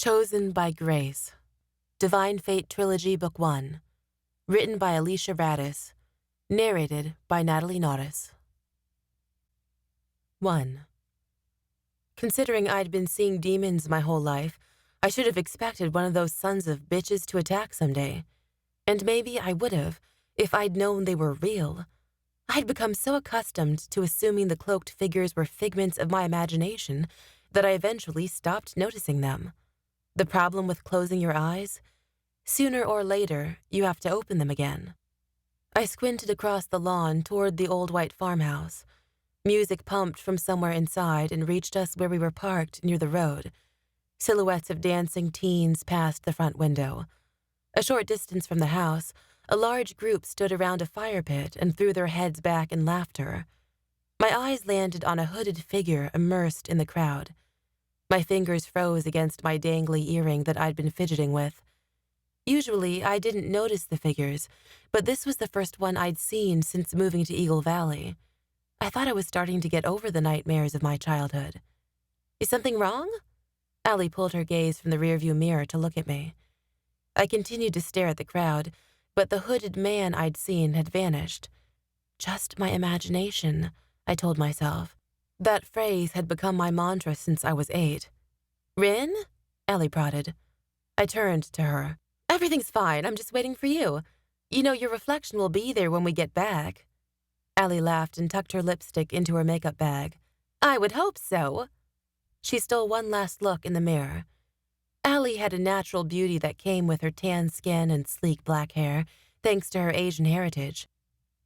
Chosen by Grace. Divine Fate Trilogy Book 1. Written by Alicia Radis. Narrated by Natalie Naudus. 1. Considering I'd been seeing demons my whole life, I should have expected one of those sons of bitches to attack someday. And maybe I would have, if I'd known they were real. I'd become so accustomed to assuming the cloaked figures were figments of my imagination that I eventually stopped noticing them. The problem with closing your eyes? Sooner or later, you have to open them again. I squinted across the lawn toward the old white farmhouse. Music pumped from somewhere inside and reached us where we were parked near the road. Silhouettes of dancing teens passed the front window. A short distance from the house, a large group stood around a fire pit and threw their heads back in laughter. My eyes landed on a hooded figure immersed in the crowd. My fingers froze against my dangly earring that I'd been fidgeting with. Usually, I didn't notice the figures, but this was the first one I'd seen since moving to Eagle Valley. I thought I was starting to get over the nightmares of my childhood. Is something wrong? Allie pulled her gaze from the rearview mirror to look at me. I continued to stare at the crowd, but the hooded man I'd seen had vanished. Just my imagination, I told myself. That phrase had become my mantra since I was 8. Ryn? Allie prodded. I turned to her. Everything's fine, I'm just waiting for you. You know, your reflection will be there when we get back. Allie laughed and tucked her lipstick into her makeup bag. I would hope so. She stole one last look in the mirror. Allie had a natural beauty that came with her tan skin and sleek black hair, thanks to her Asian heritage.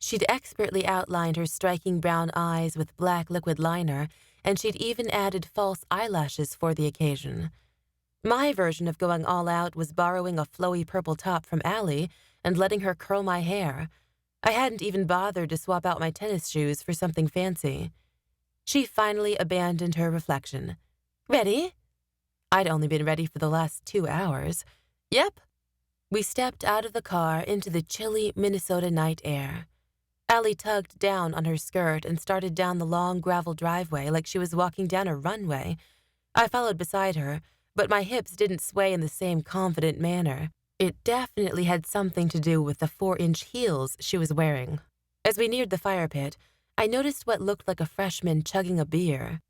She'd expertly outlined her striking brown eyes with black liquid liner, and she'd even added false eyelashes for the occasion. My version of going all out was borrowing a flowy purple top from Allie and letting her curl my hair. I hadn't even bothered to swap out my tennis shoes for something fancy. She finally abandoned her reflection. Ready? I'd only been ready for the last 2 hours. Yep. We stepped out of the car into the chilly Minnesota night air. Allie tugged down on her skirt and started down the long gravel driveway like she was walking down a runway. I followed beside her, but my hips didn't sway in the same confident manner. It definitely had something to do with the 4-inch heels she was wearing. As we neared the fire pit, I noticed what looked like a freshman chugging a beer.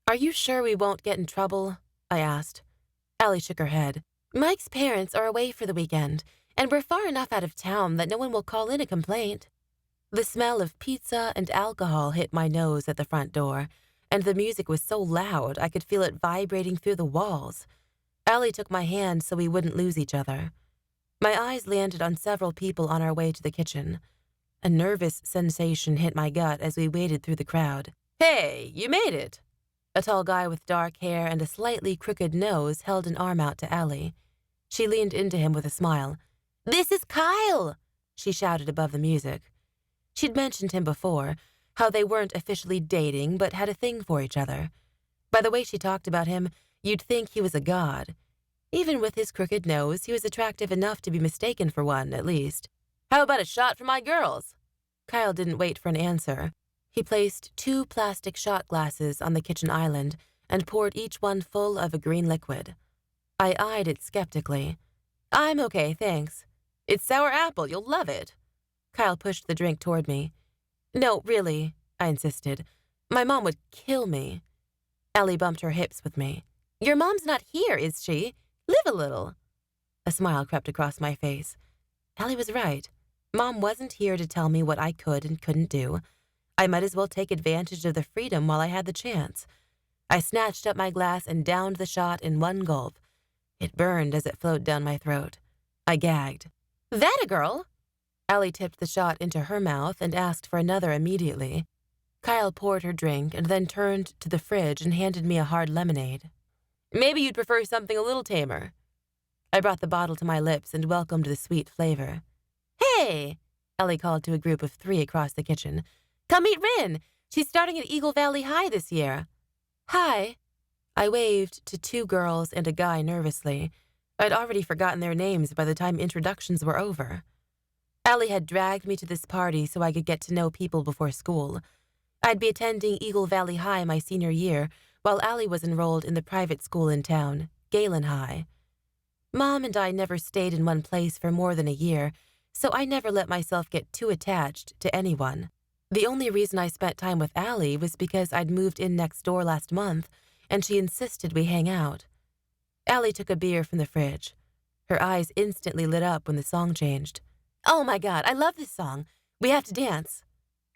Are you sure we won't get in trouble? I asked. Allie shook her head. Mike's parents are away for the weekend, and we're far enough out of town that no one will call in a complaint. The smell of pizza and alcohol hit my nose at the front door, and the music was so loud I could feel it vibrating through the walls. Allie took my hand so we wouldn't lose each other. My eyes landed on several people on our way to the kitchen. A nervous sensation hit my gut as we waded through the crowd. Hey, you made it! A tall guy with dark hair and a slightly crooked nose held an arm out to Allie. She leaned into him with a smile. This is Kyle! She shouted above the music. She'd mentioned him before, how they weren't officially dating but had a thing for each other. By the way she talked about him, you'd think he was a god. Even with his crooked nose, he was attractive enough to be mistaken for one, at least. How about a shot for my girls? Kyle didn't wait for an answer. He placed 2 plastic shot glasses on the kitchen island and poured each one full of a green liquid. I eyed it skeptically. I'm okay, thanks. It's sour apple, you'll love it. Kyle pushed the drink toward me. No, really, I insisted. My mom would kill me. Allie bumped her hips with me. Your mom's not here, is she? Live a little. A smile crept across my face. Allie was right. Mom wasn't here to tell me what I could and couldn't do. I might as well take advantage of the freedom while I had the chance. I snatched up my glass and downed the shot in one gulp. It burned as it flowed down my throat. I gagged. That a girl? Allie tipped the shot into her mouth and asked for another immediately. Kyle poured her drink and then turned to the fridge and handed me a hard lemonade. Maybe you'd prefer something a little tamer. I brought the bottle to my lips and welcomed the sweet flavor. Hey, Allie called to a group of 3 across the kitchen. Come meet Ryn. She's starting at Eagle Valley High this year. Hi. I waved to 2 girls and a guy nervously. I'd already forgotten their names by the time introductions were over. Allie had dragged me to this party so I could get to know people before school. I'd be attending Eagle Valley High my senior year, while Allie was enrolled in the private school in town, Galen High. Mom and I never stayed in one place for more than a year, so I never let myself get too attached to anyone. The only reason I spent time with Allie was because I'd moved in next door last month, and she insisted we hang out. Allie took a beer from the fridge. Her eyes instantly lit up when the song changed. "Oh my God, I love this song. We have to dance."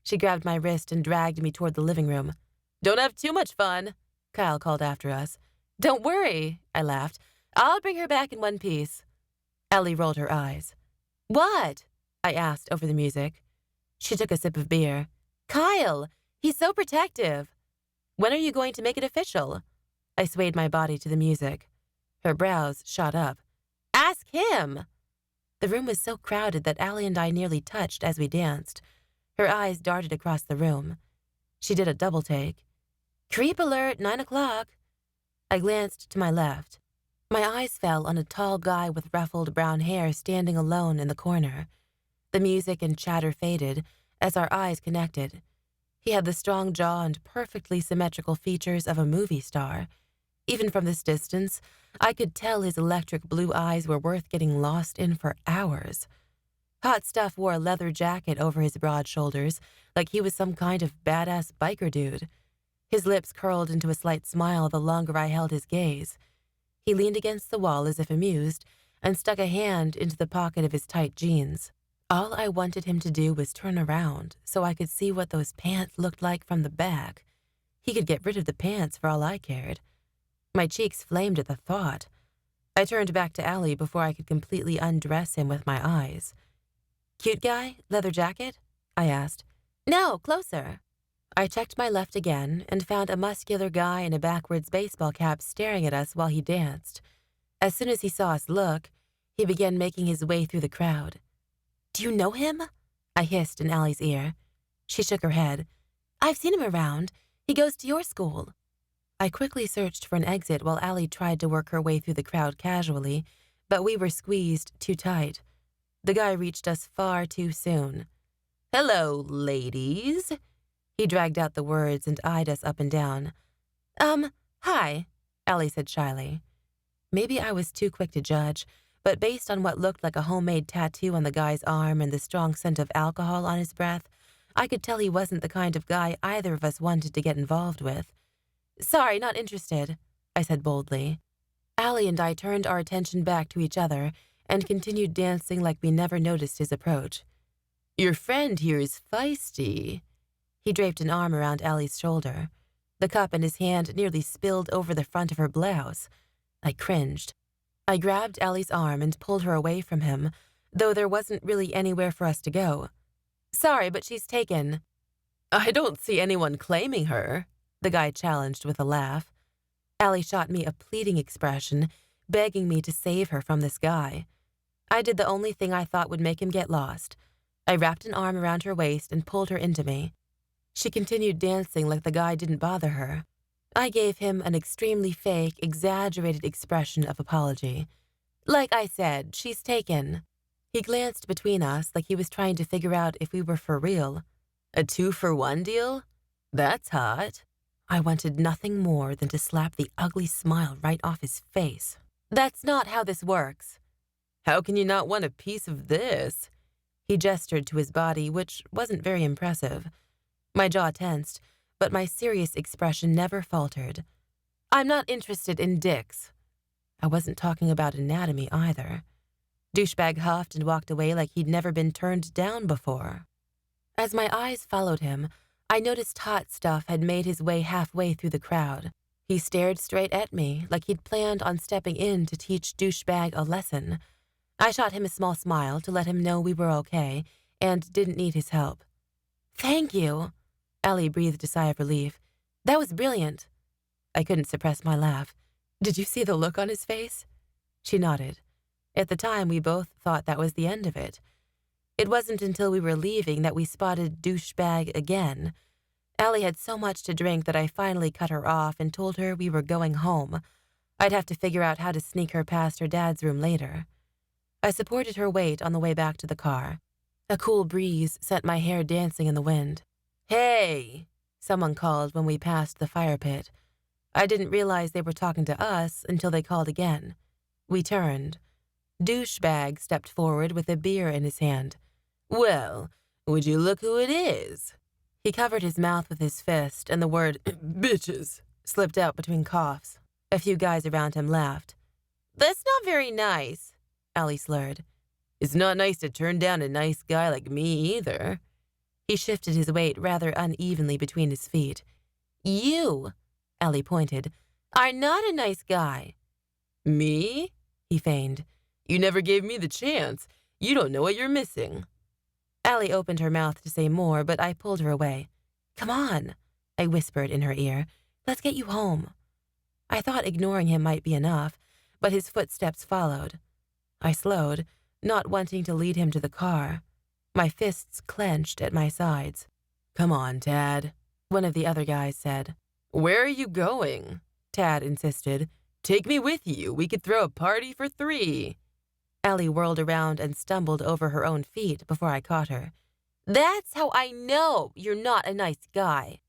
She grabbed my wrist and dragged me toward the living room. "Don't have too much fun," Kyle called after us. "Don't worry," I laughed. "I'll bring her back in one piece." Allie rolled her eyes. "What?" I asked over the music. She took a sip of beer. "Kyle, he's so protective. When are you going to make it official?" I swayed my body to the music. Her brows shot up. "Ask him." The room was so crowded that Allie and I nearly touched as we danced. Her eyes darted across the room. She did a double take. "Creep alert, 9 o'clock." I glanced to my left. My eyes fell on a tall guy with ruffled brown hair standing alone in the corner. The music and chatter faded as our eyes connected. He had the strong jaw and perfectly symmetrical features of a movie star. Even from this distance, I could tell his electric blue eyes were worth getting lost in for hours. Hot Stuff wore a leather jacket over his broad shoulders, like he was some kind of badass biker dude. His lips curled into a slight smile the longer I held his gaze. He leaned against the wall as if amused and stuck a hand into the pocket of his tight jeans. All I wanted him to do was turn around so I could see what those pants looked like from the back. He could get rid of the pants for all I cared. My cheeks flamed at the thought. I turned back to Allie before I could completely undress him with my eyes. "Cute guy? Leather jacket?" I asked. "No, closer." I checked my left again and found a muscular guy in a backwards baseball cap staring at us while he danced. As soon as he saw us look, he began making his way through the crowd. "Do you know him?" I hissed in Allie's ear. She shook her head. "I've seen him around. He goes to your school." I quickly searched for an exit while Allie tried to work her way through the crowd casually, but we were squeezed too tight. The guy reached us far too soon. "Hello, ladies." He dragged out the words and eyed us up and down. Hi," Allie said shyly. Maybe I was too quick to judge, but based on what looked like a homemade tattoo on the guy's arm and the strong scent of alcohol on his breath, I could tell he wasn't the kind of guy either of us wanted to get involved with. "Sorry, not interested," I said boldly. Allie and I turned our attention back to each other and continued dancing like we never noticed his approach. "Your friend here is feisty." He draped an arm around Allie's shoulder. The cup in his hand nearly spilled over the front of her blouse. I cringed. I grabbed Allie's arm and pulled her away from him, though there wasn't really anywhere for us to go. "Sorry, but she's taken." "I don't see anyone claiming her," the guy challenged with a laugh. Allie shot me a pleading expression, begging me to save her from this guy. I did the only thing I thought would make him get lost. I wrapped an arm around her waist and pulled her into me. She continued dancing like the guy didn't bother her. I gave him an extremely fake, exaggerated expression of apology. "Like I said, she's taken." He glanced between us like he was trying to figure out if we were for real. "A 2-for-1 deal? That's hot." I wanted nothing more than to slap the ugly smile right off his face. "That's not how this works." "How can you not want a piece of this?" He gestured to his body, which wasn't very impressive. My jaw tensed, but my serious expression never faltered. "I'm not interested in dicks." I wasn't talking about anatomy either. Douchebag huffed and walked away like he'd never been turned down before. As my eyes followed him, I noticed Hot Stuff had made his way halfway through the crowd. He stared straight at me like he'd planned on stepping in to teach Douchebag a lesson. I shot him a small smile to let him know we were okay and didn't need his help. "Thank you." Allie breathed a sigh of relief. "That was brilliant." I couldn't suppress my laugh. "Did you see the look on his face?" She nodded. At the time, we both thought that was the end of it. It wasn't until we were leaving that we spotted Douchebag again. Allie had so much to drink that I finally cut her off and told her we were going home. I'd have to figure out how to sneak her past her dad's room later. I supported her weight on the way back to the car. A cool breeze sent my hair dancing in the wind. "Hey!" someone called when we passed the fire pit. I didn't realize they were talking to us until they called again. We turned. Douchebag stepped forward with a beer in his hand. "Well, would you look who it is?" He covered his mouth with his fist, and the word bitches slipped out between coughs. A few guys around him laughed. "That's not very nice," Allie slurred. "It's not nice to turn down a nice guy like me either." He shifted his weight rather unevenly between his feet. "You," Allie pointed, "are not a nice guy." "Me?" he feigned. "You never gave me the chance. You don't know what you're missing." Allie opened her mouth to say more, but I pulled her away. "Come on," I whispered in her ear. "Let's get you home." I thought ignoring him might be enough, but his footsteps followed. I slowed, not wanting to lead him to the car. My fists clenched at my sides. "Come on, Tad," one of the other guys said. "Where are you going?" Tad insisted. "Take me with you. We could throw a party for 3. Allie whirled around and stumbled over her own feet before I caught her. "That's how I know you're not a nice guy."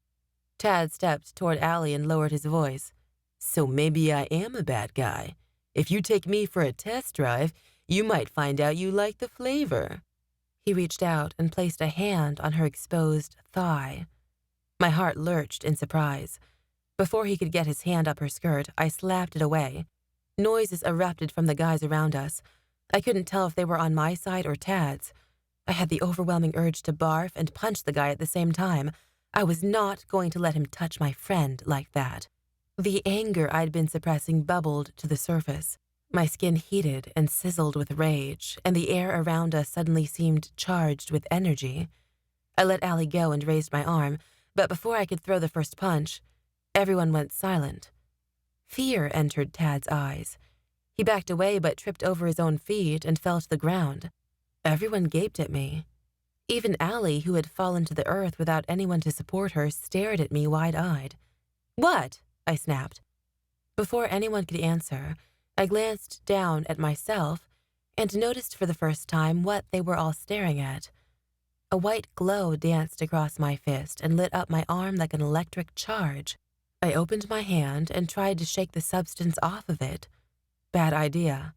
Tad stepped toward Allie and lowered his voice. "So maybe I am a bad guy. If you take me for a test drive, you might find out you like the flavor." He reached out and placed a hand on her exposed thigh. My heart lurched in surprise. Before he could get his hand up her skirt, I slapped it away. Noises erupted from the guys around us. I couldn't tell if they were on my side or Tad's. I had the overwhelming urge to barf and punch the guy at the same time. I was not going to let him touch my friend like that. The anger I'd been suppressing bubbled to the surface. My skin heated and sizzled with rage, and the air around us suddenly seemed charged with energy. I let Allie go and raised my arm, but before I could throw the first punch, everyone went silent. Fear entered Tad's eyes. He backed away but tripped over his own feet and fell to the ground. Everyone gaped at me. Even Allie, who had fallen to the earth without anyone to support her, stared at me wide-eyed. "What?" I snapped. Before anyone could answer, I glanced down at myself and noticed for the first time what they were all staring at. A white glow danced across my fist and lit up my arm like an electric charge. I opened my hand and tried to shake the substance off of it. Bad idea.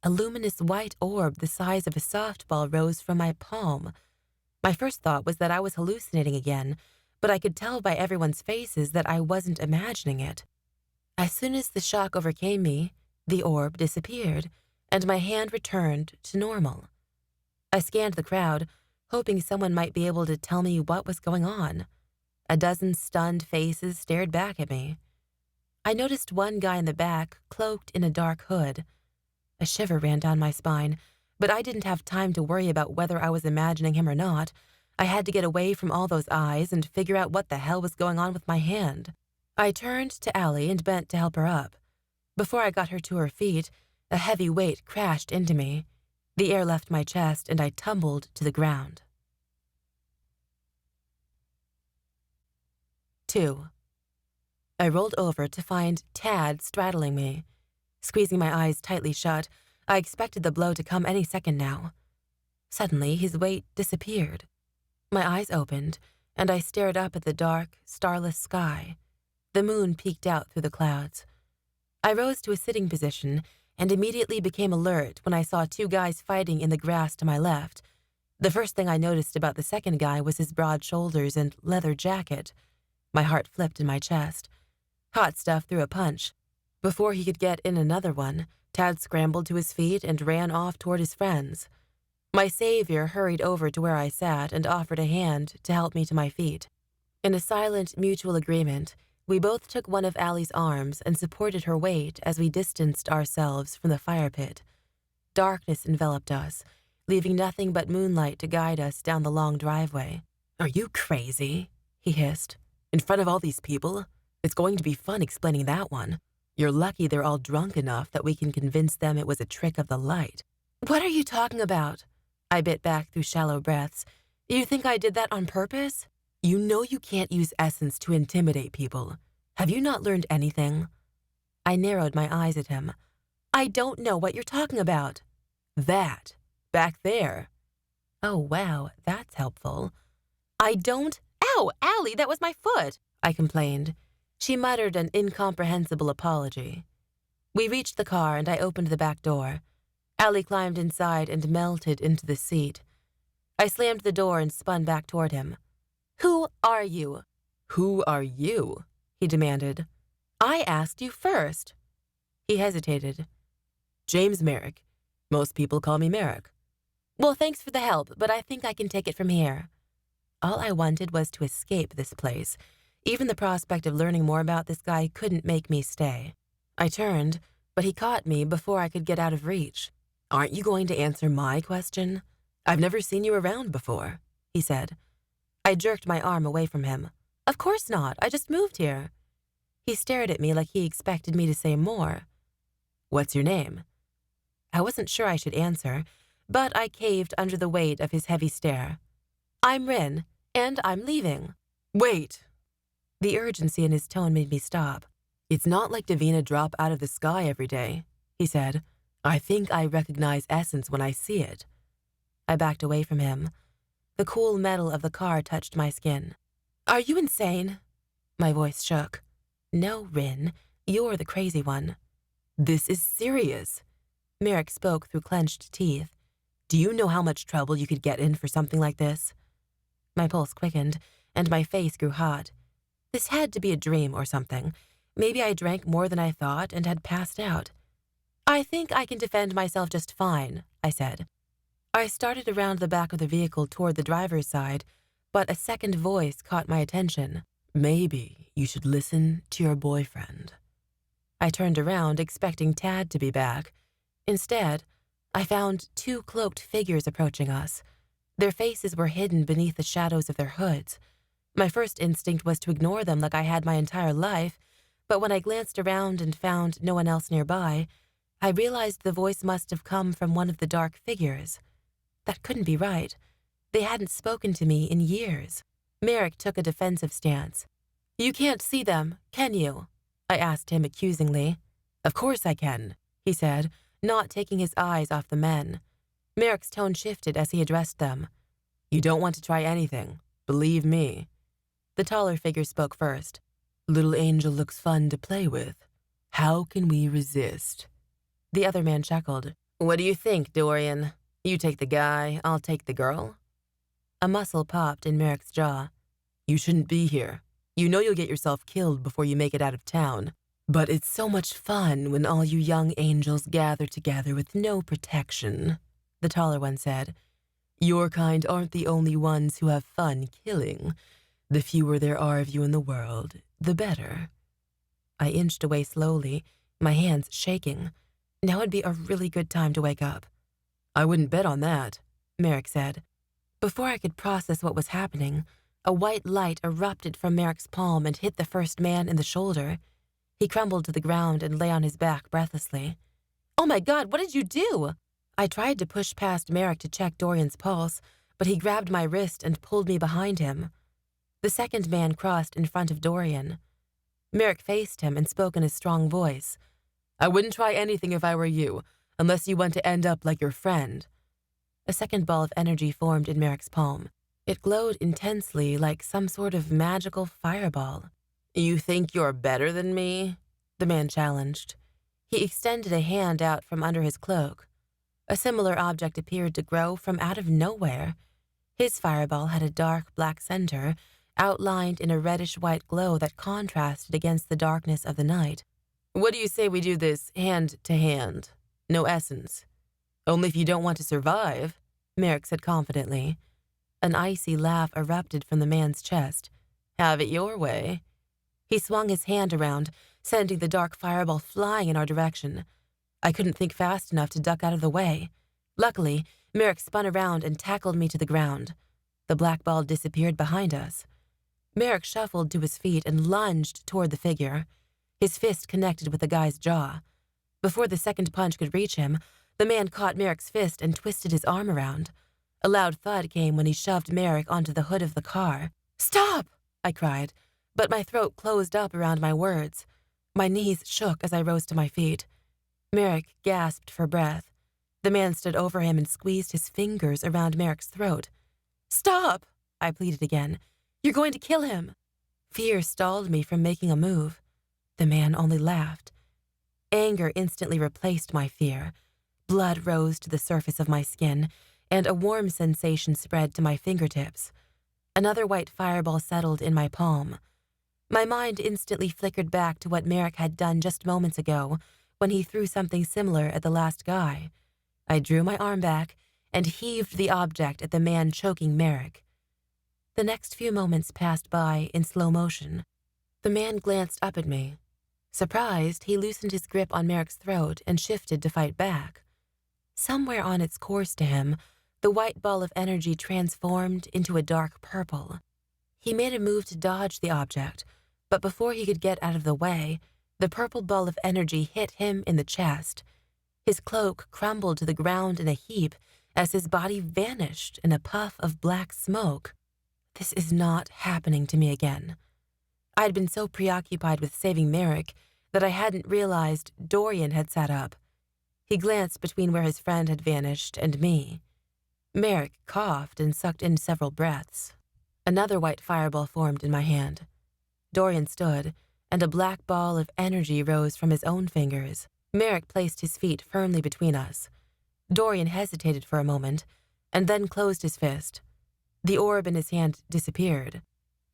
A luminous white orb the size of a softball rose from my palm. My first thought was that I was hallucinating again, but I could tell by everyone's faces that I wasn't imagining it. As soon as the shock overcame me, the orb disappeared, and my hand returned to normal. I scanned the crowd, hoping someone might be able to tell me what was going on. A dozen stunned faces stared back at me. I noticed one guy in the back, cloaked in a dark hood. A shiver ran down my spine, but I didn't have time to worry about whether I was imagining him or not. I had to get away from all those eyes and figure out what the hell was going on with my hand. I turned to Allie and bent to help her up. Before I got her to her feet, a heavy weight crashed into me. The air left my chest and I tumbled to the ground. 2. I rolled over to find Tad straddling me. Squeezing my eyes tightly shut, I expected the blow to come any second now. Suddenly, his weight disappeared. My eyes opened, and I stared up at the dark, starless sky. The moon peeked out through the clouds. I rose to a sitting position and immediately became alert when I saw 2 guys fighting in the grass to my left. The first thing I noticed about the second guy was his broad shoulders and leather jacket. My heart flipped in my chest. Hot Stuff threw a punch. Before he could get in another one, Tad scrambled to his feet and ran off toward his friends. My savior hurried over to where I sat and offered a hand to help me to my feet. In a silent mutual agreement, we both took one of Allie's arms and supported her weight as we distanced ourselves from the fire pit. Darkness enveloped us, leaving nothing but moonlight to guide us down the long driveway. "Are you crazy?" he hissed. "In front of all these people? It's going to be fun explaining that one. You're lucky they're all drunk enough that we can convince them it was a trick of the light." "What are you talking about?" I bit back through shallow breaths. "You think I did that on purpose?" "You know you can't use essence to intimidate people. Have you not learned anything?" I narrowed my eyes at him. "I don't know what you're talking about." "That. Back there." "Oh, wow, that's helpful." "I don't—" "Ow, Allie, that was my foot," I complained. She muttered an incomprehensible apology. We reached the car and I opened the back door. Allie climbed inside and melted into the seat. I slammed the door and spun back toward him. "Who are you?" "Who are you?" he demanded. "I asked you first." He hesitated. "James Merrick. Most people call me Merrick." "Well, thanks for the help, but I think I can take it from here." All I wanted was to escape this place. Even the prospect of learning more about this guy couldn't make me stay. I turned, but he caught me before I could get out of reach. "Aren't you going to answer my question? I've never seen you around before," he said. I jerked my arm away from him. "Of course not. I just moved here." He stared at me like he expected me to say more. "What's your name?" I wasn't sure I should answer, but I caved under the weight of his heavy stare. "I'm Ryn, and I'm leaving." "Wait!" The urgency in his tone made me stop. "It's not like Divina drop out of the sky every day," he said. "I think I recognize essence when I see it." I backed away from him. The cool metal of the car touched my skin. "Are you insane?" My voice shook. "No, Ryn, you're the crazy one." "This is serious." Merrick spoke through clenched teeth. "Do you know how much trouble you could get in for something like this?" My pulse quickened, and my face grew hot. This had to be a dream or something. Maybe I drank more than I thought and had passed out. "I think I can defend myself just fine," I said. I started around the back of the vehicle toward the driver's side, but a second voice caught my attention. "Maybe you should listen to your boyfriend." I turned around, expecting Tad to be back. Instead, I found two cloaked figures approaching us. Their faces were hidden beneath the shadows of their hoods. My first instinct was to ignore them like I had my entire life, but when I glanced around and found no one else nearby, I realized the voice must have come from one of the dark figures. That couldn't be right. They hadn't spoken to me in years. Merrick took a defensive stance. "You can't see them, can you?" I asked him accusingly. "Of course I can," he said, not taking his eyes off the men. Merrick's tone shifted as he addressed them. "You don't want to try anything. Believe me." The taller figure spoke first. "Little angel looks fun to play with. How can we resist?" The other man chuckled. "What do you think, Dorian? You take the guy, I'll take the girl." A muscle popped in Merrick's jaw. "You shouldn't be here. You know you'll get yourself killed before you make it out of town. But it's so much fun when all you young angels gather together with no protection," the taller one said. "Your kind aren't the only ones who have fun killing. The fewer there are of you in the world, the better." I inched away slowly, my hands shaking. Now would be a really good time to wake up. "I wouldn't bet on that," Merrick said. Before I could process what was happening, a white light erupted from Merrick's palm and hit the first man in the shoulder. He crumbled to the ground and lay on his back breathlessly. "Oh my God, what did you do?" I tried to push past Merrick to check Dorian's pulse, but he grabbed my wrist and pulled me behind him. The second man crossed in front of Dorian. Merrick faced him and spoke in a strong voice. "I wouldn't try anything if I were you, unless you want to end up like your friend." A second ball of energy formed in Merrick's palm. It glowed intensely like some sort of magical fireball. "You think you're better than me?" the man challenged. He extended a hand out from under his cloak. A similar object appeared to grow from out of nowhere. His fireball had a dark black center, outlined in a reddish-white glow that contrasted against the darkness of the night. "What do you say we do this hand-to-hand? No essence." "Only if you don't want to survive," Merrick said confidently. An icy laugh erupted from the man's chest. "Have it your way." He swung his hand around, sending the dark fireball flying in our direction. I couldn't think fast enough to duck out of the way. Luckily, Merrick spun around and tackled me to the ground. The black ball disappeared behind us. Merrick shuffled to his feet and lunged toward the figure. His fist connected with the guy's jaw. Before the second punch could reach him, the man caught Merrick's fist and twisted his arm around. A loud thud came when he shoved Merrick onto the hood of the car. "Stop!" I cried, but my throat closed up around my words. My knees shook as I rose to my feet. Merrick gasped for breath. The man stood over him and squeezed his fingers around Merrick's throat. "Stop!" I pleaded again. "You're going to kill him." Fear stalled me from making a move. The man only laughed. Anger instantly replaced my fear. Blood rose to the surface of my skin, and a warm sensation spread to my fingertips. Another white fireball settled in my palm. My mind instantly flickered back to what Merrick had done just moments ago when he threw something similar at the last guy. I drew my arm back and heaved the object at the man choking Merrick. The next few moments passed by in slow motion. The man glanced up at me. Surprised, he loosened his grip on Merrick's throat and shifted to fight back. Somewhere on its course to him, the white ball of energy transformed into a dark purple. He made a move to dodge the object, but before he could get out of the way, the purple ball of energy hit him in the chest. His cloak crumbled to the ground in a heap as his body vanished in a puff of black smoke. This is not happening to me again. I'd been so preoccupied with saving Merrick that I hadn't realized Dorian had sat up. He glanced between where his friend had vanished and me. Merrick coughed and sucked in several breaths. Another white fireball formed in my hand. Dorian stood, and a black ball of energy rose from his own fingers. Merrick placed his feet firmly between us. Dorian hesitated for a moment, and then closed his fist. The orb in his hand disappeared.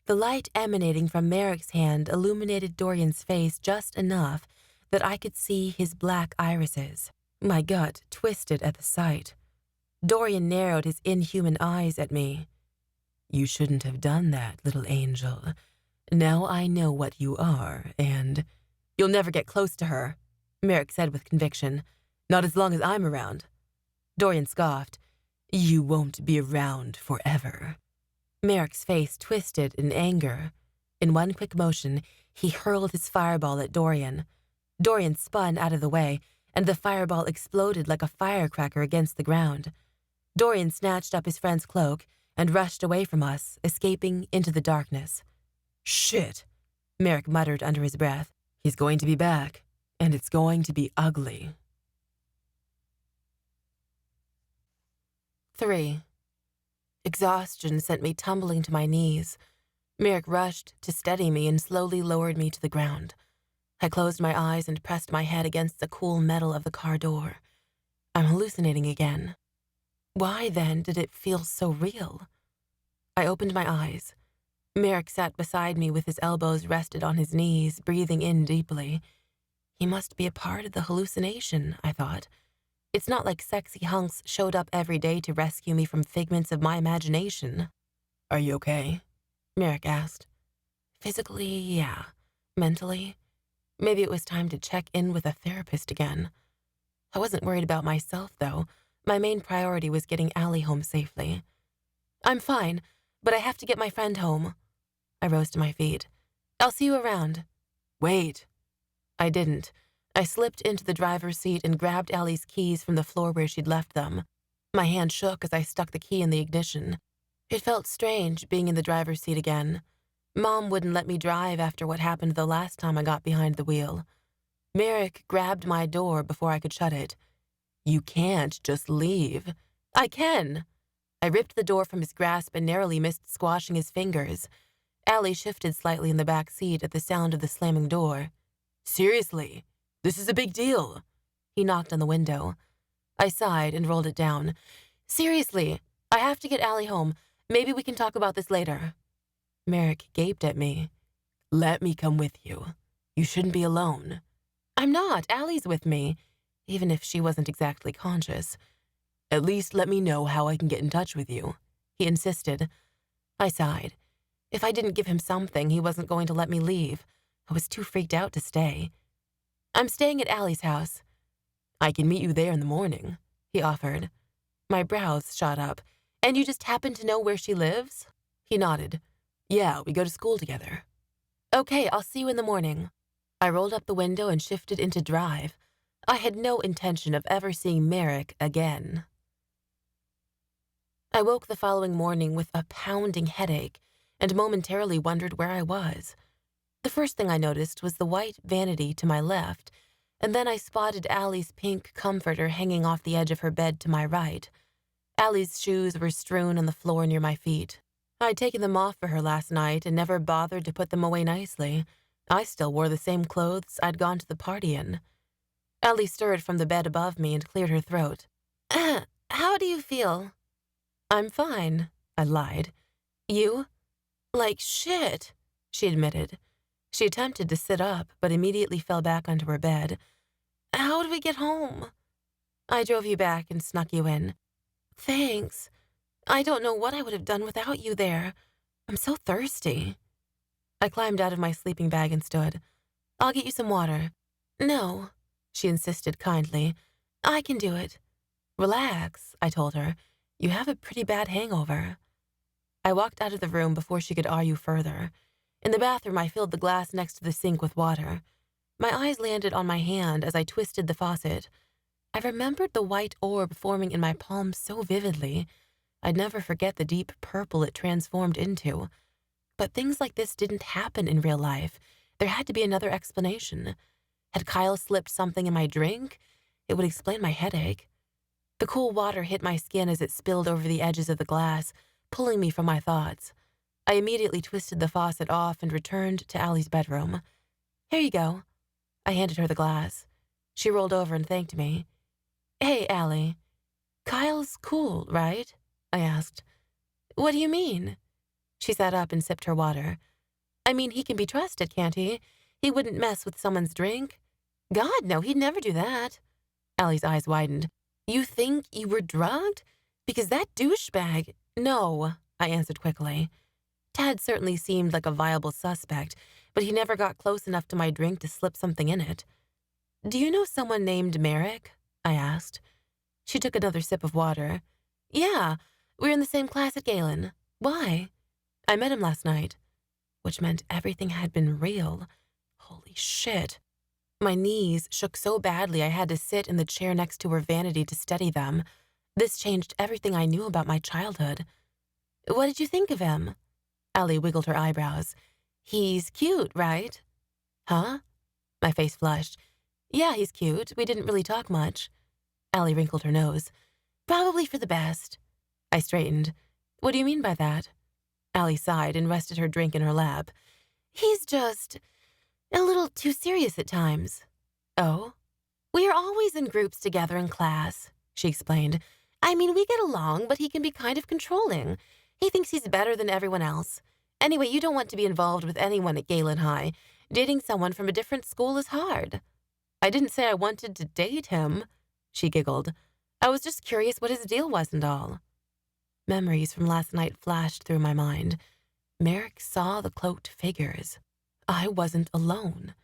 The light emanating from Merrick's hand illuminated Dorian's face just enough that I could see his black irises. My gut twisted at the sight. Dorian narrowed his inhuman eyes at me. "You shouldn't have done that, little angel. Now I know what you are, and—" "You'll never get close to her," Merrick said with conviction. "Not as long as I'm around." Dorian scoffed. "You won't be around forever." Merrick's face twisted in anger. In one quick motion, he hurled his fireball at Dorian. Dorian spun out of the way, and the fireball exploded like a firecracker against the ground. Dorian snatched up his friend's cloak and rushed away from us, escaping into the darkness. "Shit," Merrick muttered under his breath. "He's going to be back, and it's going to be ugly." 3. Exhaustion sent me tumbling to my knees. Merrick rushed to steady me and slowly lowered me to the ground. I closed my eyes and pressed my head against the cool metal of the car door. I'm hallucinating again. Why, then, did it feel so real? I opened my eyes. Merrick sat beside me with his elbows rested on his knees, breathing in deeply. He must be a part of the hallucination, I thought. It's not like sexy hunks showed up every day to rescue me from figments of my imagination. "Are you okay?" Merrick asked. Physically, yeah. Mentally, maybe it was time to check in with a therapist again. I wasn't worried about myself, though. My main priority was getting Allie home safely. "I'm fine, but I have to get my friend home." I rose to my feet. "I'll see you around." "Wait." I didn't. I slipped into the driver's seat and grabbed Allie's keys from the floor where she'd left them. My hand shook as I stuck the key in the ignition. It felt strange being in the driver's seat again. Mom wouldn't let me drive after what happened the last time I got behind the wheel. Merrick grabbed my door before I could shut it. "You can't just leave." "I can." I ripped the door from his grasp and narrowly missed squashing his fingers. Allie shifted slightly in the back seat at the sound of the slamming door. "Seriously, this is a big deal." He knocked on the window. I sighed and rolled it down. "Seriously, I have to get Allie home. Maybe we can talk about this later." Merrick gaped at me. "Let me come with you. You shouldn't be alone." "I'm not. Allie's with me," even if she wasn't exactly conscious. "At least let me know how I can get in touch with you," he insisted. I sighed. If I didn't give him something, he wasn't going to let me leave. I was too freaked out to stay. "I'm staying at Allie's house." "I can meet you there in the morning," he offered. My brows shot up. "And you just happen to know where she lives?" He nodded. "Yeah, we go to school together." "Okay, I'll see you in the morning." I rolled up the window and shifted into drive. I had no intention of ever seeing Merrick again. I woke the following morning with a pounding headache and momentarily wondered where I was. The first thing I noticed was the white vanity to my left, and then I spotted Allie's pink comforter hanging off the edge of her bed to my right. Allie's shoes were strewn on the floor near my feet. I'd taken them off for her last night and never bothered to put them away nicely. I still wore the same clothes I'd gone to the party in. Allie stirred from the bed above me and cleared her throat. How do you feel? I'm fine, I lied. You? Like shit, she admitted. She attempted to sit up, but immediately fell back onto her bed. How do we get home? I drove you back and snuck you in. Thanks. I don't know what I would have done without you there. I'm so thirsty. I climbed out of my sleeping bag and stood. I'll get you some water. No, she insisted kindly. I can do it. Relax, I told her. You have a pretty bad hangover. I walked out of the room before she could argue further. In the bathroom, I filled the glass next to the sink with water. My eyes landed on my hand as I twisted the faucet. I remembered the white orb forming in my palm so vividly. I'd never forget the deep purple it transformed into. But things like this didn't happen in real life. There had to be another explanation. Had Kyle slipped something in my drink? It would explain my headache. The cool water hit my skin as it spilled over the edges of the glass, pulling me from my thoughts. I immediately twisted the faucet off and returned to Allie's bedroom. Here you go. I handed her the glass. She rolled over and thanked me. Hey, Allie. Kyle's cool, right? I asked. What do you mean? She sat up and sipped her water. I mean, he can be trusted, can't he? He wouldn't mess with someone's drink. God, no, he'd never do that. Allie's eyes widened. You think you were drugged? Because that douchebag... No, I answered quickly. Tad certainly seemed like a viable suspect, but he never got close enough to my drink to slip something in it. Do you know someone named Merrick? I asked. She took another sip of water. Yeah, we're in the same class at Galen. Why? I met him last night. Which meant everything had been real. Holy shit. My knees shook so badly I had to sit in the chair next to her vanity to steady them. This changed everything I knew about my childhood. What did you think of him? Allie wiggled her eyebrows. He's cute, right? Huh? My face flushed. Yeah, he's cute. We didn't really talk much. Allie wrinkled her nose. Probably for the best. I straightened. What do you mean by that? Allie sighed and rested her drink in her lap. He's just a little too serious at times. Oh? We are always in groups together in class, she explained. I mean, we get along, but he can be kind of controlling. He thinks he's better than everyone else. Anyway, you don't want to be involved with anyone at Galen High. Dating someone from a different school is hard. I didn't say I wanted to date him, she giggled. I was just curious what his deal was and all. Memories from last night flashed through my mind. Merrick saw the cloaked figures. I wasn't alone.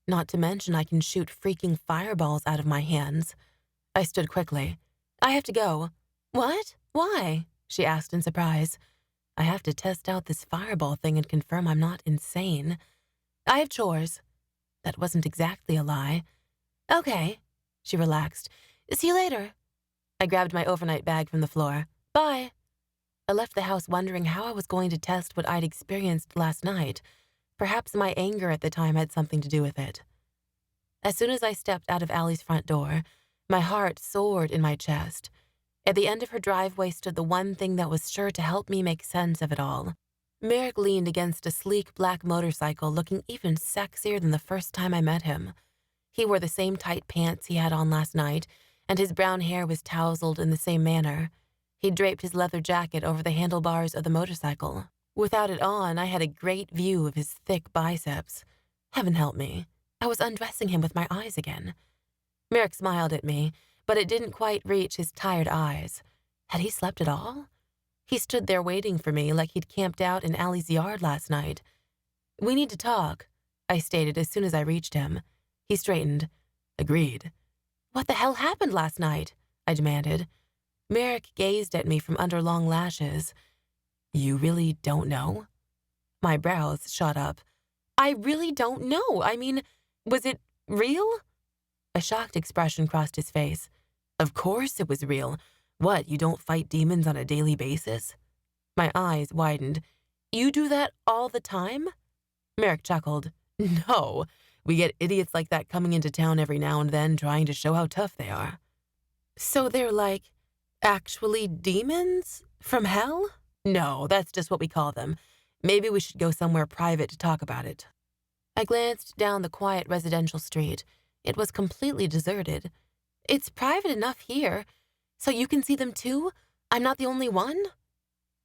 Not to mention I can shoot freaking fireballs out of my hands. I stood quickly. I have to go. What? Why? She asked in surprise. I have to test out this fireball thing and confirm I'm not insane. I have chores. That wasn't exactly a lie. Okay, she relaxed. See you later. I grabbed my overnight bag from the floor. Bye. I left the house wondering how I was going to test what I'd experienced last night. Perhaps my anger at the time had something to do with it. As soon as I stepped out of Allie's front door, my heart soared in my chest. At the end of her driveway stood the one thing that was sure to help me make sense of it all. Merrick leaned against a sleek black motorcycle looking even sexier than the first time I met him. He wore the same tight pants he had on last night, and his brown hair was tousled in the same manner. He draped his leather jacket over the handlebars of the motorcycle. Without it on, I had a great view of his thick biceps. Heaven help me. I was undressing him with my eyes again. Merrick smiled at me, but it didn't quite reach his tired eyes. Had he slept at all? He stood there waiting for me like he'd camped out in Allie's yard last night. We need to talk, I stated as soon as I reached him. He straightened. Agreed. What the hell happened last night? I demanded. Merrick gazed at me from under long lashes. You really don't know? My brows shot up. I really don't know. I mean, was it real? A shocked expression crossed his face. Of course it was real. What, you don't fight demons on a daily basis? My eyes widened. You do that all the time? Merrick chuckled. No, we get idiots like that coming into town every now and then trying to show how tough they are. So they're like, actually demons? From hell? No, that's just what we call them. Maybe we should go somewhere private to talk about it. I glanced down the quiet residential street. It was completely deserted. "It's private enough here. So you can see them too? I'm not the only one?"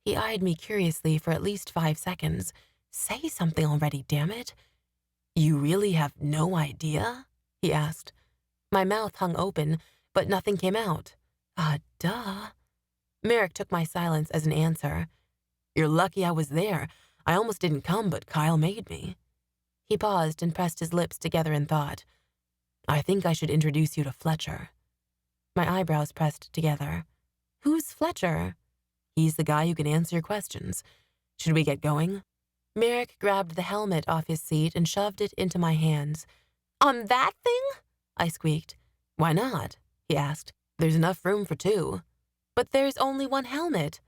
He eyed me curiously for at least 5 seconds. "Say something already, damn it." "You really have no idea?" he asked. My mouth hung open, but nothing came out. Duh. Merrick took my silence as an answer. "You're lucky I was there. I almost didn't come, but Kyle made me." He paused and pressed his lips together in thought. "I think I should introduce you to Fletcher." My eyebrows pressed together. "Who's Fletcher?" "He's the guy who can answer your questions. Should we get going?" Merrick grabbed the helmet off his seat and shoved it into my hands. "On that thing?" I squeaked. "Why not?" he asked. "There's enough room for 2. "But there's only one helmet."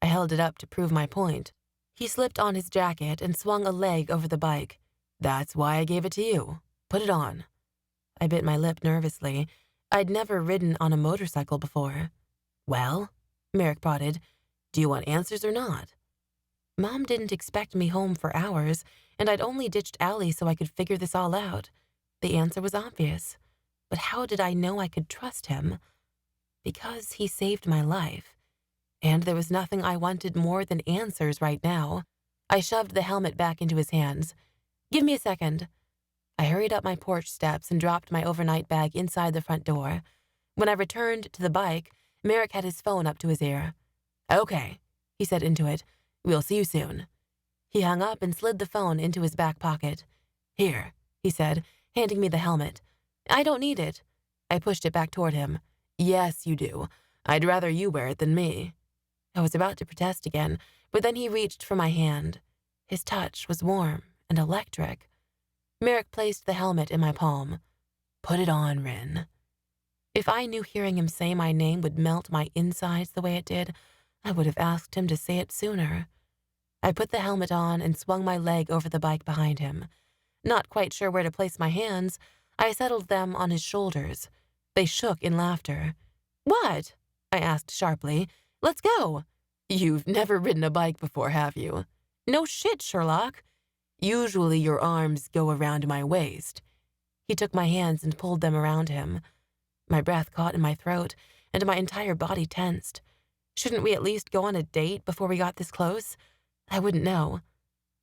I held it up to prove my point. He slipped on his jacket and swung a leg over the bike. "That's why I gave it to you. Put it on." I bit my lip nervously. I'd never ridden on a motorcycle before. "Well," Merrick prodded, "do you want answers or not?" Mom didn't expect me home for hours, and I'd only ditched Allie so I could figure this all out. The answer was obvious. But how did I know I could trust him? Because he saved my life. And there was nothing I wanted more than answers right now. I shoved the helmet back into his hands. "Give me a second." I hurried up my porch steps and dropped my overnight bag inside the front door. When I returned to the bike, Merrick had his phone up to his ear. "Okay," he said into it. "We'll see you soon." He hung up and slid the phone into his back pocket. "Here," he said, handing me the helmet. "I don't need it." I pushed it back toward him. "Yes, you do. I'd rather you wear it than me." I was about to protest again, but then he reached for my hand. His touch was warm and electric. Merrick placed the helmet in my palm. "Put it on, Ryn." If I knew hearing him say my name would melt my insides the way it did, I would have asked him to say it sooner. I put the helmet on and swung my leg over the bike behind him. Not quite sure where to place my hands, I settled them on his shoulders. They shook in laughter. "What?" I asked sharply. "Let's go." "You've never ridden a bike before, have you?" "No shit, Sherlock." "Usually your arms go around my waist." He took my hands and pulled them around him. My breath caught in my throat, and my entire body tensed. Shouldn't we at least go on a date before we got this close? I wouldn't know.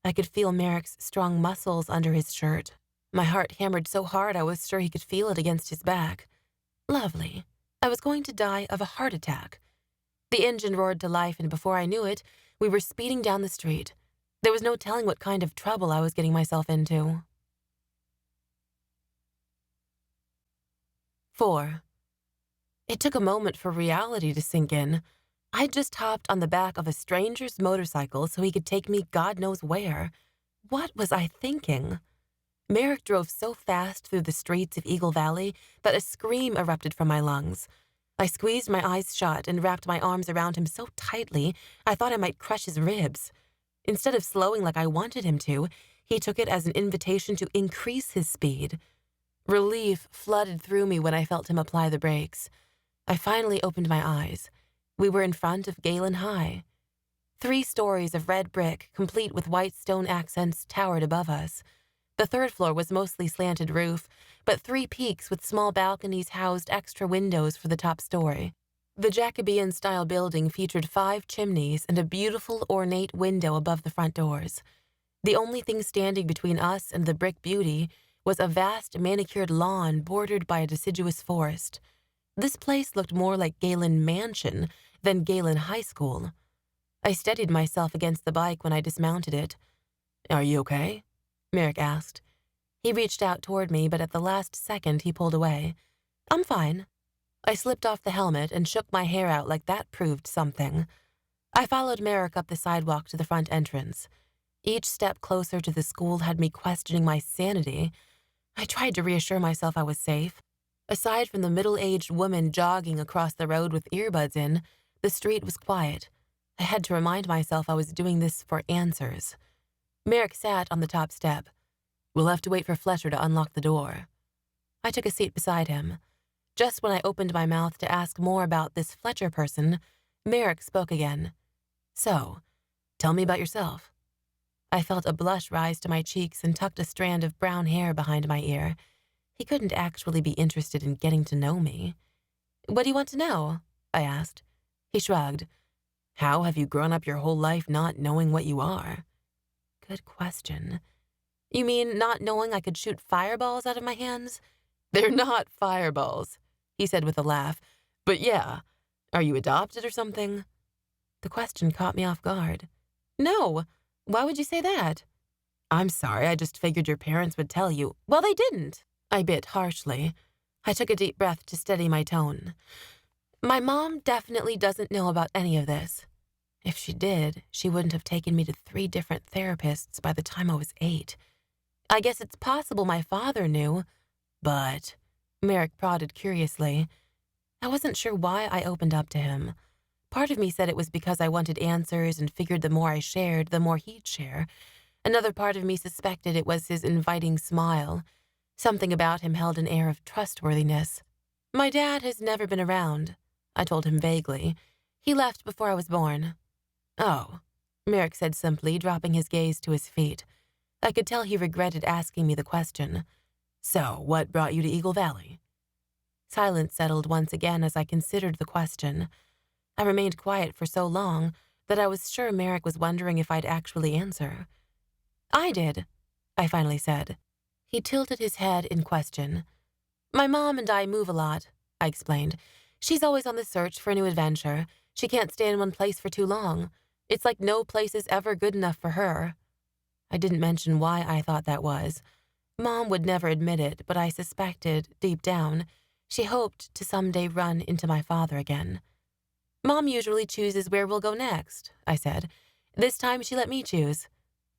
I could feel Merrick's strong muscles under his shirt. My heart hammered so hard I was sure he could feel it against his back. Lovely. I was going to die of a heart attack. The engine roared to life, and before I knew it, we were speeding down the street. There was no telling what kind of trouble I was getting myself into. 4. It took a moment for reality to sink in. I'd just hopped on the back of a stranger's motorcycle so he could take me God knows where. What was I thinking? Merrick drove so fast through the streets of Eagle Valley that a scream erupted from my lungs. I squeezed my eyes shut and wrapped my arms around him so tightly I thought I might crush his ribs. Instead of slowing like I wanted him to, he took it as an invitation to increase his speed. Relief flooded through me when I felt him apply the brakes. I finally opened my eyes. We were in front of Galen High. 3 stories of red brick, complete with white stone accents, towered above us. The 3rd floor was mostly slanted roof, but 3 peaks with small balconies housed extra windows for the top story. The Jacobean-style building featured 5 chimneys and a beautiful, ornate window above the front doors. The only thing standing between us and the brick beauty was a vast, manicured lawn bordered by a deciduous forest. This place looked more like Galen Mansion than Galen High School. I steadied myself against the bike when I dismounted it. "Are you okay?" Merrick asked. He reached out toward me, but at the last second he pulled away. "I'm fine." I slipped off the helmet and shook my hair out like that proved something. I followed Merrick up the sidewalk to the front entrance. Each step closer to the school had me questioning my sanity. I tried to reassure myself I was safe. Aside from the middle-aged woman jogging across the road with earbuds in, the street was quiet. I had to remind myself I was doing this for answers. Merrick sat on the top step. "We'll have to wait for Fletcher to unlock the door." I took a seat beside him. Just when I opened my mouth to ask more about this Fletcher person, Merrick spoke again. "So, tell me about yourself." I felt a blush rise to my cheeks and tucked a strand of brown hair behind my ear. He couldn't actually be interested in getting to know me. "What do you want to know?" I asked. He shrugged. "How have you grown up your whole life not knowing what you are?" Good question. "You mean not knowing I could shoot fireballs out of my hands?" "They're not fireballs," he said with a laugh. "But yeah, are you adopted or something?" The question caught me off guard. "No. Why would you say that?" "I'm sorry, I just figured your parents would tell you." "Well, they didn't," I bit harshly. I took a deep breath to steady my tone. "My mom definitely doesn't know about any of this. If she did, she wouldn't have taken me to 3 different therapists by the time I was 8. I guess it's possible my father knew, but..." Merrick prodded curiously. I wasn't sure why I opened up to him. Part of me said it was because I wanted answers and figured the more I shared, the more he'd share. Another part of me suspected it was his inviting smile. Something about him held an air of trustworthiness. "My dad has never been around," I told him vaguely. "He left before I was born." "Oh," Merrick said simply, dropping his gaze to his feet. I could tell he regretted asking me the question. "So, what brought you to Eagle Valley?" Silence settled once again as I considered the question. I remained quiet for so long that I was sure Merrick was wondering if I'd actually answer. "I did," I finally said. He tilted his head in question. "My mom and I move a lot," I explained. "She's always on the search for a new adventure. She can't stay in one place for too long. It's like no place is ever good enough for her." I didn't mention why I thought that was. Mom would never admit it, but I suspected, deep down, she hoped to someday run into my father again. "Mom usually chooses where we'll go next," I said. "This time she let me choose."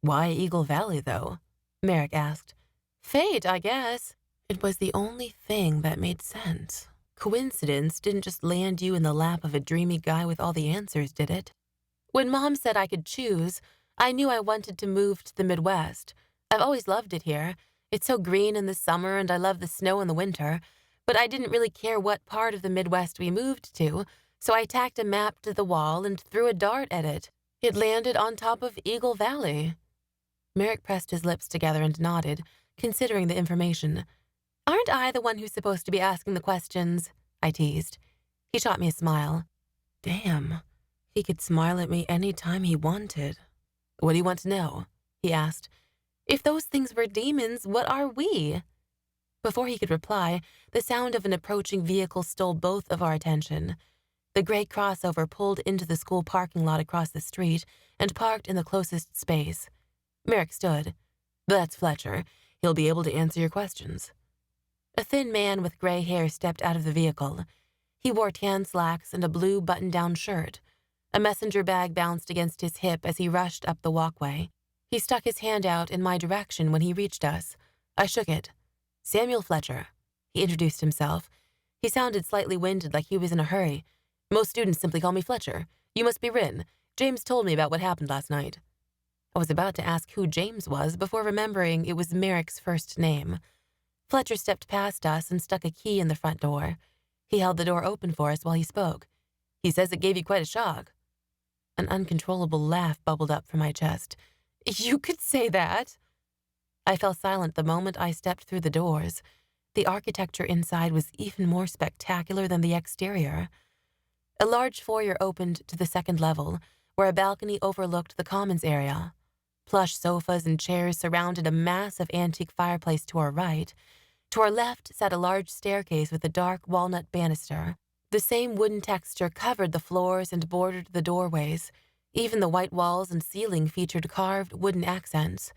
"Why Eagle Valley, though?" Merrick asked. "Fate, I guess." It was the only thing that made sense. Coincidence didn't just land you in the lap of a dreamy guy with all the answers, did it? When Mom said I could choose, I knew I wanted to move to the Midwest. I've always loved it here. It's so green in the summer and I love the snow in the winter, but I didn't really care what part of the Midwest we moved to, so I tacked a map to the wall and threw a dart at it. It landed on top of Eagle Valley. Merrick pressed his lips together and nodded, considering the information. "Aren't I the one who's supposed to be asking the questions?" I teased. He shot me a smile. Damn, he could smile at me any time he wanted. "What do you want to know?" he asked. "If those things were demons, what are we?" Before he could reply, the sound of an approaching vehicle stole both of our attention. The gray crossover pulled into the school parking lot across the street and parked in the closest space. Merrick stood. "That's Fletcher. He'll be able to answer your questions." A thin man with gray hair stepped out of the vehicle. He wore tan slacks and a blue button-down shirt. A messenger bag bounced against his hip as he rushed up the walkway. He stuck his hand out in my direction when he reached us. I shook it. "Samuel Fletcher." He introduced himself. He sounded slightly winded, like he was in a hurry. "Most students simply call me Fletcher. You must be Ryn. James told me about what happened last night." I was about to ask who James was before remembering it was Merrick's first name. Fletcher stepped past us and stuck a key in the front door. He held the door open for us while he spoke. "He says it gave you quite a shock." An uncontrollable laugh bubbled up from my chest. "You could say that." I fell silent the moment I stepped through the doors. The architecture inside was even more spectacular than the exterior. A large foyer opened to the second level, where a balcony overlooked the commons area. Plush sofas and chairs surrounded a massive antique fireplace to our right. To our left sat a large staircase with a dark walnut banister. The same wooden texture covered the floors and bordered the doorways. Even the white walls and ceiling featured carved wooden accents.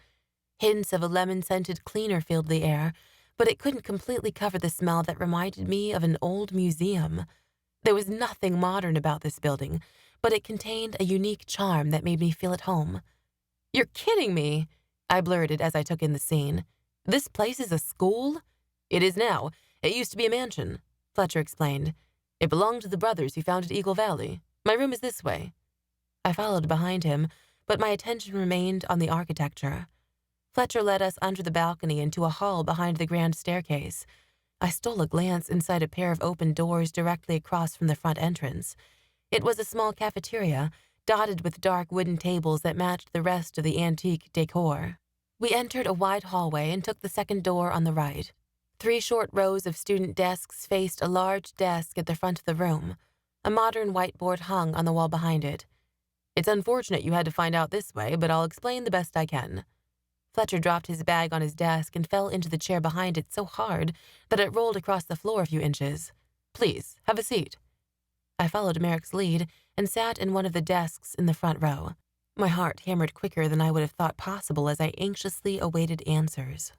Hints of a lemon-scented cleaner filled the air, but it couldn't completely cover the smell that reminded me of an old museum. There was nothing modern about this building, but it contained a unique charm that made me feel at home. "You're kidding me," I blurted as I took in the scene. "This place is a school?" "It is now. It used to be a mansion," Fletcher explained. "It belonged to the brothers who founded Eagle Valley. My room is this way." I followed behind him, but my attention remained on the architecture. Fletcher led us under the balcony into a hall behind the grand staircase. I stole a glance inside a pair of open doors directly across from the front entrance. It was a small cafeteria, dotted with dark wooden tables that matched the rest of the antique decor. We entered a wide hallway and took the second door on the right. 3 short rows of student desks faced a large desk at the front of the room. A modern whiteboard hung on the wall behind it. It's unfortunate you had to find out this way, but I'll explain the best I can. Fletcher dropped his bag on his desk and fell into the chair behind it so hard that it rolled across the floor a few inches. Please, have a seat. I followed Merrick's lead and sat in one of the desks in the front row. My heart hammered quicker than I would have thought possible as I anxiously awaited answers.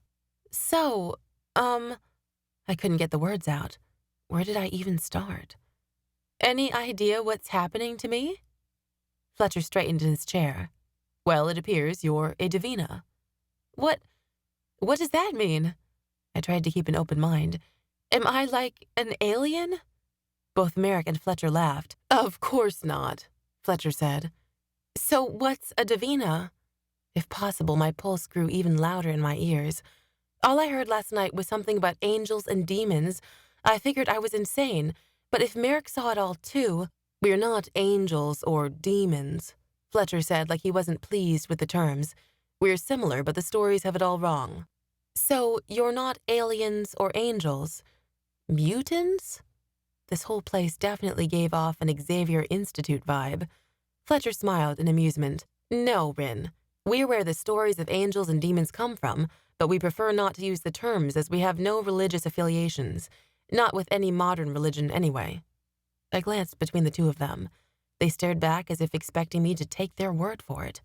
So, I couldn't get the words out. Where did I even start? Any idea what's happening to me? Fletcher straightened in his chair. Well, it appears you're a Divina. What does that mean? I tried to keep an open mind. Am I like an alien? Both Merrick and Fletcher laughed. Of course not, Fletcher said. So what's a Divina? If possible, my pulse grew even louder in my ears. All I heard last night was something about angels and demons. I figured I was insane, but if Merrick saw it all too, we're not angels or demons, Fletcher said like he wasn't pleased with the terms. We're similar, but the stories have it all wrong. So you're not aliens or angels. Mutants? This whole place definitely gave off an Xavier Institute vibe. Fletcher smiled in amusement. No, Ryn. We're where the stories of angels and demons come from, but we prefer not to use the terms as we have no religious affiliations. Not with any modern religion, anyway. I glanced between the two of them. They stared back as if expecting me to take their word for it.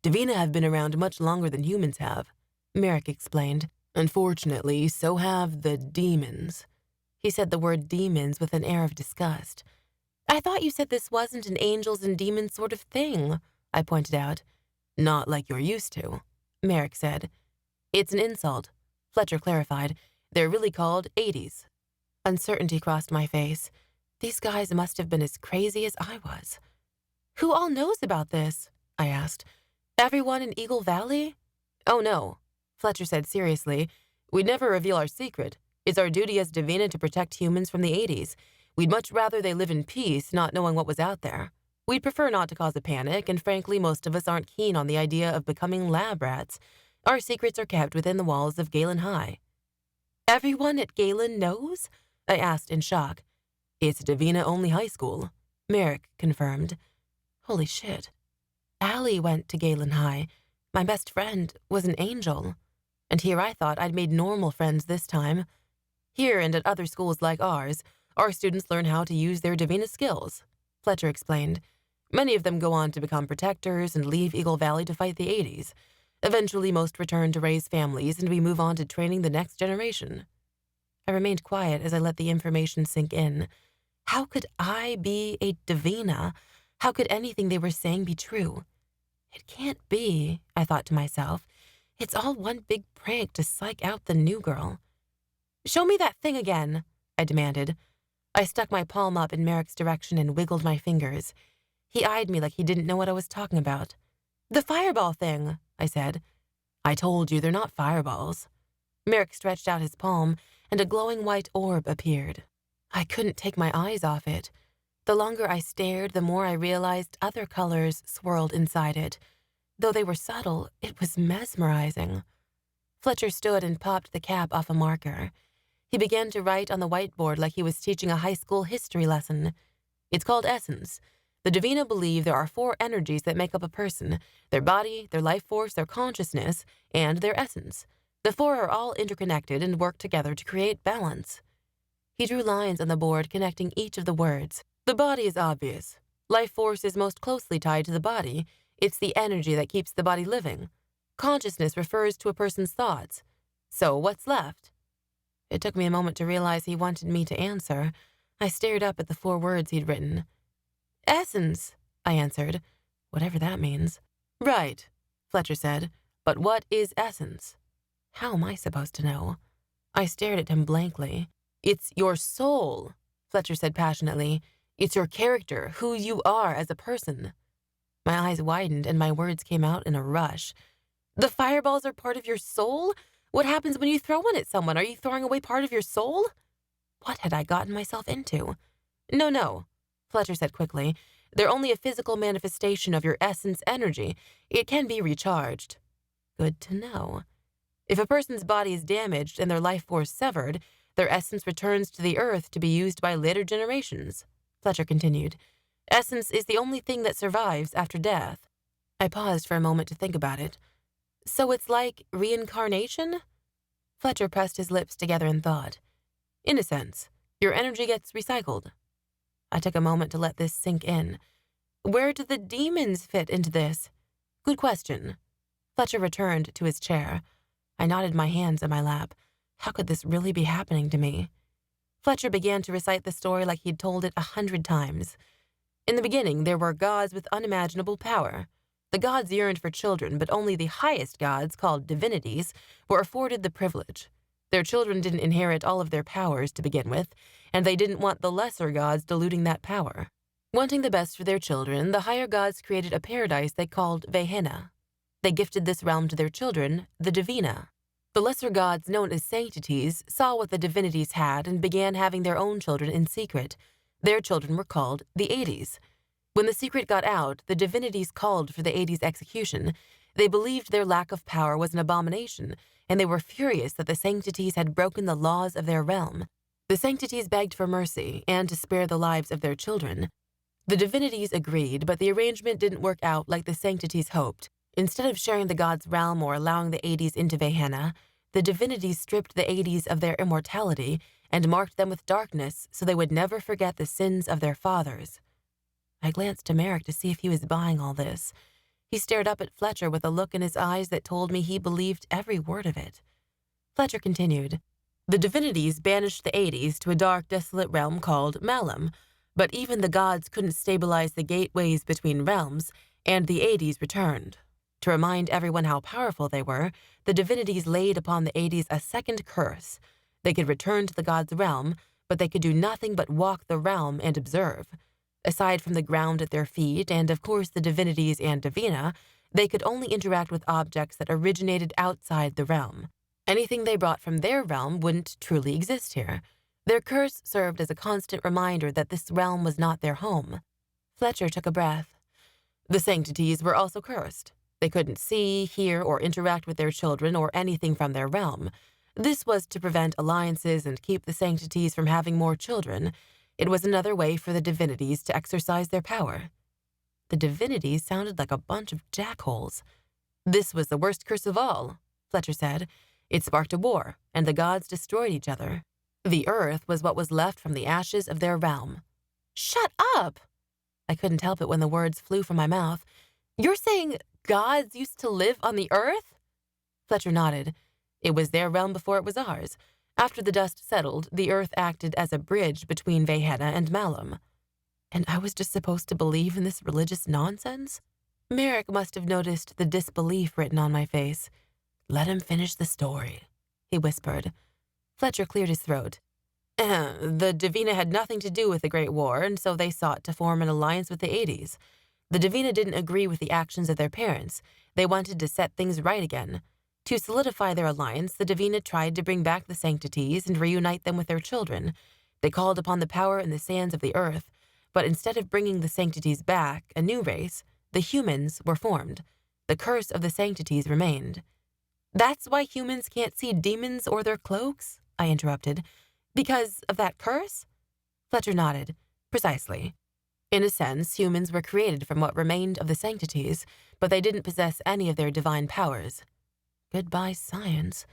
Divina have been around much longer than humans have, Merrick explained. Unfortunately, so have the demons. He said the word demons with an air of disgust. I thought you said this wasn't an angels and demons sort of thing, I pointed out. Not like you're used to, Merrick said. It's an insult, Fletcher clarified. They're really called 80s. Uncertainty crossed my face. These guys must have been as crazy as I was. Who all knows about this? I asked. Everyone in Eagle Valley? Oh no, Fletcher said seriously. We'd never reveal our secret. It's our duty as Divina to protect humans from the 80s. We'd much rather they live in peace, not knowing what was out there. We'd prefer not to cause a panic, and frankly, most of us aren't keen on the idea of becoming lab rats. Our secrets are kept within the walls of Galen High. Everyone at Galen knows? I asked in shock. It's Divina-only high school, Merrick confirmed. Holy shit. Allie went to Galen High. My best friend was an angel. And here I thought I'd made normal friends this time. Here and at other schools like ours, our students learn how to use their Divina skills, Fletcher explained. Many of them go on to become protectors and leave Eagle Valley to fight the 80s. Eventually, most return to raise families, and we move on to training the next generation. I remained quiet as I let the information sink in. How could I be a Divina? How could anything they were saying be true? It can't be, I thought to myself. It's all one big prank to psych out the new girl. Show me that thing again, I demanded. I stuck my palm up in Merrick's direction and wiggled my fingers. He eyed me like he didn't know what I was talking about. The fireball thing, I said. I told you they're not fireballs. Merrick stretched out his palm, and a glowing white orb appeared. I couldn't take my eyes off it. The longer I stared, the more I realized other colors swirled inside it. Though they were subtle, it was mesmerizing. Fletcher stood and popped the cap off a marker. He began to write on the whiteboard like he was teaching a high school history lesson. It's called essence. The Divina believe there are 4 energies that make up a person: their body, their life force, their consciousness, and their essence. The 4 are all interconnected and work together to create balance. He drew lines on the board connecting each of the words. The body is obvious. Life force is most closely tied to the body. It's the energy that keeps the body living. Consciousness refers to a person's thoughts. So what's left? It took me a moment to realize he wanted me to answer. I stared up at the 4 words he'd written. Essence, I answered, whatever that means. Right, Fletcher said. But what is essence? How am I supposed to know? I stared at him blankly. It's your soul, Fletcher said passionately. It's your character, who you are as a person. My eyes widened and my words came out in a rush. The fireballs are part of your soul? What happens when you throw one at someone? Are you throwing away part of your soul? What had I gotten myself into? No, Fletcher said quickly. They're only a physical manifestation of your essence energy. It can be recharged. Good to know. If a person's body is damaged and their life force severed, their essence returns to the earth to be used by later generations. Fletcher continued. Essence is the only thing that survives after death. I paused for a moment to think about it. So it's like reincarnation? Fletcher pressed his lips together in thought. In a sense, your energy gets recycled. I took a moment to let this sink in. Where do the demons fit into this? Good question. Fletcher returned to his chair. I nodded my hands in my lap. How could this really be happening to me? Fletcher began to recite the story like he'd told it 100 times. In the beginning, there were gods with unimaginable power. The gods yearned for children, but only the highest gods, called divinities, were afforded the privilege. Their children didn't inherit all of their powers to begin with, and they didn't want the lesser gods diluting that power. Wanting the best for their children, the higher gods created a paradise they called Divina. They gifted this realm to their children, the Divina. The lesser gods, known as sanctities, saw what the divinities had and began having their own children in secret. Their children were called the Aides. When the secret got out, the divinities called for the Aides' execution. They believed their lack of power was an abomination, and they were furious that the sanctities had broken the laws of their realm. The sanctities begged for mercy and to spare the lives of their children. The divinities agreed, but the arrangement didn't work out like the sanctities hoped. Instead of sharing the gods' realm or allowing the Aides into Divina, the divinities stripped the Aides of their immortality and marked them with darkness so they would never forget the sins of their fathers. I glanced to Merrick to see if he was buying all this. He stared up at Fletcher with a look in his eyes that told me he believed every word of it. Fletcher continued. The divinities banished the Aides to a dark, desolate realm called Malum, but even the gods couldn't stabilize the gateways between realms, and the Aides returned. To remind everyone how powerful they were, the divinities laid upon the Aides a second curse. They could return to the gods' realm, but they could do nothing but walk the realm and observe. Aside from the ground at their feet, and of course the divinities and Divina, they could only interact with objects that originated outside the realm. Anything they brought from their realm wouldn't truly exist here. Their curse served as a constant reminder that this realm was not their home. Fletcher took a breath. The sanctities were also cursed. They couldn't see, hear, or interact with their children or anything from their realm. This was to prevent alliances and keep the sanctities from having more children. It was another way for the divinities to exercise their power. The divinities sounded like a bunch of jackholes. This was the worst curse of all, Fletcher said. It sparked a war, and the gods destroyed each other. The earth was what was left from the ashes of their realm. Shut up! I couldn't help it when the words flew from my mouth. You're saying gods used to live on the earth? Fletcher nodded. It was their realm before it was ours. After the dust settled, the earth acted as a bridge between Divina and Malum. And I was just supposed to believe in this religious nonsense? Merrick must have noticed the disbelief written on my face. Let him finish the story, he whispered. Fletcher cleared his throat. The Divina had nothing to do with the Great War, and so they sought to form an alliance with the Aides. The Divina didn't agree with the actions of their parents. They wanted to set things right again. To solidify their alliance, the Divina tried to bring back the sanctities and reunite them with their children. They called upon the power in the sands of the earth, but instead of bringing the sanctities back, a new race, the humans, were formed. The curse of the sanctities remained. That's why humans can't see demons or their cloaks? I interrupted. Because of that curse? Fletcher nodded. Precisely. In a sense, humans were created from what remained of the sanctities, but they didn't possess any of their divine powers. Goodbye, science.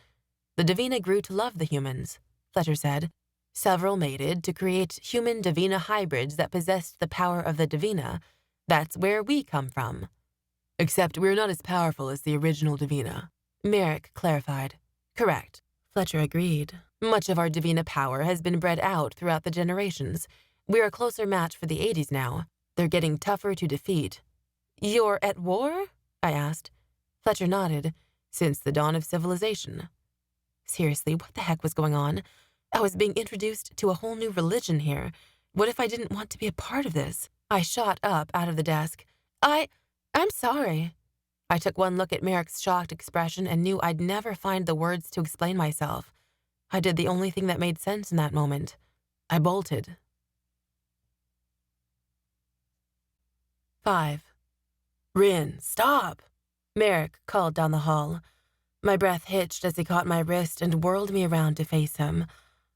The Divina grew to love the humans, Fletcher said. Several mated to create human-Divina hybrids that possessed the power of the Divina. That's where we come from. Except we're not as powerful as the original Divina, Merrick clarified. Correct. Fletcher agreed. Much of our Divina power has been bred out throughout the generations. We're a closer match for the Aides now. They're getting tougher to defeat. You're at war? I asked. Fletcher nodded. Since the dawn of civilization. Seriously, what the heck was going on? I was being introduced to a whole new religion here. What if I didn't want to be a part of this? I shot up out of the desk. I'm sorry. I took one look at Merrick's shocked expression and knew I'd never find the words to explain myself. I did the only thing that made sense in that moment. I bolted. 5. Ryn, stop! Merrick called down the hall. My breath hitched as he caught my wrist and whirled me around to face him.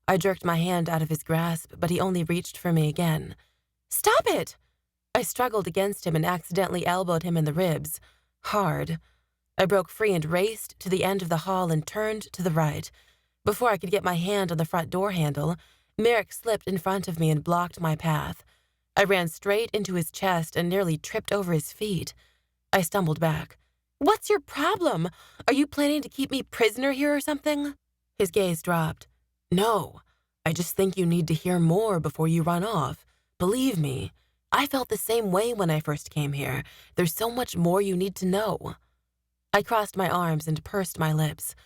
I jerked my hand out of his grasp, but he only reached for me again. "Stop it!" I struggled against him and accidentally elbowed him in the ribs. Hard. I broke free and raced to the end of the hall and turned to the right. Before I could get my hand on the front door handle, Merrick slipped in front of me and blocked my path. I ran straight into his chest and nearly tripped over his feet. I stumbled back. "What's your problem? Are you planning to keep me prisoner here or something?" His gaze dropped. "No, I just think you need to hear more before you run off. Believe me, I felt the same way when I first came here. There's so much more you need to know." I crossed my arms and pursed my lips.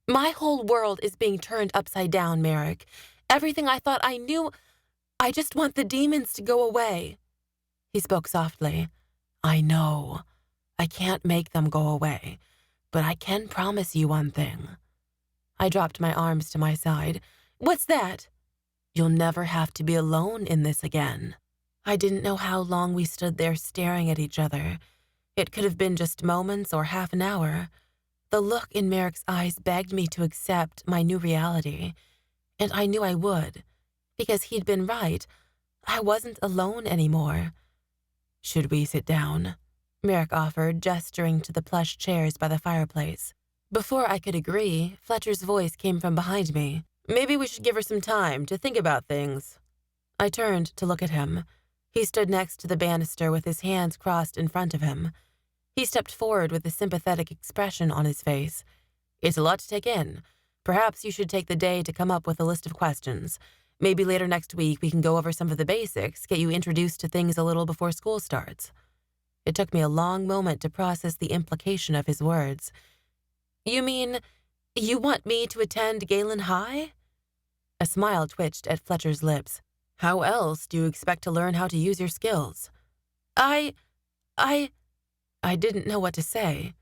"My whole world is being turned upside down, Merrick. Everything I thought I knew, I just want the demons to go away." He spoke softly. "I know. I can't make them go away, but I can promise you one thing." I dropped my arms to my side. "What's that?" "You'll never have to be alone in this again." I didn't know how long we stood there staring at each other. It could have been just moments or half an hour. The look in Merrick's eyes begged me to accept my new reality, and I knew I would, because he'd been right. I wasn't alone anymore. "Should we sit down?" Merrick offered, gesturing to the plush chairs by the fireplace. Before I could agree, Fletcher's voice came from behind me. "Maybe we should give her some time to think about things." I turned to look at him. He stood next to the banister with his hands crossed in front of him. He stepped forward with a sympathetic expression on his face. "It's a lot to take in. Perhaps you should take the day to come up with a list of questions. Maybe later next week we can go over some of the basics, get you introduced to things a little before school starts." It took me a long moment to process the implication of his words. "You mean, you want me to attend Galen High?" A smile twitched at Fletcher's lips. "How else do you expect to learn how to use your skills?" I didn't know what to say.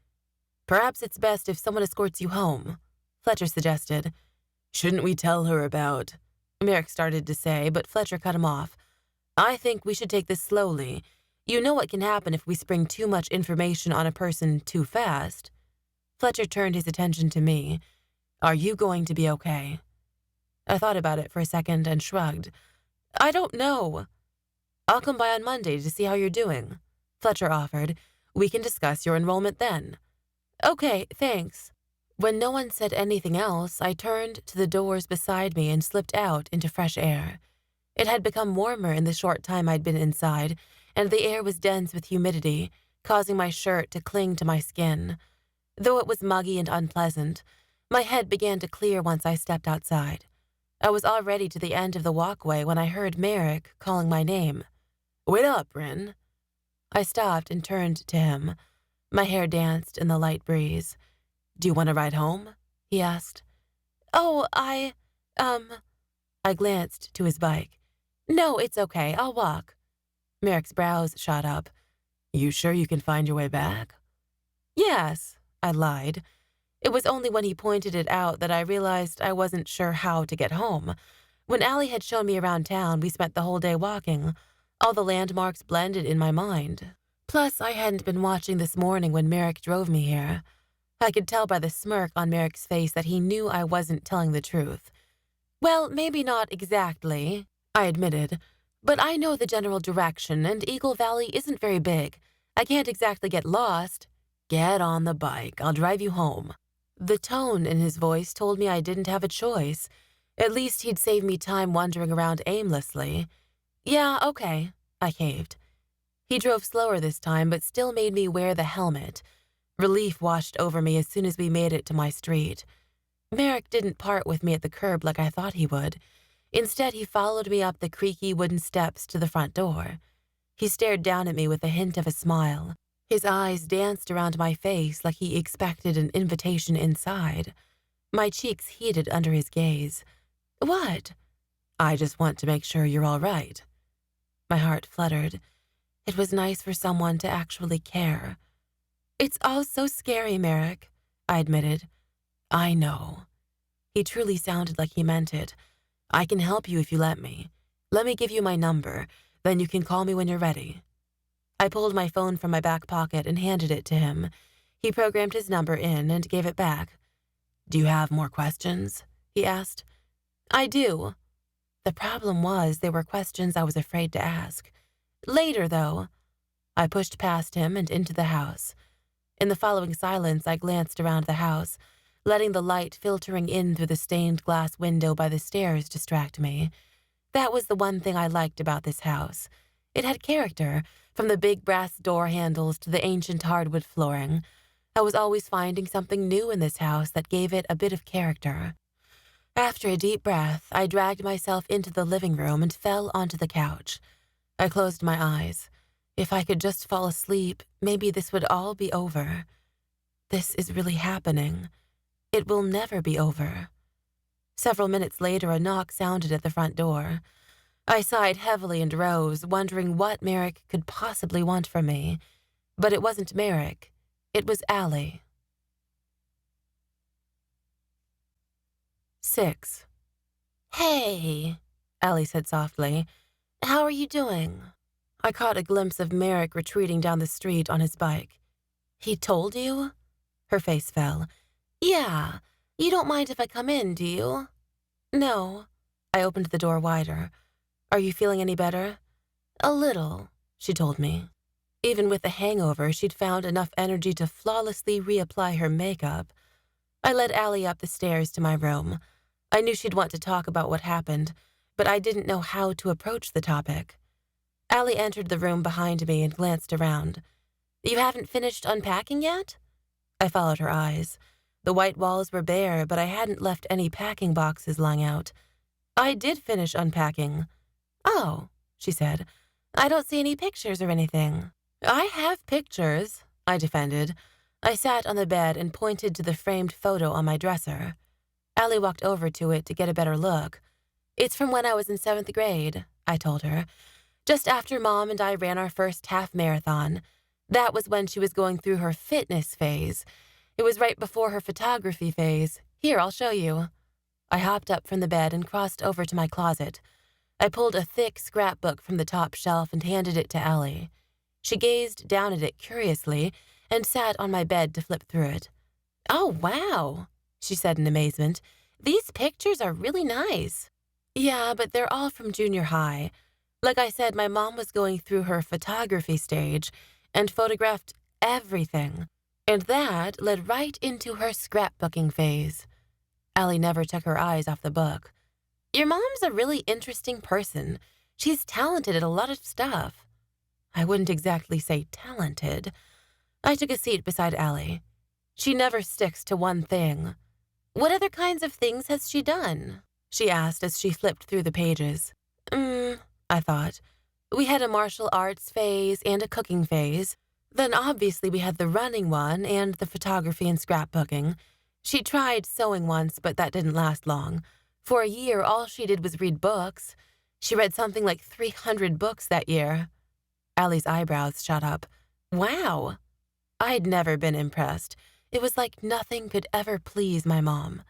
"Perhaps it's best if someone escorts you home," Fletcher suggested. "Shouldn't we tell her about—" Merrick started to say, but Fletcher cut him off. "I think we should take this slowly. You know what can happen if we spring too much information on a person too fast." Fletcher turned his attention to me. "Are you going to be okay?" I thought about it for a second and shrugged. "I don't know." "I'll come by on Monday to see how you're doing," Fletcher offered. "We can discuss your enrollment then." "Okay, thanks." When no one said anything else, I turned to the doors beside me and slipped out into fresh air. It had become warmer in the short time I'd been inside, and the air was dense with humidity, causing my shirt to cling to my skin. Though it was muggy and unpleasant, my head began to clear once I stepped outside. I was already to the end of the walkway when I heard Merrick calling my name. "Wait up, Ryn." I stopped and turned to him. My hair danced in the light breeze. "Do you want to ride home?" he asked. "Oh, I glanced to his bike. "No, it's okay. I'll walk." Merrick's brows shot up. "You sure you can find your way back?" "Yes," I lied. It was only when he pointed it out that I realized I wasn't sure how to get home. When Allie had shown me around town, we spent the whole day walking. All the landmarks blended in my mind. Plus, I hadn't been watching this morning when Merrick drove me here. I could tell by the smirk on Merrick's face that he knew I wasn't telling the truth. "Well, maybe not exactly," I admitted, "but I know the general direction, and Eagle Valley isn't very big. I can't exactly get lost." "Get on the bike. I'll drive you home." The tone in his voice told me I didn't have a choice. At least he'd save me time wandering around aimlessly. "Yeah, okay," I caved. He drove slower this time, but still made me wear the helmet. Relief washed over me as soon as we made it to my street. Merrick didn't part with me at the curb like I thought he would. Instead, he followed me up the creaky wooden steps to the front door. He stared down at me with a hint of a smile. His eyes danced around my face like he expected an invitation inside. My cheeks heated under his gaze. "What?" "I just want to make sure you're all right." My heart fluttered. It was nice for someone to actually care. "It's all so scary, Merrick," I admitted. "I know." He truly sounded like he meant it. "I can help you if you let me. Let me give you my number, then you can call me when you're ready." I pulled my phone from my back pocket and handed it to him. He programmed his number in and gave it back. Do you have more questions? He asked. I do. The problem was they were questions I was afraid to ask. Later, though. I pushed past him and into the house. In the following silence, I glanced around the house, letting the light filtering in through the stained glass window by the stairs distract me. That was the one thing I liked about this house. It had character, from the big brass door handles to the ancient hardwood flooring. I was always finding something new in this house that gave it a bit of character. After a deep breath, I dragged myself into the living room and fell onto the couch. I closed my eyes. If I could just fall asleep, maybe this would all be over. This is really happening. It will never be over. Several minutes later, a knock sounded at the front door. I sighed heavily and rose, wondering what Merrick could possibly want from me. But it wasn't Merrick. It was Allie. 6. Hey, Allie said softly. How are you doing? I caught a glimpse of Merrick retreating down the street on his bike. He told you? Her face fell. Yeah. You don't mind if I come in, do you? No. I opened the door wider. Are you feeling any better? A little, she told me. Even with the hangover, she'd found enough energy to flawlessly reapply her makeup. I led Allie up the stairs to my room. I knew she'd want to talk about what happened, but I didn't know how to approach the topic. Allie entered the room behind me and glanced around. You haven't finished unpacking yet? I followed her eyes. The white walls were bare, but I hadn't left any packing boxes lying out. I did finish unpacking. Oh, she said. I don't see any pictures or anything. I have pictures, I defended. I sat on the bed and pointed to the framed photo on my dresser. Allie walked over to it to get a better look. It's from when I was in 7th grade, I told her. Just after Mom and I ran our first half marathon. That was when she was going through her fitness phase. It was right before her photography phase. Here, I'll show you. I hopped up from the bed and crossed over to my closet. I pulled a thick scrapbook from the top shelf and handed it to Allie. She gazed down at it curiously and sat on my bed to flip through it. Oh, wow, she said in amazement. These pictures are really nice. Yeah, but they're all from junior high. Like I said, my mom was going through her photography stage and photographed everything. And that led right into her scrapbooking phase. Allie never took her eyes off the book. Your mom's a really interesting person. She's talented at a lot of stuff. I wouldn't exactly say talented. I took a seat beside Allie. She never sticks to one thing. What other kinds of things has she done? She asked as she flipped through the pages. I thought. We had a martial arts phase and a cooking phase. Then obviously we had the running one and the photography and scrapbooking. She tried sewing once, but that didn't last long. For a year, all she did was read books. She read something like 300 books that year. Allie's eyebrows shot up. Wow. I'd never been impressed. It was like nothing could ever please my mom.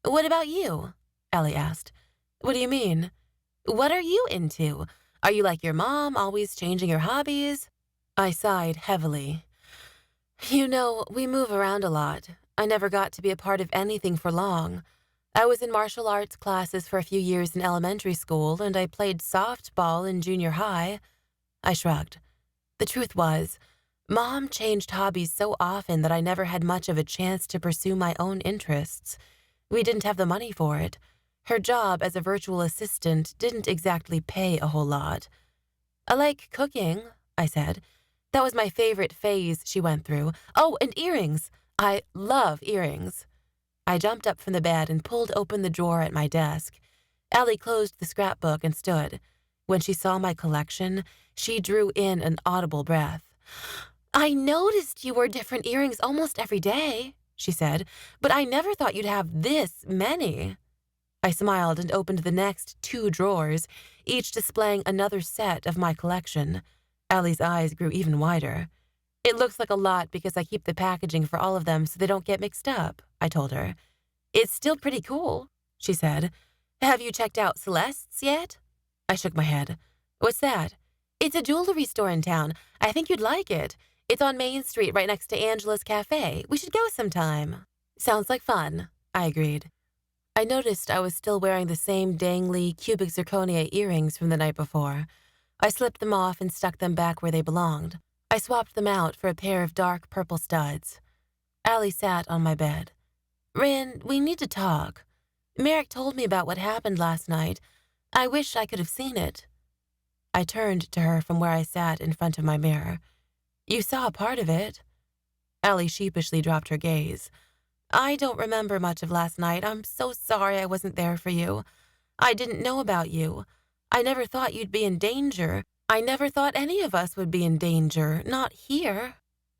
What about you? Allie asked. What do you mean? What are you into? Are you like your mom, always changing your hobbies? I sighed heavily. You know, we move around a lot. I never got to be a part of anything for long. I was in martial arts classes for a few years in elementary school, and I played softball in junior high. I shrugged. The truth was, Mom changed hobbies so often that I never had much of a chance to pursue my own interests. We didn't have the money for it. Her job as a virtual assistant didn't exactly pay a whole lot. I like cooking, I said. That was my favorite phase she went through. Oh, and earrings. I love earrings. I jumped up from the bed and pulled open the drawer at my desk. Allie closed the scrapbook and stood. When she saw my collection, she drew in an audible breath. I noticed you wore different earrings almost every day, she said, but I never thought you'd have this many. I smiled and opened the next 2 drawers, each displaying another set of my collection. Allie's eyes grew even wider. It looks like a lot because I keep the packaging for all of them so they don't get mixed up, I told her. It's still pretty cool, she said. Have you checked out Celeste's yet? I shook my head. What's that? It's a jewelry store in town. I think you'd like it. It's on Main Street right next to Angela's Cafe. We should go sometime. Sounds like fun, I agreed. I noticed I was still wearing the same dangly cubic zirconia earrings from the night before. I slipped them off and stuck them back where they belonged. I swapped them out for a pair of dark purple studs. Allie sat on my bed. Ryn, we need to talk. Merrick told me about what happened last night. I wish I could have seen it. I turned to her from where I sat in front of my mirror. You saw a part of it. Allie sheepishly dropped her gaze. I don't remember much of last night. I'm so sorry I wasn't there for you. I didn't know about you. I never thought you'd be in danger. I never thought any of us would be in danger, not here.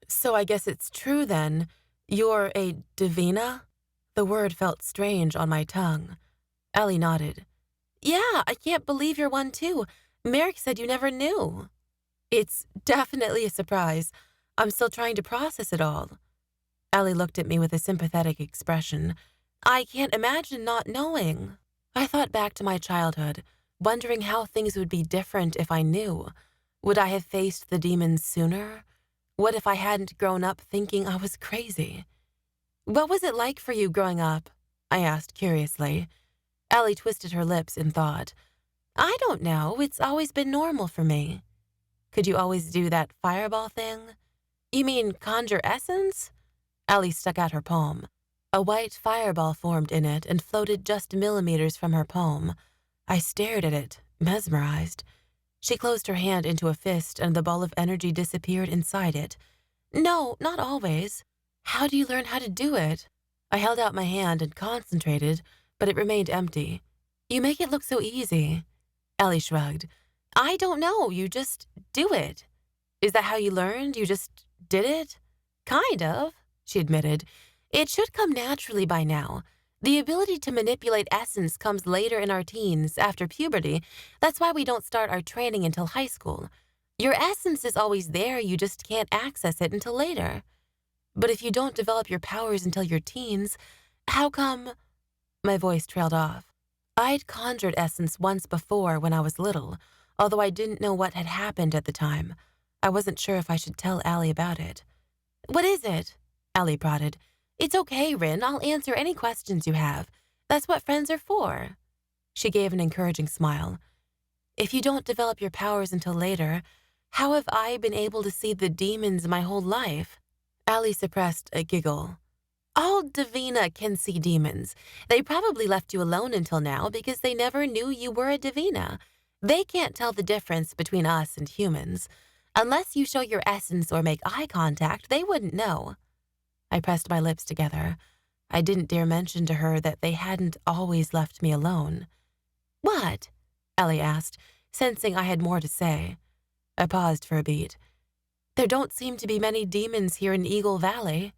So I guess it's true then. You're a Divina? The word felt strange on my tongue. Allie nodded. Yeah, I can't believe you're one too. Merrick said you never knew. It's definitely a surprise. I'm still trying to process it all. Allie looked at me with a sympathetic expression. I can't imagine not knowing. I thought back to my childhood, wondering how things would be different if I knew. Would I have faced the demons sooner? What if I hadn't grown up thinking I was crazy? What was it like for you growing up? I asked curiously. Allie twisted her lips in thought. I don't know. It's always been normal for me. Could you always do that fireball thing? You mean conjure essence? Allie stuck out her palm. A white fireball formed in it and floated just millimeters from her palm. I stared at it, mesmerized. She closed her hand into a fist and the ball of energy disappeared inside it. No, not always. How do you learn how to do it? I held out my hand and concentrated, but it remained empty. You make it look so easy. Allie shrugged. I don't know, you just do it. Is that how you learned? You just did it? Kind of, she admitted. It should come naturally by now. The ability to manipulate essence comes later in our teens, after puberty. That's why we don't start our training until high school. Your essence is always there, you just can't access it until later. But if you don't develop your powers until your teens, how come... My voice trailed off. I'd conjured essence once before when I was little, although I didn't know what had happened at the time. I wasn't sure if I should tell Allie about it. What is it? Allie prodded. It's okay, Ryn. I'll answer any questions you have. That's what friends are for. She gave an encouraging smile. If you don't develop your powers until later, how have I been able to see the demons my whole life? Allie suppressed a giggle. All Divina can see demons. They probably left you alone until now because they never knew you were a Divina. They can't tell the difference between us and humans. Unless you show your essence or make eye contact, they wouldn't know. I pressed my lips together. I didn't dare mention to her that they hadn't always left me alone. What? Allie asked, sensing I had more to say. I paused for a beat. There don't seem to be many demons here in Eagle Valley.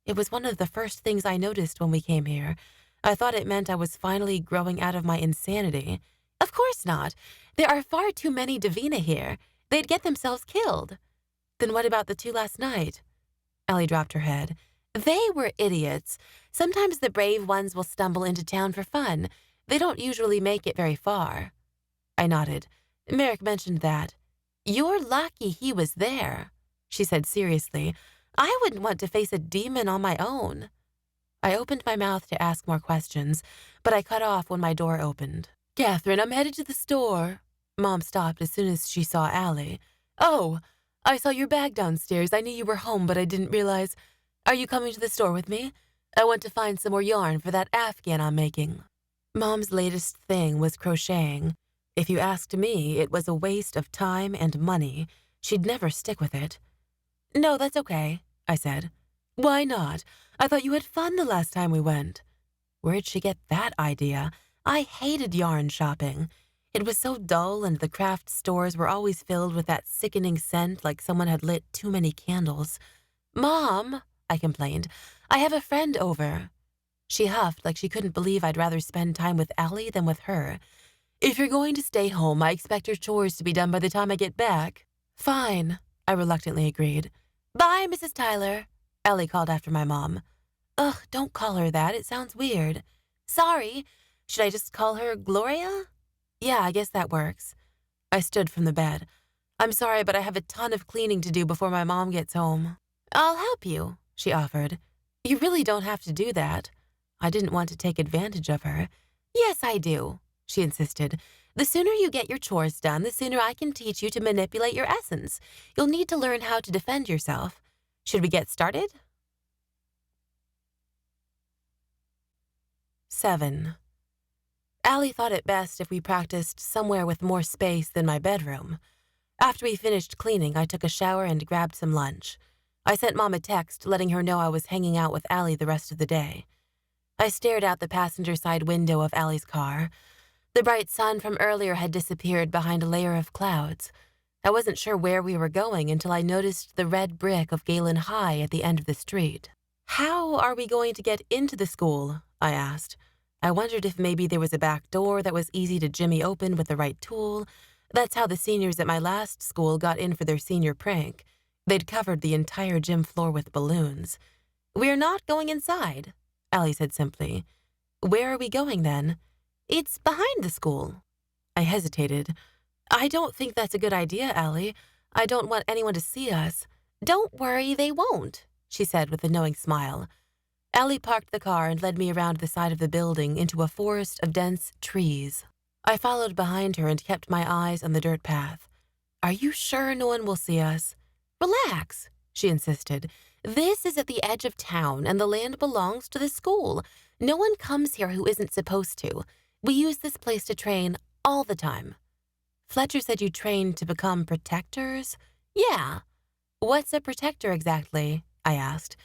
It was one of the first things I noticed when we came here. I thought it meant I was finally growing out of my insanity. Of course not. There are far too many Divina here. They'd get themselves killed. Then what about the two last night? Allie dropped her head. They were idiots. Sometimes the brave ones will stumble into town for fun. They don't usually make it very far. I nodded. Merrick mentioned that. You're lucky he was there, she said seriously. I wouldn't want to face a demon on my own. I opened my mouth to ask more questions, but I cut off when my door opened. Catherine, I'm headed to the store. Mom stopped as soon as she saw Allie. Oh, I saw your bag downstairs. I knew you were home, but I didn't realize. Are you coming to the store with me? I want to find some more yarn for that Afghan I'm making. Mom's latest thing was crocheting. If you asked me, it was a waste of time and money. She'd never stick with it. No, that's okay, I said. Why not? I thought you had fun the last time we went. Where'd she get that idea? I hated yarn shopping. It was so dull, and the craft stores were always filled with that sickening scent like someone had lit too many candles. Mom, I complained, I have a friend over. She huffed like she couldn't believe I'd rather spend time with Allie than with her. If you're going to stay home, I expect your chores to be done by the time I get back. Fine, I reluctantly agreed. Bye, Mrs. Tyler, Allie called after my mom. Ugh, don't call her that. It sounds weird. Sorry. Should I just call her Gloria? Yeah, I guess that works. I stood from the bed. I'm sorry, but I have a ton of cleaning to do before my mom gets home. I'll help you, she offered. You really don't have to do that. I didn't want to take advantage of her. "Yes, I do," she insisted. "The sooner you get your chores done, the sooner I can teach you to manipulate your essence. You'll need to learn how to defend yourself. Should we get started?" 7. Allie thought it best if we practiced somewhere with more space than my bedroom. After we finished cleaning, I took a shower and grabbed some lunch. I sent Mom a text letting her know I was hanging out with Allie the rest of the day. I stared out the passenger side window of Allie's car. The bright sun from earlier had disappeared behind a layer of clouds. I wasn't sure where we were going until I noticed the red brick of Galen High at the end of the street. "How are we going to get into the school?" I asked. I wondered if maybe there was a back door that was easy to jimmy open with the right tool. That's how the seniors at my last school got in for their senior prank. They'd covered the entire gym floor with balloons. "We're not going inside," Allie said simply. "Where are we going then?" "It's behind the school." I hesitated. "I don't think that's a good idea, Allie. I don't want anyone to see us." "Don't worry, they won't," she said with a knowing smile. Allie parked the car and led me around the side of the building into a forest of dense trees. I followed behind her and kept my eyes on the dirt path. "Are you sure no one will see us?" "Relax," she insisted. "This is at the edge of town, and the land belongs to the school. No one comes here who isn't supposed to. We use this place to train all the time." "Fletcher said you trained to become protectors?" "Yeah." "What's a protector exactly?" I asked.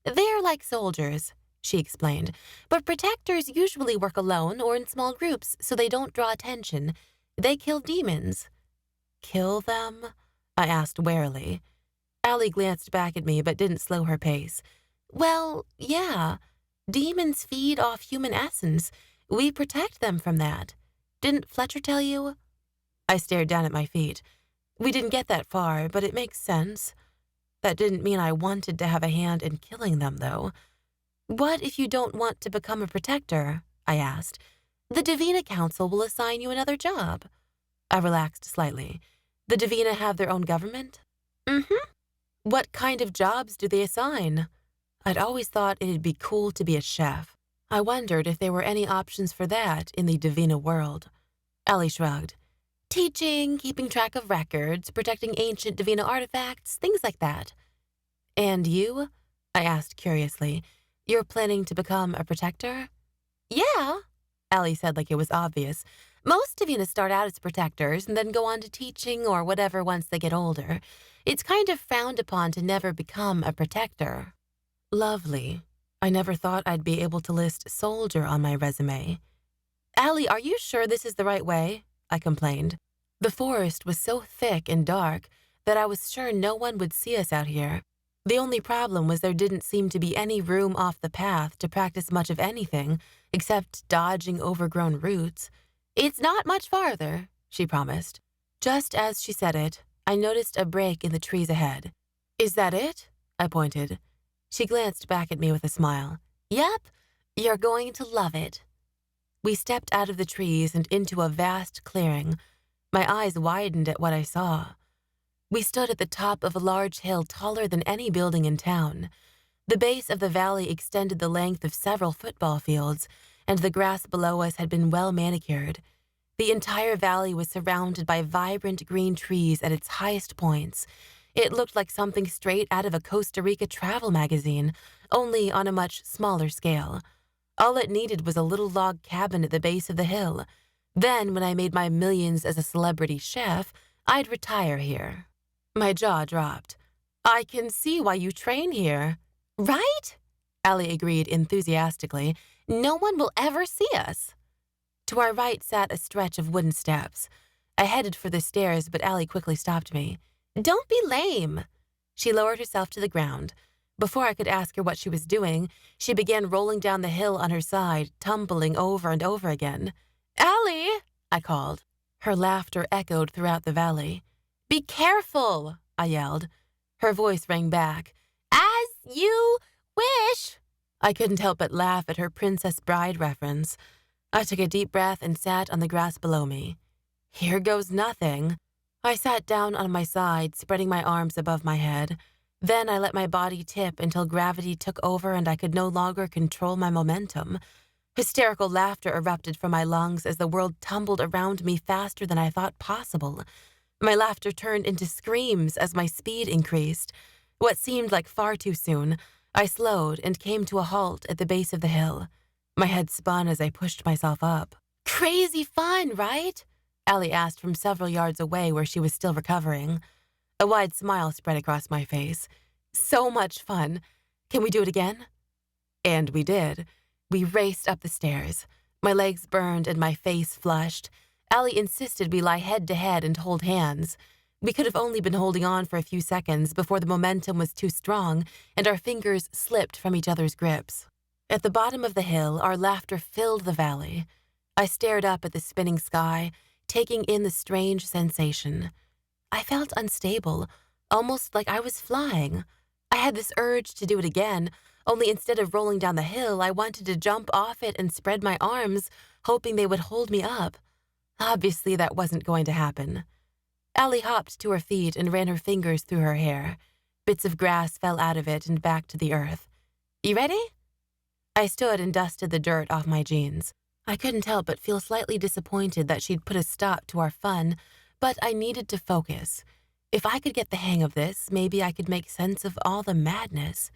"They're like soldiers," she explained, "but protectors usually work alone or in small groups so they don't draw attention. They kill demons." "Kill them?" I asked warily. Allie glanced back at me but didn't slow her pace. "Well, yeah. Demons feed off human essence. We protect them from that. Didn't Fletcher tell you?" I stared down at my feet. We didn't get that far, but it makes sense. That didn't mean I wanted to have a hand in killing them, though. "What if you don't want to become a protector?" I asked. "The Divina Council will assign you another job." I relaxed slightly. "The Divina have their own government?" "Mm-hmm." "What kind of jobs do they assign?" I'd always thought it'd be cool to be a chef. I wondered if there were any options for that in the Divina world. Allie shrugged. "Teaching, keeping track of records, protecting ancient Divina artifacts, things like that." "And you?" I asked curiously. "You're planning to become a protector?" "Yeah," Allie said like it was obvious. "Most Divina start out as protectors and then go on to teaching or whatever once they get older. It's kind of frowned upon to never become a protector." Lovely. I never thought I'd be able to list soldier on my resume. "Allie, are you sure this is the right way?" I complained. The forest was so thick and dark that I was sure no one would see us out here. The only problem was there didn't seem to be any room off the path to practice much of anything except dodging overgrown roots. "It's not much farther," she promised. Just as she said it, I noticed a break in the trees ahead. "Is that it?" I pointed. She glanced back at me with a smile. "Yep, you're going to love it." We stepped out of the trees and into a vast clearing. My eyes widened at what I saw. We stood at the top of a large hill taller than any building in town. The base of the valley extended the length of several football fields, and the grass below us had been well manicured. The entire valley was surrounded by vibrant green trees at its highest points. It looked like something straight out of a Costa Rica travel magazine, only on a much smaller scale. All it needed was a little log cabin at the base of the hill. Then, when I made my millions as a celebrity chef, I'd retire here. My jaw dropped. "I can see why you train here." "Right?" Allie agreed enthusiastically. "No one will ever see us." To our right sat a stretch of wooden steps. I headed for the stairs, but Allie quickly stopped me. "Don't be lame." She lowered herself to the ground. Before I could ask her what she was doing, she began rolling down the hill on her side, tumbling over and over again. "Allie," I called. Her laughter echoed throughout the valley. "Be careful," I yelled. Her voice rang back. "As you wish." I couldn't help but laugh at her Princess Bride reference. I took a deep breath and sat on the grass below me. Here goes nothing. I sat down on my side, spreading my arms above my head. Then I let my body tip until gravity took over and I could no longer control my momentum. Hysterical laughter erupted from my lungs as the world tumbled around me faster than I thought possible. My laughter turned into screams as my speed increased. What seemed like far too soon, I slowed and came to a halt at the base of the hill. My head spun as I pushed myself up. "Crazy fun, right?" Allie asked from several yards away where she was still recovering. A wide smile spread across my face. "So much fun. Can we do it again?" And we did. We raced up the stairs. My legs burned and my face flushed. Allie insisted we lie head to head and hold hands. We could have only been holding on for a few seconds before the momentum was too strong and our fingers slipped from each other's grips. At the bottom of the hill, our laughter filled the valley. I stared up at the spinning sky, taking in the strange sensation. I felt unstable, almost like I was flying. I had this urge to do it again, only instead of rolling down the hill, I wanted to jump off it and spread my arms, hoping they would hold me up. Obviously, that wasn't going to happen. Allie hopped to her feet and ran her fingers through her hair. Bits of grass fell out of it and back to the earth. "You ready?" I stood and dusted the dirt off my jeans. I couldn't help but feel slightly disappointed that she'd put a stop to our fun, but I needed to focus. If I could get the hang of this, maybe I could make sense of all the madness.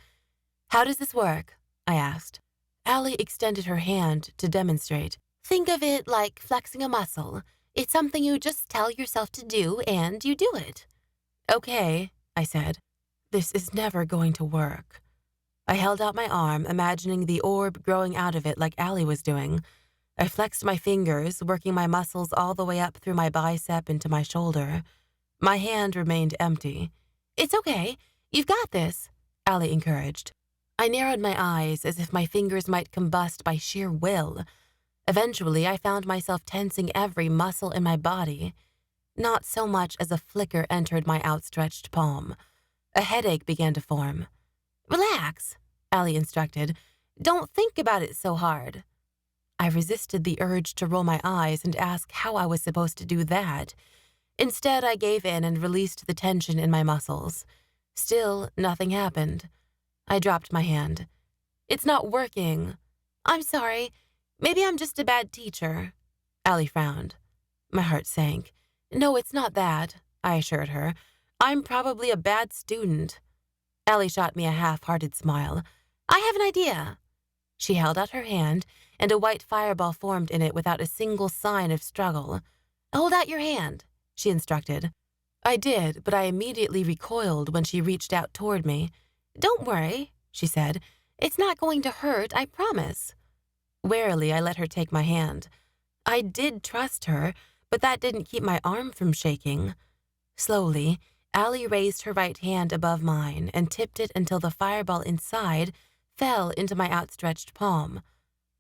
"How does this work?" I asked. Allie extended her hand to demonstrate. "Think of it like flexing a muscle. It's something you just tell yourself to do, and you do it." "Okay," I said. "This is never going to work." I held out my arm, imagining the orb growing out of it like Allie was doing. I flexed my fingers, working my muscles all the way up through my bicep into my shoulder. My hand remained empty. "It's okay. You've got this," Allie encouraged. I narrowed my eyes as if my fingers might combust by sheer will. Eventually, I found myself tensing every muscle in my body. Not so much as a flicker entered my outstretched palm. A headache began to form. "Relax," Allie instructed. "Don't think about it so hard." I resisted the urge to roll my eyes and ask how I was supposed to do that. Instead, I gave in and released the tension in my muscles. Still, nothing happened. I dropped my hand. "It's not working." "I'm sorry. Maybe I'm just a bad teacher." Allie frowned. My heart sank. "No, it's not that," I assured her. "I'm probably a bad student." Allie shot me a half-hearted smile. "I have an idea." She held out her hand, and a white fireball formed in it without a single sign of struggle. "Hold out your hand," she instructed. I did, but I immediately recoiled when she reached out toward me. "Don't worry," she said. "It's not going to hurt, I promise." Warily, I let her take my hand. I did trust her, but that didn't keep my arm from shaking. Slowly, Allie raised her right hand above mine and tipped it until the fireball inside fell into my outstretched palm.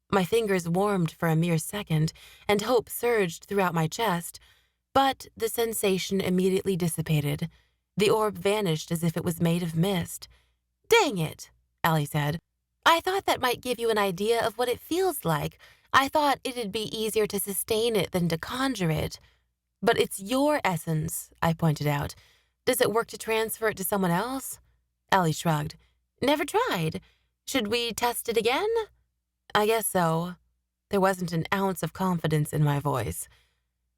My fingers warmed for a mere second, and hope surged throughout my chest, but the sensation immediately dissipated. The orb vanished as if it was made of mist. "Dang it," Allie said. "I thought that might give you an idea of what it feels like. I thought it'd be easier to sustain it than to conjure it." "But it's your essence," I pointed out. "Does it work to transfer it to someone else?" Allie shrugged. "Never tried. Should we test it again?" "I guess so." There wasn't an ounce of confidence in my voice.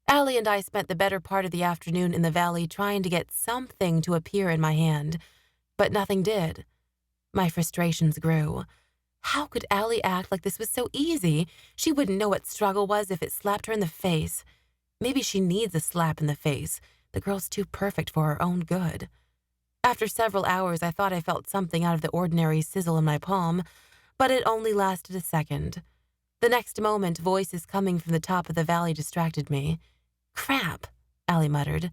Allie and I spent the better part of the afternoon in the valley trying to get something to appear in my hand, but nothing did. My frustrations grew. How could Allie act like this was so easy? She wouldn't know what struggle was if it slapped her in the face. Maybe she needs a slap in the face. The girl's too perfect for her own good. After several hours, I thought I felt something out of the ordinary sizzle in my palm, but it only lasted a second. The next moment, voices coming from the top of the valley distracted me. "Crap," Allie muttered.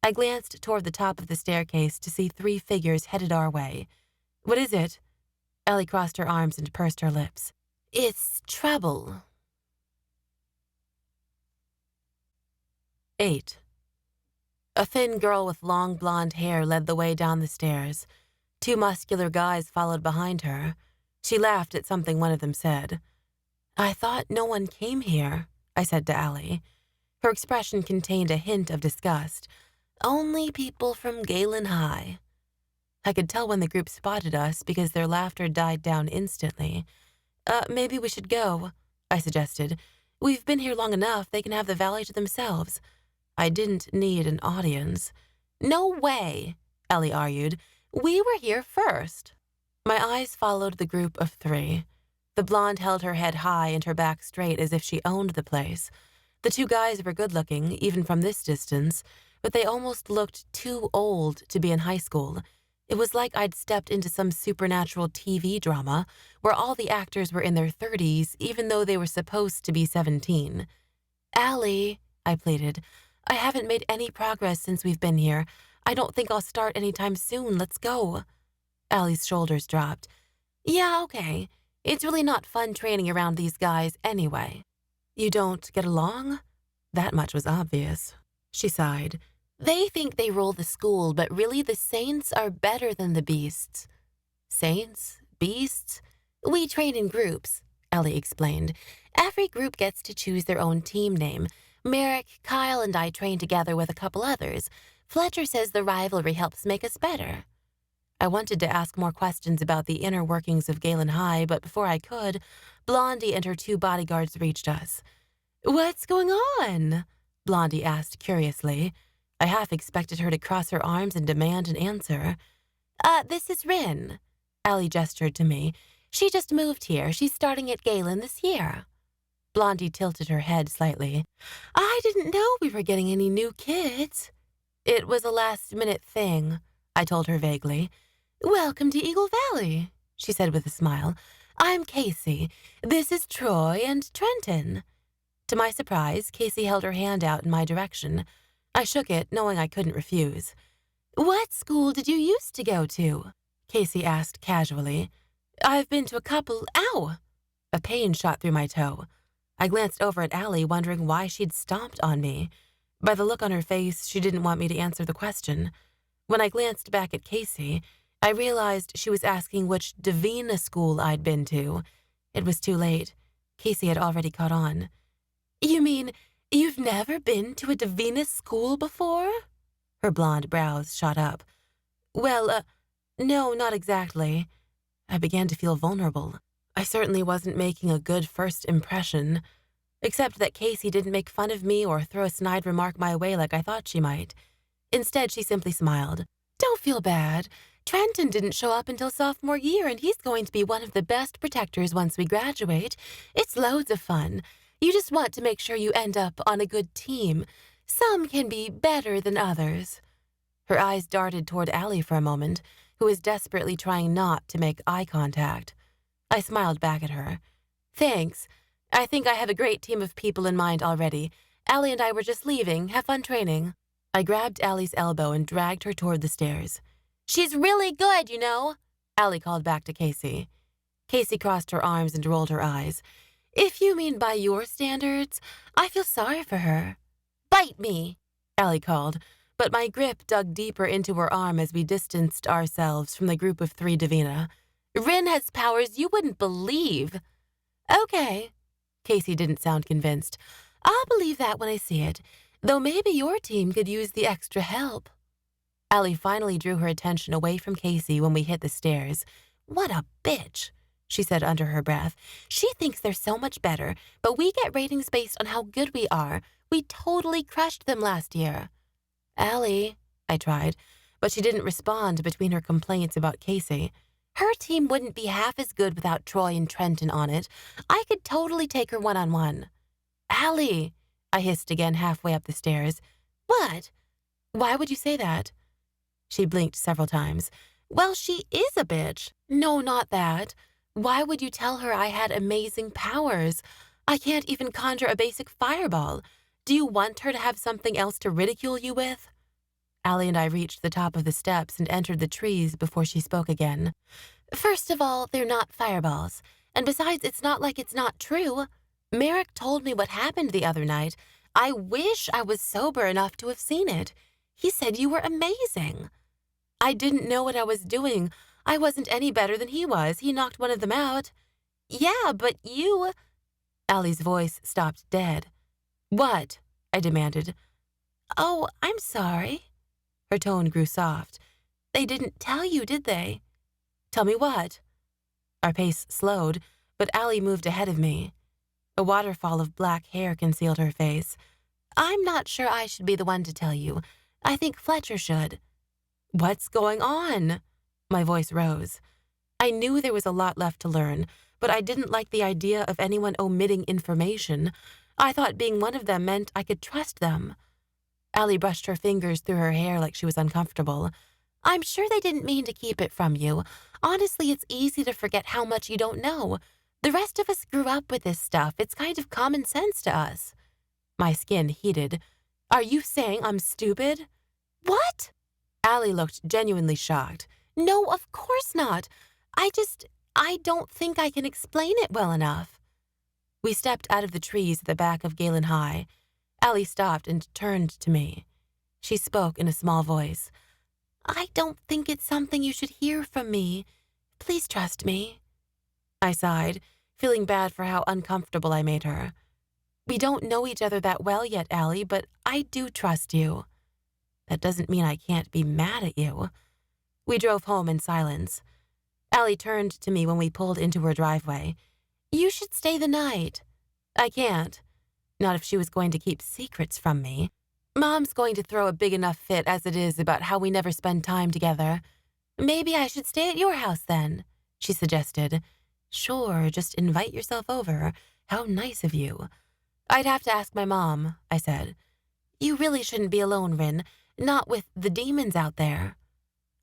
I glanced toward the top of the staircase to see 3 figures headed our way. "What is it?" Allie crossed her arms and pursed her lips. "It's trouble." 8. A thin girl with long blonde hair led the way down the stairs. 2 muscular guys followed behind her. She laughed at something one of them said. "I thought no one came here," I said to Allie. Her expression contained a hint of disgust. "Only people from Galen High." I could tell when the group spotted us because their laughter died down instantly. Maybe we should go, I suggested. We've been here long enough, they can have the valley to themselves. I didn't need an audience. No way, Ellie argued. We were here first. My eyes followed the group of three. The blonde held her head high and her back straight as if she owned the place. The two guys were good-looking, even from this distance, but they almost looked too old to be in high school. It was like I'd stepped into some supernatural TV drama where all the actors were in their 30s, even though they were supposed to be 17. Allie, I pleaded, I haven't made any progress since we've been here. I don't think I'll start anytime soon. Let's go. Allie's shoulders dropped. Yeah, okay. It's really not fun training around these guys anyway. You don't get along? That much was obvious. She sighed. They think they rule the school, but really the saints are better than the beasts. Saints? Beasts? We train in groups, Ellie explained. Every group gets to choose their own team name. Merrick, Kyle, and I train together with a couple others. Fletcher says the rivalry helps make us better. I wanted to ask more questions about the inner workings of Galen High, but before I could, Blondie and her two bodyguards reached us. What's going on? Blondie asked curiously. I half expected her to cross her arms and demand an answer. This is Ryn. Allie gestured to me. She just moved here. She's starting at Galen this year. Blondie tilted her head slightly. I didn't know we were getting any new kids. It was a last-minute thing, I told her vaguely. Welcome to Eagle Valley, she said with a smile. I'm Casey. This is Troy and Trenton. To my surprise, Casey held her hand out in my direction. I shook it, knowing I couldn't refuse. What school did you used to go to? Casey asked casually. I've been to a couple. Ow! A pain shot through my toe. I glanced over at Allie, wondering why she'd stomped on me. By the look on her face, she didn't want me to answer the question. When I glanced back at Casey, I realized she was asking which Divina school I'd been to. It was too late. Casey had already caught on. You mean you've never been to a Divina school before? Her blonde brows shot up. Well, no, not exactly. I began to feel vulnerable. I certainly wasn't making a good first impression, except that Casey didn't make fun of me or throw a snide remark my way like I thought she might. Instead, she simply smiled. Don't feel bad. Trenton didn't show up until sophomore year, and he's going to be one of the best protectors once we graduate. It's loads of fun. You just want to make sure you end up on a good team. Some can be better than others. Her eyes darted toward Allie for a moment, who was desperately trying not to make eye contact. I smiled back at her. Thanks. I think I have a great team of people in mind already. Allie and I were just leaving. Have fun training. I grabbed Allie's elbow and dragged her toward the stairs. She's really good, you know, Allie called back to Casey. Casey crossed her arms and rolled her eyes. If you mean by your standards, I feel sorry for her. Bite me, Allie called, but my grip dug deeper into her arm as we distanced ourselves from the group of three Divina. Ryn has powers you wouldn't believe. Okay. Casey didn't sound convinced. I'll believe that when I see it, though maybe your team could use the extra help. Allie finally drew her attention away from Casey when we hit the stairs. What a bitch, she said under her breath. She thinks they're so much better, but we get ratings based on how good we are. We totally crushed them last year. Allie, I tried, but she didn't respond between her complaints about Casey. Her team wouldn't be half as good without Troy and Trenton on it. I could totally take her one-on-one. Allie, I hissed again halfway up the stairs. What? Why would you say that? She blinked several times. Well, she is a bitch. No, not that. Why would you tell her I had amazing powers? I can't even conjure a basic fireball. Do you want her to have something else to ridicule you with? Allie and I reached the top of the steps and entered the trees before she spoke again. First of all, they're not fireballs. And besides, it's not like it's not true. Merrick told me what happened the other night. I wish I was sober enough to have seen it. He said you were amazing. I didn't know what I was doing. I wasn't any better than he was. He knocked one of them out. Yeah, but you... Allie's voice stopped dead. What? I demanded. Oh, I'm sorry. Her tone grew soft. They didn't tell you, did they? Tell me what? Our pace slowed, but Allie moved ahead of me. A waterfall of black hair concealed her face. I'm not sure I should be the one to tell you. I think Fletcher should. What's going on? My voice rose. I knew there was a lot left to learn, but I didn't like the idea of anyone omitting information. I thought being one of them meant I could trust them. Allie brushed her fingers through her hair like she was uncomfortable. I'm sure they didn't mean to keep it from you. Honestly, it's easy to forget how much you don't know. The rest of us grew up with this stuff. It's kind of common sense to us. My skin heated. Are you saying I'm stupid? What? Allie looked genuinely shocked. No, of course not. I don't think I can explain it well enough. We stepped out of the trees at the back of Galen High. Allie stopped and turned to me. She spoke in a small voice. I don't think it's something you should hear from me. Please trust me. I sighed, feeling bad for how uncomfortable I made her. We don't know each other that well yet, Allie, but I do trust you. That doesn't mean I can't be mad at you. We drove home in silence. Allie turned to me when we pulled into her driveway. You should stay the night. I can't. Not if she was going to keep secrets from me. Mom's going to throw a big enough fit as it is about how we never spend time together. Maybe I should stay at your house then, she suggested. Sure, just invite yourself over. How nice of you. I'd have to ask my mom, I said. You really shouldn't be alone, Ryn. Not with the demons out there.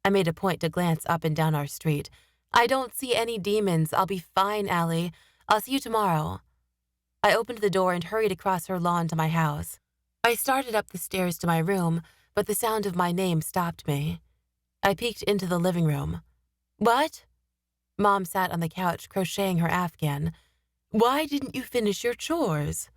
I made a point to glance up and down our street. I don't see any demons. I'll be fine, Allie. I'll see you tomorrow. I opened the door and hurried across her lawn to my house. I started up the stairs to my room, but the sound of my name stopped me. I peeked into the living room. What? Mom sat on the couch crocheting her afghan. Why didn't you finish your chores?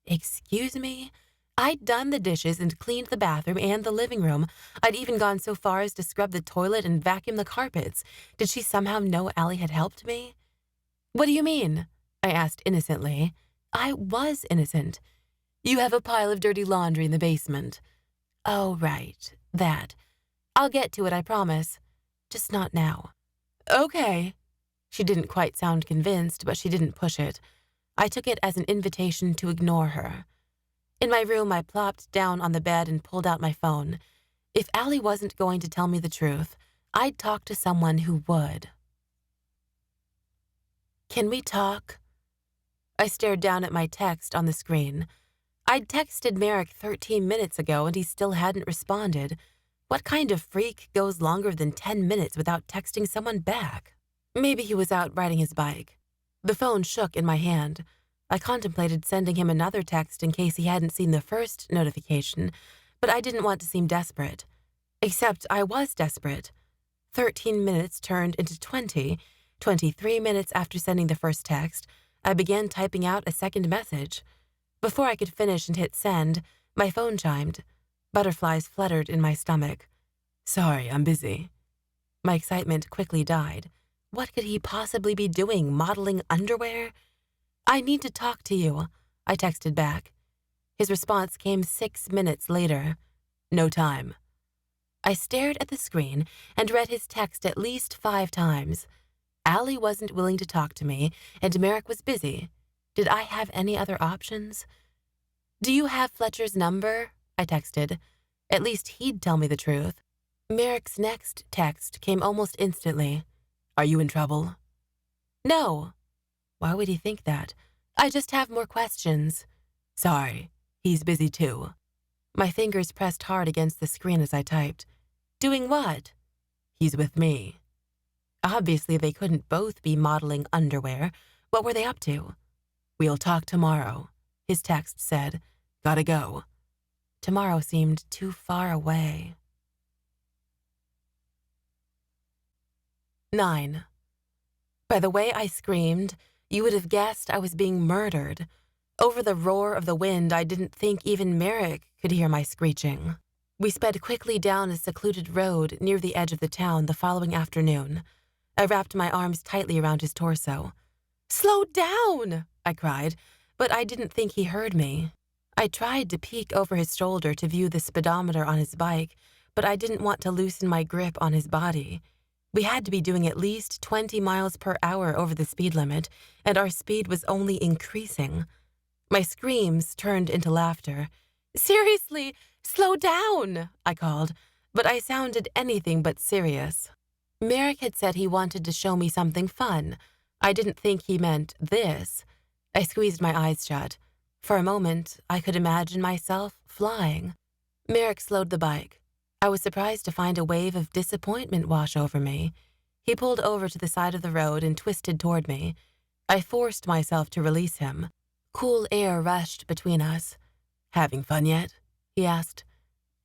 Excuse me? I'd done the dishes and cleaned the bathroom and the living room. I'd even gone so far as to scrub the toilet and vacuum the carpets. Did she somehow know Allie had helped me? What do you mean? I asked innocently. I was innocent. You have a pile of dirty laundry in the basement. Oh, right. That. I'll get to it, I promise. Just not now. Okay. She didn't quite sound convinced, but she didn't push it. I took it as an invitation to ignore her. In my room, I plopped down on the bed and pulled out my phone. If Allie wasn't going to tell me the truth, I'd talk to someone who would. Can we talk? I stared down at my text on the screen. I'd texted Merrick 13 minutes ago and he still hadn't responded. What kind of freak goes longer than 10 minutes without texting someone back? Maybe he was out riding his bike. The phone shook in my hand. I contemplated sending him another text in case he hadn't seen the first notification, but I didn't want to seem desperate. Except I was desperate. 13 minutes turned into 20. 23 minutes after sending the first text, I began typing out a second message. Before I could finish and hit send, my phone chimed. Butterflies fluttered in my stomach. Sorry, I'm busy. My excitement quickly died. What could he possibly be doing, modeling underwear? I need to talk to you, I texted back. His response came 6 minutes later. No time. I stared at the screen and read his text at least 5 times. Allie wasn't willing to talk to me, and Merrick was busy. Did I have any other options? Do you have Fletcher's number? I texted. At least he'd tell me the truth. Merrick's next text came almost instantly. Are you in trouble? No. Why would he think that? I just have more questions. Sorry, he's busy too. My fingers pressed hard against the screen as I typed. Doing what? He's with me. Obviously, they couldn't both be modeling underwear. What were they up to? We'll talk tomorrow, his text said. Gotta go. Tomorrow seemed too far away. 9. By the way I screamed, you would have guessed I was being murdered. Over the roar of the wind, I didn't think even Merrick could hear my screeching. We sped quickly down a secluded road near the edge of the town the following afternoon. I wrapped my arms tightly around his torso. Slow down, I cried, but I didn't think he heard me. I tried to peek over his shoulder to view the speedometer on his bike, but I didn't want to loosen my grip on his body. We had to be doing at least 20 miles per hour over the speed limit, and our speed was only increasing. My screams turned into laughter. "Seriously, slow down," I called, but I sounded anything but serious. Merrick had said he wanted to show me something fun. I didn't think he meant this. I squeezed my eyes shut. For a moment, I could imagine myself flying. Merrick slowed the bike. I was surprised to find a wave of disappointment wash over me. He pulled over to the side of the road and twisted toward me. I forced myself to release him. Cool air rushed between us. "Having fun yet?" he asked.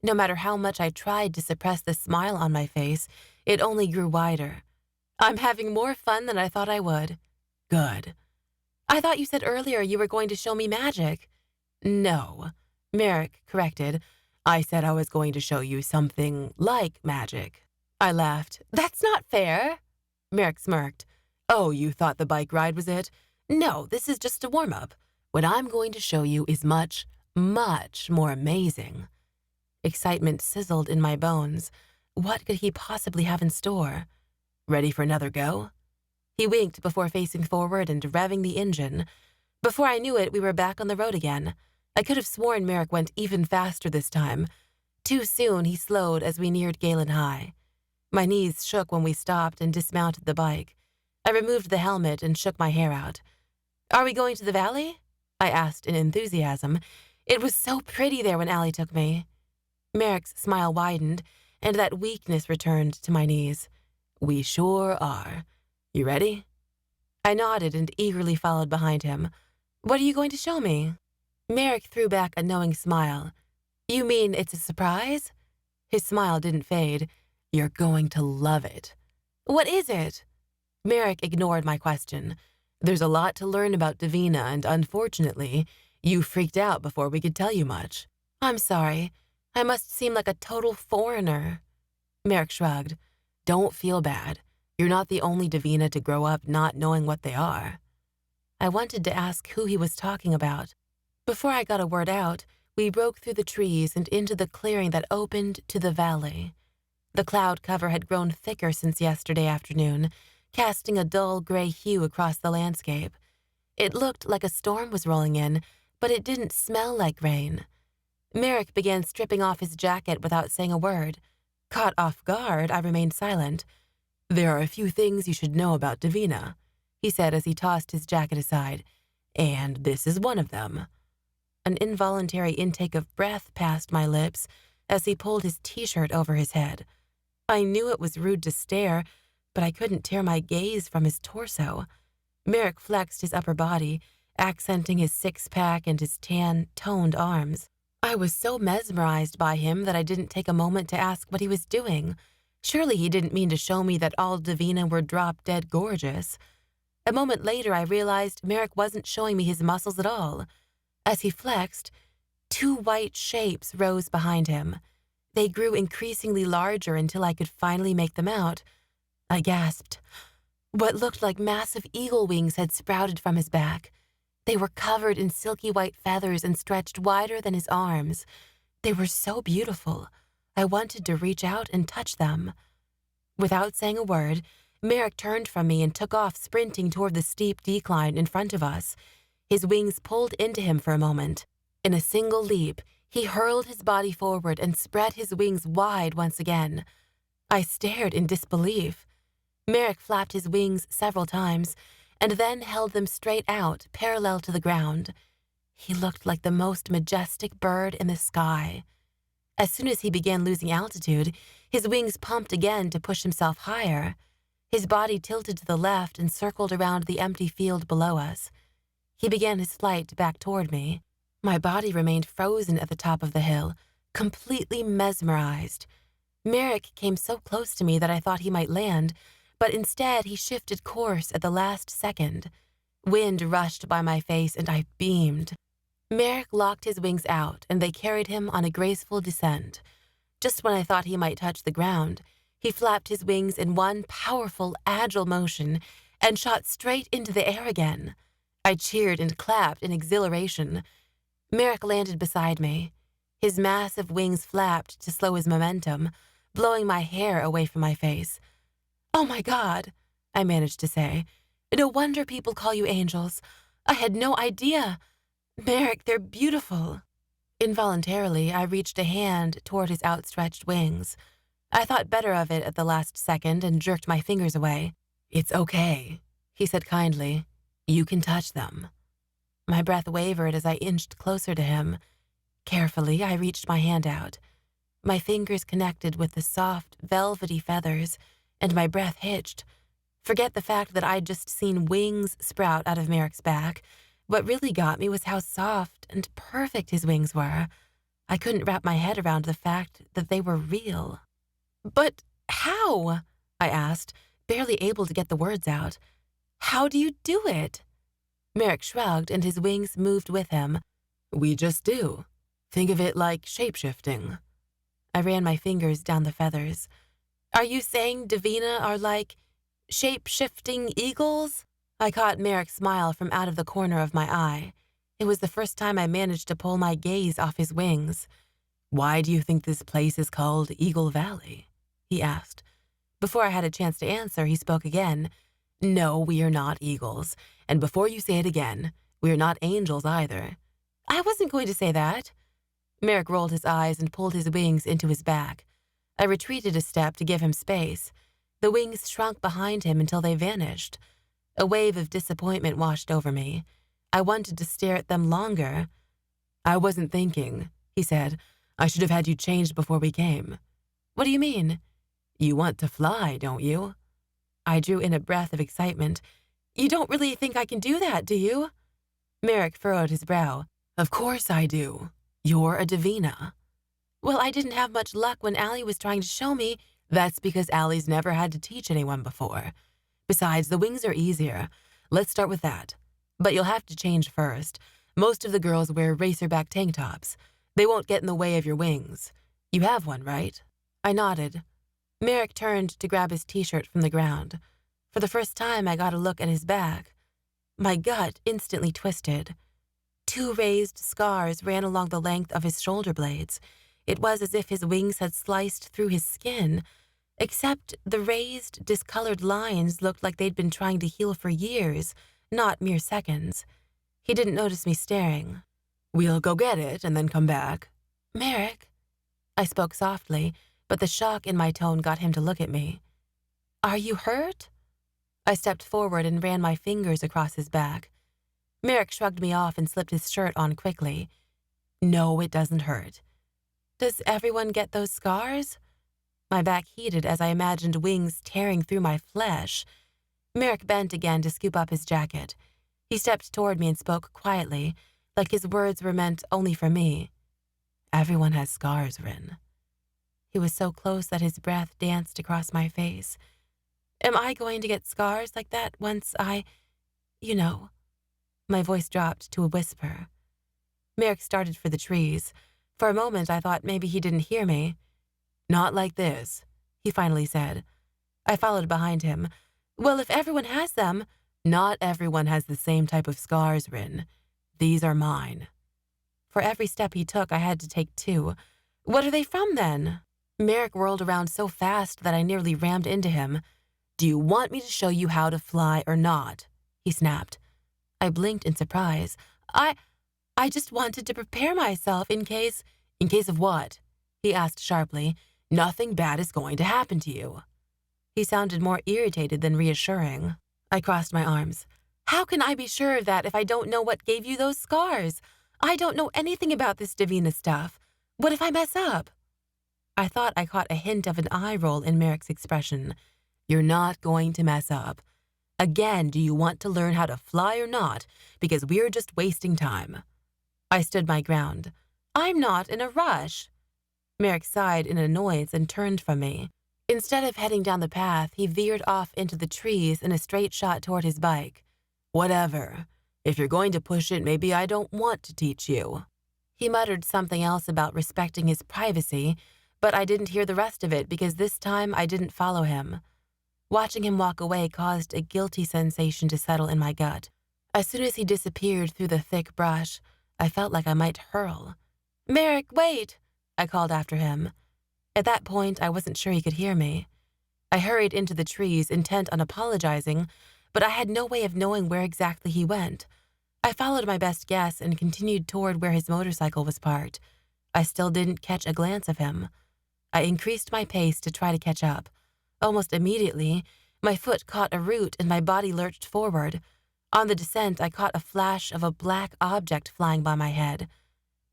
No matter how much I tried to suppress the smile on my face, it only grew wider. "I'm having more fun than I thought I would." "Good." "I thought you said earlier you were going to show me magic." "No," Merrick corrected. "I said I was going to show you something like magic." I laughed. "That's not fair." Merrick smirked. "Oh, you thought the bike ride was it? No, this is just a warm-up. What I'm going to show you is much, much more amazing." Excitement sizzled in my bones. What could he possibly have in store? "Ready for another go?" He winked before facing forward and revving the engine. Before I knew it, we were back on the road again. I could have sworn Merrick went even faster this time. Too soon, he slowed as we neared Galen High. My knees shook when we stopped and dismounted the bike. I removed the helmet and shook my hair out. "Are we going to the valley?" I asked in enthusiasm. It was so pretty there when Allie took me. Merrick's smile widened, and that weakness returned to my knees. "We sure are. You ready?" I nodded and eagerly followed behind him. "What are you going to show me?" Merrick threw back a knowing smile. "You mean it's a surprise?" His smile didn't fade. "You're going to love it." "What is it?" Merrick ignored my question. "There's a lot to learn about Divina, and unfortunately, you freaked out before we could tell you much." "I'm sorry. I must seem like a total foreigner." Merrick shrugged. "Don't feel bad. You're not the only Divina to grow up not knowing what they are." I wanted to ask who he was talking about. Before I got a word out, we broke through the trees and into the clearing that opened to the valley. The cloud cover had grown thicker since yesterday afternoon, casting a dull gray hue across the landscape. It looked like a storm was rolling in, but it didn't smell like rain. Merrick began stripping off his jacket without saying a word. Caught off guard, I remained silent. "There are a few things you should know about Divina," he said as he tossed his jacket aside. "And this is one of them." An involuntary intake of breath passed my lips as he pulled his t-shirt over his head. I knew it was rude to stare, but I couldn't tear my gaze from his torso. Merrick flexed his upper body, accenting his six-pack and his tan, toned arms. I was so mesmerized by him that I didn't take a moment to ask what he was doing. Surely he didn't mean to show me that all Divina were drop-dead gorgeous. A moment later, I realized Merrick wasn't showing me his muscles at all. As he flexed, two white shapes rose behind him. They grew increasingly larger until I could finally make them out. I gasped. What looked like massive eagle wings had sprouted from his back. They were covered in silky white feathers and stretched wider than his arms. They were so beautiful. I wanted to reach out and touch them. Without saying a word, Merrick turned from me and took off sprinting toward the steep decline in front of us. His wings pulled into him for a moment. In a single leap, he hurled his body forward and spread his wings wide once again. I stared in disbelief. Merrick flapped his wings several times and then held them straight out, parallel to the ground. He looked like the most majestic bird in the sky. As soon as he began losing altitude, his wings pumped again to push himself higher. His body tilted to the left and circled around the empty field below us. He began his flight back toward me. My body remained frozen at the top of the hill, completely mesmerized. Merrick came so close to me that I thought he might land, but instead he shifted course at the last second. Wind rushed by my face and I beamed. Merrick locked his wings out and they carried him on a graceful descent. Just when I thought he might touch the ground, he flapped his wings in one powerful, agile motion and shot straight into the air again. I cheered and clapped in exhilaration. Merrick landed beside me. His massive wings flapped to slow his momentum, blowing my hair away from my face. "Oh my God," I managed to say. "No wonder people call you angels. I had no idea. Merrick, they're beautiful." Involuntarily, I reached a hand toward his outstretched wings. I thought better of it at the last second and jerked my fingers away. "It's okay," he said kindly. "You can touch them." My breath wavered as I inched closer to him. Carefully, I reached my hand out. My fingers connected with the soft, velvety feathers, and my breath hitched. Forget the fact that I'd just seen wings sprout out of Merrick's back. What really got me was how soft and perfect his wings were. I couldn't wrap my head around the fact that they were real. "But how?" I asked, barely able to get the words out. "How do you do it?" Merrick shrugged and his wings moved with him. "We just do. Think of it like shape-shifting." I ran my fingers down the feathers. "Are you saying Divina are like shape-shifting eagles?" I caught Merrick's smile from out of the corner of my eye. It was the first time I managed to pull my gaze off his wings. "Why do you think this place is called Eagle Valley?" he asked. Before I had a chance to answer, he spoke again. "No, we are not eagles. And before you say it again, we are not angels either." "I wasn't going to say that." Merrick rolled his eyes and pulled his wings into his back. I retreated a step to give him space. The wings shrunk behind him until they vanished. A wave of disappointment washed over me. I wanted to stare at them longer. "I wasn't thinking," he said. "I should have had you changed before we came." "What do you mean?" "You want to fly, don't you?" I drew in a breath of excitement. "You don't really think I can do that, do you?" Merrick furrowed his brow. "Of course I do. You're a Divina." "Well, I didn't have much luck when Allie was trying to show me." "That's because Allie's never had to teach anyone before. Besides, the wings are easier. Let's start with that. But you'll have to change first. Most of the girls wear racerback tank tops. They won't get in the way of your wings. You have one, right?" I nodded. Merrick turned to grab his t-shirt from the ground. For the first time, I got a look at his back. My gut instantly twisted. 2 raised scars ran along the length of his shoulder blades. It was as if his wings had sliced through his skin, except the raised, discolored lines looked like they'd been trying to heal for years, not mere seconds. He didn't notice me staring. "We'll go get it and then come back." "Merrick?" I spoke softly, but the shock in my tone got him to look at me. "Are you hurt?" I stepped forward and ran my fingers across his back. Merrick shrugged me off and slipped his shirt on quickly. "No, it doesn't hurt." "Does everyone get those scars?" My back heated as I imagined wings tearing through my flesh. Merrick bent again to scoop up his jacket. He stepped toward me and spoke quietly, like his words were meant only for me. "Everyone has scars, Ryn." He was so close that his breath danced across my face. "Am I going to get scars like that once you know?" My voice dropped to a whisper. Merrick started for the trees. For a moment, I thought maybe he didn't hear me. "Not like this," he finally said. I followed behind him. "Well, if everyone has them—" "Not everyone has the same type of scars, Ryn. These are mine." For every step he took, I had to take 2. "What are they from, then?" Merrick whirled around so fast that I nearly rammed into him. "Do you want me to show you how to fly or not?" he snapped. I blinked in surprise. I just wanted to prepare myself in case—" "In case of what?" he asked sharply. "Nothing bad is going to happen to you." He sounded more irritated than reassuring. I crossed my arms. "How can I be sure of that if I don't know what gave you those scars? I don't know anything about this Divina stuff. What if I mess up?" I thought I caught a hint of an eye roll in Merrick's expression. "You're not going to mess up. Again, do you want to learn how to fly or not? Because we're just wasting time." I stood my ground. "I'm not in a rush." Merrick sighed in annoyance and turned from me. Instead of heading down the path, he veered off into the trees in a straight shot toward his bike. "Whatever. If you're going to push it, maybe I don't want to teach you." He muttered something else about respecting his privacy, but I didn't hear the rest of it because this time I didn't follow him. Watching him walk away caused a guilty sensation to settle in my gut. As soon as he disappeared through the thick brush, I felt like I might hurl. "Merrick, wait!" I called after him. At that point, I wasn't sure he could hear me. I hurried into the trees, intent on apologizing, but I had no way of knowing where exactly he went. I followed my best guess and continued toward where his motorcycle was parked. I still didn't catch a glance of him. I increased my pace to try to catch up. Almost immediately, my foot caught a root and my body lurched forward. On the descent, I caught a flash of a black object flying by my head.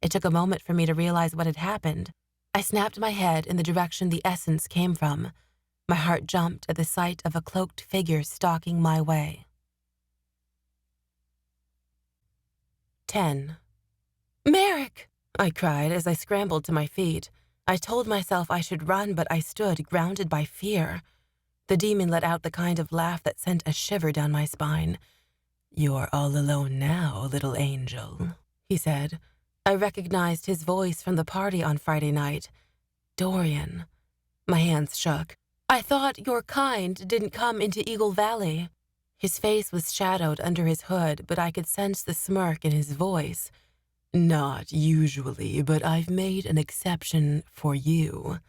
It took a moment for me to realize what had happened. I snapped my head in the direction the essence came from. My heart jumped at the sight of a cloaked figure stalking my way. 10. "Merrick!" I cried as I scrambled to my feet. I told myself I should run, but I stood grounded by fear. The demon let out the kind of laugh that sent a shiver down my spine. "You're all alone now, little angel," he said. I recognized his voice from the party on Friday night. Dorian. My hands shook. "I thought your kind didn't come into Eagle Valley." His face was shadowed under his hood, but I could sense the smirk in his voice. "Not usually, but I've made an exception for you."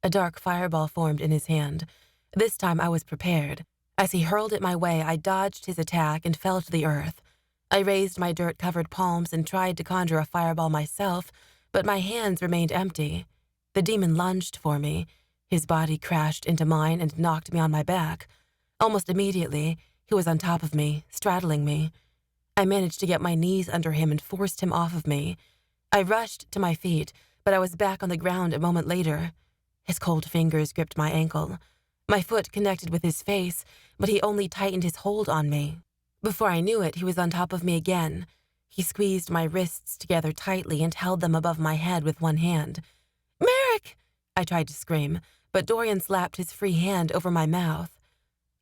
A dark fireball formed in his hand. This time I was prepared. As he hurled it my way, I dodged his attack and fell to the earth. I raised my dirt-covered palms and tried to conjure a fireball myself, but my hands remained empty. The demon lunged for me. His body crashed into mine and knocked me on my back. Almost immediately, he was on top of me, straddling me. I managed to get my knees under him and forced him off of me. I rushed to my feet, but I was back on the ground a moment later. His cold fingers gripped my ankle. My foot connected with his face, but he only tightened his hold on me. Before I knew it, he was on top of me again. He squeezed my wrists together tightly and held them above my head with one hand. "Merrick!" I tried to scream, but Dorian slapped his free hand over my mouth.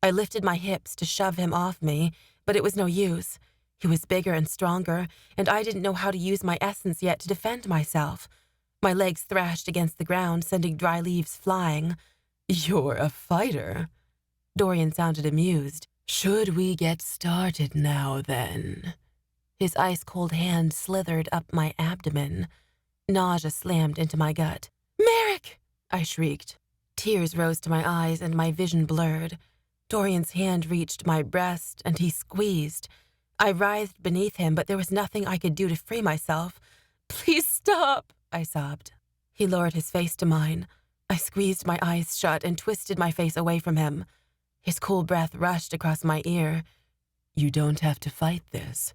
I lifted my hips to shove him off me, but it was no use. He was bigger and stronger, and I didn't know how to use my essence yet to defend myself. My legs thrashed against the ground, sending dry leaves flying. "You're a fighter." Dorian sounded amused. "Should we get started now, then?" His ice-cold hand slithered up my abdomen. Nausea slammed into my gut. "Merrick!" I shrieked. Tears rose to my eyes and my vision blurred. Dorian's hand reached my breast and he squeezed. I writhed beneath him, but there was nothing I could do to free myself. "Please stop," I sobbed. He lowered his face to mine. I squeezed my eyes shut and twisted my face away from him. His cool breath rushed across my ear. "You don't have to fight this.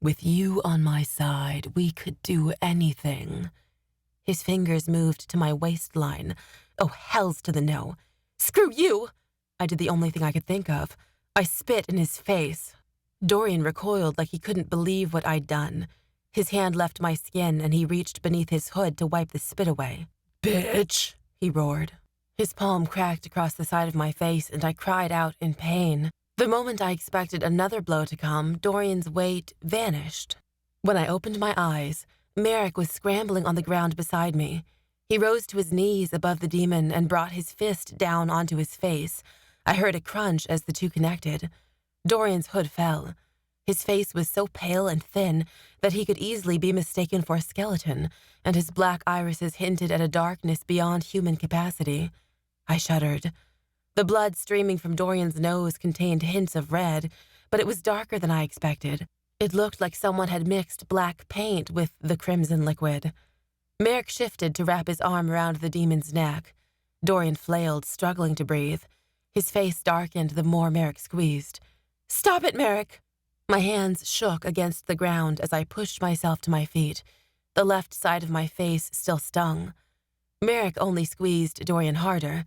With you on my side, we could do anything." His fingers moved to my waistline. Oh, hells to the no. "Screw you!" I did the only thing I could think of. I spit in his face. Dorian recoiled like he couldn't believe what I'd done. His hand left my skin and he reached beneath his hood to wipe the spit away. "Bitch!" he roared. His palm cracked across the side of my face and I cried out in pain. The moment I expected another blow to come, Dorian's weight vanished. When I opened my eyes, Merrick was scrambling on the ground beside me. He rose to his knees above the demon and brought his fist down onto his face. I heard a crunch as the two connected. Dorian's hood fell. His face was so pale and thin that he could easily be mistaken for a skeleton, and his black irises hinted at a darkness beyond human capacity. I shuddered. The blood streaming from Dorian's nose contained hints of red, but it was darker than I expected. It looked like someone had mixed black paint with the crimson liquid. Merrick shifted to wrap his arm around the demon's neck. Dorian flailed, struggling to breathe. His face darkened the more Merrick squeezed. "Stop it, Merrick!" My hands shook against the ground as I pushed myself to my feet. The left side of my face still stung. Merrick only squeezed Dorian harder.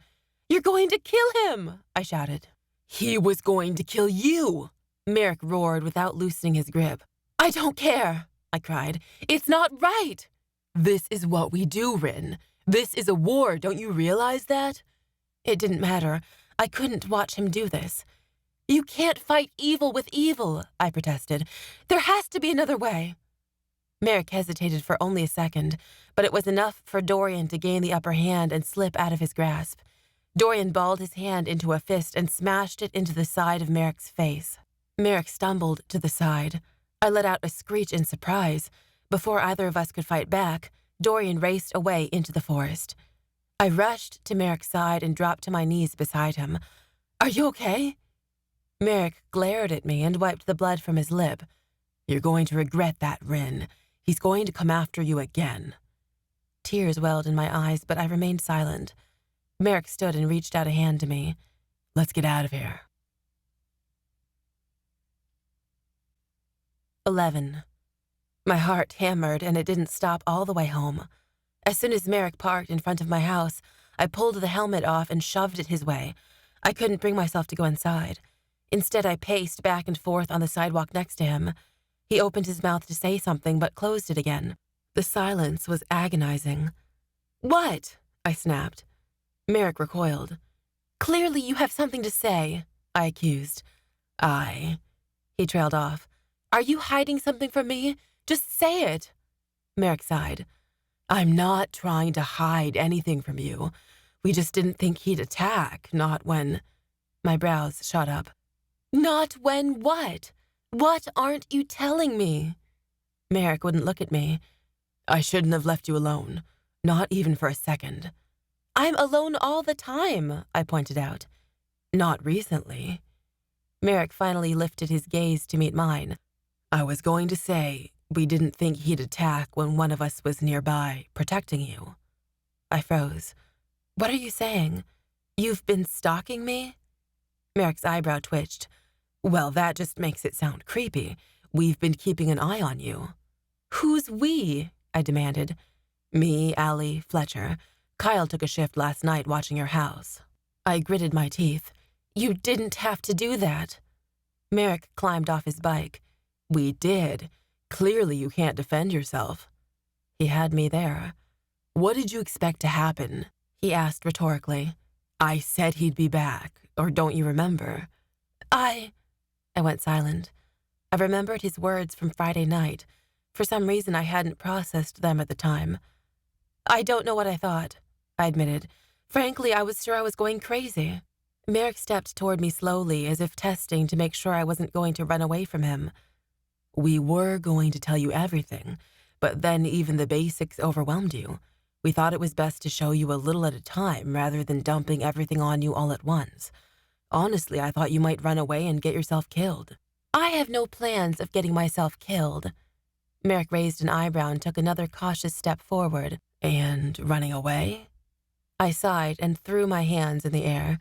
"You're going to kill him!" I shouted. "He was going to kill you!" Merrick roared without loosening his grip. "I don't care!" I cried. "It's not right!" "This is what we do, Ryn. This is a war, don't you realize that?" It didn't matter. I couldn't watch him do this. "You can't fight evil with evil," I protested. "There has to be another way." Merrick hesitated for only a second, but it was enough for Dorian to gain the upper hand and slip out of his grasp. Dorian balled his hand into a fist and smashed it into the side of Merrick's face. Merrick stumbled to the side. I let out a screech in surprise. Before either of us could fight back, Dorian raced away into the forest. I rushed to Merrick's side and dropped to my knees beside him. "Are you okay?" Merrick glared at me and wiped the blood from his lip. "You're going to regret that, Ryn. He's going to come after you again." Tears welled in my eyes, but I remained silent. Merrick stood and reached out a hand to me. "Let's get out of here." 11. My heart hammered, and it didn't stop all the way home. As soon as Merrick parked in front of my house, I pulled the helmet off and shoved it his way. I couldn't bring myself to go inside. Instead, I paced back and forth on the sidewalk next to him. He opened his mouth to say something, but closed it again. The silence was agonizing. "What?" I snapped. Merrick recoiled. "Clearly you have something to say," I accused. He trailed off. "Are you hiding something from me? Just say it." Merrick sighed. "I'm not trying to hide anything from you. We just didn't think he'd attack, not when—" My brows shot up. "Not when what? What aren't you telling me?" Merrick wouldn't look at me. "I shouldn't have left you alone, not even for a second." "I'm alone all the time," I pointed out. "Not recently." Merrick finally lifted his gaze to meet mine. "I was going to say, we didn't think he'd attack when one of us was nearby, protecting you." I froze. "What are you saying? You've been stalking me?" Merrick's eyebrow twitched. "Well, that just makes it sound creepy. We've been keeping an eye on you." "Who's we?" I demanded. "Me, Allie, Fletcher. Kyle took a shift last night watching your house." I gritted my teeth. "You didn't have to do that." Merrick climbed off his bike. "We did. Clearly you can't defend yourself." He had me there. "What did you expect to happen?" he asked rhetorically. "I said he'd be back, or don't you remember?" I went silent. I remembered his words from Friday night. For some reason, I hadn't processed them at the time. "I don't know what I thought," I admitted. "Frankly, I was sure I was going crazy." Merrick stepped toward me slowly, as if testing to make sure I wasn't going to run away from him. "We were going to tell you everything, but then even the basics overwhelmed you. We thought it was best to show you a little at a time rather than dumping everything on you all at once. Honestly, I thought you might run away and get yourself killed." "I have no plans of getting myself killed." Merrick raised an eyebrow and took another cautious step forward. "And running away?" I sighed and threw my hands in the air.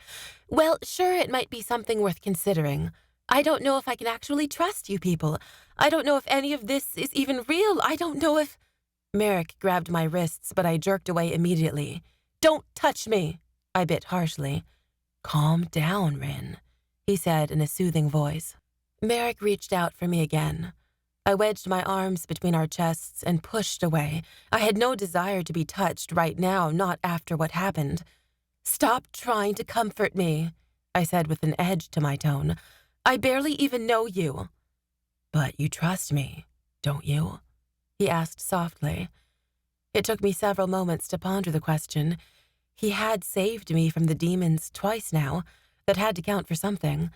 "Well, sure, it might be something worth considering. I don't know if I can actually trust you people. I don't know if any of this is even real. I don't know if—" Merrick grabbed my wrists, but I jerked away immediately. "Don't touch me," I bit harshly. "Calm down, Ryn," he said in a soothing voice. Merrick reached out for me again. I wedged my arms between our chests and pushed away. I had no desire to be touched right now, not after what happened. "Stop trying to comfort me," I said with an edge to my tone. "I barely even know you." "But you trust me, don't you?" he asked softly. It took me several moments to ponder the question. He had saved me from the demons twice now. That had to count for something.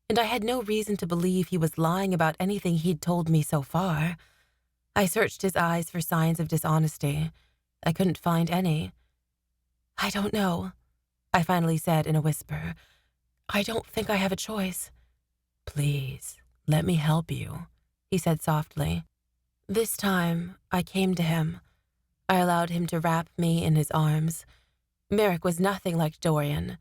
And I had no reason to believe he was lying about anything he'd told me so far. I searched his eyes for signs of dishonesty. I couldn't find any. "I don't know," I finally said in a whisper. "I don't think I have a choice." "Please, let me help you," he said softly. This time, I came to him. I allowed him to wrap me in his arms. Merrick was nothing like Dorian.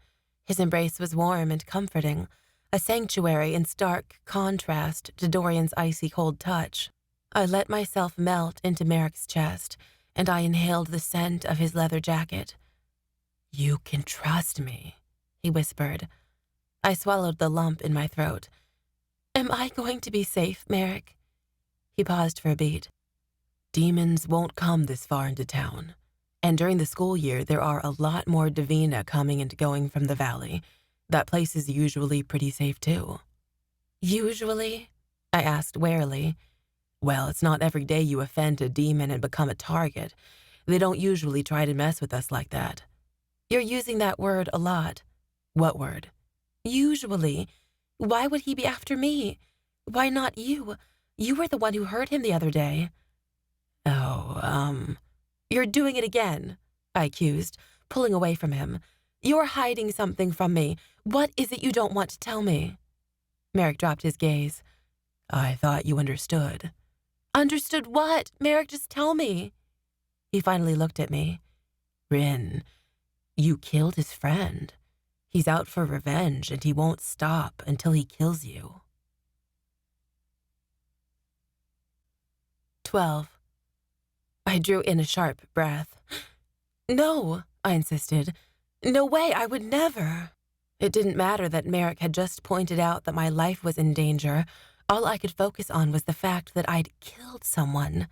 His embrace was warm and comforting, a sanctuary in stark contrast to Dorian's icy cold touch. I let myself melt into Merrick's chest, and I inhaled the scent of his leather jacket. "You can trust me," he whispered. I swallowed the lump in my throat. "Am I going to be safe, Merrick?" He paused for a beat. "Demons won't come this far into town. And during the school year, there are a lot more Divina coming and going from the valley. That place is usually pretty safe, too." "Usually?" I asked warily. "Well, it's not every day you offend a demon and become a target. They don't usually try to mess with us like that." "You're using that word a lot." "What word?" "Usually. Why would he be after me? Why not you? You were the one who hurt him the other day." You're doing it again, I accused, pulling away from him. You're hiding something from me. What is it you don't want to tell me? Merrick dropped his gaze. I thought you understood. Understood what? Merrick, just tell me. He finally looked at me. Ryn, you killed his friend. He's out for revenge, and he won't stop until he kills you. 12. I drew in a sharp breath. No, I insisted. No way, I would never. It didn't matter that Merrick had just pointed out that my life was in danger. All I could focus on was the fact that I'd killed someone.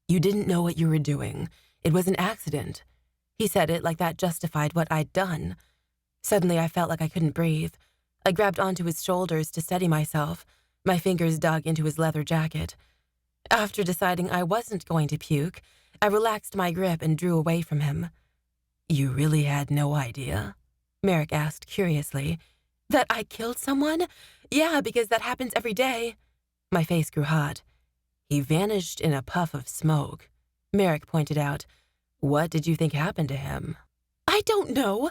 You didn't know what you were doing. It was an accident. He said it like that justified what I'd done. Suddenly I felt like I couldn't breathe. I grabbed onto his shoulders to steady myself. My fingers dug into his leather jacket. After deciding I wasn't going to puke, I relaxed my grip and drew away from him. You really had no idea? Merrick asked curiously. That I killed someone? Yeah, because that happens every day. My face grew hot. He vanished in a puff of smoke. Merrick pointed out. What did you think happened to him? I don't know.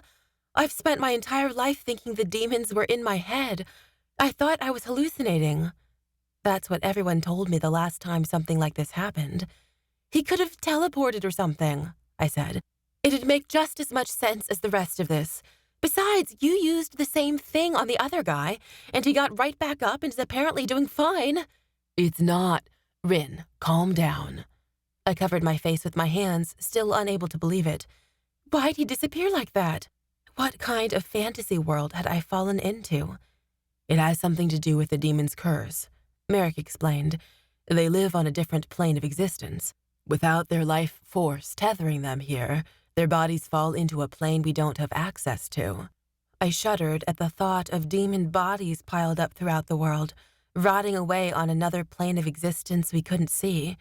I've spent my entire life thinking the demons were in my head. I thought I was hallucinating. That's what everyone told me the last time something like this happened. He could have teleported or something, I said. It'd make just as much sense as the rest of this. Besides, you used the same thing on the other guy, and he got right back up and is apparently doing fine. It's not. Ryn, calm down. I covered my face with my hands, still unable to believe it. Why'd he disappear like that? What kind of fantasy world had I fallen into? It has something to do with the demon's curse, Merrick explained. They live on a different plane of existence. Without their life force tethering them here, their bodies fall into a plane we don't have access to. I shuddered at the thought of demon bodies piled up throughout the world, rotting away on another plane of existence we couldn't see.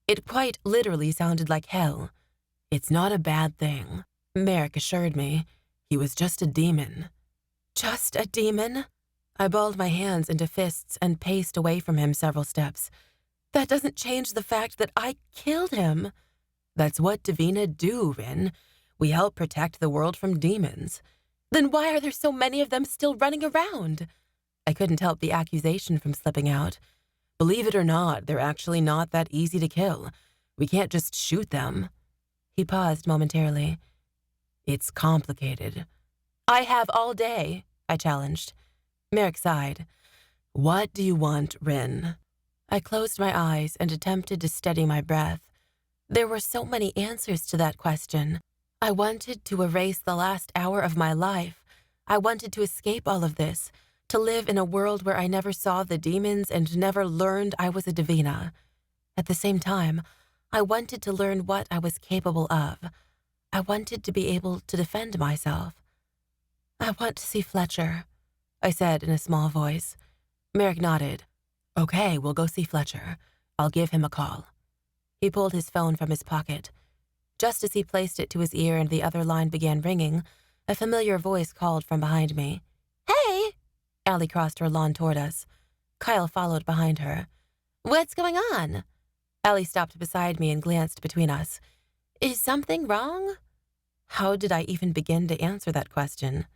It quite literally sounded like hell. It's not a bad thing, Merrick assured me. He was just a demon. Just a demon? I balled my hands into fists and paced away from him several steps. That doesn't change the fact that I killed him. That's what Divina do, Ryn. We help protect the world from demons. Then why are there so many of them still running around? I couldn't help the accusation from slipping out. Believe it or not, they're actually not that easy to kill. We can't just shoot them. He paused momentarily. It's complicated. I have all day, I challenged. Merrick sighed. What do you want, Ryn? I closed my eyes and attempted to steady my breath. There were so many answers to that question. I wanted to erase the last hour of my life. I wanted to escape all of this, to live in a world where I never saw the demons and never learned I was a Divina. At the same time, I wanted to learn what I was capable of. I wanted to be able to defend myself. I want to see Fletcher, I said in a small voice. Merrick nodded. Okay, we'll go see Fletcher. I'll give him a call. He pulled his phone from his pocket. Just as he placed it to his ear and the other line began ringing, a familiar voice called from behind me. Hey! Allie crossed her lawn toward us. Kyle followed behind her. What's going on? Allie stopped beside me and glanced between us. Is something wrong? How did I even begin to answer that question?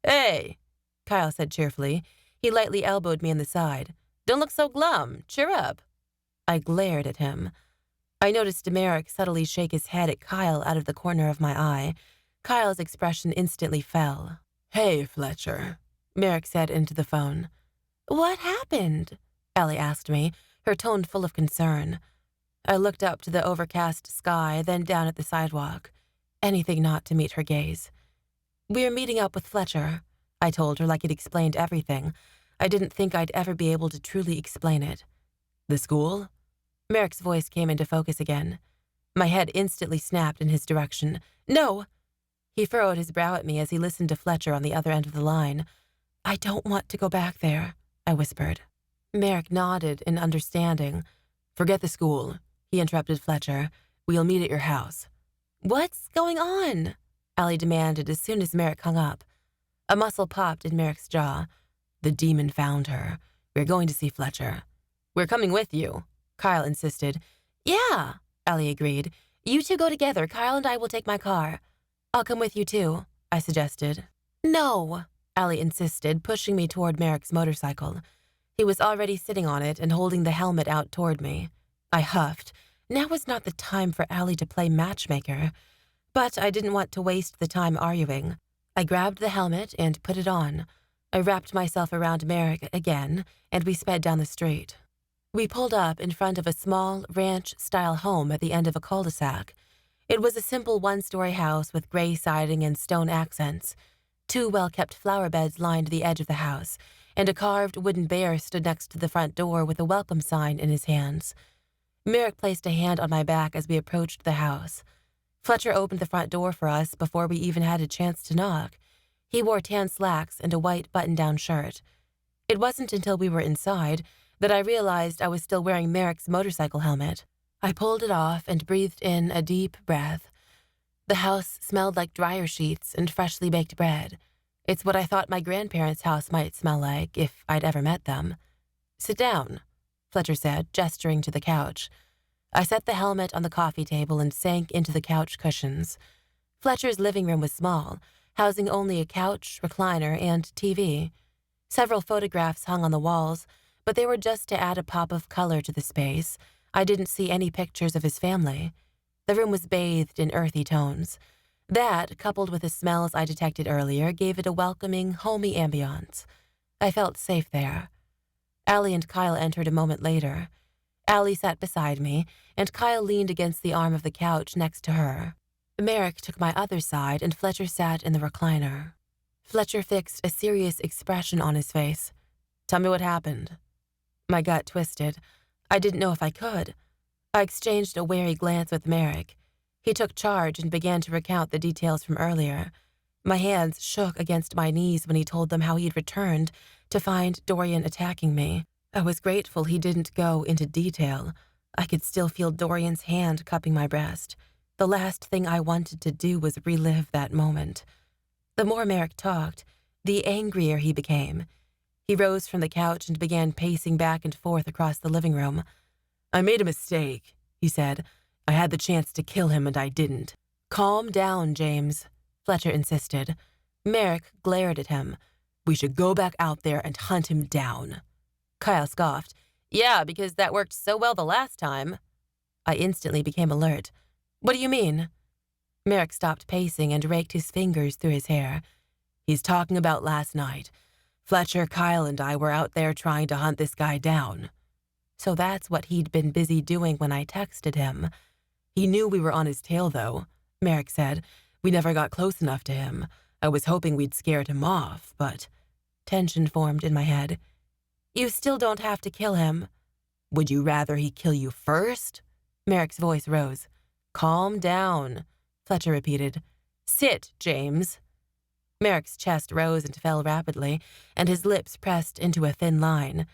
Hey, Kyle said cheerfully. He lightly elbowed me in the side. Don't look so glum. Cheer up. I glared at him. I noticed Merrick subtly shake his head at Kyle out of the corner of my eye. Kyle's expression instantly fell. Hey, Fletcher, Merrick said into the phone. What happened? Allie asked me, her tone full of concern. I looked up to the overcast sky, then down at the sidewalk. Anything not to meet her gaze. We're meeting up with Fletcher, I told her like it explained everything. I didn't think I'd ever be able to truly explain it. The school? Merrick's voice came into focus again. My head instantly snapped in his direction. No! He furrowed his brow at me as he listened to Fletcher on the other end of the line. I don't want to go back there, I whispered. Merrick nodded in understanding. Forget the school, he interrupted Fletcher. We'll meet at your house. What's going on? Allie demanded as soon as Merrick hung up. A muscle popped in Merrick's jaw. The demon found her. We're going to see Fletcher. We're coming with you, Kyle insisted. Yeah, Allie agreed. You two go together. Kyle and I will take my car. I'll come with you too, I suggested. No, Allie insisted, pushing me toward Merrick's motorcycle. He was already sitting on it and holding the helmet out toward me. I huffed. Now was not the time for Allie to play matchmaker. But I didn't want to waste the time arguing. I grabbed the helmet and put it on. I wrapped myself around Merrick again, and we sped down the street. We pulled up in front of a small, ranch-style home at the end of a cul-de-sac. It was a simple one-story house with gray siding and stone accents. 2 well-kept flower beds lined the edge of the house, and a carved wooden bear stood next to the front door with a welcome sign in his hands. Merrick placed a hand on my back as we approached the house. Fletcher opened the front door for us before we even had a chance to knock. He wore tan slacks and a white button-down shirt. It wasn't until we were inside that I realized I was still wearing Merrick's motorcycle helmet. I pulled it off and breathed in a deep breath. The house smelled like dryer sheets and freshly baked bread. It's what I thought my grandparents' house might smell like if I'd ever met them. "Sit down," Fletcher said, gesturing to the couch. I set the helmet on the coffee table and sank into the couch cushions. Fletcher's living room was small, housing only a couch, recliner, and TV. Several photographs hung on the walls, but they were just to add a pop of color to the space. I didn't see any pictures of his family. The room was bathed in earthy tones. That, coupled with the smells I detected earlier, gave it a welcoming, homey ambiance. I felt safe there. Allie and Kyle entered a moment later. Allie sat beside me, and Kyle leaned against the arm of the couch next to her. Merrick took my other side, and Fletcher sat in the recliner. Fletcher fixed a serious expression on his face. "Tell me what happened." My gut twisted. I didn't know if I could. I exchanged a wary glance with Merrick. He took charge and began to recount the details from earlier. My hands shook against my knees when he told them how he'd returned to find Dorian attacking me. I was grateful he didn't go into detail. I could still feel Dorian's hand cupping my breast. The last thing I wanted to do was relive that moment. The more Merrick talked, the angrier he became. He rose from the couch and began pacing back and forth across the living room. "I made a mistake," he said. "I had the chance to kill him and I didn't." "Calm down, James," Fletcher insisted. Merrick glared at him. "We should go back out there and hunt him down." Kyle scoffed. "Yeah, because that worked so well the last time." I instantly became alert. "What do you mean?" Merrick stopped pacing and raked his fingers through his hair. "He's talking about last night. Fletcher, Kyle, and I were out there trying to hunt this guy down." So that's what he'd been busy doing when I texted him. "He knew we were on his tail, though," Merrick said. "We never got close enough to him. I was hoping we'd scared him off, but—" Tension formed in my head. "You still don't have to kill him." "Would you rather he kill you first?" Merrick's voice rose. "Calm down," Fletcher repeated. "Sit, James." Merrick's chest rose and fell rapidly, and his lips pressed into a thin line.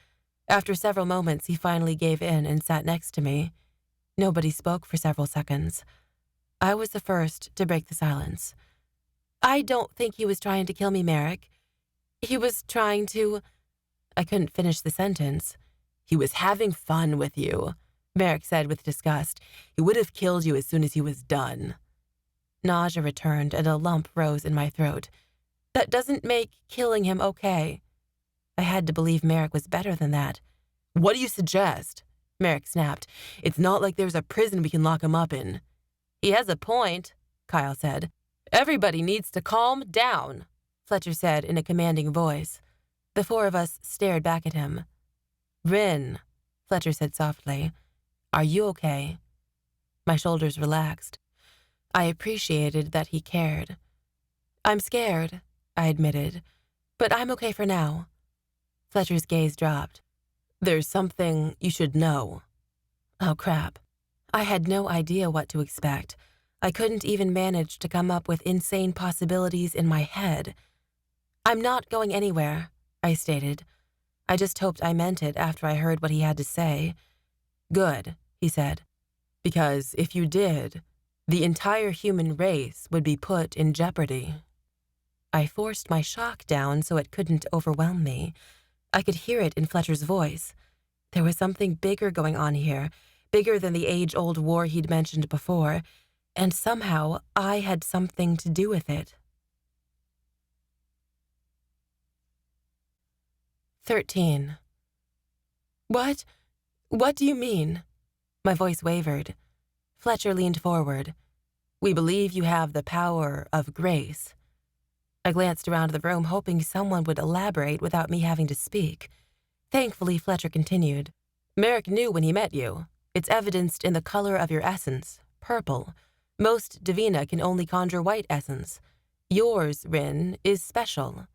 After several moments, he finally gave in and sat next to me. Nobody spoke for several seconds. I was the first to break the silence. "I don't think he was trying to kill me, Merrick. He was trying to—" I couldn't finish the sentence. "He was having fun with you," Merrick said with disgust. "He would have killed you as soon as he was done." Nausea returned and a lump rose in my throat. "That doesn't make killing him okay." I had to believe Merrick was better than that. "What do you suggest?" Merrick snapped. "It's not like there's a prison we can lock him up in." "He has a point," Kyle said. "Everybody needs to calm down," Fletcher said in a commanding voice. The 4 of us stared back at him. "Ryn," Fletcher said softly, "are you okay?" My shoulders relaxed. I appreciated that he cared. "I'm scared," I admitted, "but I'm okay for now." Fletcher's gaze dropped. "There's something you should know." Oh, crap. I had no idea what to expect. I couldn't even manage to come up with insane possibilities in my head. "I'm not going anywhere," I stated. I just hoped I meant it after I heard what he had to say. "Good," he said. "Because if you did, the entire human race would be put in jeopardy." I forced my shock down so it couldn't overwhelm me. I could hear it in Fletcher's voice. There was something bigger going on here, bigger than the age-old war he'd mentioned before, and somehow I had something to do with it. 13. What? What do you mean? My voice wavered. Fletcher leaned forward. We believe you have the power of grace. I glanced around the room, hoping someone would elaborate without me having to speak. Thankfully, Fletcher continued. Merrick knew when he met you. It's evidenced in the color of your essence, purple. Most Divina can only conjure white essence. Yours, Ryn, is special.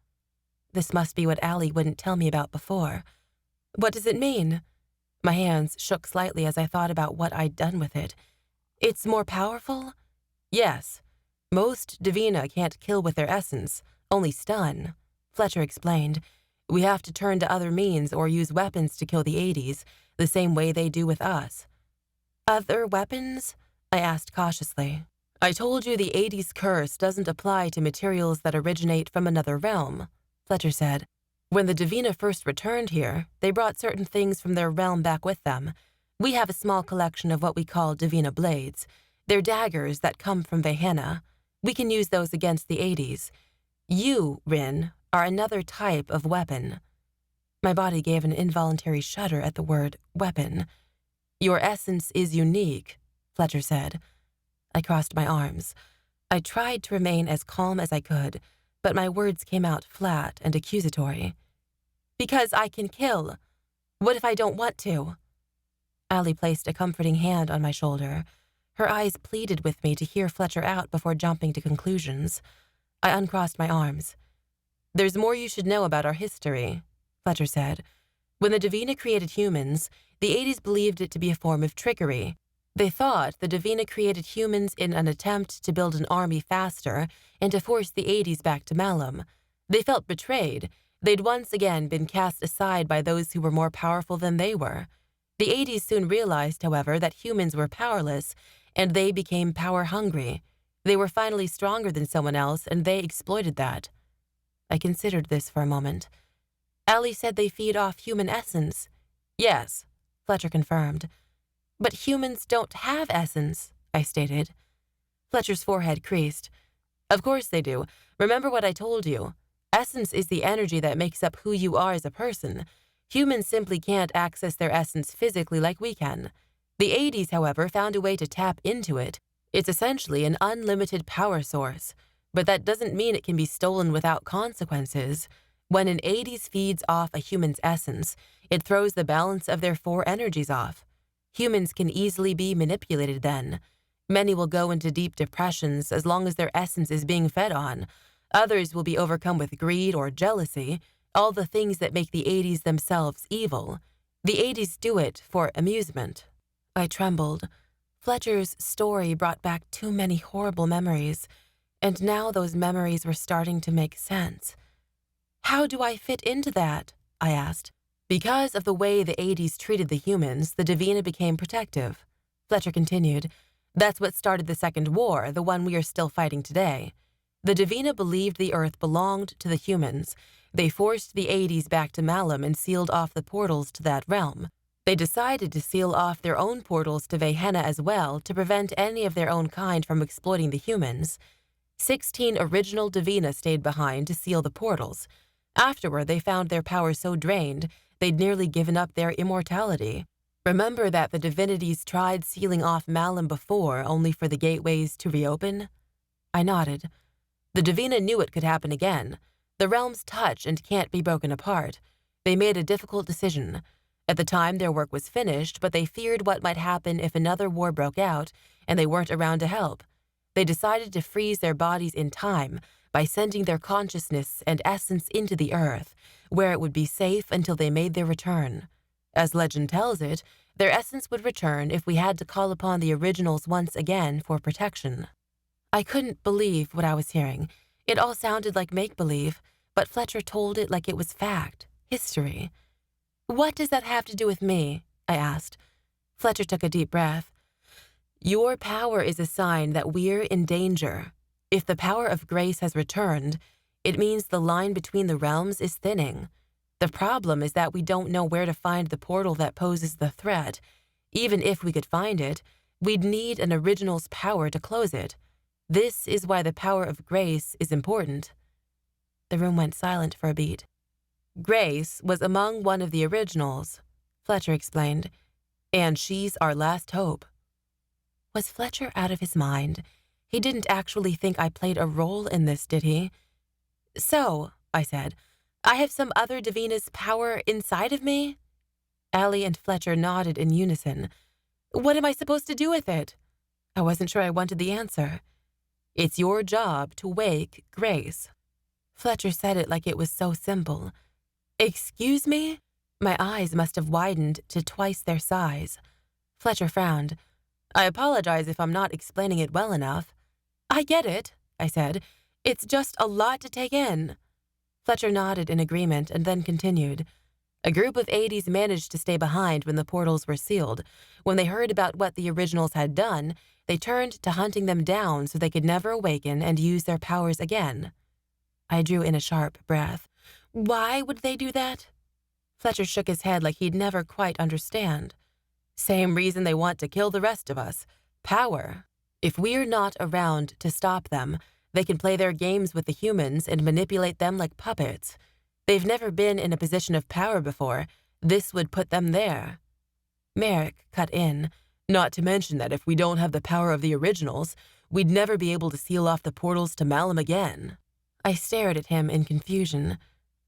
This must be what Allie wouldn't tell me about before. What does it mean? My hands shook slightly as I thought about what I'd done with it. It's more powerful? Yes. Most Divina can't kill with their essence, only stun. Fletcher explained. We have to turn to other means or use weapons to kill the 80s, the same way they do with us. Other weapons? I asked cautiously. I told you the 80s curse doesn't apply to materials that originate from another realm, Fletcher said. When the Divina first returned here, they brought certain things from their realm back with them. We have a small collection of what we call Divina blades. They're daggers that come from Divina. We can use those against the 80s. You, Ryn, are another type of weapon. My body gave an involuntary shudder at the word weapon. Your essence is unique, Fletcher said. I crossed my arms. I tried to remain as calm as I could, but my words came out flat and accusatory. Because I can kill. What if I don't want to? Allie placed a comforting hand on my shoulder. Her eyes pleaded with me to hear Fletcher out before jumping to conclusions. I uncrossed my arms. There's more you should know about our history, Fletcher said. When the Divina created humans, the 80s believed it to be a form of trickery. They thought the Divina created humans in an attempt to build an army faster and to force the 80s back to Malum. They felt betrayed. They'd once again been cast aside by those who were more powerful than they were. The 80s soon realized, however, that humans were powerless, and they became power-hungry. They were finally stronger than someone else, and they exploited that. I considered this for a moment. Allie said they feed off human essence. Yes, Fletcher confirmed. But humans don't have essence, I stated. Fletcher's forehead creased. Of course they do. Remember what I told you. Essence is the energy that makes up who you are as a person. Humans simply can't access their essence physically like we can. The 80s, however, found a way to tap into it. It's essentially an unlimited power source, but that doesn't mean it can be stolen without consequences. When an 80s feeds off a human's essence, it throws the balance of their four energies off. Humans can easily be manipulated then. Many will go into deep depressions as long as their essence is being fed on. Others will be overcome with greed or jealousy, all the things that make the 80s themselves evil. The 80s do it for amusement. I trembled. Fletcher's story brought back too many horrible memories, and now those memories were starting to make sense. How do I fit into that? I asked. Because of the way the 80s treated the humans, the Divina became protective. Fletcher continued. That's what started the Second War, the one we are still fighting today. The Divina believed the Earth belonged to the humans. They forced the 80s back to Malum and sealed off the portals to that realm. They decided to seal off their own portals to Divina as well to prevent any of their own kind from exploiting the humans. 16 original Divina stayed behind to seal the portals. Afterward, they found their power so drained, they'd nearly given up their immortality. Remember that the divinities tried sealing off Malum before, only for the gateways to reopen? I nodded. The Divina knew it could happen again. The realms touch and can't be broken apart. They made a difficult decision. At the time, their work was finished, but they feared what might happen if another war broke out, and they weren't around to help. They decided to freeze their bodies in time by sending their consciousness and essence into the earth, where it would be safe until they made their return. As legend tells it, their essence would return if we had to call upon the originals once again for protection. I couldn't believe what I was hearing. It all sounded like make-believe, but Fletcher told it like it was fact, history. What does that have to do with me? I asked. Fletcher took a deep breath. Your power is a sign that we're in danger. If the power of grace has returned, it means the line between the realms is thinning. The problem is that we don't know where to find the portal that poses the threat. Even if we could find it, we'd need an original's power to close it. This is why the power of grace is important." The room went silent for a beat. "Grace was among one of the originals," Fletcher explained, "and she's our last hope." Was Fletcher out of his mind? He didn't actually think I played a role in this, did he? "So," I said, "I have some other Divina's power inside of me?" Allie and Fletcher nodded in unison. "What am I supposed to do with it?" I wasn't sure I wanted the answer. "It's your job to wake Grace." Fletcher said it like it was so simple. "Excuse me?" My eyes must have widened to twice their size. Fletcher frowned. "I apologize if I'm not explaining it well enough." "I get it," I said. "It's just a lot to take in." Fletcher nodded in agreement and then continued. "A group of 80s managed to stay behind when the portals were sealed. When they heard about what the originals had done, they turned to hunting them down so they could never awaken and use their powers again." I drew in a sharp breath. "Why would they do that?" Fletcher shook his head like he'd never quite understand. "Same reason they want to kill the rest of us. Power. If we're not around to stop them, they can play their games with the humans and manipulate them like puppets. They've never been in a position of power before. This would put them there." Merrick cut in. "Not to mention that if we don't have the power of the originals, we'd never be able to seal off the portals to Malum again." I stared at him in confusion.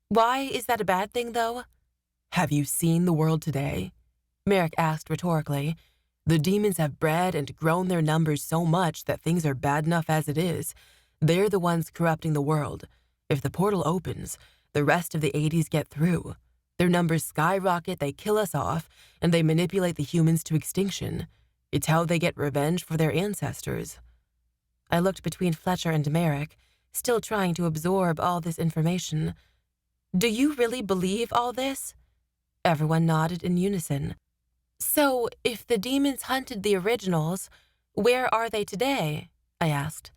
"Why is that a bad thing, though?" "Have you seen the world today?" Merrick asked rhetorically. "The demons have bred and grown their numbers so much that things are bad enough as it is. They're the ones corrupting the world. If the portal opens, the rest of the 80s get through. Their numbers skyrocket, they kill us off, and they manipulate the humans to extinction. It's how they get revenge for their ancestors." I looked between Fletcher and Merrick, still trying to absorb all this information. "Do you really believe all this?" Everyone nodded in unison. "So, if the demons hunted the originals, where are they today?" I asked.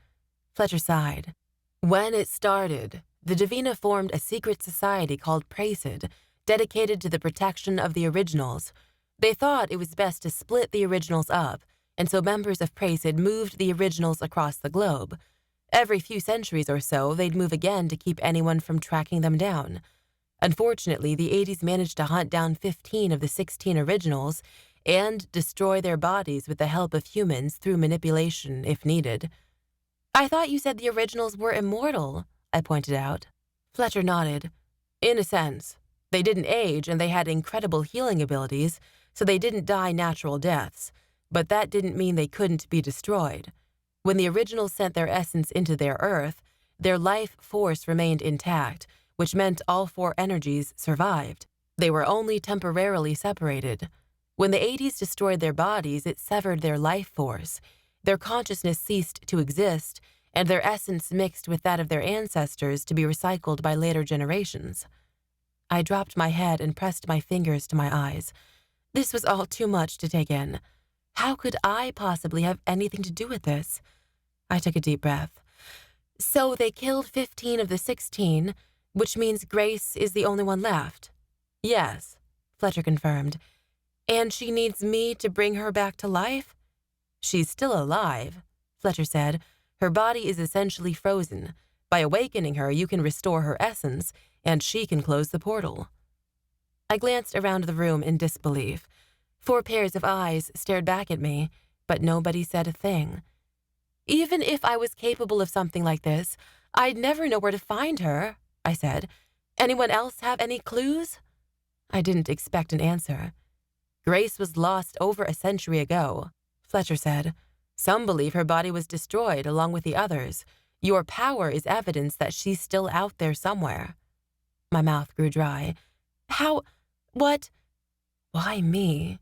Fletcher sighed. "When it started, the Divina formed a secret society called Praesid, dedicated to the protection of the originals. They thought it was best to split the originals up, and so members of Praesid moved the originals across the globe. Every few centuries or so, they'd move again to keep anyone from tracking them down. Unfortunately, the 80s managed to hunt down 15 of the 16 originals and destroy their bodies with the help of humans through manipulation if needed." "I thought you said the originals were immortal," I pointed out. Fletcher nodded. "In a sense. They didn't age and they had incredible healing abilities, so they didn't die natural deaths. But that didn't mean they couldn't be destroyed. When the originals sent their essence into their Earth, their life force remained intact, which meant all four energies survived. They were only temporarily separated. When the 80s destroyed their bodies, it severed their life force. Their consciousness ceased to exist, and their essence mixed with that of their ancestors to be recycled by later generations." I dropped my head and pressed my fingers to my eyes. This was all too much to take in. How could I possibly have anything to do with this? I took a deep breath. "So they killed 15 of the 16, which means Grace is the only one left?" "Yes," Fletcher confirmed. "And she needs me to bring her back to life?" "She's still alive," Fletcher said. "Her body is essentially frozen. By awakening her, you can restore her essence, and she can close the portal." I glanced around the room in disbelief. 4 pairs of eyes stared back at me, but nobody said a thing. "Even if I was capable of something like this, I'd never know where to find her," I said. "Anyone else have any clues?" I didn't expect an answer. "Grace was lost over a century ago," Fletcher said. "Some believe her body was destroyed along with the others. Your power is evidence that she's still out there somewhere." My mouth grew dry. "How? What? Why me?"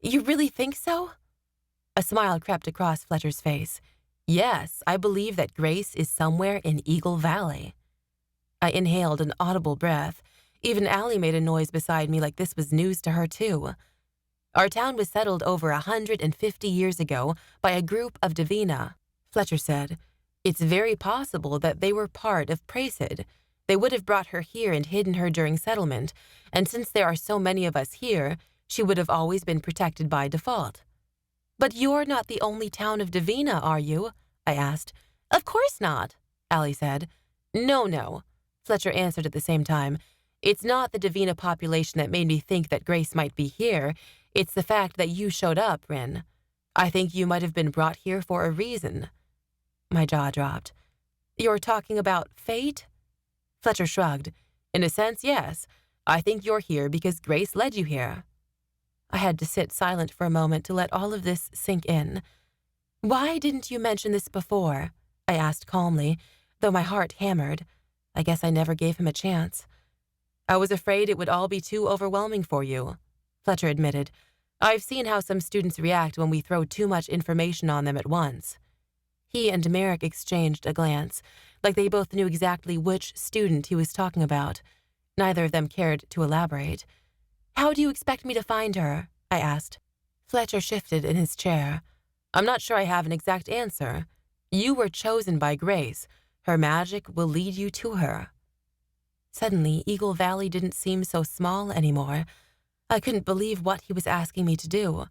"You really think so?" A smile crept across Fletcher's face. "Yes, I believe that Grace is somewhere in Eagle Valley." I inhaled an audible breath. Even Allie made a noise beside me like this was news to her too. "Our town was settled over 150 years ago by a group of Divina," Fletcher said. "It's very possible that they were part of Praesid. They would have brought her here and hidden her during settlement, and since there are so many of us here, She would have always been protected by default. "But you're not the only town of Divina, are you?" I asked. "Of course not," Allie said. No, Fletcher answered at the same time. "It's not the Divina population that made me think that Grace might be here. It's the fact that you showed up, Ryn. I think you might have been brought here for a reason." My jaw dropped. "You're talking about fate?" Fletcher shrugged. "In a sense, yes. I think you're here because Grace led you here." I had to sit silent for a moment to let all of this sink in. "Why didn't you mention this before?" I asked calmly, though my heart hammered. I guess I never gave him a chance. "I was afraid it would all be too overwhelming for you," Fletcher admitted. "I've seen how some students react when we throw too much information on them at once." He and Merrick exchanged a glance, like they both knew exactly which student he was talking about. Neither of them cared to elaborate. "How do you expect me to find her?" I asked. Fletcher shifted in his chair. "I'm not sure I have an exact answer. You were chosen by Grace. Her magic will lead you to her." Suddenly, Eagle Valley didn't seem so small anymore. I couldn't believe what he was asking me to do.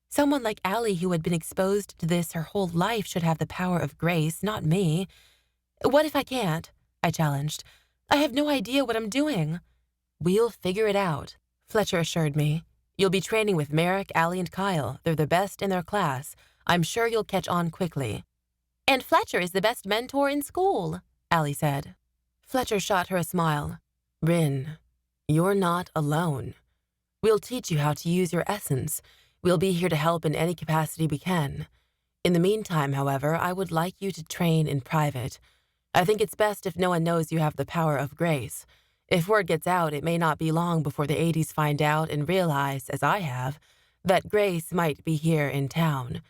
Someone like Allie, who had been exposed to this her whole life, should have the power of Grace, not me. "What if I can't?" I challenged. "I have no idea what I'm doing." "We'll figure it out," Fletcher assured me. "You'll be training with Merrick, Allie, and Kyle. They're the best in their class. I'm sure you'll catch on quickly." "And Fletcher is the best mentor in school," Allie said. Fletcher shot her a smile. "Ryn, you're not alone. We'll teach you how to use your essence. We'll be here to help in any capacity we can. In the meantime, however, I would like you to train in private. I think it's best if no one knows you have the power of Grace. If word gets out, it may not be long before the 80s find out and realize, as I have, that Grace might be here in town.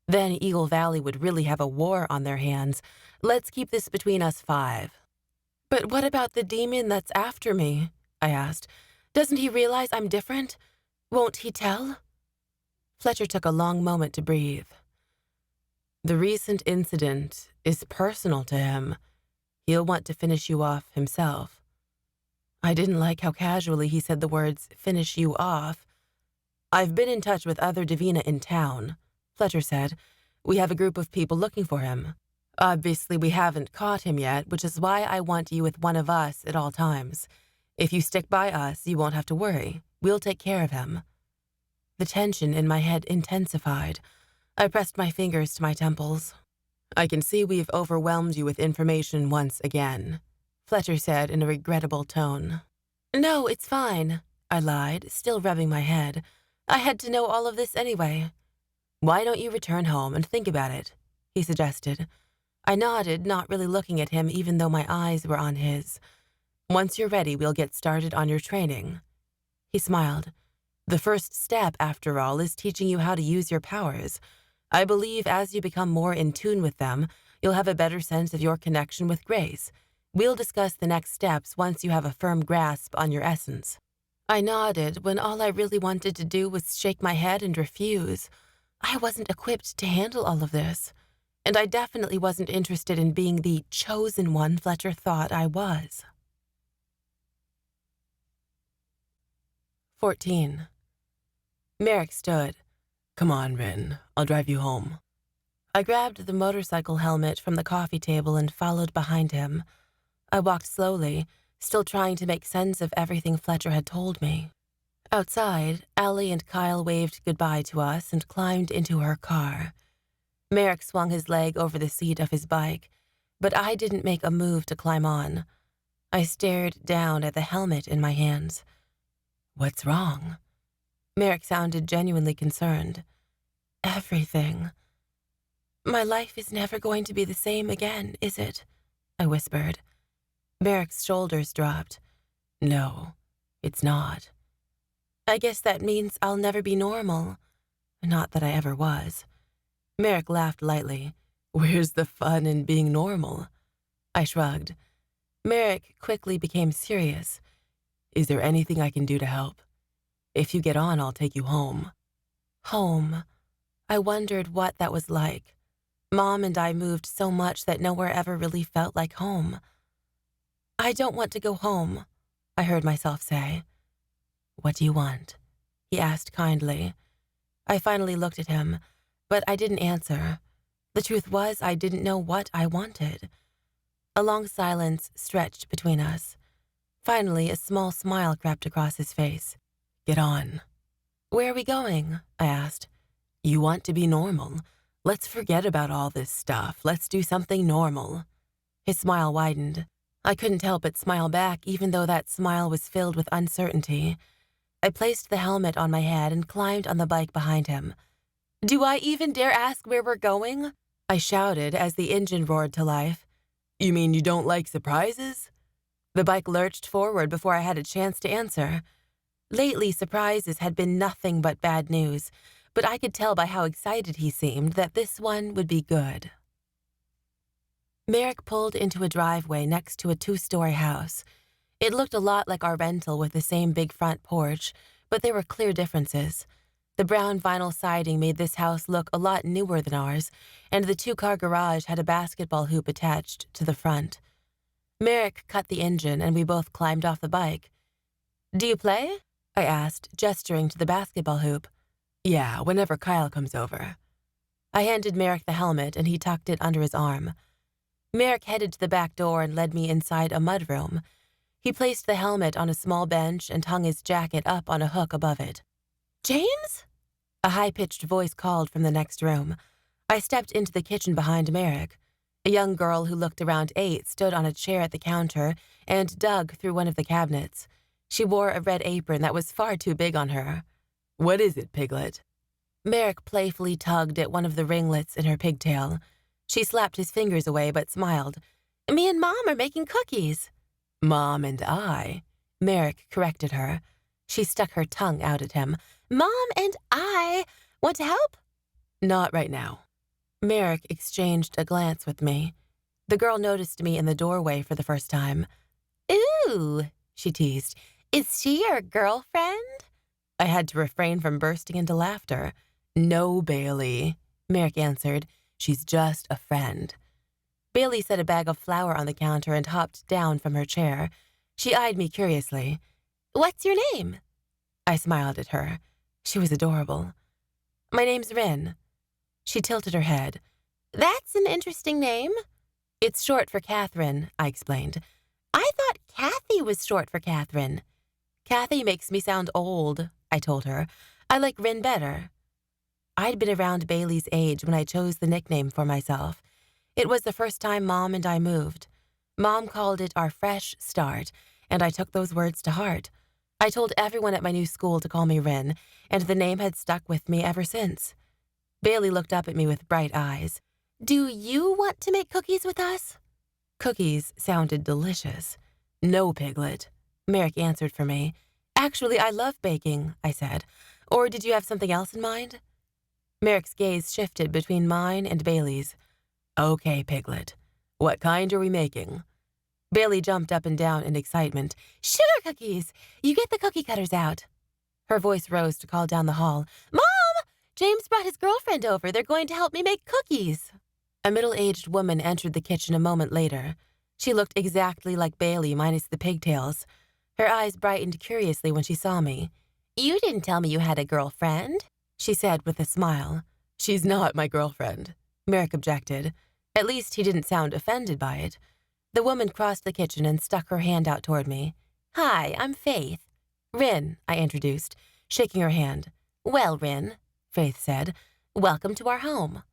Then Eagle Valley would really have a war on their hands. Let's keep this between us 5. "But what about the demon that's after me?" I asked. "Doesn't he realize I'm different? Won't he tell?" Fletcher took a long moment to breathe. "The recent incident is personal to him. He'll want to finish you off himself." I didn't like how casually he said the words, "finish you off." "I've been in touch with other Divina in town," Fletcher said. "We have a group of people looking for him. Obviously, we haven't caught him yet, which is why I want you with one of us at all times. If you stick by us, you won't have to worry. We'll take care of him." The tension in my head intensified. I pressed my fingers to my temples. "I can see we've overwhelmed you with information once again," Fletcher said in a regrettable tone. "No, it's fine," I lied, still rubbing my head. "I had to know all of this anyway." "Why don't you return home and think about it?" he suggested. I nodded, not really looking at him even though my eyes were on his. "Once you're ready, we'll get started on your training." He smiled. "The first step, after all, is teaching you how to use your powers. I believe as you become more in tune with them, you'll have a better sense of your connection with Grace. We'll discuss the next steps once you have a firm grasp on your essence." I nodded when all I really wanted to do was shake my head and refuse. I wasn't equipped to handle all of this. And I definitely wasn't interested in being the chosen one Fletcher thought I was. 14. Merrick stood. "Come on, Ryn. I'll drive you home." I grabbed the motorcycle helmet from the coffee table and followed behind him. I walked slowly, still trying to make sense of everything Fletcher had told me. Outside, Allie and Kyle waved goodbye to us and climbed into her car. Merrick swung his leg over the seat of his bike, but I didn't make a move to climb on. I stared down at the helmet in my hands. "What's wrong?" Merrick sounded genuinely concerned. "Everything. My life is never going to be the same again, is it?" I whispered. Merrick's shoulders dropped. "No, it's not." "I guess that means I'll never be normal. Not that I ever was." Merrick laughed lightly. "Where's the fun in being normal?" I shrugged. Merrick quickly became serious. "Is there anything I can do to help? If you get on, I'll take you home." Home. I wondered what that was like. Mom and I moved so much that nowhere ever really felt like home. "I don't want to go home," I heard myself say. "What do you want?" he asked kindly. I finally looked at him, but I didn't answer. The truth was, I didn't know what I wanted. A long silence stretched between us. Finally, a small smile crept across his face. "Get on." "Where are we going?" I asked. "You want to be normal. Let's forget about all this stuff. Let's do something normal." His smile widened. I couldn't help but smile back, even though that smile was filled with uncertainty. I placed the helmet on my head and climbed on the bike behind him. "Do I even dare ask where we're going?" I shouted as the engine roared to life. "You mean you don't like surprises?" The bike lurched forward before I had a chance to answer. Lately, surprises had been nothing but bad news, but I could tell by how excited he seemed that this one would be good. Merrick pulled into a driveway next to a 2-story house. It looked a lot like our rental with the same big front porch, but there were clear differences. The brown vinyl siding made this house look a lot newer than ours, and the 2-car garage had a basketball hoop attached to the front. Merrick cut the engine, and we both climbed off the bike. "Do you play?" I asked, gesturing to the basketball hoop. "Yeah, whenever Kyle comes over." I handed Merrick the helmet, and he tucked it under his arm. Merrick headed to the back door and led me inside a mudroom. He placed the helmet on a small bench and hung his jacket up on a hook above it. "James?" A high-pitched voice called from the next room. I stepped into the kitchen behind Merrick. A young girl who looked around 8 stood on a chair at the counter and dug through one of the cabinets. She wore a red apron that was far too big on her. "What is it, Piglet?" Merrick playfully tugged at one of the ringlets in her pigtail. She slapped his fingers away but smiled. "Me and Mom are making cookies." "Mom and I," Merrick corrected her. She stuck her tongue out at him. "Mom and I. Want to help?" "Not right now." Merrick exchanged a glance with me. The girl noticed me in the doorway for the first time. "Ooh," she teased. "Is she your girlfriend?" I had to refrain from bursting into laughter. "No, Bailey," Merrick answered. "She's just a friend." Bailey set a bag of flour on the counter and hopped down from her chair. She eyed me curiously. "What's your name?" I smiled at her. She was adorable. "My name's Ryn." She tilted her head. "That's an interesting name." "It's short for Catherine," I explained. "I thought Kathy was short for Catherine." "Kathy makes me sound old," I told her. "I like Ryn better." I'd been around Bailey's age when I chose the nickname for myself. It was the first time Mom and I moved. Mom called it our fresh start, and I took those words to heart. I told everyone at my new school to call me Ryn, and the name had stuck with me ever since. Bailey looked up at me with bright eyes. "Do you want to make cookies with us?" Cookies sounded delicious. "No, Piglet," Merrick answered for me. "Actually, I love baking," I said. "Or did you have something else in mind?" Merrick's gaze shifted between mine and Bailey's. "Okay, Piglet. What kind are we making?" Bailey jumped up and down in excitement. "Sugar cookies! You get the cookie cutters out." Her voice rose to call down the hall. "Mom! James brought his girlfriend over. They're going to help me make cookies." A middle-aged woman entered the kitchen a moment later. She looked exactly like Bailey minus the pigtails. Her eyes brightened curiously when she saw me. "You didn't tell me you had a girlfriend," she said with a smile. "She's not my girlfriend," Merrick objected. At least he didn't sound offended by it. The woman crossed the kitchen and stuck her hand out toward me. "Hi, I'm Faith." "Ryn," I introduced, shaking her hand. "Well, Ryn," Faith said, "welcome to our home."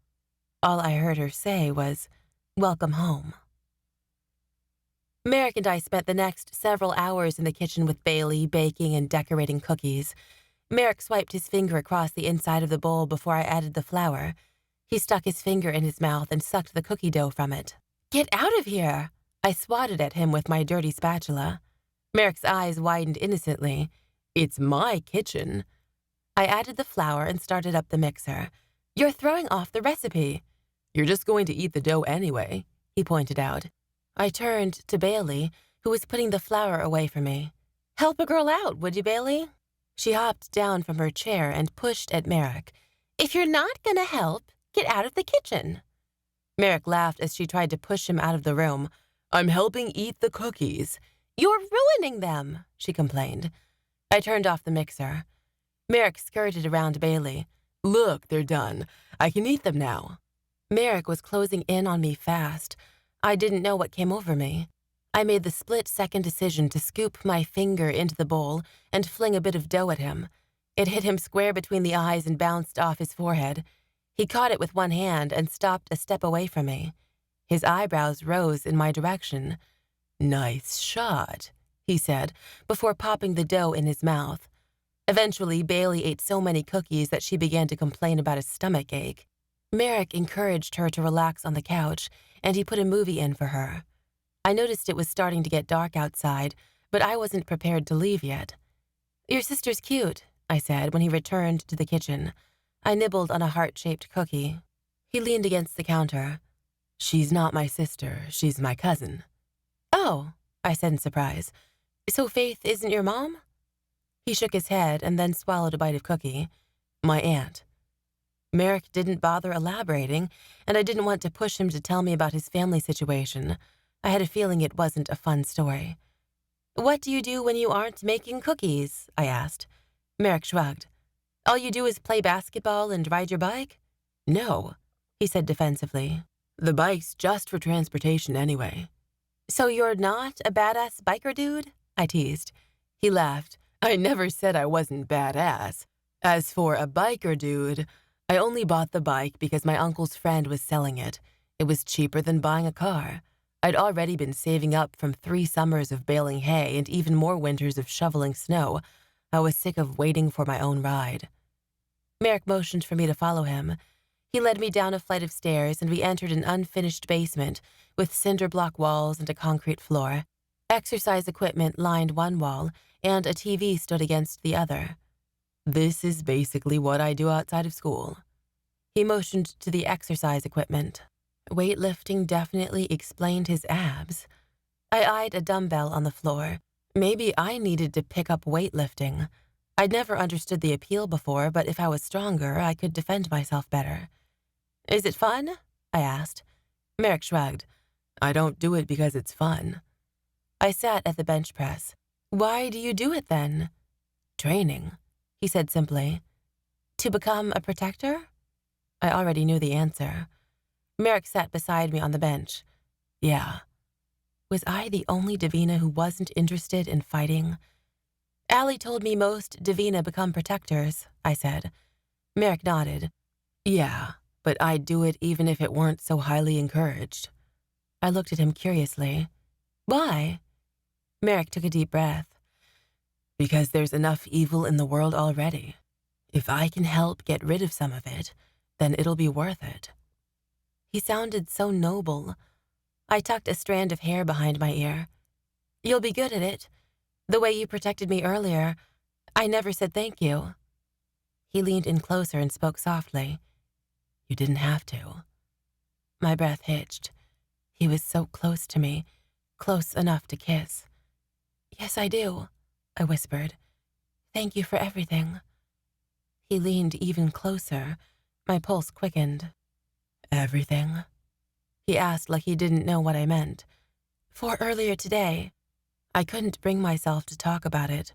All I heard her say was, "Welcome home." Merrick and I spent the next several hours in the kitchen with Bailey, baking and decorating cookies. Merrick swiped his finger across the inside of the bowl before I added the flour. He stuck his finger in his mouth and sucked the cookie dough from it. "Get out of here!" I swatted at him with my dirty spatula. Merrick's eyes widened innocently. "It's my kitchen." I added the flour and started up the mixer. "You're throwing off the recipe." "You're just going to eat the dough anyway," he pointed out. I turned to Bailey, who was putting the flour away from me. "Help a girl out, would you, Bailey?" She hopped down from her chair and pushed at Merrick. "If you're not gonna help, get out of the kitchen." Merrick laughed as she tried to push him out of the room. "I'm helping eat the cookies." "You're ruining them," she complained. I turned off the mixer. Merrick skirted around Bailey. "Look, they're done. I can eat them now." Merrick was closing in on me fast. I didn't know what came over me. I made the split-second decision to scoop my finger into the bowl and fling a bit of dough at him. It hit him square between the eyes and bounced off his forehead. He caught it with one hand and stopped a step away from me. His eyebrows rose in my direction. "Nice shot," he said, before popping the dough in his mouth. Eventually, Bailey ate so many cookies that she began to complain about a stomach ache. Merrick encouraged her to relax on the couch, and he put a movie in for her. I noticed it was starting to get dark outside, but I wasn't prepared to leave yet. "Your sister's cute," I said when he returned to the kitchen. I nibbled on a heart-shaped cookie. He leaned against the counter. "She's not my sister, she's my cousin." "Oh," I said in surprise. "So Faith isn't your mom?" He shook his head and then swallowed a bite of cookie. "My aunt." Merrick didn't bother elaborating, and I didn't want to push him to tell me about his family situation. I had a feeling it wasn't a fun story. "What do you do when you aren't making cookies?" I asked. Merrick shrugged. "All you do is play basketball and ride your bike?" "No," he said defensively. "The bike's just for transportation anyway." "So you're not a badass biker dude?" I teased. He laughed. "I never said I wasn't badass. As for a biker dude, I only bought the bike because my uncle's friend was selling it. It was cheaper than buying a car. I'd already been saving up from 3 summers of baling hay and even more winters of shoveling snow. I was sick of waiting for my own ride." Merrick motioned for me to follow him. He led me down a flight of stairs, and we entered an unfinished basement with cinder block walls and a concrete floor. Exercise equipment lined one wall, and a TV stood against the other. "This is basically what I do outside of school." He motioned to the exercise equipment. Weightlifting definitely explained his abs. I eyed a dumbbell on the floor. Maybe I needed to pick up weightlifting. I'd never understood the appeal before, but if I was stronger, I could defend myself better. "Is it fun?" I asked. Merrick shrugged. "I don't do it because it's fun." I sat at the bench press. "Why do you do it then?" "Training," he said simply. "To become a protector?" I already knew the answer. Merrick sat beside me on the bench. "Yeah." Was I the only Divina who wasn't interested in fighting? "Allie told me most Divina become protectors," I said. Merrick nodded. "Yeah, but I'd do it even if it weren't so highly encouraged." I looked at him curiously. "Why?" Merrick took a deep breath. "Because there's enough evil in the world already. If I can help get rid of some of it, then it'll be worth it." He sounded so noble. I tucked a strand of hair behind my ear. "You'll be good at it. The way you protected me earlier, I never said thank you." He leaned in closer and spoke softly. "You didn't have to." My breath hitched. He was so close to me, close enough to kiss. "Yes, I do," I whispered. "Thank you for everything." He leaned even closer. My pulse quickened. "Everything?" He asked like he didn't know what I meant. "For earlier today." I couldn't bring myself to talk about it.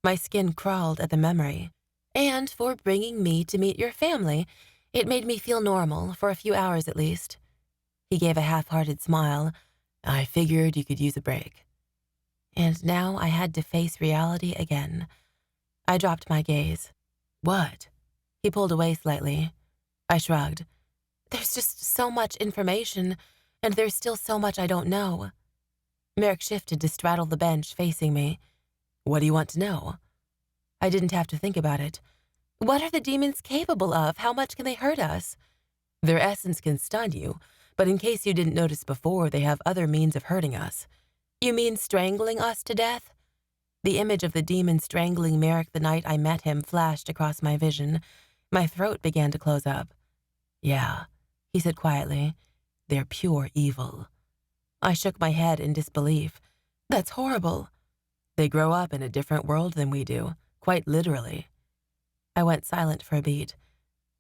My skin crawled at the memory. "And for bringing me to meet your family. It made me feel normal, for a few hours at least." He gave a half-hearted smile. "I figured you could use a break." And now I had to face reality again. I dropped my gaze. "What?" He pulled away slightly. I shrugged. "There's just so much information, and there's still so much I don't know." Merrick shifted to straddle the bench facing me. "What do you want to know?" I didn't have to think about it. "What are the demons capable of? How much can they hurt us?" "Their essence can stun you, but in case you didn't notice before, they have other means of hurting us." "You mean strangling us to death?" The image of the demon strangling Merrick the night I met him flashed across my vision. My throat began to close up. "Yeah," he said quietly. "They're pure evil." I shook my head in disbelief. "That's horrible." "They grow up in a different world than we do, quite literally." I went silent for a beat.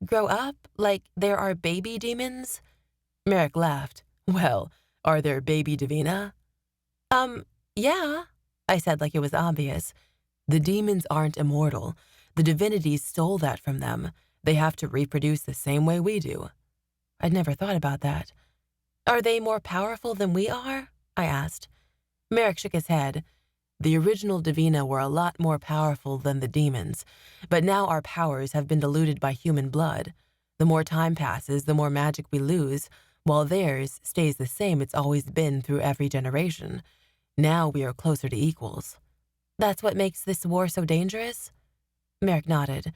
"Grow up? Like there are baby demons?" Merrick laughed. "Well, are there baby Divina?" Yeah," I said like it was obvious. "The demons aren't immortal. The divinities stole that from them. They have to reproduce the same way we do. I'd never thought about that. Are they more powerful than we are? I asked. Merrick shook his head. The original Divina were a lot more powerful than the demons, but now our powers have been diluted by human blood. The more time passes, the more magic we lose, while theirs stays the same it's always been through every generation. Now we are closer to equals. That's what makes this war so dangerous? Merrick nodded.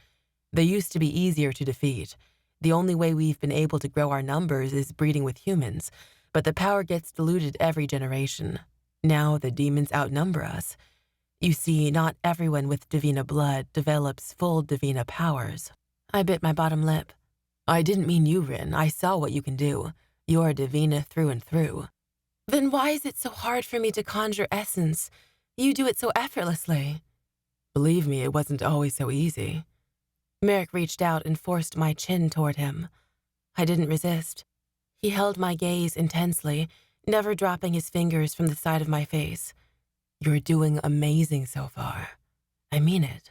They used to be easier to defeat. The only way we've been able to grow our numbers is breeding with humans, but the power gets diluted every generation. Now the demons outnumber us. You see, not everyone with Divina blood develops full Divina powers. I bit my bottom lip. I didn't mean you, Ryn. I saw what you can do. You're Divina through and through. Then why is it so hard for me to conjure essence? You do it so effortlessly. Believe me, it wasn't always so easy. Merrick reached out and forced my chin toward him. I didn't resist. He held my gaze intensely, never dropping his fingers from the side of my face. You're doing amazing so far. I mean it.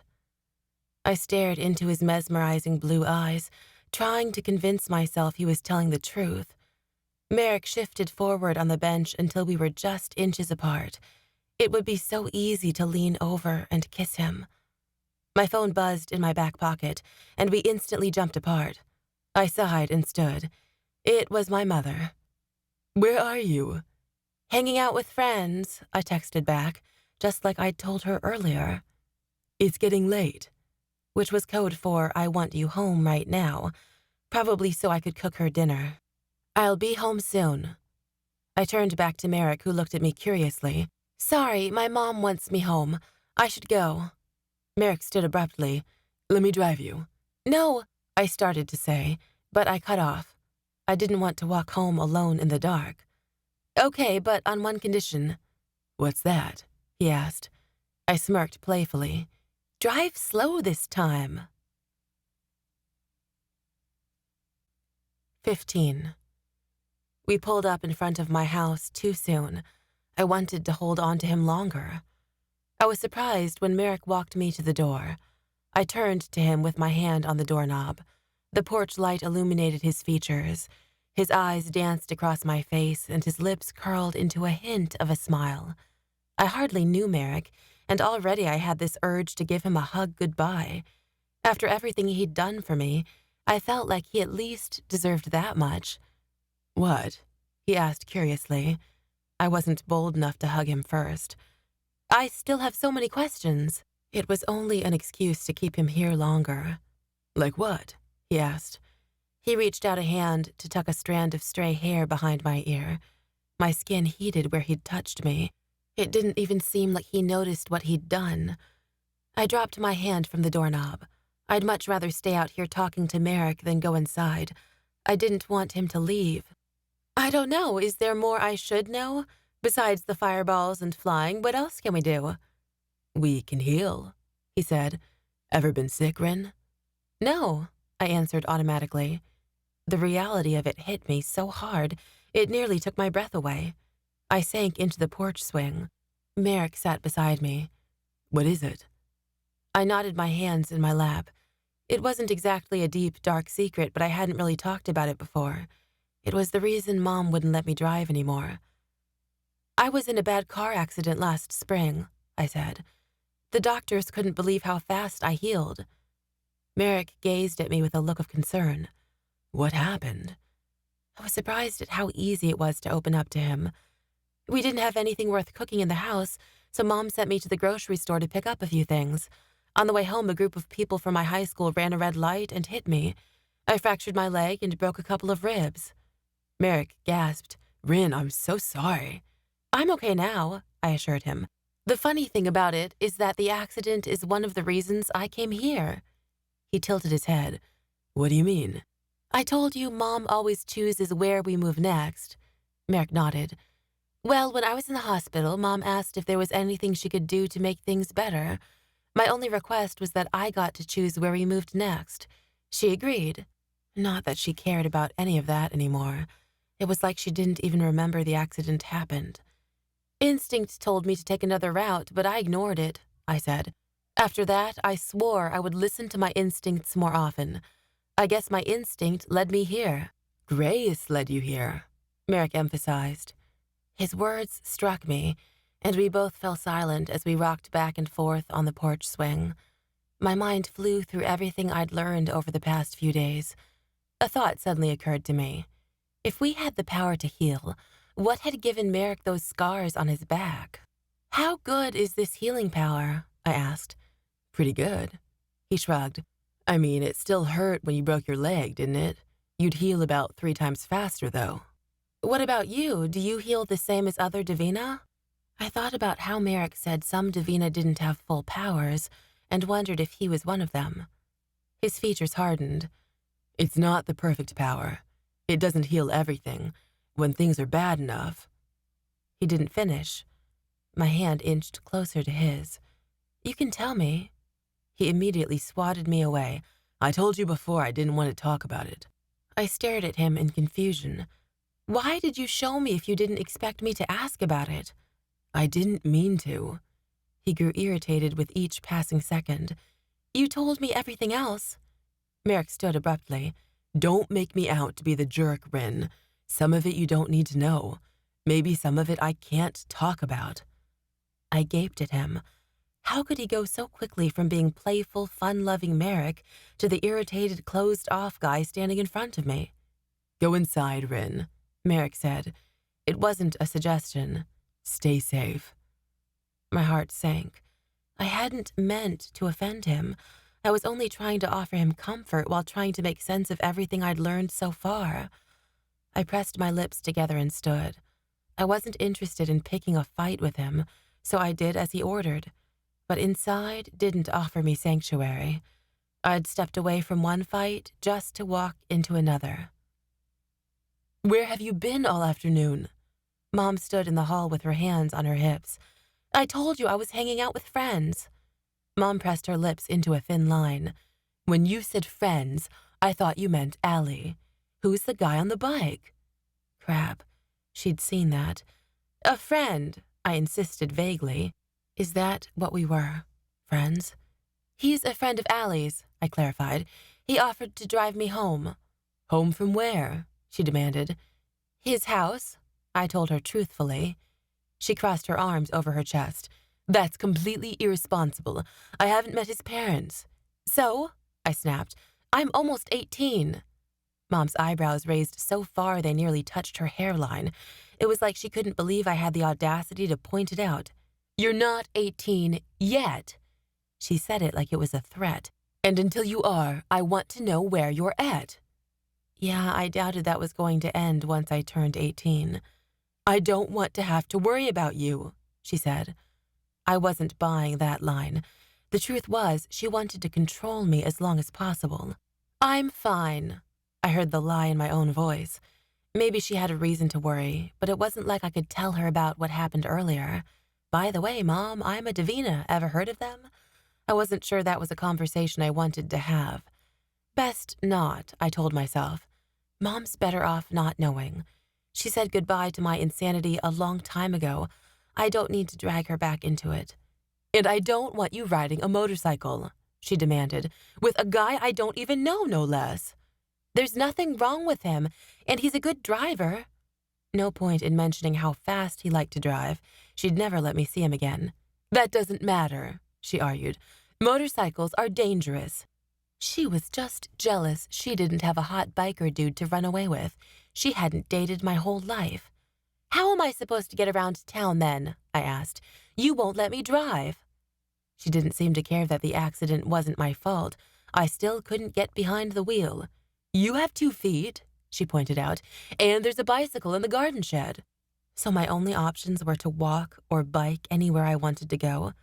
I stared into his mesmerizing blue eyes, trying to convince myself he was telling the truth. Merrick shifted forward on the bench until we were just inches apart. It would be so easy to lean over and kiss him. My phone buzzed in my back pocket, and we instantly jumped apart. I sighed and stood. It was my mother. Where are you? Hanging out with friends, I texted back, just like I'd told her earlier. It's getting late, which was code for I want you home right now, probably so I could cook her dinner. I'll be home soon. I turned back to Merrick, who looked at me curiously. Sorry, my mom wants me home. I should go. Merrick stood abruptly. Let me drive you. No, I started to say, but I cut off. I didn't want to walk home alone in the dark. Okay, but on one condition. What's that? He asked. I smirked playfully. Drive slow this time. 15. We pulled up in front of my house too soon. I wanted to hold on to him longer. I was surprised when Merrick walked me to the door. I turned to him with my hand on the doorknob. The porch light illuminated his features. His eyes danced across my face, and his lips curled into a hint of a smile. I hardly knew Merrick, and already I had this urge to give him a hug goodbye. After everything he'd done for me, I felt like he at least deserved that much. What? He asked curiously. I wasn't bold enough to hug him first. I still have so many questions. It was only an excuse to keep him here longer. Like what? He asked. He reached out a hand to tuck a strand of stray hair behind my ear. My skin heated where he'd touched me. It didn't even seem like he noticed what he'd done. I dropped my hand from the doorknob. I'd much rather stay out here talking to Merrick than go inside. I didn't want him to leave. I don't know. Is there more I should know? Besides the fireballs and flying, what else can we do? We can heal, he said. Ever been sick, Ryn? No, I answered automatically. The reality of it hit me so hard, it nearly took my breath away. I sank into the porch swing. Merrick sat beside me. What is it? I nodded my hands in my lap. It wasn't exactly a deep, dark secret, but I hadn't really talked about it before. It was the reason Mom wouldn't let me drive anymore. I was in a bad car accident last spring, I said. The doctors couldn't believe how fast I healed. Merrick gazed at me with a look of concern. What happened? I was surprised at how easy it was to open up to him. We didn't have anything worth cooking in the house, so Mom sent me to the grocery store to pick up a few things. On the way home, a group of people from my high school ran a red light and hit me. I fractured my leg and broke a couple of ribs. Merrick gasped. Ryn, I'm so sorry. I'm okay now, I assured him. The funny thing about it is that the accident is one of the reasons I came here. He tilted his head. What do you mean? I told you Mom always chooses where we move next. Merrick nodded. Well, when I was in the hospital, Mom asked if there was anything she could do to make things better. My only request was that I got to choose where we moved next. She agreed. Not that she cared about any of that anymore. It was like she didn't even remember the accident happened. Instinct told me to take another route, but I ignored it, I said. After that, I swore I would listen to my instincts more often. I guess my instinct led me here. Grace led you here, Merrick emphasized. His words struck me, and we both fell silent as we rocked back and forth on the porch swing. My mind flew through everything I'd learned over the past few days. A thought suddenly occurred to me. If we had the power to heal, what had given Merrick those scars on his back? How good is this healing power? I asked. Pretty good. He shrugged. I mean, it still hurt when you broke your leg, didn't it? You'd heal about 3 times faster, though. What about you? Do you heal the same as other Divina? I thought about how Merrick said some Divina didn't have full powers and wondered if he was one of them. His features hardened. It's not the perfect power. It doesn't heal everything. When things are bad enough. He didn't finish. My hand inched closer to his. You can tell me. He immediately swatted me away. I told you before I didn't want to talk about it. I stared at him in confusion. Why did you show me if you didn't expect me to ask about it? I didn't mean to. He grew irritated with each passing second. You told me everything else. Merrick stood abruptly. Don't make me out to be the jerk, Ryn. Some of it you don't need to know. Maybe some of it I can't talk about. I gaped at him. How could he go so quickly from being playful, fun-loving Merrick to the irritated, closed-off guy standing in front of me? Go inside, Ryn, Merrick said. It wasn't a suggestion. Stay safe. My heart sank. I hadn't meant to offend him. I was only trying to offer him comfort while trying to make sense of everything I'd learned so far. I pressed my lips together and stood. I wasn't interested in picking a fight with him, so I did as he ordered. But inside didn't offer me sanctuary. I'd stepped away from one fight just to walk into another. Where have you been all afternoon? Mom stood in the hall with her hands on her hips. I told you I was hanging out with friends. Mom pressed her lips into a thin line. When you said friends, I thought you meant Allie. Who's the guy on the bike? Crap. She'd seen that. A friend, I insisted vaguely. Is that what we were? Friends? He's a friend of Allie's, I clarified. He offered to drive me home. Home from where? She demanded. His house, I told her truthfully. She crossed her arms over her chest. That's completely irresponsible. I haven't met his parents. So, I snapped, I'm almost 18. Mom's eyebrows raised so far they nearly touched her hairline. It was like she couldn't believe I had the audacity to point it out. You're not 18 yet. She said it like it was a threat. And until you are, I want to know where you're at. Yeah, I doubted that was going to end once I turned 18. I don't want to have to worry about you, she said. I wasn't buying that line. The truth was, she wanted to control me as long as possible. I'm fine. I heard the lie in my own voice. Maybe she had a reason to worry, but it wasn't like I could tell her about what happened earlier. By the way, Mom, I'm a Divina. Ever heard of them? I wasn't sure that was a conversation I wanted to have. Best not, I told myself. Mom's better off not knowing. She said goodbye to my insanity a long time ago. I don't need to drag her back into it. And I don't want you riding a motorcycle, she demanded, with a guy I don't even know, no less. There's nothing wrong with him, and he's a good driver. No point in mentioning how fast he liked to drive. She'd never let me see him again. That doesn't matter, she argued. Motorcycles are dangerous. She was just jealous she didn't have a hot biker dude to run away with. She hadn't dated my whole life. How am I supposed to get around town then? I asked. You won't let me drive. She didn't seem to care that the accident wasn't my fault. I still couldn't get behind the wheel. You have 2 feet, she pointed out, and there's a bicycle in the garden shed. So my only options were to walk or bike anywhere I wanted to go.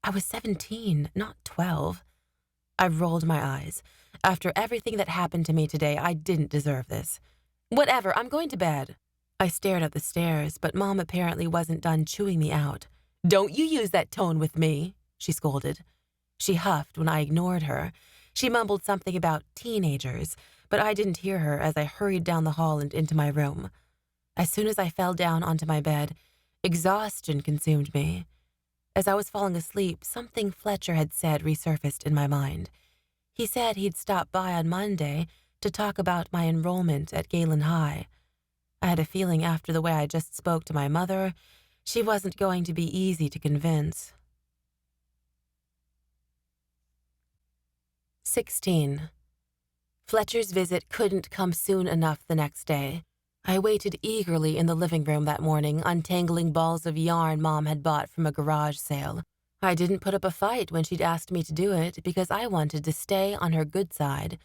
I was 17, not 12. I rolled my eyes. After everything that happened to me today, I didn't deserve this. Whatever, I'm going to bed. I stared up the stairs, but Mom apparently wasn't done chewing me out. Don't you use that tone with me, she scolded. She huffed when I ignored her. She mumbled something about teenagers, but I didn't hear her as I hurried down the hall and into my room. As soon as I fell down onto my bed, exhaustion consumed me. As I was falling asleep, something Fletcher had said resurfaced in my mind. He said he'd stop by on Monday to talk about my enrollment at Galen High. I had a feeling after the way I just spoke to my mother, she wasn't going to be easy to convince. 16. Fletcher's visit couldn't come soon enough the next day. I waited eagerly in the living room that morning, untangling balls of yarn Mom had bought from a garage sale. I didn't put up a fight when she'd asked me to do it because I wanted to stay on her good side.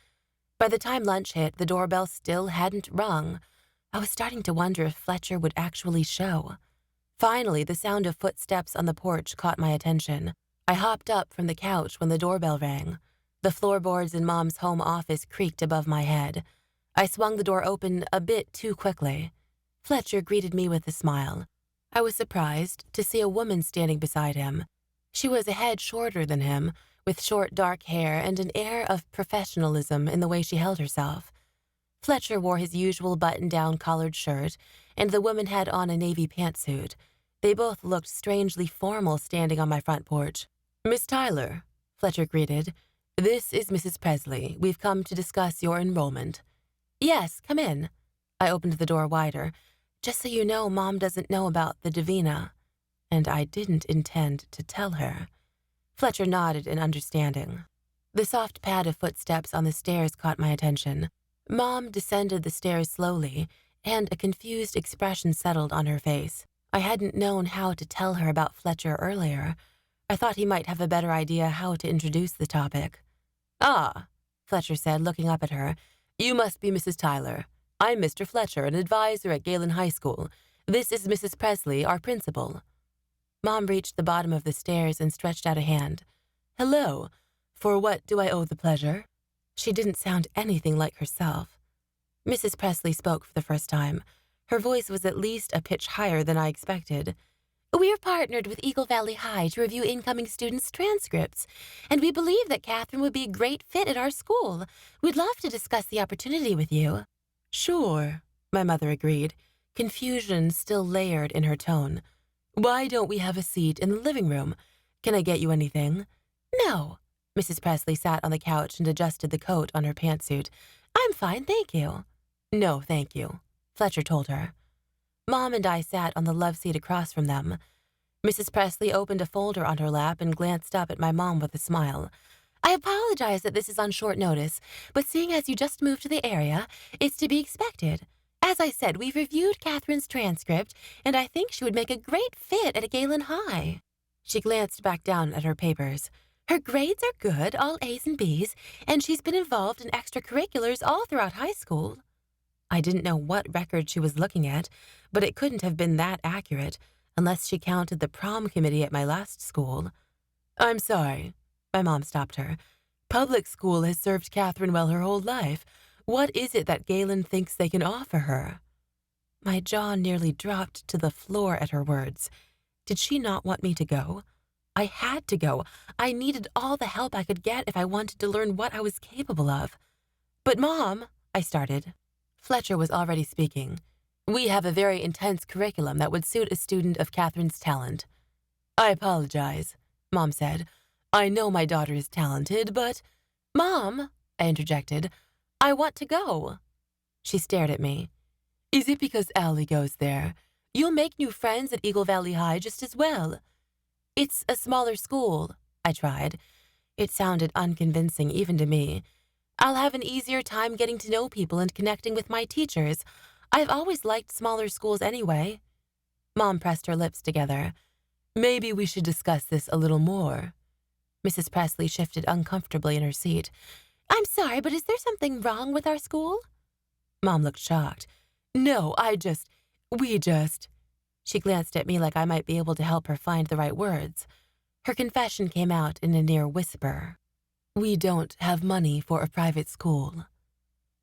By the time lunch hit, the doorbell still hadn't rung. I was starting to wonder if Fletcher would actually show. Finally, the sound of footsteps on the porch caught my attention. I hopped up from the couch when the doorbell rang. The floorboards in Mom's home office creaked above my head. I swung the door open a bit too quickly. Fletcher greeted me with a smile. I was surprised to see a woman standing beside him. She was a head shorter than him, with short dark hair and an air of professionalism in the way she held herself. Fletcher wore his usual button-down collared shirt, and the woman had on a navy pantsuit. They both looked strangely formal standing on my front porch. "Miss Tyler," Fletcher greeted. "This is Mrs. Presley. We've come to discuss your enrollment." "Yes, come in." I opened the door wider. "Just so you know, Mom doesn't know about the Divina." And I didn't intend to tell her. Fletcher nodded in understanding. The soft pad of footsteps on the stairs caught my attention. Mom descended the stairs slowly, and a confused expression settled on her face. I hadn't known how to tell her about Fletcher earlier. I thought he might have a better idea how to introduce the topic. "Ah," Fletcher said, looking up at her. "You must be Mrs. Tyler. I'm Mr. Fletcher, an advisor at Galen High School. This is Mrs. Presley, our principal." Mom reached the bottom of the stairs and stretched out a hand. "Hello. For what do I owe the pleasure?" She didn't sound anything like herself. Mrs. Presley spoke for the first time. Her voice was at least a pitch higher than I expected. "We're partnered with Eagle Valley High to review incoming students' transcripts, and we believe that Catherine would be a great fit at our school. We'd love to discuss the opportunity with you." "Sure," my mother agreed, confusion still layered in her tone. "Why don't we have a seat in the living room? Can I get you anything?" "No." Mrs. Presley sat on the couch and adjusted the coat on her pantsuit. "I'm fine, thank you." "No, thank you," Fletcher told her. Mom and I sat on the love seat across from them. Mrs. Presley opened a folder on her lap and glanced up at my mom with a smile. "I apologize that this is on short notice, but seeing as you just moved to the area, it's to be expected. As I said, we've reviewed Catherine's transcript, and I think she would make a great fit at a Galen High." She glanced back down at her papers. "Her grades are good, all A's and B's, and she's been involved in extracurriculars all throughout high school." I didn't know what record she was looking at, but it couldn't have been that accurate, unless she counted the prom committee at my last school. "I'm sorry," my mom stopped her. "Public school has served Catherine well her whole life. What is it that Galen thinks they can offer her?" My jaw nearly dropped to the floor at her words. Did she not want me to go? I had to go. I needed all the help I could get if I wanted to learn what I was capable of. "But Mom," I started. Fletcher was already speaking. "We have a very intense curriculum that would suit a student of Catherine's talent." "I apologize," Mom said. "I know my daughter is talented, but—" "Mom," I interjected, "I want to go." She stared at me. "Is it because Allie goes there? You'll make new friends at Eagle Valley High just as well." "It's a smaller school," I tried. It sounded unconvincing even to me. "I'll have an easier time getting to know people and connecting with my teachers. I've always liked smaller schools anyway." Mom pressed her lips together. "Maybe we should discuss this a little more." Mrs. Presley shifted uncomfortably in her seat. "I'm sorry, but is there something wrong with our school?" Mom looked shocked. "No, we just—" She glanced at me like I might be able to help her find the right words. Her confession came out in a near whisper. "We don't have money for a private school."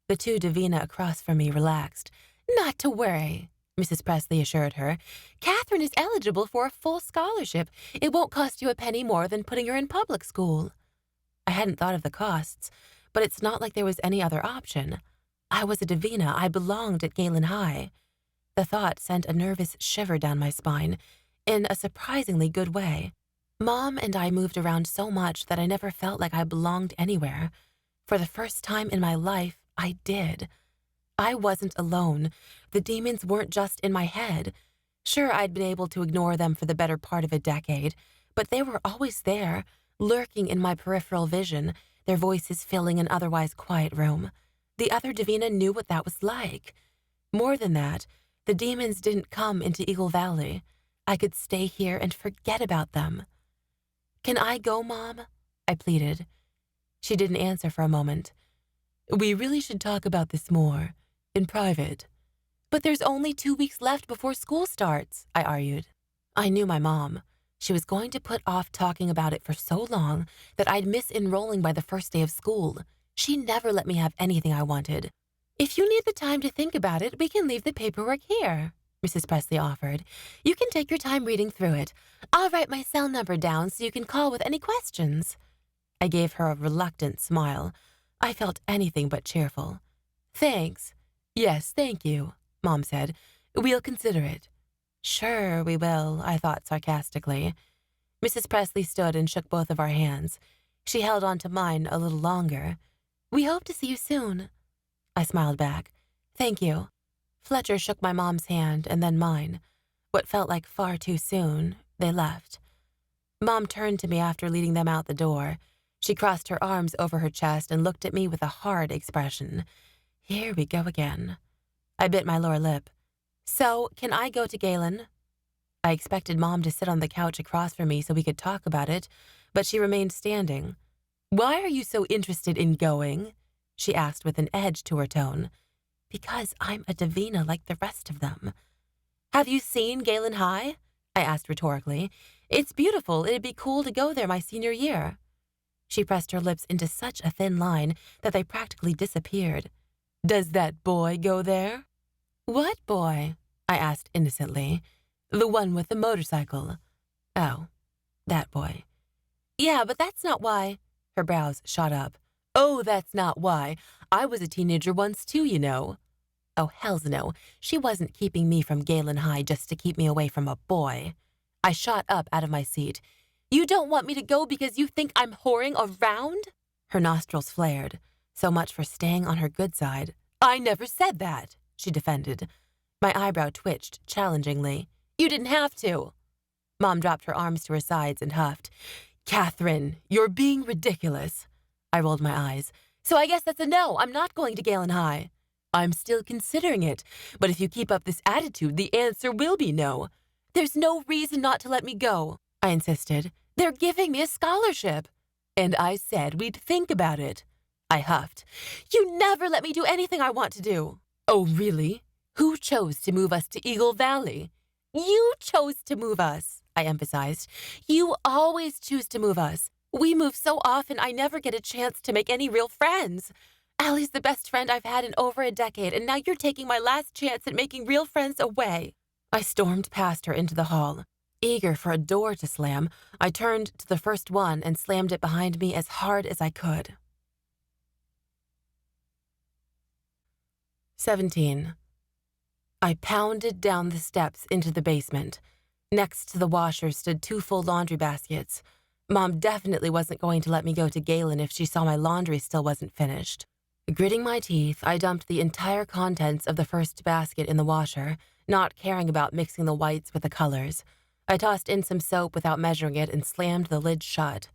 The two Divina across from me relaxed. "Not to worry," Mrs. Presley assured her. "Catherine is eligible for a full scholarship. It won't cost you a penny more than putting her in public school." I hadn't thought of the costs, but it's not like there was any other option. I was a Divina. I belonged at Galen High. The thought sent a nervous shiver down my spine, in a surprisingly good way. Mom and I moved around so much that I never felt like I belonged anywhere. For the first time in my life, I did. I wasn't alone. The demons weren't just in my head. Sure, I'd been able to ignore them for the better part of a decade, but they were always there, lurking in my peripheral vision, their voices filling an otherwise quiet room. The other Divina knew what that was like. More than that, the demons didn't come into Eagle Valley. I could stay here and forget about them. "Can I go, Mom?" I pleaded. She didn't answer for a moment. "We really should talk about this more, in private." "But there's only 2 weeks left before school starts," I argued. I knew my mom. She was going to put off talking about it for so long that I'd miss enrolling by the first day of school. She never let me have anything I wanted. "If you need the time to think about it, we can leave the paperwork here," Mrs. Presley offered. "You can take your time reading through it. I'll write my cell number down so you can call with any questions." I gave her a reluctant smile. I felt anything but cheerful. "Thanks." "Yes, thank you," Mom said. "We'll consider it." "Sure, we will," I thought sarcastically. Mrs. Presley stood and shook both of our hands. She held on to mine a little longer. "We hope to see you soon." I smiled back. "Thank you." Fletcher shook my mom's hand and then mine. What felt like far too soon, they left. Mom turned to me after leading them out the door. She crossed her arms over her chest and looked at me with a hard expression. Here we go again. I bit my lower lip. "So, can I go to Galen?" I expected Mom to sit on the couch across from me so we could talk about it, but she remained standing. "Why are you so interested in going?" she asked with an edge to her tone. "Because I'm a Davina like the rest of them." "Have you seen Galen High?" I asked rhetorically. "It's beautiful. It'd be cool to go there my senior year." She pressed her lips into such a thin line that they practically disappeared. "Does that boy go there?" "What boy?" I asked innocently. "The one with the motorcycle." "Oh, that boy." "Yeah, but that's not why." Her brows shot up. "Oh, that's not why. I was a teenager once too, you know." Oh, hells no. She wasn't keeping me from Galen High just to keep me away from a boy. I shot up out of my seat. "You don't want me to go because you think I'm whoring around?" Her nostrils flared. So much for staying on her good side. "I never said that," she defended. My eyebrow twitched challengingly. "You didn't have to." Mom dropped her arms to her sides and huffed. "Catherine, you're being ridiculous." I rolled my eyes. "So I guess that's a no. I'm not going to Galen High." "I'm still considering it, but if you keep up this attitude, the answer will be no." "There's no reason not to let me go," I insisted. "They're giving me a scholarship." "And I said we'd think about it." I huffed. "You never let me do anything I want to do." "Oh, really? Who chose to move us to Eagle Valley?" "You chose to move us," I emphasized. "You always choose to move us. We move so often I never get a chance to make any real friends. Allie's the best friend I've had in over a decade, and now you're taking my last chance at making real friends away." I stormed past her into the hall. Eager for a door to slam, I turned to the first one and slammed it behind me as hard as I could. 17. I pounded down the steps into the basement. Next to the washer stood 2 full laundry baskets. Mom definitely wasn't going to let me go to Galen if she saw my laundry still wasn't finished. Gritting my teeth, I dumped the entire contents of the first basket in the washer, not caring about mixing the whites with the colors. I tossed in some soap without measuring it and slammed the lid shut.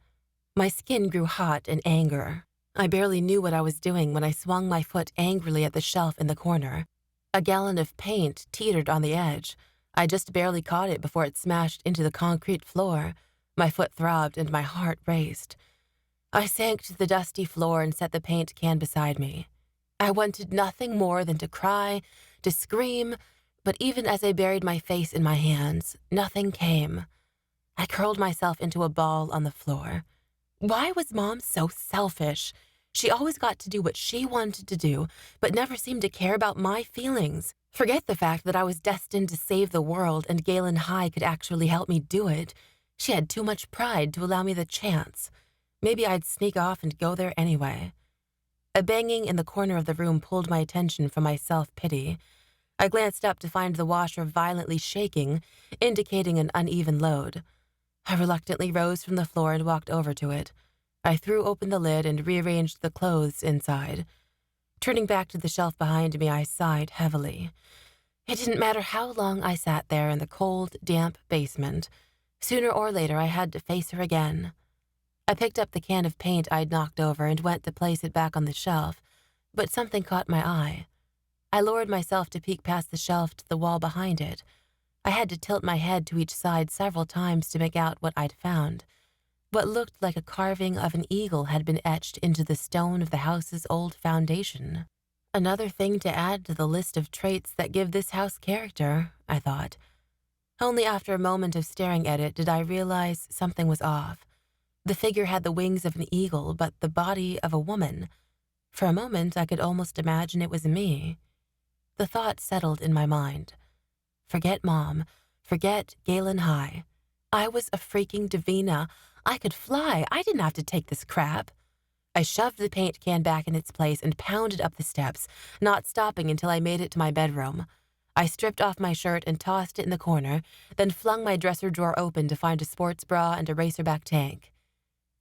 My skin grew hot in anger. I barely knew what I was doing when I swung my foot angrily at the shelf in the corner. A gallon of paint teetered on the edge. I just barely caught it before it smashed into the concrete floor. My foot throbbed and my heart raced. I sank to the dusty floor and set the paint can beside me. I wanted nothing more than to cry, to scream, but even as I buried my face in my hands, nothing came. I curled myself into a ball on the floor. Why was Mom so selfish? She always got to do what she wanted to do, but never seemed to care about my feelings. Forget the fact that I was destined to save the world and Galen High could actually help me do it. She had too much pride to allow me the chance. Maybe I'd sneak off and go there anyway. A banging in the corner of the room pulled my attention from my self-pity. I glanced up to find the washer violently shaking, indicating an uneven load. I reluctantly rose from the floor and walked over to it. I threw open the lid and rearranged the clothes inside. Turning back to the shelf behind me, I sighed heavily. It didn't matter how long I sat there in the cold, damp basement. Sooner or later, I had to face her again. I picked up the can of paint I'd knocked over and went to place it back on the shelf, but something caught my eye. I lowered myself to peek past the shelf to the wall behind it. I had to tilt my head to each side several times to make out what I'd found. What looked like a carving of an eagle had been etched into the stone of the house's old foundation. Another thing to add to the list of traits that give this house character, I thought. Only after a moment of staring at it did I realize something was off. The figure had the wings of an eagle, but the body of a woman. For a moment, I could almost imagine it was me. The thought settled in my mind. Forget Mom. Forget Galen High. I was a freaking Divina. I could fly. I didn't have to take this crap. I shoved the paint can back in its place and pounded up the steps, not stopping until I made it to my bedroom. I stripped off my shirt and tossed it in the corner, then flung my dresser drawer open to find a sports bra and a racerback tank.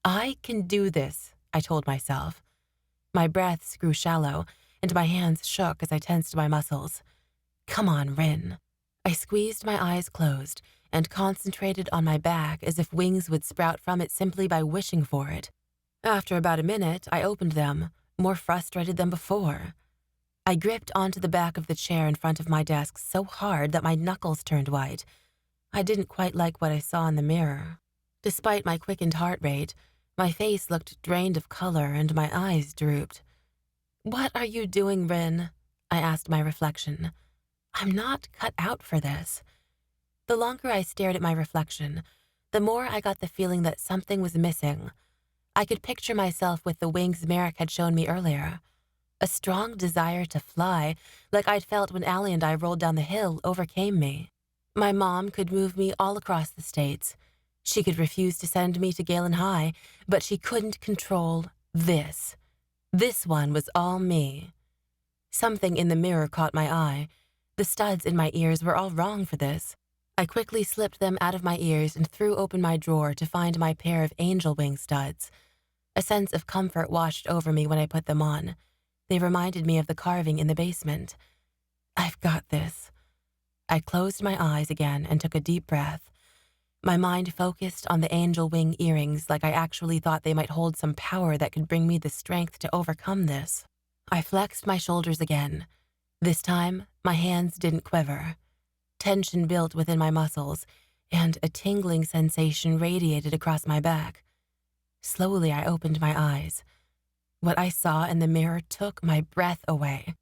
I can do this, I told myself. My breaths grew shallow, and my hands shook as I tensed my muscles. Come on, Ryn. I squeezed my eyes closed and concentrated on my back as if wings would sprout from it simply by wishing for it. After about a minute, I opened them, more frustrated than before. I gripped onto the back of the chair in front of my desk so hard that my knuckles turned white. I didn't quite like what I saw in the mirror. Despite my quickened heart rate, my face looked drained of color and my eyes drooped. What are you doing, Ryn? I asked my reflection. I'm not cut out for this. The longer I stared at my reflection, the more I got the feeling that something was missing. I could picture myself with the wings Merrick had shown me earlier. A strong desire to fly, like I'd felt when Allie and I rolled down the hill, overcame me. My mom could move me all across the states. She could refuse to send me to Galen High, but she couldn't control this. This one was all me. Something in the mirror caught my eye. The studs in my ears were all wrong for this. I quickly slipped them out of my ears and threw open my drawer to find my pair of angel wing studs. A sense of comfort washed over me when I put them on. They reminded me of the carving in the basement. I've got this. I closed my eyes again and took a deep breath. My mind focused on the angel wing earrings like I actually thought they might hold some power that could bring me the strength to overcome this. I flexed my shoulders again. This time, my hands didn't quiver. Tension built within my muscles, and a tingling sensation radiated across my back. Slowly, I opened my eyes. What I saw in the mirror took my breath away.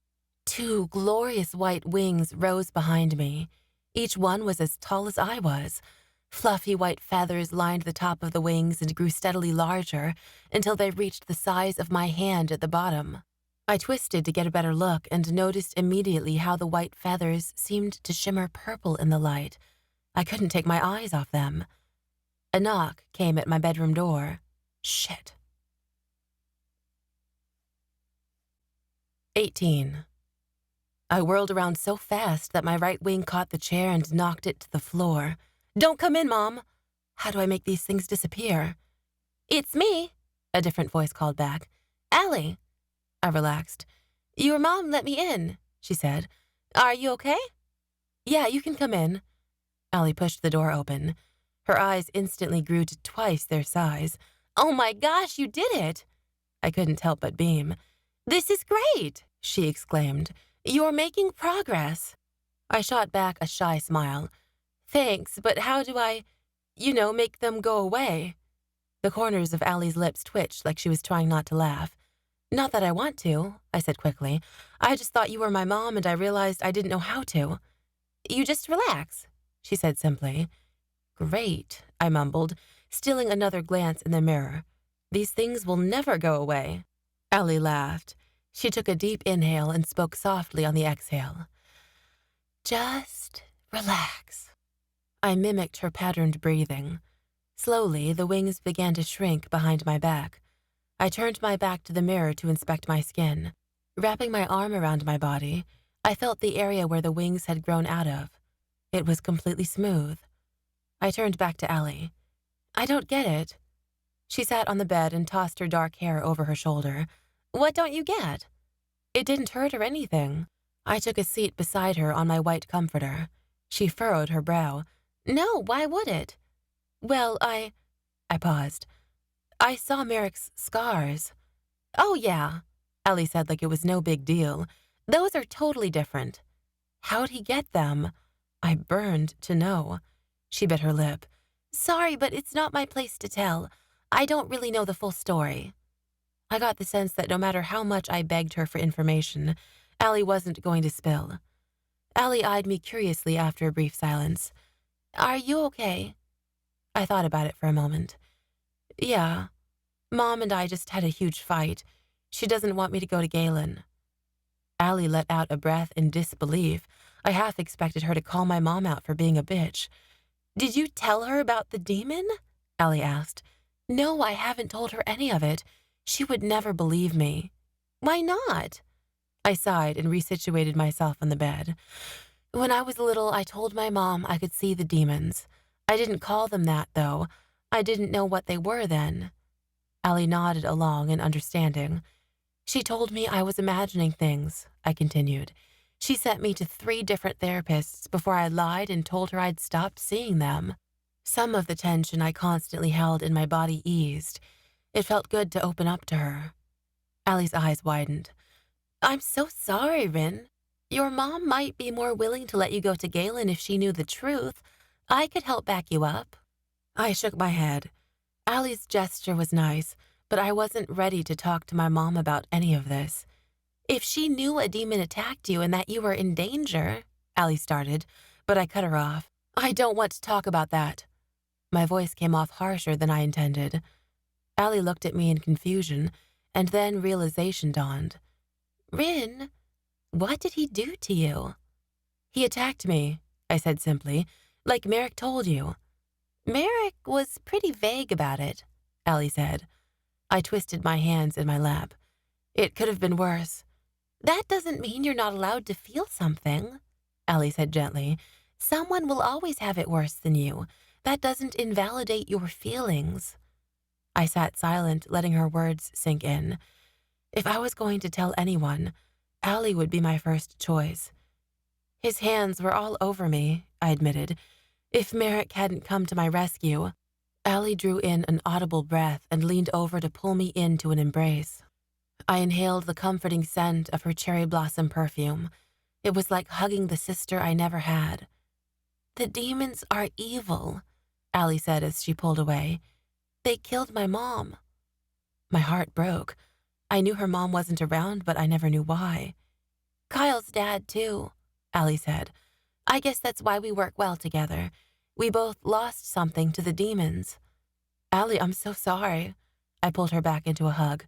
2 glorious white wings rose behind me. Each one was as tall as I was. Fluffy white feathers lined the top of the wings and grew steadily larger until they reached the size of my hand at the bottom. I twisted to get a better look and noticed immediately how the white feathers seemed to shimmer purple in the light. I couldn't take my eyes off them. A knock came at my bedroom door. Shit. 18. I whirled around so fast that my right wing caught the chair and knocked it to the floor. Don't come in, Mom. How do I make these things disappear? It's me, a different voice called back. Allie. I relaxed. Your mom let me in, she said. Are you okay? Yeah, you can come in. Allie pushed the door open. Her eyes instantly grew to twice their size. Oh my gosh, you did it! I couldn't help but beam. This is great, she exclaimed. You're making progress. I shot back a shy smile. Thanks, but how do I, make them go away? The corners of Allie's lips twitched like she was trying not to laugh. Not that I want to, I said quickly. I just thought you were my mom and I realized I didn't know how to. You just relax, she said simply. Great, I mumbled, stealing another glance in the mirror. These things will never go away. Allie laughed. She took a deep inhale and spoke softly on the exhale. Just relax. I mimicked her patterned breathing. Slowly, the wings began to shrink behind my back. I turned my back to the mirror to inspect my skin. Wrapping my arm around my body, I felt the area where the wings had grown out of. It was completely smooth. I turned back to Allie. I don't get it. She sat on the bed and tossed her dark hair over her shoulder. What don't you get? It didn't hurt or anything. I took a seat beside her on my white comforter. She furrowed her brow. No, why would it? Well, I paused. I saw Merrick's scars. Oh, yeah, Ellie said like it was no big deal. Those are totally different. How'd he get them? I burned to know. She bit her lip. Sorry, but it's not my place to tell. I don't really know the full story. I got the sense that no matter how much I begged her for information, Allie wasn't going to spill. Allie eyed me curiously after a brief silence. Are you okay? I thought about it for a moment. Yeah. Mom and I just had a huge fight. She doesn't want me to go to Galen. Allie let out a breath in disbelief. I half expected her to call my mom out for being a bitch. Did you tell her about the demon? Allie asked. No, I haven't told her any of it. She would never believe me. Why not? I sighed and resituated myself on the bed. When I was little, I told my mom I could see the demons. I didn't call them that, though. I didn't know what they were then. Allie nodded along in understanding. She told me I was imagining things, I continued. She sent me to 3 different therapists before I lied and told her I'd stopped seeing them. Some of the tension I constantly held in my body eased. It felt good to open up to her. Allie's eyes widened. I'm so sorry, Ryn. Your mom might be more willing to let you go to Galen if she knew the truth. I could help back you up. I shook my head. Allie's gesture was nice, but I wasn't ready to talk to my mom about any of this. If she knew a demon attacked you and that you were in danger, Allie started, but I cut her off. I don't want to talk about that. My voice came off harsher than I intended. Allie looked at me in confusion, and then realization dawned. Ryn, what did he do to you? He attacked me, I said simply, like Merrick told you. Merrick was pretty vague about it, Allie said. I twisted my hands in my lap. It could have been worse. That doesn't mean you're not allowed to feel something, Allie said gently. Someone will always have it worse than you. That doesn't invalidate your feelings. I sat silent, letting her words sink in. If I was going to tell anyone, Allie would be my first choice. His hands were all over me, I admitted. If Merrick hadn't come to my rescue, Allie drew in an audible breath and leaned over to pull me into an embrace. I inhaled the comforting scent of her cherry blossom perfume. It was like hugging the sister I never had. The demons are evil, Allie said as she pulled away. They killed my mom. My heart broke. I knew her mom wasn't around, but I never knew why. Kyle's dad, too, Allie said. I guess that's why we work well together. We both lost something to the demons. Allie, I'm so sorry. I pulled her back into a hug.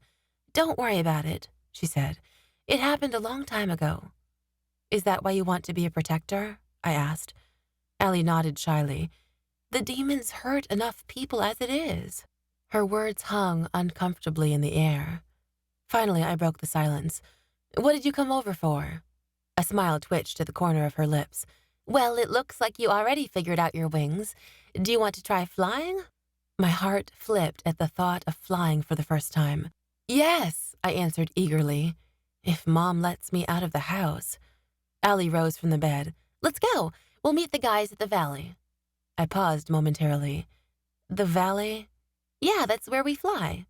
Don't worry about it, she said. It happened a long time ago. Is that why you want to be a protector? I asked. Allie nodded shyly. The demons hurt enough people as it is. Her words hung uncomfortably in the air. Finally, I broke the silence. What did you come over for? A smile twitched at the corner of her lips. Well, it looks like you already figured out your wings. Do you want to try flying? My heart flipped at the thought of flying for the first time. Yes, I answered eagerly. If Mom lets me out of the house. Allie rose from the bed. Let's go. We'll meet the guys at the valley. I paused momentarily. The valley? Yeah, that's where we fly.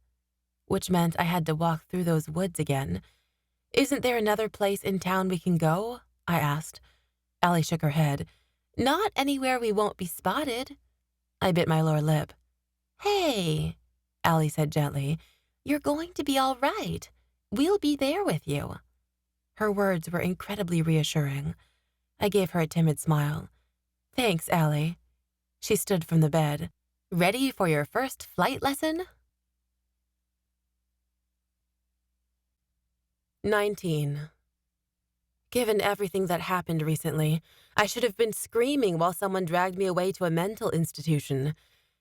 Which meant I had to walk through those woods again. Isn't there another place in town we can go? I asked. Allie shook her head. Not anywhere we won't be spotted. I bit my lower lip. Hey, Allie said gently, you're going to be all right. We'll be there with you. Her words were incredibly reassuring. I gave her a timid smile. Thanks, Allie. She stood from the bed. Ready for your first flight lesson? 19. Given everything that happened recently, I should have been screaming while someone dragged me away to a mental institution.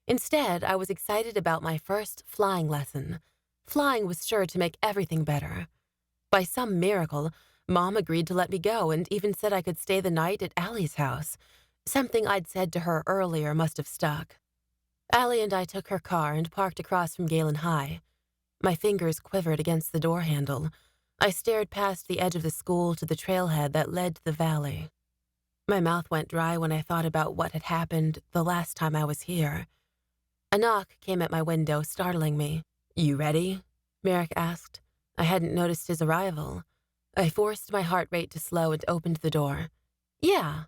Instead, I was excited about my first flying lesson. Flying was sure to make everything better. By some miracle, Mom agreed to let me go and even said I could stay the night at Allie's house. Something I'd said to her earlier must have stuck. Allie and I took her car and parked across from Galen High. My fingers quivered against the door handle. I stared past the edge of the school to the trailhead that led to the valley. My mouth went dry when I thought about what had happened the last time I was here. A knock came at my window, startling me. "You ready?" Merrick asked. I hadn't noticed his arrival. I forced my heart rate to slow and opened the door. "Yeah."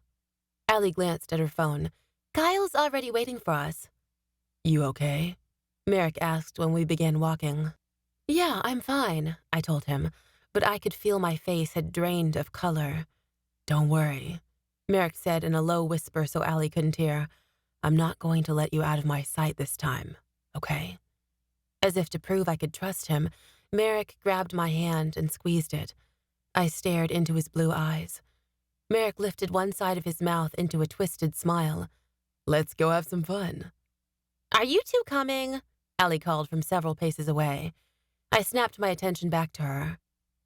Allie glanced at her phone. "Kyle's already waiting for us." "You okay?" Merrick asked when we began walking. "Yeah, I'm fine," I told him, but I could feel my face had drained of color. "Don't worry," Merrick said in a low whisper so Allie couldn't hear. "I'm not going to let you out of my sight this time, okay?" As if to prove I could trust him, Merrick grabbed my hand and squeezed it. I stared into his blue eyes. Merrick lifted one side of his mouth into a twisted smile. "Let's go have some fun." "Are you two coming?" Allie called from several paces away. I snapped my attention back to her.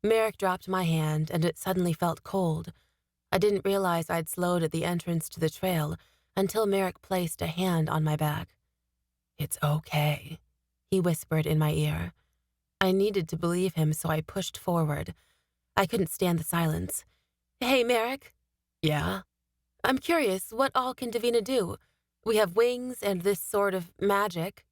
Merrick dropped my hand, and it suddenly felt cold. I didn't realize I'd slowed at the entrance to the trail until Merrick placed a hand on my back. "It's okay," he whispered in my ear. I needed to believe him, so I pushed forward. I couldn't stand the silence. "Hey, Merrick." "Yeah?" "I'm curious, what all can Divina do? We have wings and this sort of magic."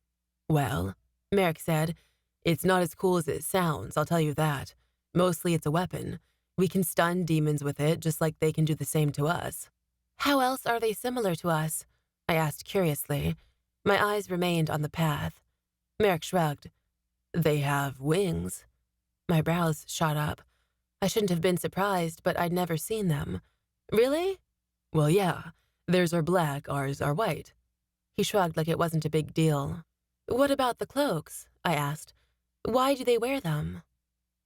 "Well," Merrick said, "it's not as cool as it sounds, I'll tell you that. Mostly it's a weapon. We can stun demons with it, just like they can do the same to us." "How else are they similar to us?" I asked curiously. My eyes remained on the path. Merrick shrugged. "They have wings." My brows shot up. I shouldn't have been surprised, but I'd never seen them. "Really?" "Well, yeah. Theirs are black, ours are white." He shrugged like it wasn't a big deal. "What about the cloaks?" I asked. "Why do they wear them?"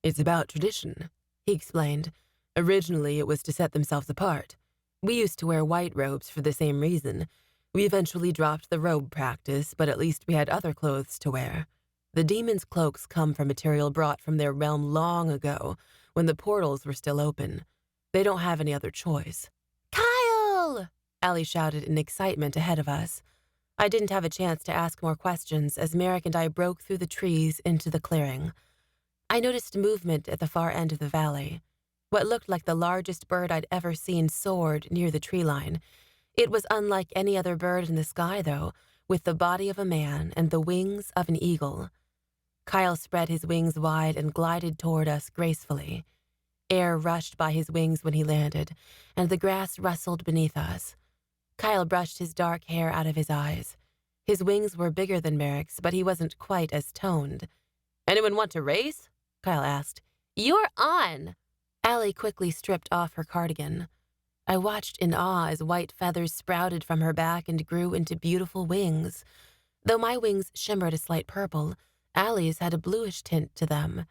"It's about tradition," he explained. "Originally, it was to set themselves apart. We used to wear white robes for the same reason. We eventually dropped the robe practice, but at least we had other clothes to wear. The demons' cloaks come from material brought from their realm long ago, when the portals were still open. They don't have any other choice." "Kyle!" Allie shouted in excitement ahead of us. I didn't have a chance to ask more questions as Merrick and I broke through the trees into the clearing. I noticed movement at the far end of the valley. What looked like the largest bird I'd ever seen soared near the tree line. It was unlike any other bird in the sky, though, with the body of a man and the wings of an eagle. Kyle spread his wings wide and glided toward us gracefully. Air rushed by his wings when he landed, and the grass rustled beneath us. Kyle brushed his dark hair out of his eyes. His wings were bigger than Merrick's, but he wasn't quite as toned. "Anyone want to race?" Kyle asked. "You're on!" Allie quickly stripped off her cardigan. I watched in awe as white feathers sprouted from her back and grew into beautiful wings. Though my wings shimmered a slight purple, Allie's had a bluish tint to them.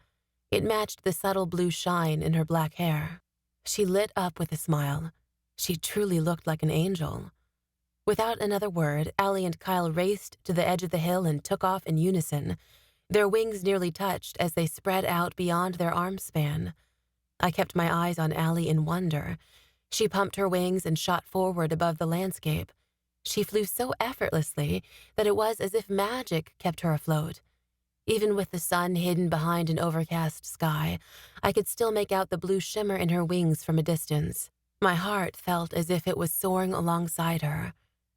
It matched the subtle blue shine in her black hair. She lit up with a smile. She truly looked like an angel. Without another word, Allie and Kyle raced to the edge of the hill and took off in unison. Their wings nearly touched as they spread out beyond their arm span. I kept my eyes on Allie in wonder. She pumped her wings and shot forward above the landscape. She flew so effortlessly that it was as if magic kept her afloat. Even with the sun hidden behind an overcast sky, I could still make out the blue shimmer in her wings from a distance. My heart felt as if it was soaring alongside her.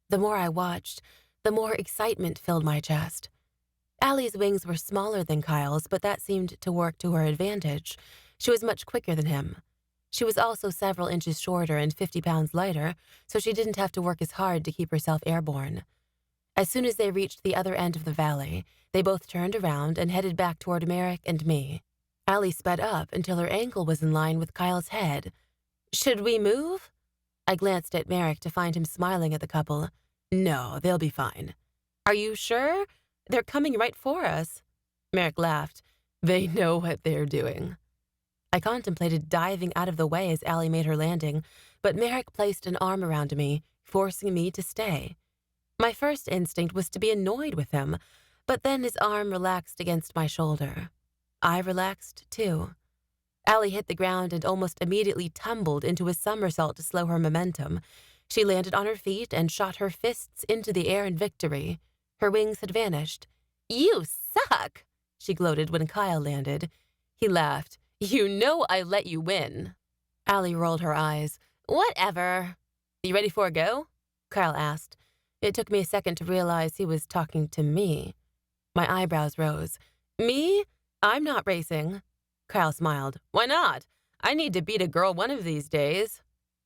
The more I watched, the more excitement filled my chest. Allie's wings were smaller than Kyle's, but that seemed to work to her advantage. She was much quicker than him. She was also several inches shorter and 50 pounds lighter, so she didn't have to work as hard to keep herself airborne. As soon as they reached the other end of the valley, they both turned around and headed back toward Merrick and me. Allie sped up until her ankle was in line with Kyle's head. "Should we move?" I glanced at Merrick to find him smiling at the couple. "No, they'll be fine." "Are you sure? They're coming right for us." Merrick laughed. "They know what they're doing." I contemplated diving out of the way as Allie made her landing, but Merrick placed an arm around me, forcing me to stay. My first instinct was to be annoyed with him, but then his arm relaxed against my shoulder. I relaxed, too. Allie hit the ground and almost immediately tumbled into a somersault to slow her momentum. She landed on her feet and shot her fists into the air in victory. Her wings had vanished. "You suck," she gloated when Kyle landed. He laughed. "You know I let you win." Allie rolled her eyes. "Whatever." "You ready for a go?" Kyle asked. It took me a second to realize he was talking to me. My eyebrows rose. "Me? I'm not racing." Kyle smiled. "Why not? I need to beat a girl one of these days."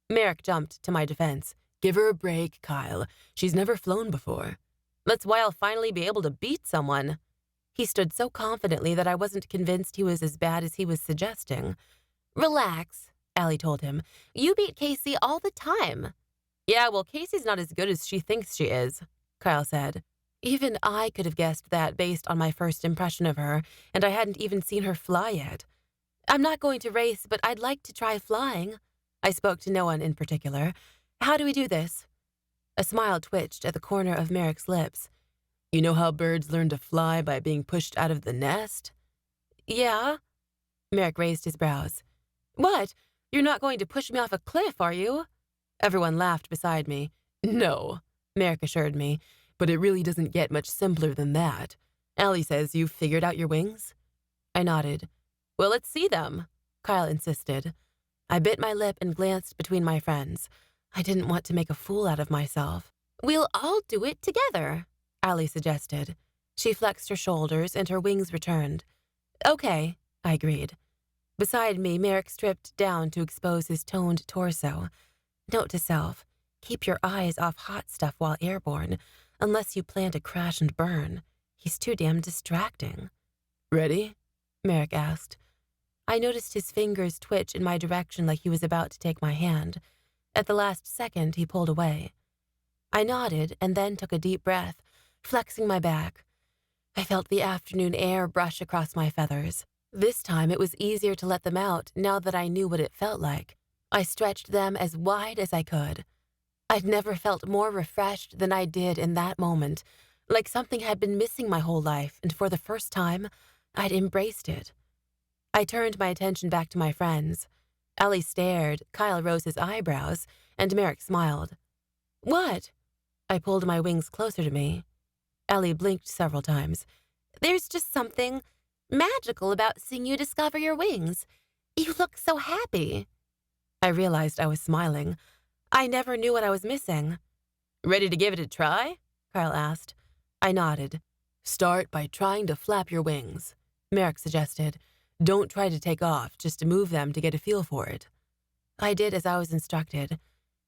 Merrick jumped to my defense. "Give her a break, Kyle. She's never flown before." "That's why I'll finally be able to beat someone." He stood so confidently that I wasn't convinced he was as bad as he was suggesting. "Relax," Allie told him. "You beat Casey all the time." "Yeah, well, Casey's not as good as she thinks she is," Kyle said. Even I could have guessed that based on my first impression of her, and I hadn't even seen her fly yet. "I'm not going to race, but I'd like to try flying." I spoke to no one in particular. "How do we do this?" A smile twitched at the corner of Merrick's lips. "You know how birds learn to fly by being pushed out of the nest?" "Yeah." Merrick raised his brows. "What? You're not going to push me off a cliff, are you?" Everyone laughed beside me. "No," Merrick assured me, "but it really doesn't get much simpler than that. Allie says you've figured out your wings?" I nodded. "Well, let's see them," Kyle insisted. I bit my lip and glanced between my friends. I didn't want to make a fool out of myself. "We'll all do it together," Allie suggested. She flexed her shoulders and her wings returned. "Okay," I agreed. Beside me, Merrick stripped down to expose his toned torso. Note to self, keep your eyes off hot stuff while airborne, unless you plan to crash and burn. He's too damn distracting. "Ready?" Merrick asked. I noticed his fingers twitch in my direction like he was about to take my hand. At the last second, he pulled away. I nodded and then took a deep breath, flexing my back. I felt the afternoon air brush across my feathers. This time it was easier to let them out now that I knew what it felt like. I stretched them as wide as I could. I'd never felt more refreshed than I did in that moment, like something had been missing my whole life, and for the first time, I'd embraced it. I turned my attention back to my friends. Allie stared, Kyle rose his eyebrows, and Merrick smiled. "What?" I pulled my wings closer to me. Allie blinked several times. "There's just something magical about seeing you discover your wings. You look so happy." I realized I was smiling. I never knew what I was missing. "Ready to give it a try?" Kyle asked. I nodded. "Start by trying to flap your wings," Merrick suggested. "Don't try to take off, just to move them to get a feel for it." I did as I was instructed.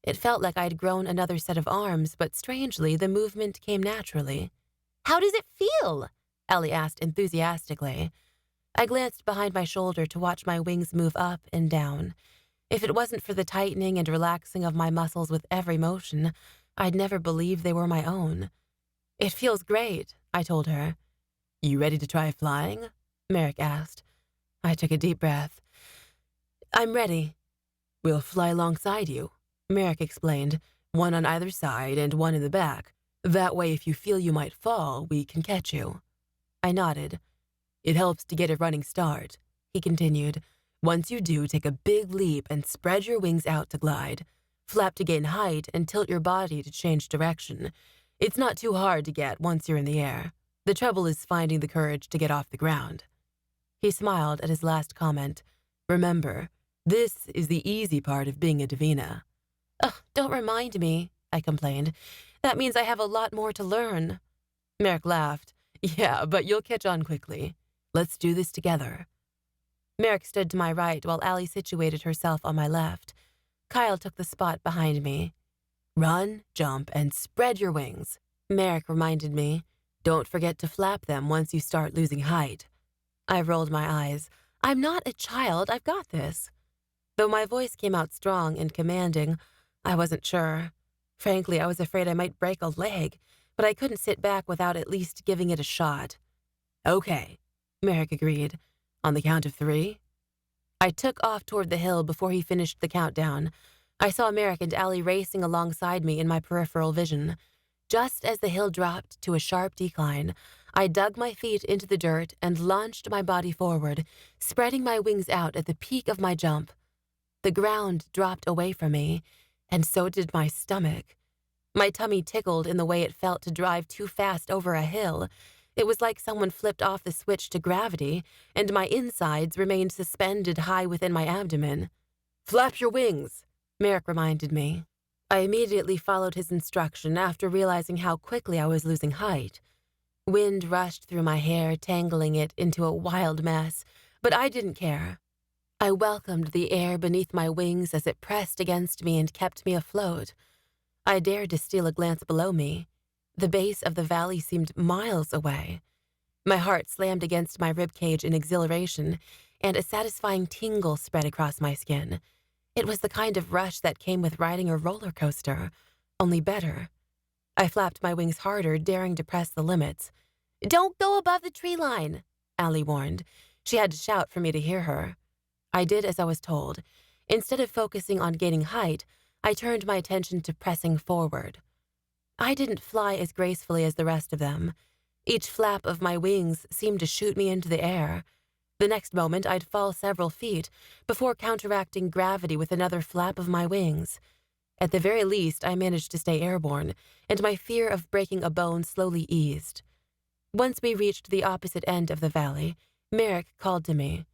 It felt like I'd grown another set of arms, but strangely, the movement came naturally. "How does it feel?" Allie asked enthusiastically. I glanced behind my shoulder to watch my wings move up and down. If it wasn't for the tightening and relaxing of my muscles with every motion, I'd never believe they were my own. "It feels great," I told her. "You ready to try flying?" Merrick asked. I took a deep breath. "I'm ready." "We'll fly alongside you," Merrick explained, "one on either side and one in the back. That way, if you feel you might fall, we can catch you." I nodded. "It helps to get a running start," he continued. "Once you do, take a big leap and spread your wings out to glide. Flap to gain height and tilt your body to change direction. It's not too hard to get once you're in the air. The trouble is finding the courage to get off the ground." He smiled at his last comment. "Remember, this is the easy part of being a Divina." "Ugh, don't remind me," I complained. "That means I have a lot more to learn." Merrick laughed. "Yeah, but you'll catch on quickly. Let's do this together." Merrick stood to my right while Allie situated herself on my left. Kyle took the spot behind me. "Run, jump, and spread your wings," Merrick reminded me. "Don't forget to flap them once you start losing height." I rolled my eyes. "I'm not a child. I've got this." Though my voice came out strong and commanding, I wasn't sure. Frankly, I was afraid I might break a leg, but I couldn't sit back without at least giving it a shot. "Okay," Merrick agreed. "On the count of 3?" I took off toward the hill before he finished the countdown. I saw Merrick and Allie racing alongside me in my peripheral vision. Just as the hill dropped to a sharp decline, I dug my feet into the dirt and launched my body forward, spreading my wings out at the peak of my jump. The ground dropped away from me, and so did my stomach. My tummy tickled in the way it felt to drive too fast over a hill. It was like someone flipped off the switch to gravity, and my insides remained suspended high within my abdomen. "Flap your wings," Merrick reminded me. I immediately followed his instruction after realizing how quickly I was losing height. Wind rushed through my hair, tangling it into a wild mess, but I didn't care. I welcomed the air beneath my wings as it pressed against me and kept me afloat. I dared to steal a glance below me. The base of the valley seemed miles away. My heart slammed against my ribcage in exhilaration, and a satisfying tingle spread across my skin. It was the kind of rush that came with riding a roller coaster, only better. I flapped my wings harder, daring to press the limits. "Don't go above the tree line," Allie warned. She had to shout for me to hear her. I did as I was told. Instead of focusing on gaining height, I turned my attention to pressing forward. I didn't fly as gracefully as the rest of them. Each flap of my wings seemed to shoot me into the air. The next moment, I'd fall several feet before counteracting gravity with another flap of my wings. At the very least, I managed to stay airborne, and my fear of breaking a bone slowly eased. Once we reached the opposite end of the valley, Merrick called to me.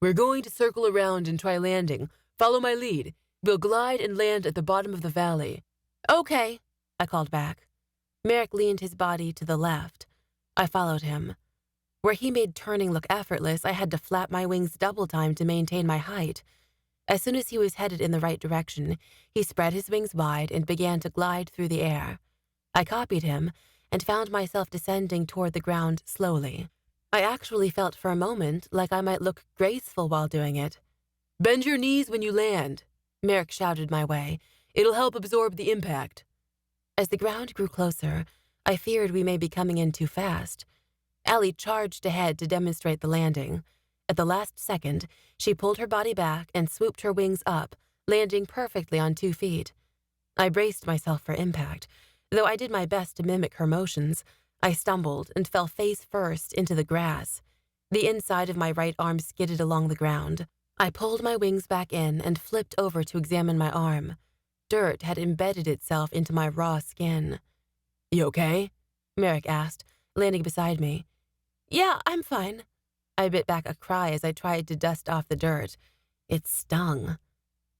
"We're going to circle around and try landing. Follow my lead. We'll glide and land at the bottom of the valley." "Okay," I called back. Merrick leaned his body to the left. I followed him. Where he made turning look effortless, I had to flap my wings double time to maintain my height. As soon as he was headed in the right direction, he spread his wings wide and began to glide through the air. I copied him and found myself descending toward the ground slowly. I actually felt for a moment like I might look graceful while doing it. "Bend your knees when you land," Merrick shouted my way. "It'll help absorb the impact." As the ground grew closer, I feared we may be coming in too fast. Allie charged ahead to demonstrate the landing. At the last second, she pulled her body back and swooped her wings up, landing perfectly on 2 feet. I braced myself for impact. Though I did my best to mimic her motions, I stumbled and fell face first into the grass. The inside of my right arm skidded along the ground. I pulled my wings back in and flipped over to examine my arm. Dirt had embedded itself into my raw skin. "You okay?" Merrick asked, landing beside me. "Yeah, I'm fine." I bit back a cry as I tried to dust off the dirt. It stung.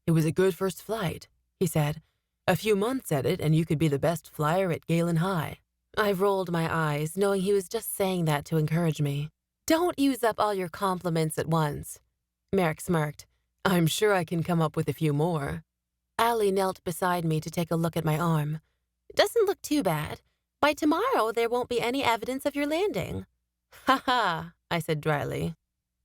"It was a good first flight," he said. "A few months at it and you could be the best flyer at Galen High." I rolled my eyes, knowing he was just saying that to encourage me. "Don't use up all your compliments at once." Merrick smirked. "I'm sure I can come up with a few more." Allie knelt beside me to take a look at my arm. "It doesn't look too bad. By tomorrow, there won't be any evidence of your landing." "Ha ha," I said dryly.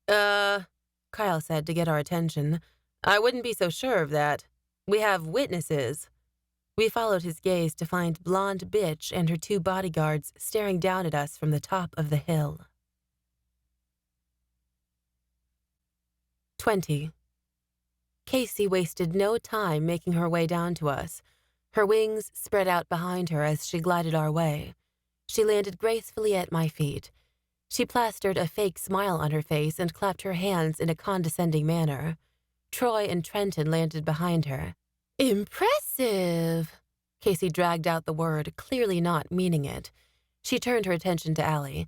Kyle said to get our attention. "I wouldn't be so sure of that. We have witnesses." We followed his gaze to find blonde bitch and her 2 bodyguards staring down at us from the top of the hill. 20. Casey wasted no time making her way down to us. Her wings spread out behind her as she glided our way. She landed gracefully at my feet. She plastered a fake smile on her face and clapped her hands in a condescending manner. Troy and Trenton landed behind her. "Impressive." Casey dragged out the word, clearly not meaning it. She turned her attention to Allie.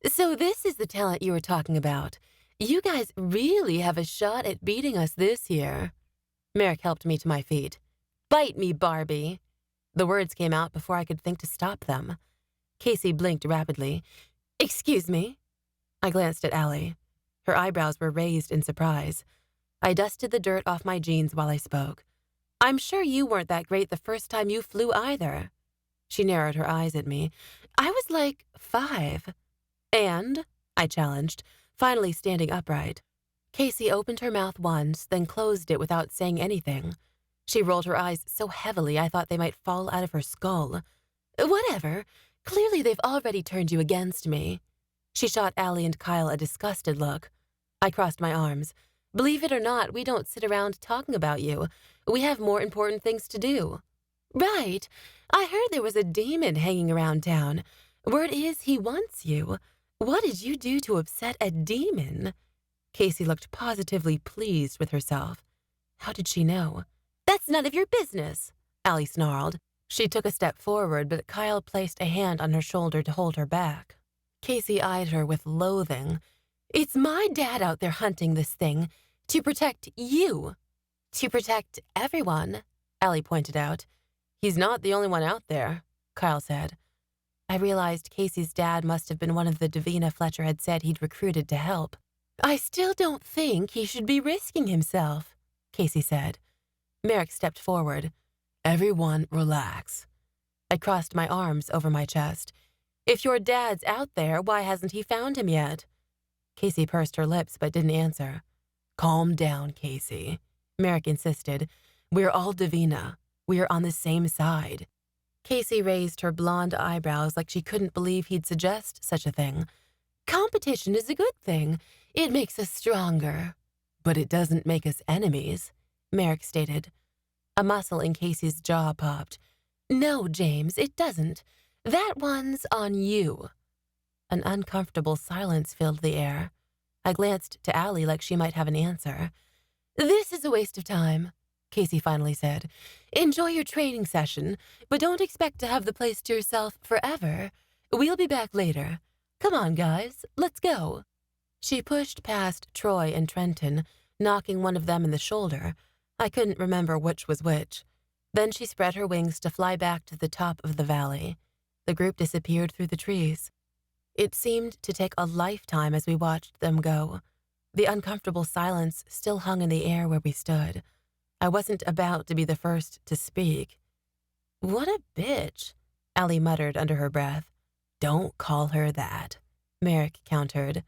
"So this is the talent you were talking about. You guys really have a shot at beating us this year." Merrick helped me to my feet. "Bite me, Barbie." The words came out before I could think to stop them. Casey blinked rapidly. "Excuse me?" I glanced at Allie. Her eyebrows were raised in surprise. I dusted the dirt off my jeans while I spoke. "I'm sure you weren't that great the first time you flew either." She narrowed her eyes at me. "I was like 5. "And?" I challenged, finally standing upright. Casey opened her mouth once, then closed it without saying anything. She rolled her eyes so heavily I thought they might fall out of her skull. "Whatever. Clearly they've already turned you against me." She shot Allie and Kyle a disgusted look. I crossed my arms. "Believe it or not, we don't sit around talking about you. We have more important things to do." "Right. I heard there was a demon hanging around town. Word is he wants you. What did you do to upset a demon?" Casey looked positively pleased with herself. How did she know? "That's none of your business," Allie snarled. She took a step forward, but Kyle placed a hand on her shoulder to hold her back. Casey eyed her with loathing. It's my dad out there hunting this thing to protect you. To protect everyone, Allie pointed out. He's not the only one out there, Kyle said. I realized Casey's dad must have been one of the Divina Fletcher had said he'd recruited to help. I still don't think he should be risking himself, Casey said. Merrick stepped forward. Everyone relax. I crossed my arms over my chest. If your dad's out there, why hasn't he found him yet? Casey pursed her lips but didn't answer. Calm down, Casey, Merrick insisted. We're all Divina. We're on the same side. Casey raised her blonde eyebrows like she couldn't believe he'd suggest such a thing. Competition is a good thing. It makes us stronger. But it doesn't make us enemies, Merrick stated. A muscle in Casey's jaw popped. No, James, it doesn't. That one's on you. An uncomfortable silence filled the air. I glanced to Allie like she might have an answer. This is a waste of time, Casey finally said. Enjoy your training session, but don't expect to have the place to yourself forever. We'll be back later. Come on, guys, let's go. She pushed past Troy and Trenton, knocking one of them in the shoulder. I couldn't remember which was which. Then she spread her wings to fly back to the top of the valley. The group disappeared through the trees. It seemed to take a lifetime as we watched them go. The uncomfortable silence still hung in the air where we stood. I wasn't about to be the first to speak. What a bitch, Allie muttered under her breath. Don't call her that, Merrick countered.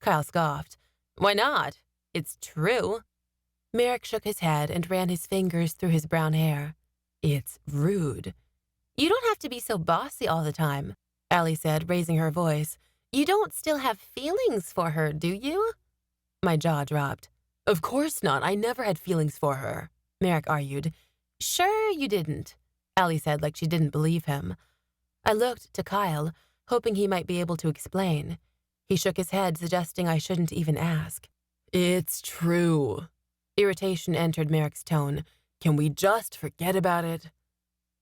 Kyle scoffed. Why not? It's true. Merrick shook his head and ran his fingers through his brown hair. It's rude. You don't have to be so bossy all the time, Allie said, raising her voice. You don't still have feelings for her, do you? My jaw dropped. Of course not. I never had feelings for her, Merrick argued. Sure you didn't, Allie said like she didn't believe him. I looked to Kyle, hoping he might be able to explain. He shook his head, suggesting I shouldn't even ask. It's true. Irritation entered Merrick's tone. Can we just forget about it?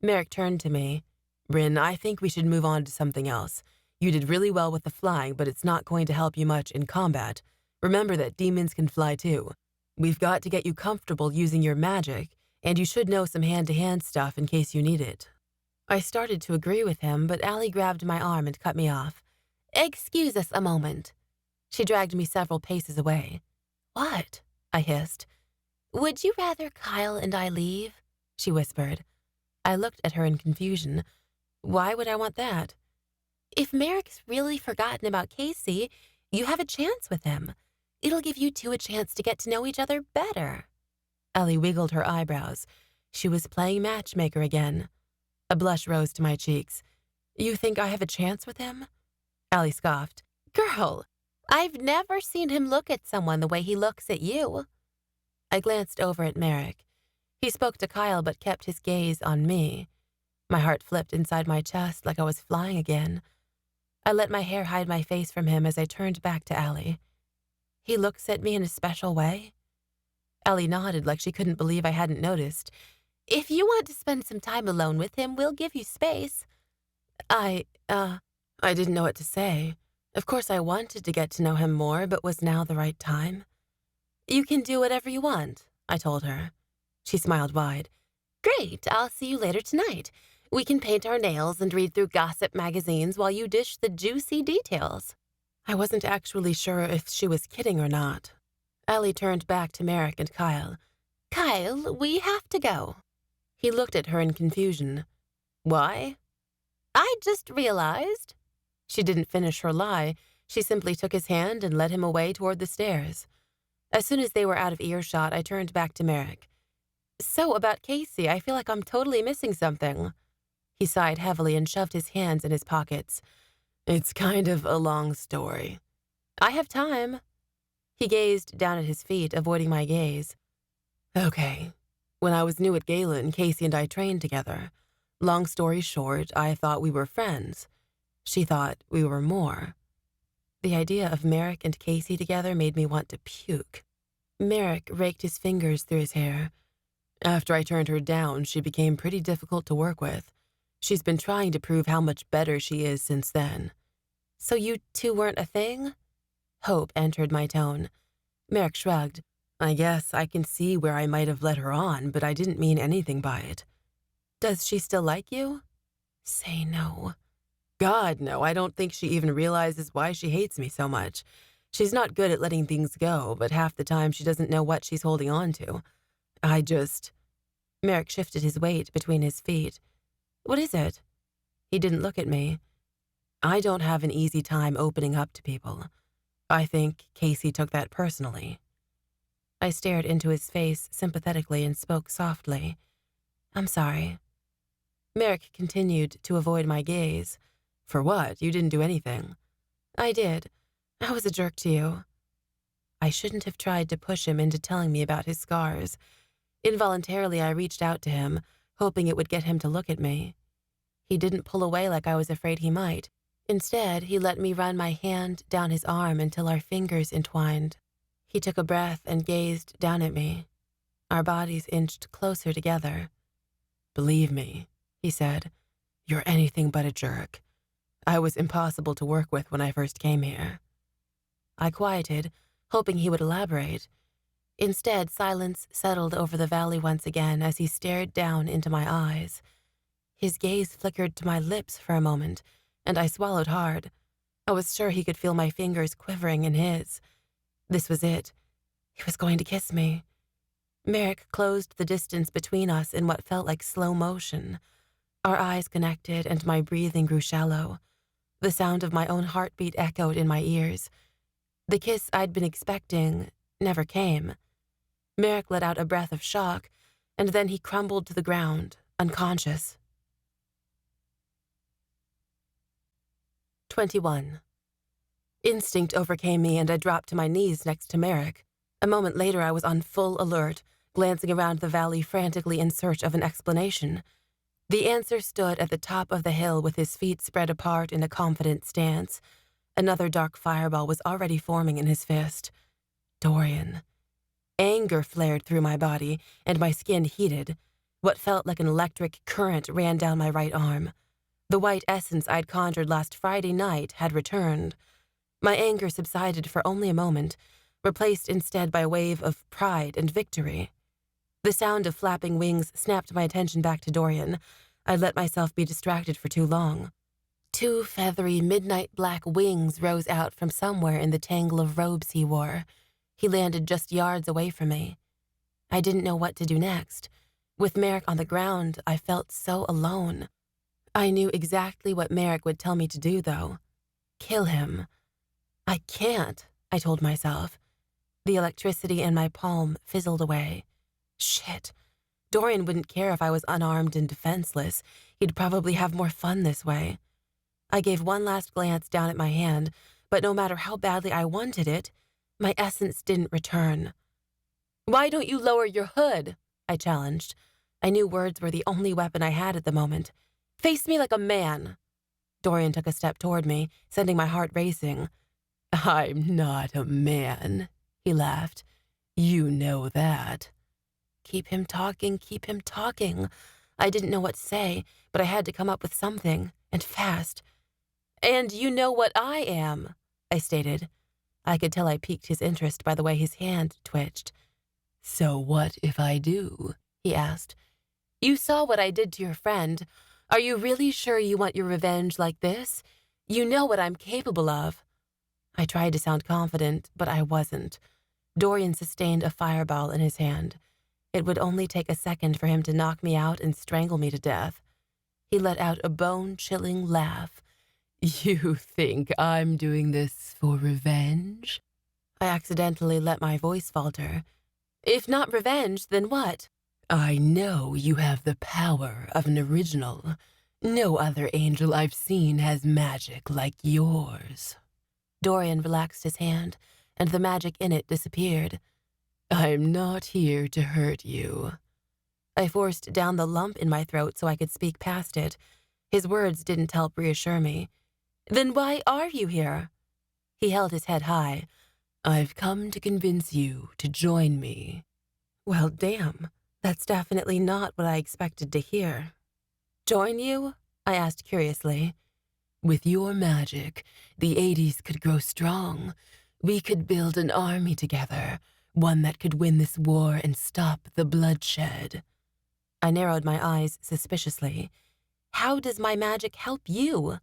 Merrick turned to me. Ryn, I think we should move on to something else. You did really well with the flying, but it's not going to help you much in combat. Remember that demons can fly too. We've got to get you comfortable using your magic, and you should know some hand-to-hand stuff in case you need it. I started to agree with him, but Allie grabbed my arm and cut me off. Excuse us a moment. She dragged me several paces away. What? I hissed. Would you rather Kyle and I leave? She whispered. I looked at her in confusion. Why would I want that? If Merrick's really forgotten about Casey, you have a chance with him. It'll give you two a chance to get to know each other better. Allie wiggled her eyebrows. She was playing matchmaker again. A blush rose to my cheeks. You think I have a chance with him? Allie scoffed. Girl, I've never seen him look at someone the way he looks at you. I glanced over at Merrick. He spoke to Kyle but kept his gaze on me. My heart flipped inside my chest like I was flying again. I let my hair hide my face from him as I turned back to Allie. He looks at me in a special way? Allie nodded like she couldn't believe I hadn't noticed. If you want to spend some time alone with him, we'll give you space. I didn't know what to say. Of course I wanted to get to know him more, but was now the right time? You can do whatever you want, I told her. She smiled wide. Great, I'll see you later tonight. We can paint our nails and read through gossip magazines while you dish the juicy details. I wasn't actually sure if she was kidding or not. Allie turned back to Merrick and Kyle. Kyle, we have to go. He looked at her in confusion. Why? I just realized. She didn't finish her lie. She simply took his hand and led him away toward the stairs. As soon as they were out of earshot, I turned back to Merrick. So about Casey, I feel like I'm totally missing something. He sighed heavily and shoved his hands in his pockets. It's kind of a long story. I have time. He gazed down at his feet, avoiding my gaze. Okay. When I was new at Galen, Casey and I trained together. Long story short, I thought we were friends. She thought we were more. The idea of Merrick and Casey together made me want to puke. Merrick raked his fingers through his hair. After I turned her down, she became pretty difficult to work with. She's been trying to prove how much better she is since then. So you two weren't a thing? Hope entered my tone. Merrick shrugged. I guess I can see where I might have led her on, but I didn't mean anything by it. Does she still like you? Say no. God, no, I don't think she even realizes why she hates me so much. She's not good at letting things go, but half the time she doesn't know what she's holding on to. Merrick shifted his weight between his feet. What is it? He didn't look at me. I don't have an easy time opening up to people. I think Casey took that personally. I stared into his face sympathetically and spoke softly. I'm sorry. Merrick continued to avoid my gaze. For what? You didn't do anything. I did. I was a jerk to you. I shouldn't have tried to push him into telling me about his scars. Involuntarily, I reached out to him, hoping it would get him to look at me. He didn't pull away like I was afraid he might. Instead, he let me run my hand down his arm until our fingers entwined. He took a breath and gazed down at me. Our bodies inched closer together. Believe me, he said, you're anything but a jerk. I was impossible to work with when I first came here. I quieted, hoping he would elaborate. Instead, silence settled over the valley once again as he stared down into my eyes. His gaze flickered to my lips for a moment, and I swallowed hard. I was sure he could feel my fingers quivering in his. This was it. He was going to kiss me. Merrick closed the distance between us in what felt like slow motion. Our eyes connected and my breathing grew shallow. The sound of my own heartbeat echoed in my ears. The kiss I'd been expecting never came. Merrick let out a breath of shock, and then he crumbled to the ground, unconscious. 21. Instinct overcame me and I dropped to my knees next to Merrick. A moment later I was on full alert, glancing around the valley frantically in search of an explanation. The answer stood at the top of the hill with his feet spread apart in a confident stance. Another dark fireball was already forming in his fist. Dorian. Anger flared through my body, and my skin heated. What felt like an electric current ran down my right arm. The white essence I'd conjured last Friday night had returned. My anger subsided for only a moment, replaced instead by a wave of pride and victory. The sound of flapping wings snapped my attention back to Dorian. I'd let myself be distracted for too long. Two feathery midnight black wings rose out from somewhere in the tangle of robes he wore. He landed just yards away from me. I didn't know what to do next. With Merrick on the ground, I felt so alone. I knew exactly what Merrick would tell me to do, though. Kill him. I can't, I told myself. The electricity in my palm fizzled away. Shit. Dorian wouldn't care if I was unarmed and defenseless. He'd probably have more fun this way. I gave one last glance down at my hand, but no matter how badly I wanted it, my essence didn't return. Why don't you lower your hood? I challenged. I knew words were the only weapon I had at the moment. Face me like a man. Dorian took a step toward me, sending my heart racing. I'm not a man, he laughed. You know that. Keep him talking, keep him talking. I didn't know what to say, but I had to come up with something, and fast. And you know what I am, I stated. I could tell I piqued his interest by the way his hand twitched. So what if I do? He asked. You saw what I did to your friend. Are you really sure you want your revenge like this? You know what I'm capable of. I tried to sound confident, but I wasn't. Dorian sustained a fireball in his hand. It would only take a second for him to knock me out and strangle me to death. He let out a bone-chilling laugh. You think I'm doing this for revenge? I accidentally let my voice falter. If not revenge, then what? I know you have the power of an original. No other angel I've seen has magic like yours. Dorian relaxed his hand, and the magic in it disappeared. I'm not here to hurt you. I forced down the lump in my throat so I could speak past it. His words didn't help reassure me. Then why are you here? He held his head high. I've come to convince you to join me. Well, damn. That's definitely not what I expected to hear. Join you? I asked curiously. With your magic, the 80s could grow strong. We could build an army together, one that could win this war and stop the bloodshed. I narrowed my eyes suspiciously. How does my magic help you?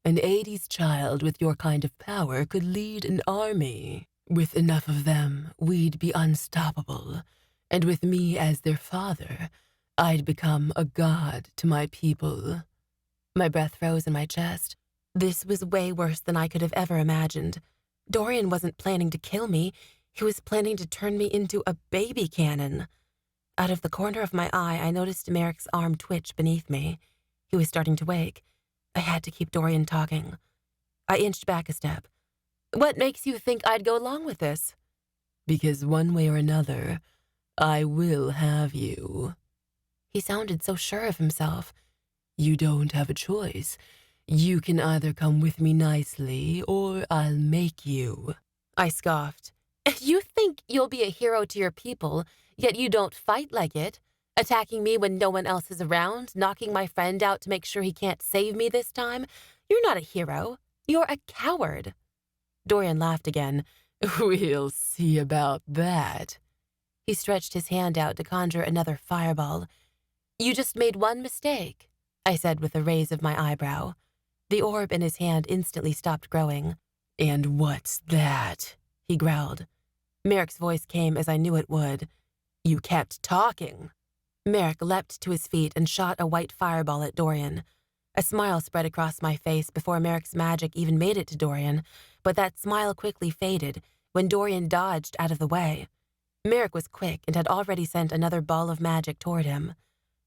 An 80s child with your kind of power could lead an army. With enough of them, we'd be unstoppable. And with me as their father, I'd become a god to my people. My breath froze in my chest. This was way worse than I could have ever imagined. Dorian wasn't planning to kill me. He was planning to turn me into a baby cannon. Out of the corner of my eye, I noticed Merrick's arm twitch beneath me. He was starting to wake. I had to keep Dorian talking. I inched back a step. What makes you think I'd go along with this? Because one way or another, I will have you. He sounded so sure of himself. You don't have a choice. You can either come with me nicely, or I'll make you. I scoffed. You think you'll be a hero to your people, yet you don't fight like it. Attacking me when no one else is around, knocking my friend out to make sure he can't save me this time. You're not a hero. You're a coward. Dorian laughed again. We'll see about that. He stretched his hand out to conjure another fireball. You just made one mistake, I said with a raise of my eyebrow. The orb in his hand instantly stopped growing. And what's that? He growled. Merrick's voice came as I knew it would. You kept talking. Merrick leapt to his feet and shot a white fireball at Dorian. A smile spread across my face before Merrick's magic even made it to Dorian, but that smile quickly faded when Dorian dodged out of the way. Merrick was quick and had already sent another ball of magic toward him.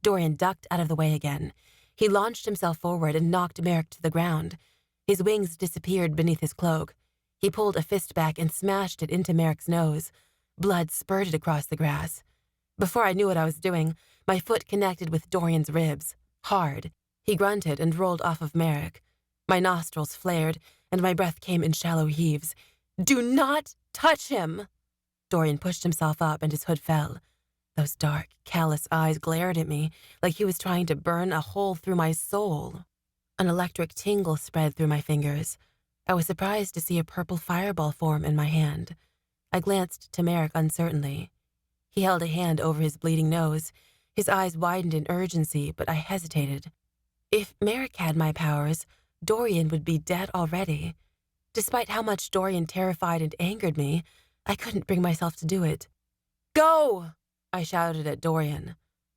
Dorian ducked out of the way again. He launched himself forward and knocked Merrick to the ground. His wings disappeared beneath his cloak. He pulled a fist back and smashed it into Merrick's nose. Blood spurted across the grass. Before I knew what I was doing, my foot connected with Dorian's ribs, hard. He grunted and rolled off of Merrick. My nostrils flared, and my breath came in shallow heaves. Do not touch him! Dorian pushed himself up and his hood fell. Those dark, callous eyes glared at me like he was trying to burn a hole through my soul. An electric tingle spread through my fingers. I was surprised to see a purple fireball form in my hand. I glanced to Merrick uncertainly. He held a hand over his bleeding nose. His eyes widened in urgency, but I hesitated. If Merrick had my powers, Dorian would be dead already. Despite how much Dorian terrified and angered me, I couldn't bring myself to do it. Go! I shouted at Dorian.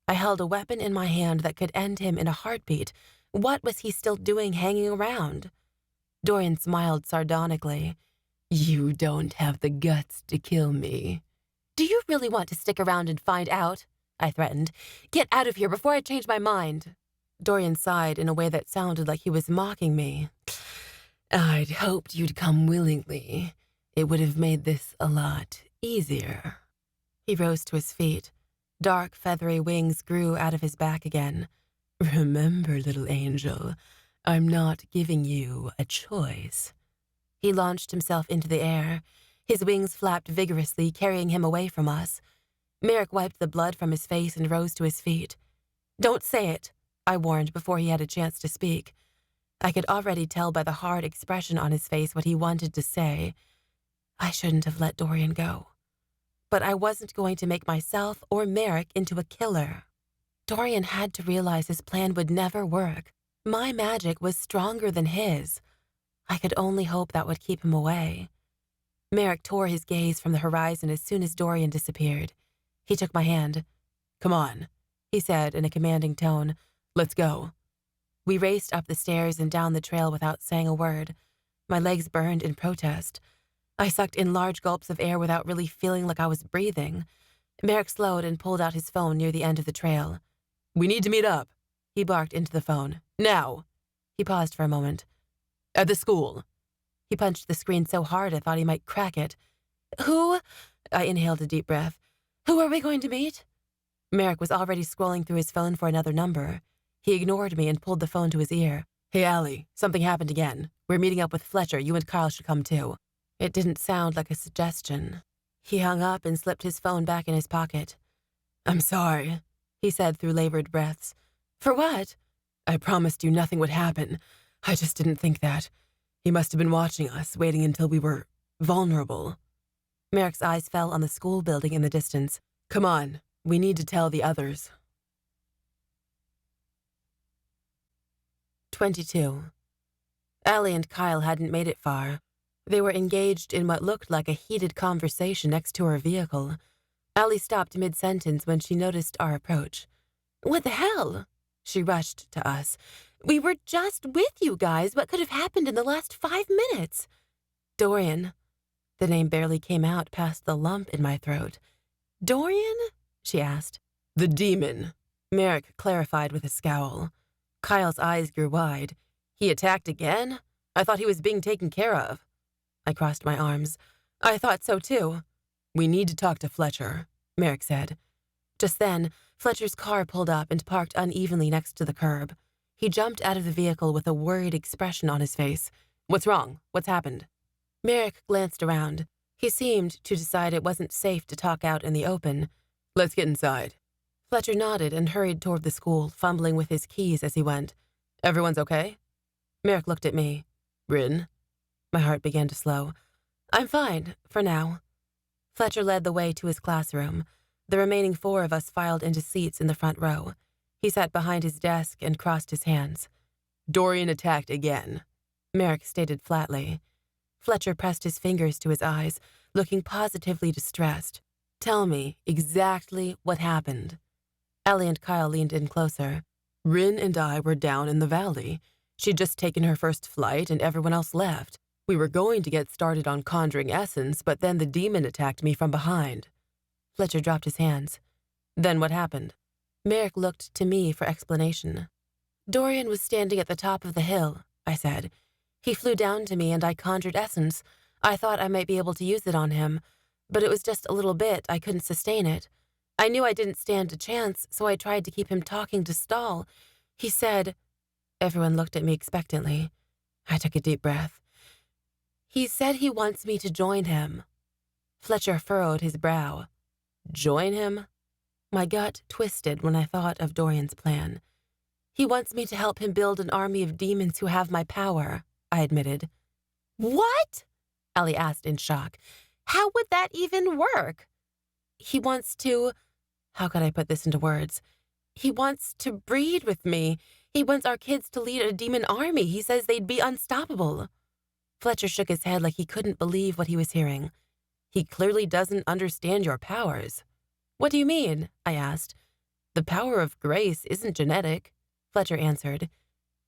I held a weapon in my hand that could end him in a heartbeat. What was he still doing hanging around? Dorian smiled sardonically. You don't have the guts to kill me. Do you really want to stick around and find out? I threatened. Get out of here before I change my mind. Dorian sighed in a way that sounded like he was mocking me. I'd hoped you'd come willingly. It would have made this a lot easier. He rose to his feet. Dark, feathery wings grew out of his back again. Remember, little angel, I'm not giving you a choice. He launched himself into the air. His wings flapped vigorously, carrying him away from us. Merrick wiped the blood from his face and rose to his feet. Don't say it, I warned before he had a chance to speak. I could already tell by the hard expression on his face what he wanted to say. I shouldn't have let Dorian go. But I wasn't going to make myself or Merrick into a killer. Dorian had to realize his plan would never work. My magic was stronger than his. I could only hope that would keep him away. Merrick tore his gaze from the horizon as soon as Dorian disappeared. He took my hand. Come on, he said in a commanding tone. Let's go. We raced up the stairs and down the trail without saying a word. My legs burned in protest. I sucked in large gulps of air without really feeling like I was breathing. Merrick slowed and pulled out his phone near the end of the trail. We need to meet up, he barked into the phone. Now. He paused for a moment. At the school. He punched the screen so hard I thought he might crack it. Who? I inhaled a deep breath. Who are we going to meet? Merrick was already scrolling through his phone for another number. He ignored me and pulled the phone to his ear. Hey, Allie, something happened again. We're meeting up with Fletcher. You and Kyle should come too. It didn't sound like a suggestion. He hung up and slipped his phone back in his pocket. I'm sorry, he said through labored breaths. For what? I promised you nothing would happen. I just didn't think that. He must have been watching us, waiting until we were vulnerable. Merrick's eyes fell on the school building in the distance. Come on, we need to tell the others. 22. Allie and Kyle hadn't made it far. They were engaged in what looked like a heated conversation next to her vehicle. Allie stopped mid-sentence when she noticed our approach. What the hell? She rushed to us. We were just with you guys. What could have happened in the last 5 minutes? Dorian. The name barely came out past the lump in my throat. Dorian? She asked. The demon, Merrick clarified with a scowl. Kyle's eyes grew wide. He attacked again? I thought he was being taken care of. I crossed my arms. I thought so too. We need to talk to Fletcher, Merrick said. Just then, Fletcher's car pulled up and parked unevenly next to the curb. He jumped out of the vehicle with a worried expression on his face. What's wrong? What's happened? Merrick glanced around. He seemed to decide it wasn't safe to talk out in the open. Let's get inside. Fletcher nodded and hurried toward the school, fumbling with his keys as he went. Everyone's okay? Merrick looked at me. Ryn? My heart began to slow. I'm fine, for now. Fletcher led the way to his classroom. The remaining 4 of us filed into seats in the front row. He sat behind his desk and crossed his hands. Dorian attacked again, Merrick stated flatly. Fletcher pressed his fingers to his eyes, looking positively distressed. Tell me exactly what happened. Allie and Kyle leaned in closer. Ryn and I were down in the valley. She'd just taken her first flight and everyone else left. We were going to get started on conjuring essence, but then the demon attacked me from behind. Fletcher dropped his hands. Then what happened? Merrick looked to me for explanation. Dorian was standing at the top of the hill, I said. He flew down to me and I conjured essence. I thought I might be able to use it on him, but it was just a little bit. I couldn't sustain it. I knew I didn't stand a chance, so I tried to keep him talking to stall. He said... Everyone looked at me expectantly. I took a deep breath. He said he wants me to join him. Fletcher furrowed his brow. Join him? My gut twisted when I thought of Dorian's plan. He wants me to help him build an army of demons who have my power, I admitted. What? Allie asked in shock. How would that even work? He wants to... How could I put this into words? He wants to breed with me. He wants our kids to lead a demon army. He says they'd be unstoppable. Fletcher shook his head like he couldn't believe what he was hearing. He clearly doesn't understand your powers. What do you mean? I asked. The power of grace isn't genetic, Fletcher answered.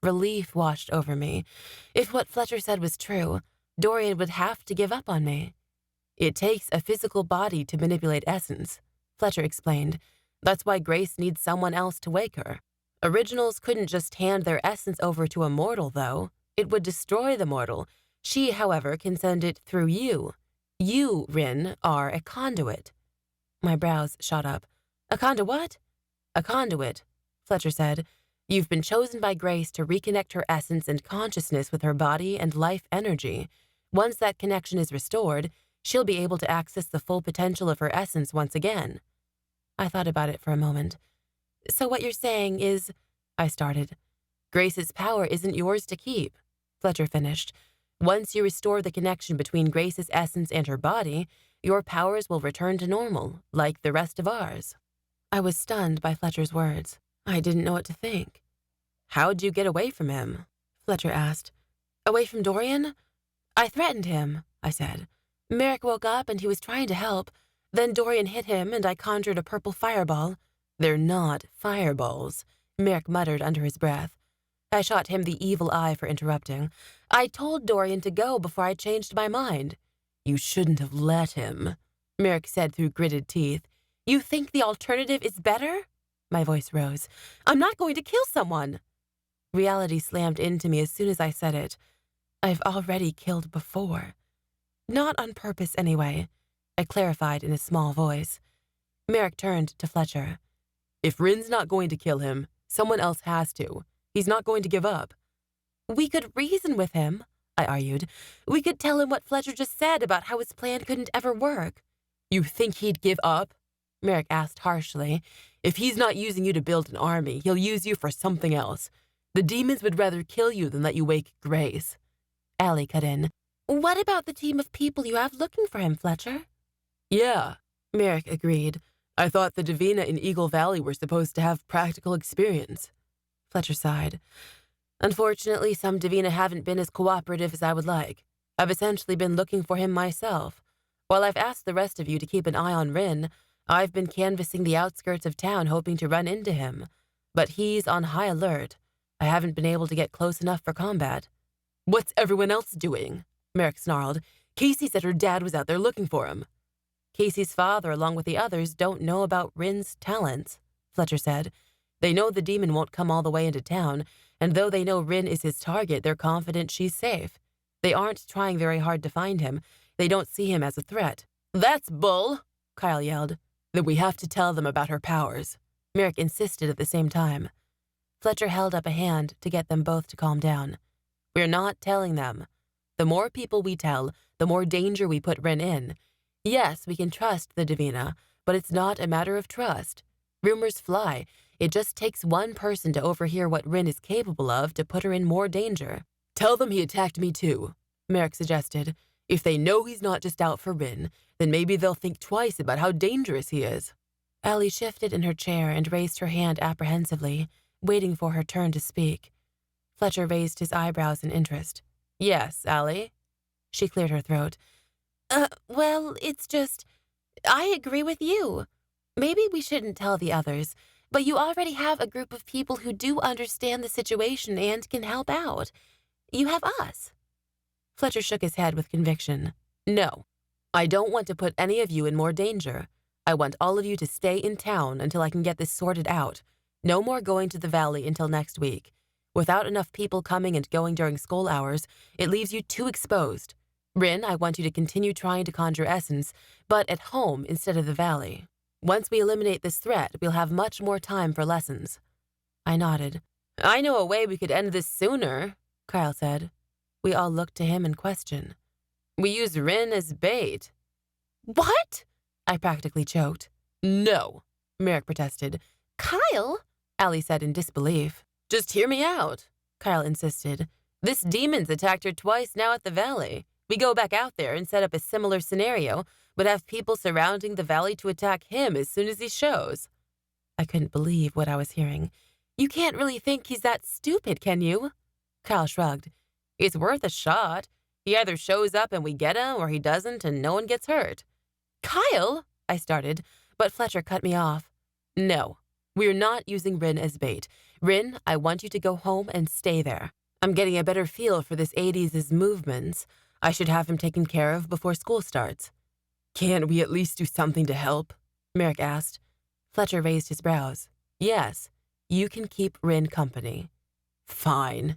Relief washed over me. If what Fletcher said was true, Dorian would have to give up on me. It takes a physical body to manipulate essence, Fletcher explained. That's why Grace needs someone else to wake her. Originals couldn't just hand their essence over to a mortal, though. It would destroy the mortal. She, however, can send it through you. You, Ryn, are a conduit. My brows shot up. A conduit? A conduit, Fletcher said. You've been chosen by Grace to reconnect her essence and consciousness with her body and life energy. Once that connection is restored, she'll be able to access the full potential of her essence once again. I thought about it for a moment. So what you're saying is, I started. Grace's power isn't yours to keep, Fletcher finished. Once you restore the connection between Grace's essence and her body, your powers will return to normal, like the rest of ours. I was stunned by Fletcher's words. I didn't know what to think. How'd you get away from him? Fletcher asked. Away from Dorian? I threatened him, I said. Merrick woke up and he was trying to help. Then Dorian hit him and I conjured a purple fireball. They're not fireballs, Merrick muttered under his breath. I shot him the evil eye for interrupting. I told Dorian to go before I changed my mind. You shouldn't have let him, Merrick said through gritted teeth. You think the alternative is better? My voice rose. I'm not going to kill someone. Reality slammed into me as soon as I said it. I've already killed before. Not on purpose, anyway, I clarified in a small voice. Merrick turned to Fletcher. If Ryn's not going to kill him, someone else has to. He's not going to give up. We could reason with him, I argued. We could tell him what Fletcher just said about how his plan couldn't ever work. You think he'd give up? Merrick asked harshly. If he's not using you to build an army, he'll use you for something else. The demons would rather kill you than let you wake Grace. Allie cut in. What about the team of people you have looking for him, Fletcher? Yeah, Merrick agreed. I thought the Divina in Eagle Valley were supposed to have practical experience. Fletcher sighed. Unfortunately, some Divina haven't been as cooperative as I would like. I've essentially been looking for him myself. While I've asked the rest of you to keep an eye on Ryn, I've been canvassing the outskirts of town hoping to run into him. But he's on high alert. I haven't been able to get close enough for combat. What's everyone else doing? Merrick snarled. Casey said her dad was out there looking for him. Casey's father, along with the others, don't know about Ryn's talents, Fletcher said. They know the demon won't come all the way into town, and though they know Ryn is his target, they're confident she's safe. They aren't trying very hard to find him. They don't see him as a threat. That's bull, Kyle yelled. Then we have to tell them about her powers, Merrick insisted at the same time. Fletcher held up a hand to get them both to calm down. We're not telling them. The more people we tell, the more danger we put Ryn in. Yes, we can trust the Divina, but it's not a matter of trust. Rumors fly. It just takes one person to overhear what Ryn is capable of to put her in more danger. Tell them he attacked me too, Merrick suggested. If they know he's not just out for Ryn, then maybe they'll think twice about how dangerous he is. Allie shifted in her chair and raised her hand apprehensively, waiting for her turn to speak. Fletcher raised his eyebrows in interest. Yes, Allie? She cleared her throat. Well, it's just, I agree with you. Maybe we shouldn't tell the others, but you already have a group of people who do understand the situation and can help out. You have us. Fletcher shook his head with conviction. No, I don't want to put any of you in more danger. I want all of you to stay in town until I can get this sorted out. No more going to the valley until next week. Without enough people coming and going during school hours, it leaves you too exposed. Ryn, I want you to continue trying to conjure essence, but at home instead of the valley. Once we eliminate this threat, we'll have much more time for lessons. I nodded. I know a way we could end this sooner, Kyle said. We all looked to him in question. We use Ryn as bait. What? I practically choked. No, Merrick protested. Kyle, Allie said in disbelief. Just hear me out, Kyle insisted. This demon's attacked her twice now at the valley. We go back out there and set up a similar scenario, but have people surrounding the valley to attack him as soon as he shows. I couldn't believe what I was hearing. You can't really think he's that stupid, can you? Kyle shrugged. It's worth a shot. He either shows up and we get him, or he doesn't and no one gets hurt. Kyle, I started, but Fletcher cut me off. No, we're not using Ryn as bait. Ryn, I want you to go home and stay there. I'm getting a better feel for this 80s' movements. I should have him taken care of before school starts. Can't we at least do something to help? Merrick asked. Fletcher raised his brows. Yes, you can keep Ryn company. Fine.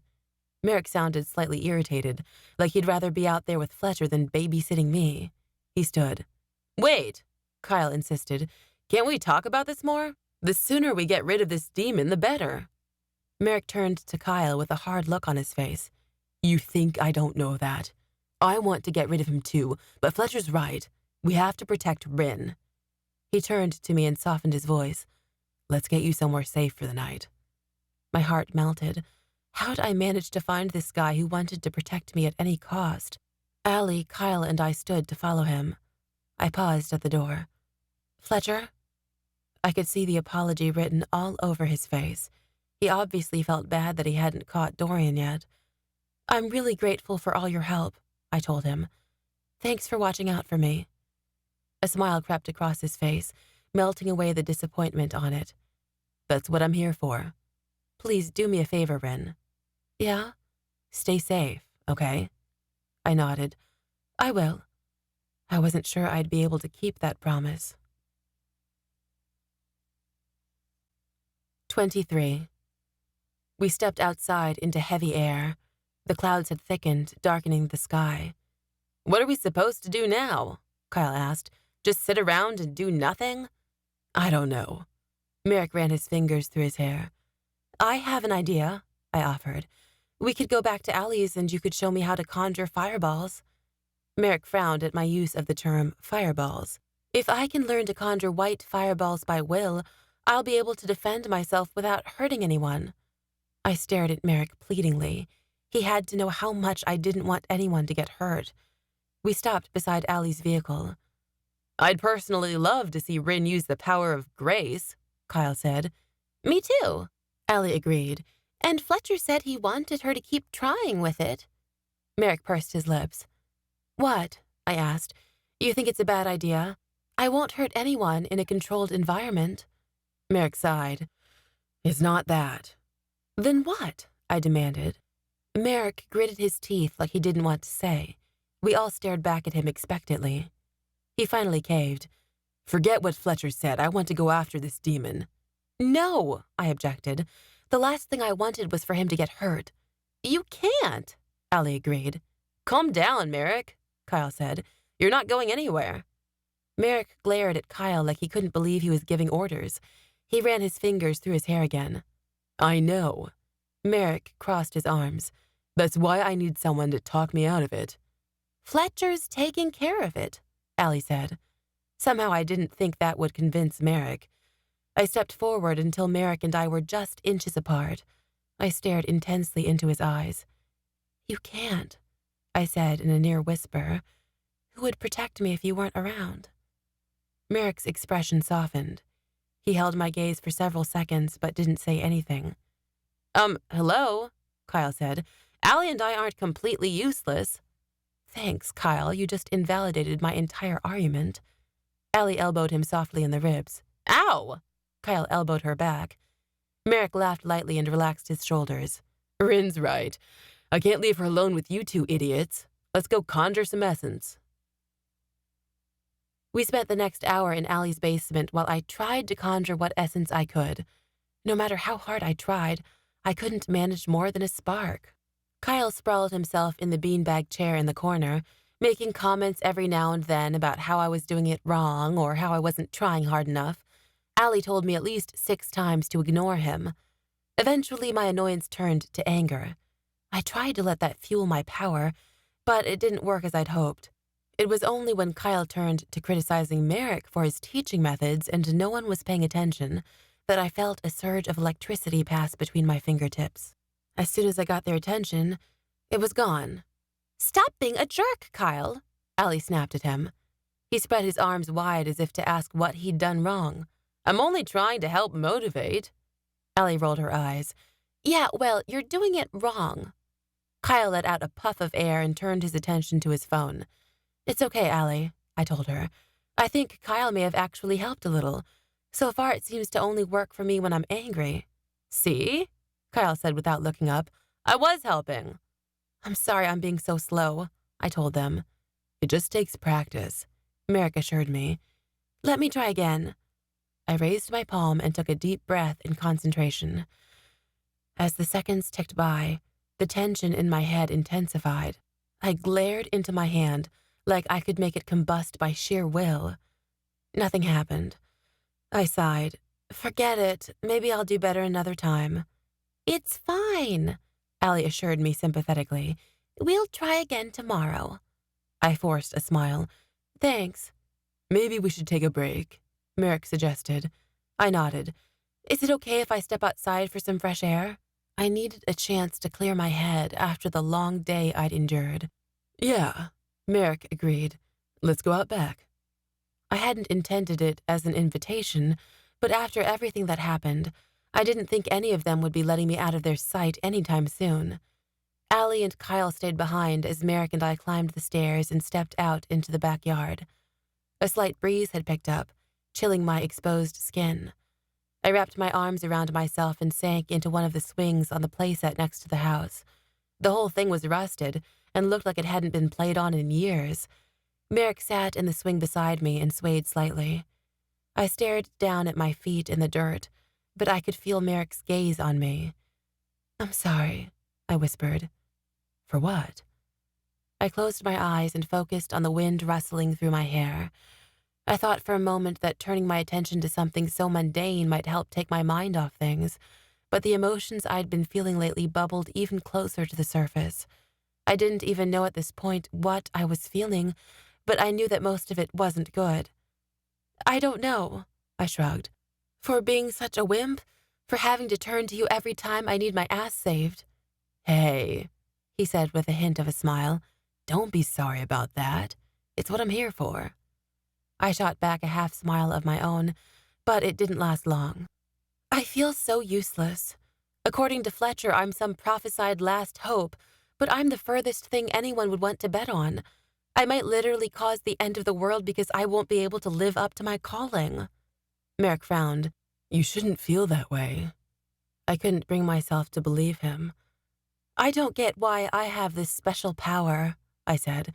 Merrick sounded slightly irritated, like he'd rather be out there with Fletcher than babysitting me. He stood. Wait, Kyle insisted. Can't we talk about this more? The sooner we get rid of this demon, the better. Merrick turned to Kyle with a hard look on his face. You think I don't know that? I want to get rid of him too, but Fletcher's right. We have to protect Ryn. He turned to me and softened his voice. Let's get you somewhere safe for the night. My heart melted. How'd I manage to find this guy who wanted to protect me at any cost? Allie, Kyle, and I stood to follow him. I paused at the door. Fletcher? I could see the apology written all over his face. He obviously felt bad that he hadn't caught Dorian yet. I'm really grateful for all your help, I told him. Thanks for watching out for me. A smile crept across his face, melting away the disappointment on it. That's what I'm here for. Please do me a favor, Ryn. Yeah? Stay safe, okay? I nodded. I will. I wasn't sure I'd be able to keep that promise. 23. We stepped outside into heavy air. The clouds had thickened, darkening the sky. What are we supposed to do now? Kyle asked. Just sit around and do nothing? I don't know. Merrick ran his fingers through his hair. I have an idea, I offered. We could go back to Allie's and you could show me how to conjure fireballs. Merrick frowned at my use of the term fireballs. If I can learn to conjure white fireballs by will, I'll be able to defend myself without hurting anyone. I stared at Merrick pleadingly. He had to know how much I didn't want anyone to get hurt. We stopped beside Allie's vehicle. "I'd personally love to see Ryn use the power of grace," Kyle said. "Me too," Allie agreed. "And Fletcher said he wanted her to keep trying with it." Merrick pursed his lips. "What?" I asked. "You think it's a bad idea? I won't hurt anyone in a controlled environment." Merrick sighed. "It's not that." "Then what?" I demanded. Merrick gritted his teeth like he didn't want to say. We all stared back at him expectantly. He finally caved. "Forget what Fletcher said. I want to go after this demon." "No," I objected. "The last thing I wanted was for him to get hurt." "You can't," Allie agreed. "Calm down, Merrick," Kyle said. "You're not going anywhere." Merrick glared at Kyle like he couldn't believe he was giving orders. He ran his fingers through his hair again. "I know." Merrick crossed his arms. "That's why I need someone to talk me out of it." "Fletcher's taking care of it," Allie said. Somehow I didn't think that would convince Merrick. I stepped forward until Merrick and I were just inches apart. I stared intensely into his eyes. "You can't," I said in a near whisper. "Who would protect me if you weren't around?" Merrick's expression softened. He held my gaze for several seconds but didn't say anything. Hello," Kyle said. "Allie and I aren't completely useless." "Thanks, Kyle. You just invalidated my entire argument." Allie elbowed him softly in the ribs. "Ow!" Kyle elbowed her back. Merrick laughed lightly and relaxed his shoulders. "Ryn's right. I can't leave her alone with you two idiots. Let's go conjure some essence." We spent the next hour in Allie's basement while I tried to conjure what essence I could. No matter how hard I tried, I couldn't manage more than a spark. Kyle sprawled himself in the beanbag chair in the corner, making comments every now and then about how I was doing it wrong or how I wasn't trying hard enough. Allie told me at least 6 times to ignore him. Eventually, my annoyance turned to anger. I tried to let that fuel my power, but it didn't work as I'd hoped. It was only when Kyle turned to criticizing Merrick for his teaching methods and no one was paying attention that I felt a surge of electricity pass between my fingertips. As soon as I got their attention, it was gone. "Stop being a jerk, Kyle," Allie snapped at him. He spread his arms wide as if to ask what he'd done wrong. "I'm only trying to help motivate." Allie rolled her eyes. "Yeah, well, you're doing it wrong." Kyle let out a puff of air and turned his attention to his phone. "It's okay, Allie," I told her. "I think Kyle may have actually helped a little. So far, it seems to only work for me when I'm angry." "See?" Kyle said without looking up. "I was helping." "I'm sorry I'm being so slow," I told them. "It just takes practice," Merrick assured me. "Let me try again." I raised my palm and took a deep breath in concentration. As the seconds ticked by, the tension in my head intensified. I glared into my hand, like I could make it combust by sheer will. Nothing happened. I sighed. "Forget it. Maybe I'll do better another time." "It's fine," Allie assured me sympathetically. "We'll try again tomorrow." I forced a smile. "Thanks." "Maybe we should take a break," Merrick suggested. I nodded. "Is it okay if I step outside for some fresh air?" I needed a chance to clear my head after the long day I'd endured. "Yeah," Merrick agreed. "Let's go out back." I hadn't intended it as an invitation, but after everything that happened, I didn't think any of them would be letting me out of their sight anytime soon. Allie and Kyle stayed behind as Merrick and I climbed the stairs and stepped out into the backyard. A slight breeze had picked up, chilling my exposed skin. I wrapped my arms around myself and sank into one of the swings on the playset next to the house. The whole thing was rusted and looked like it hadn't been played on in years. Merrick sat in the swing beside me and swayed slightly. I stared down at my feet in the dirt, but I could feel Merrick's gaze on me. "I'm sorry," I whispered. "For what?" I closed my eyes and focused on the wind rustling through my hair. I thought for a moment that turning my attention to something so mundane might help take my mind off things, but the emotions I'd been feeling lately bubbled even closer to the surface. I didn't even know at this point what I was feeling, but I knew that most of it wasn't good. "I don't know," I shrugged. "For being such a wimp, For having to turn to you every time I need my ass saved. Hey, He said with a hint of a smile. don't be sorry about that. It's what I'm here for. I shot back a half smile of my own, but it didn't last long. I feel so useless. According to Fletcher, I'm some prophesied last hope, but I'm the furthest thing anyone would want to bet on. I might literally cause the end of the world because I won't be able to live up to my calling. Merrick frowned. You shouldn't feel that way. I couldn't bring myself to believe him. I don't get why I have this special power, I said.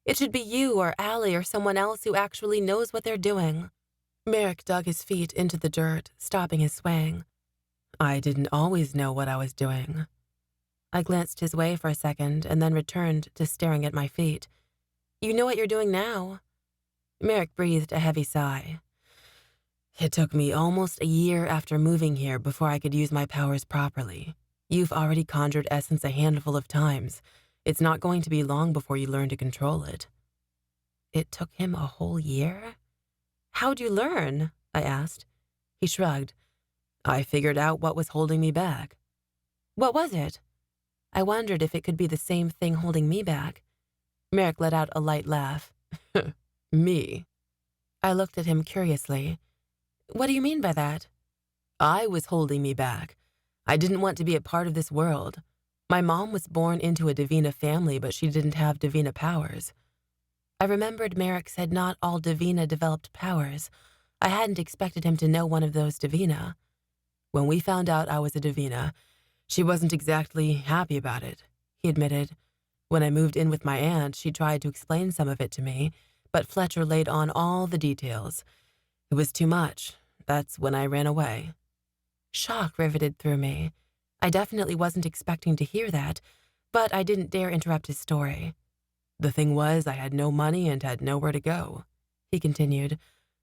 It should be you or Allie or someone else who actually knows what they're doing. Merrick dug his feet into the dirt, stopping his swaying. I didn't always know what I was doing. I glanced his way for a second and then returned to staring at my feet. You know what you're doing now. Merrick breathed a heavy sigh. It took me almost a year after moving here before I could use my powers properly. You've already conjured essence a handful of times. It's not going to be long before you learn to control it. It took him a whole year? How'd you learn? I asked. He shrugged. I figured out what was holding me back. What was it? I wondered if it could be the same thing holding me back. Merrick let out a light laugh. Me. I looked at him curiously. What do you mean by that? I was holding me back. I didn't want to be a part of this world. My mom was born into a Divina family, but she didn't have Divina powers. I remembered Merrick said not all Divina developed powers. I hadn't expected him to know one of those Divina. When we found out I was a Divina, she wasn't exactly happy about it, he admitted. When I moved in with my aunt, she tried to explain some of it to me, but Fletcher laid on all the details. It was too much. That's when I ran away. Shock riveted through me. I definitely wasn't expecting to hear that, but I didn't dare interrupt his story. The thing was, I had no money and had nowhere to go, he continued.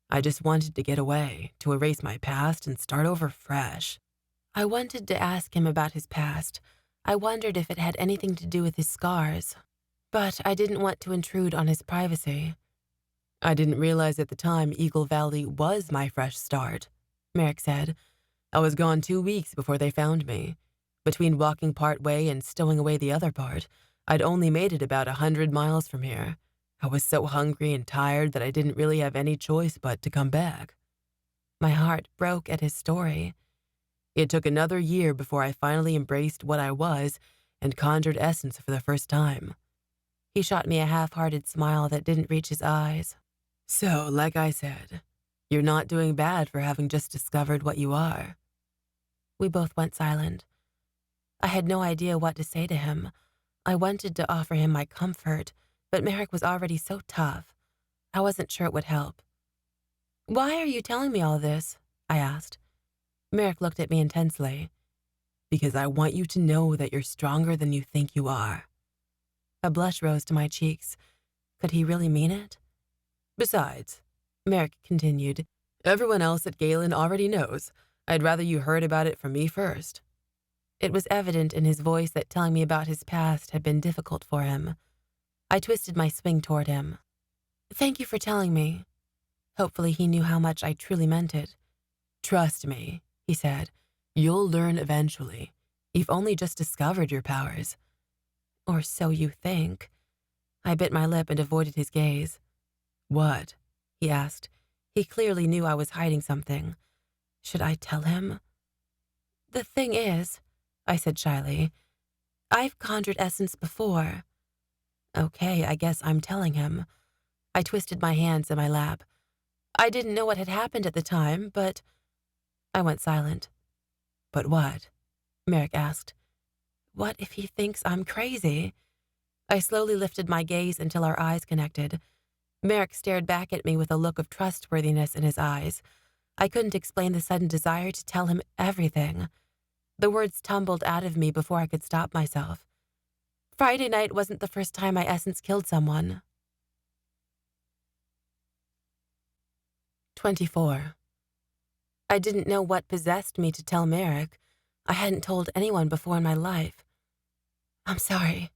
I just wanted to get away, to erase my past and start over fresh. I wanted to ask him about his past. I wondered if it had anything to do with his scars, but I didn't want to intrude on his privacy. I didn't realize at the time Eagle Valley was my fresh start, Merrick said. I was gone 2 weeks before they found me. Between walking part way and stowing away the other part, I'd only made it about 100 miles from here. I was so hungry and tired that I didn't really have any choice but to come back. My heart broke at his story. It took another year before I finally embraced what I was and conjured essence for the first time. He shot me a half-hearted smile that didn't reach his eyes. So, like I said, you're not doing bad for having just discovered what you are. We both went silent. I had no idea what to say to him. I wanted to offer him my comfort, but Merrick was already so tough. I wasn't sure it would help. Why are you telling me all this? I asked. Merrick looked at me intensely. Because I want you to know that you're stronger than you think you are. A blush rose to my cheeks. Could he really mean it? Besides, Merrick continued, everyone else at Galen already knows. I'd rather you heard about it from me first. It was evident in his voice that telling me about his past had been difficult for him. I twisted my swing toward him. Thank you for telling me. Hopefully he knew how much I truly meant it. Trust me, he said. You'll learn eventually. You've only just discovered your powers. Or so you think. I bit my lip and avoided his gaze. What? He asked. He clearly knew I was hiding something. Should I tell him? The thing is, I said shyly, I've conjured essence before. Okay, I guess I'm telling him. I twisted my hands in my lap. I didn't know what had happened at the time, but... I went silent. But what? Merrick asked. What if he thinks I'm crazy? I slowly lifted my gaze until our eyes connected. Merrick stared back at me with a look of trustworthiness in his eyes. I couldn't explain the sudden desire to tell him everything. The words tumbled out of me before I could stop myself. Friday night wasn't the first time my essence killed someone. 24. I didn't know what possessed me to tell Merrick. I hadn't told anyone before in my life. I'm sorry,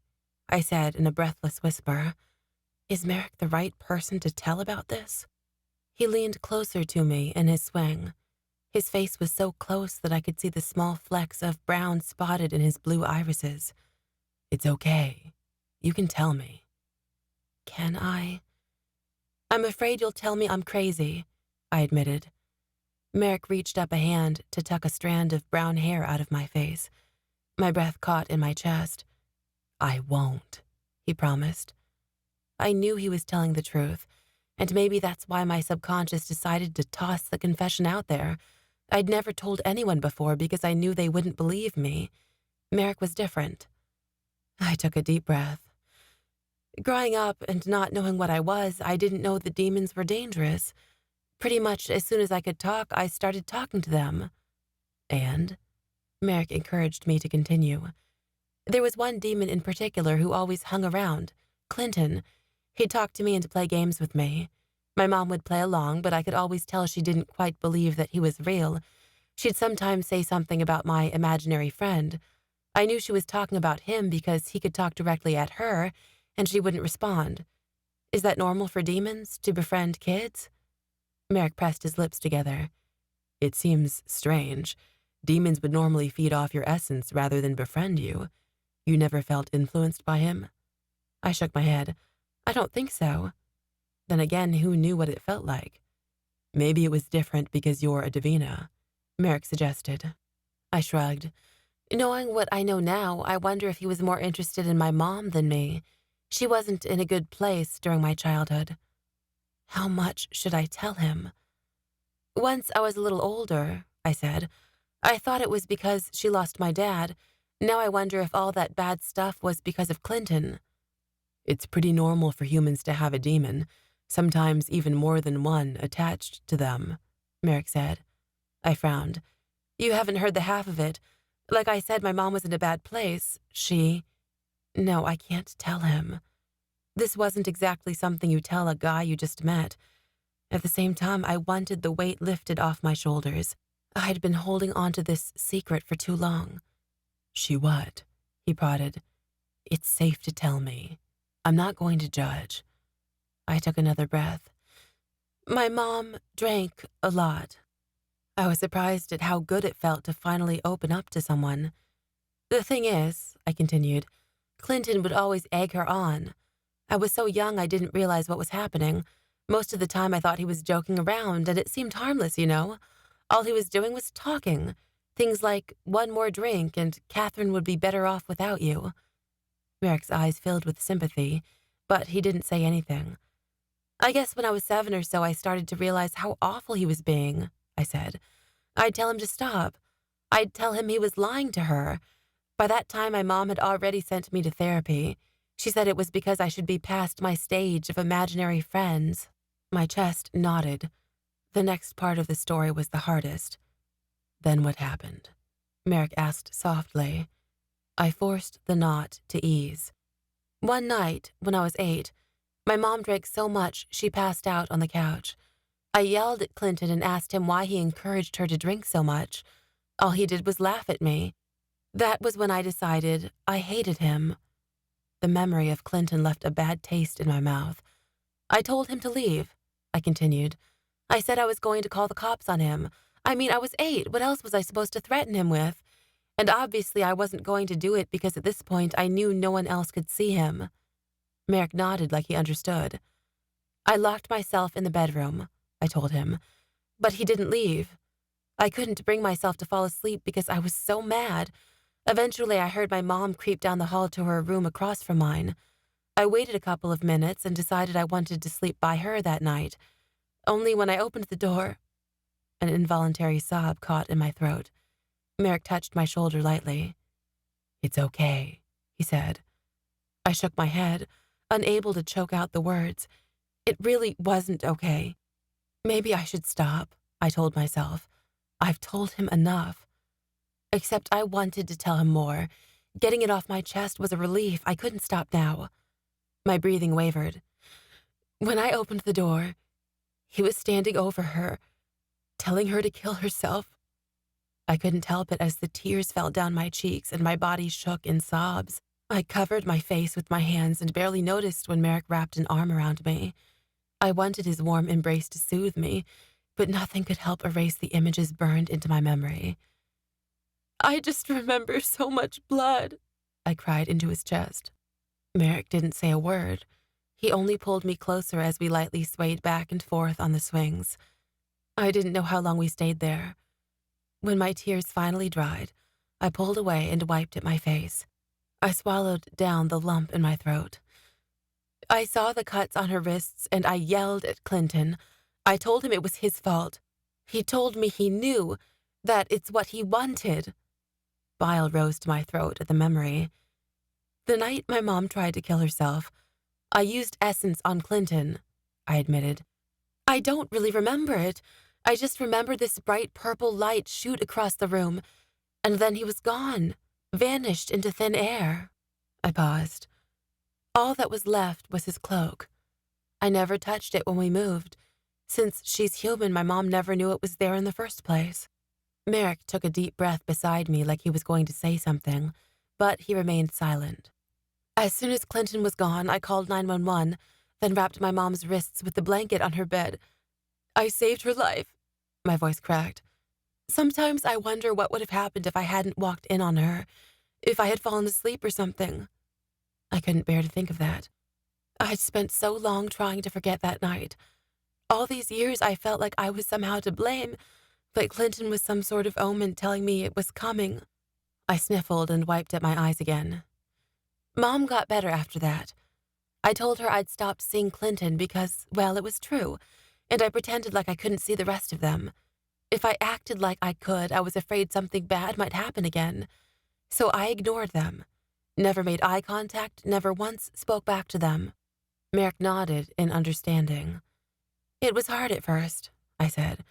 I said in a breathless whisper. Is Merrick the right person to tell about this? He leaned closer to me in his swing. His face was so close that I could see the small flecks of brown spotted in his blue irises. It's okay. You can tell me. Can I? I'm afraid you'll tell me I'm crazy, I admitted. Merrick reached up a hand to tuck a strand of brown hair out of my face. My breath caught in my chest. I won't, he promised. I knew he was telling the truth, and maybe that's why my subconscious decided to toss the confession out there. I'd never told anyone before because I knew they wouldn't believe me. Merrick was different. I took a deep breath. Growing up and not knowing what I was, I didn't know the demons were dangerous. Pretty much as soon as I could talk, I started talking to them. And? Merrick encouraged me to continue. There was one demon in particular who always hung around, Clinton. He'd talk to me and play games with me. My mom would play along, but I could always tell she didn't quite believe that he was real. She'd sometimes say something about my imaginary friend. I knew she was talking about him because he could talk directly at her, and she wouldn't respond. Is that normal for demons, to befriend kids? Merrick pressed his lips together. It seems strange. Demons would normally feed off your essence rather than befriend you. You never felt influenced by him? I shook my head. I don't think so. Then again, who knew what it felt like? Maybe it was different because you're a Divina, Merrick suggested. I shrugged. Knowing what I know now, I wonder if he was more interested in my mom than me. She wasn't in a good place during my childhood. How much should I tell him? Once I was a little older, I said. I thought it was because she lost my dad. Now I wonder if all that bad stuff was because of Clinton. It's pretty normal for humans to have a demon, sometimes even more than one, attached to them, Merrick said. I frowned. You haven't heard the half of it. Like I said, my mom was in a bad place. No, I can't tell him. This wasn't exactly something you tell a guy you just met. At the same time, I wanted the weight lifted off my shoulders. I'd been holding on to this secret for too long. She what? He prodded. It's safe to tell me. I'm not going to judge. I took another breath. My mom drank a lot. I was surprised at how good it felt to finally open up to someone. The thing is, I continued, Clinton would always egg her on. I was so young I didn't realize what was happening. Most of the time I thought he was joking around, and it seemed harmless, you know. All he was doing was talking. Things like, one more drink, and Catherine would be better off without you. Merrick's eyes filled with sympathy, but he didn't say anything. I guess when I was 7 or so, I started to realize how awful he was being, I said. I'd tell him to stop. I'd tell him he was lying to her. By that time, my mom had already sent me to therapy. She said it was because I should be past my stage of imaginary friends. My chest nodded. The next part of the story was the hardest. Then what happened? Merrick asked softly. I forced the knot to ease. One night, when I was 8, my mom drank so much she passed out on the couch. I yelled at Clinton and asked him why he encouraged her to drink so much. All he did was laugh at me. That was when I decided I hated him. The memory of Clinton left a bad taste in my mouth. I told him to leave, I continued. I said I was going to call the cops on him. I mean, I was 8. What else was I supposed to threaten him with? And obviously I wasn't going to do it because at this point I knew no one else could see him. Merrick nodded like he understood. I locked myself in the bedroom, I told him, but he didn't leave. I couldn't bring myself to fall asleep because I was so mad. Eventually I heard my mom creep down the hall to her room across from mine. I waited a couple of minutes and decided I wanted to sleep by her that night. Only when I opened the door, an involuntary sob caught in my throat. Merrick touched my shoulder lightly. It's okay, he said. I shook my head, unable to choke out the words. It really wasn't okay. Maybe I should stop, I told myself. I've told him enough. Except I wanted to tell him more. Getting it off my chest was a relief. I couldn't stop now. My breathing wavered. When I opened the door, he was standing over her, telling her to kill herself. I couldn't help it as the tears fell down my cheeks and my body shook in sobs. I covered my face with my hands and barely noticed when Merrick wrapped an arm around me. I wanted his warm embrace to soothe me, but nothing could help erase the images burned into my memory. "I just remember so much blood," I cried into his chest. Merrick didn't say a word. He only pulled me closer as we lightly swayed back and forth on the swings. I didn't know how long we stayed there. When my tears finally dried, I pulled away and wiped at my face. I swallowed down the lump in my throat. I saw the cuts on her wrists and I yelled at Clinton. I told him it was his fault. He told me he knew, that it's what he wanted. Bile rose to my throat at the memory. The night my mom tried to kill herself, I used essence on Clinton, I admitted. I don't really remember it. I just remember this bright purple light shoot across the room, and then he was gone, vanished into thin air. I paused. All that was left was his cloak. I never touched it when we moved. Since she's human, my mom never knew it was there in the first place. Merrick took a deep breath beside me like he was going to say something, but he remained silent. As soon as Clinton was gone, I called 911, then wrapped my mom's wrists with the blanket on her bed. I saved her life. My voice cracked. Sometimes I wonder what would have happened if I hadn't walked in on her, if I had fallen asleep or something. I couldn't bear to think of that. I'd spent so long trying to forget that night. All these years I felt like I was somehow to blame, like Clinton was some sort of omen telling me it was coming. I sniffled and wiped at my eyes again. Mom got better after that. I told her I'd stopped seeing Clinton because, well, it was true, and I pretended like I couldn't see the rest of them. If I acted like I could, I was afraid something bad might happen again. So I ignored them. Never made eye contact, never once spoke back to them. Merrick nodded in understanding. It was hard at first, I said.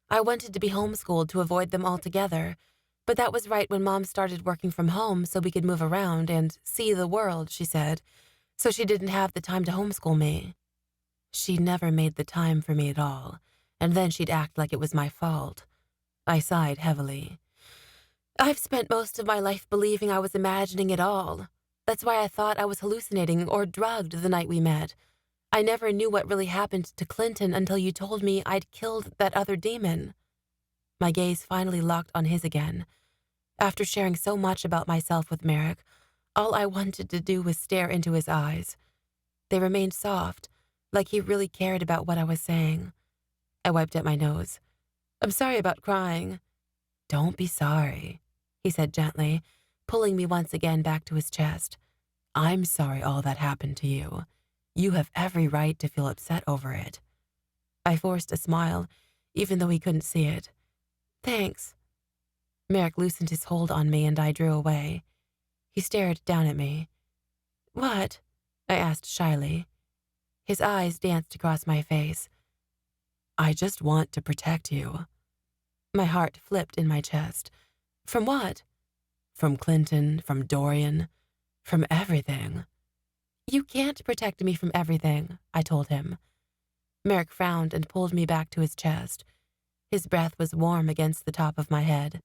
I wanted to be homeschooled to avoid them altogether, but that was right when Mom started working from home so we could move around and see the world, she said, so she didn't have the time to homeschool me. She never made the time for me at all, and then she'd act like it was my fault. I sighed heavily. I've spent most of my life believing I was imagining it all. That's why I thought I was hallucinating or drugged the night we met. I never knew what really happened to Clinton until you told me I'd killed that other demon. My gaze finally locked on his again. After sharing so much about myself with Merrick, all I wanted to do was stare into his eyes. They remained soft, like he really cared about what I was saying. I wiped at my nose. I'm sorry about crying. Don't be sorry, he said gently, pulling me once again back to his chest. I'm sorry all that happened to you. You have every right to feel upset over it. I forced a smile, even though he couldn't see it. Thanks. Merrick loosened his hold on me and I drew away. He stared down at me. What? I asked shyly. His eyes danced across my face. I just want to protect you. My heart flipped in my chest. From what? From Clinton, from Dorian, from everything. You can't protect me from everything, I told him. Merrick frowned and pulled me back to his chest. His breath was warm against the top of my head.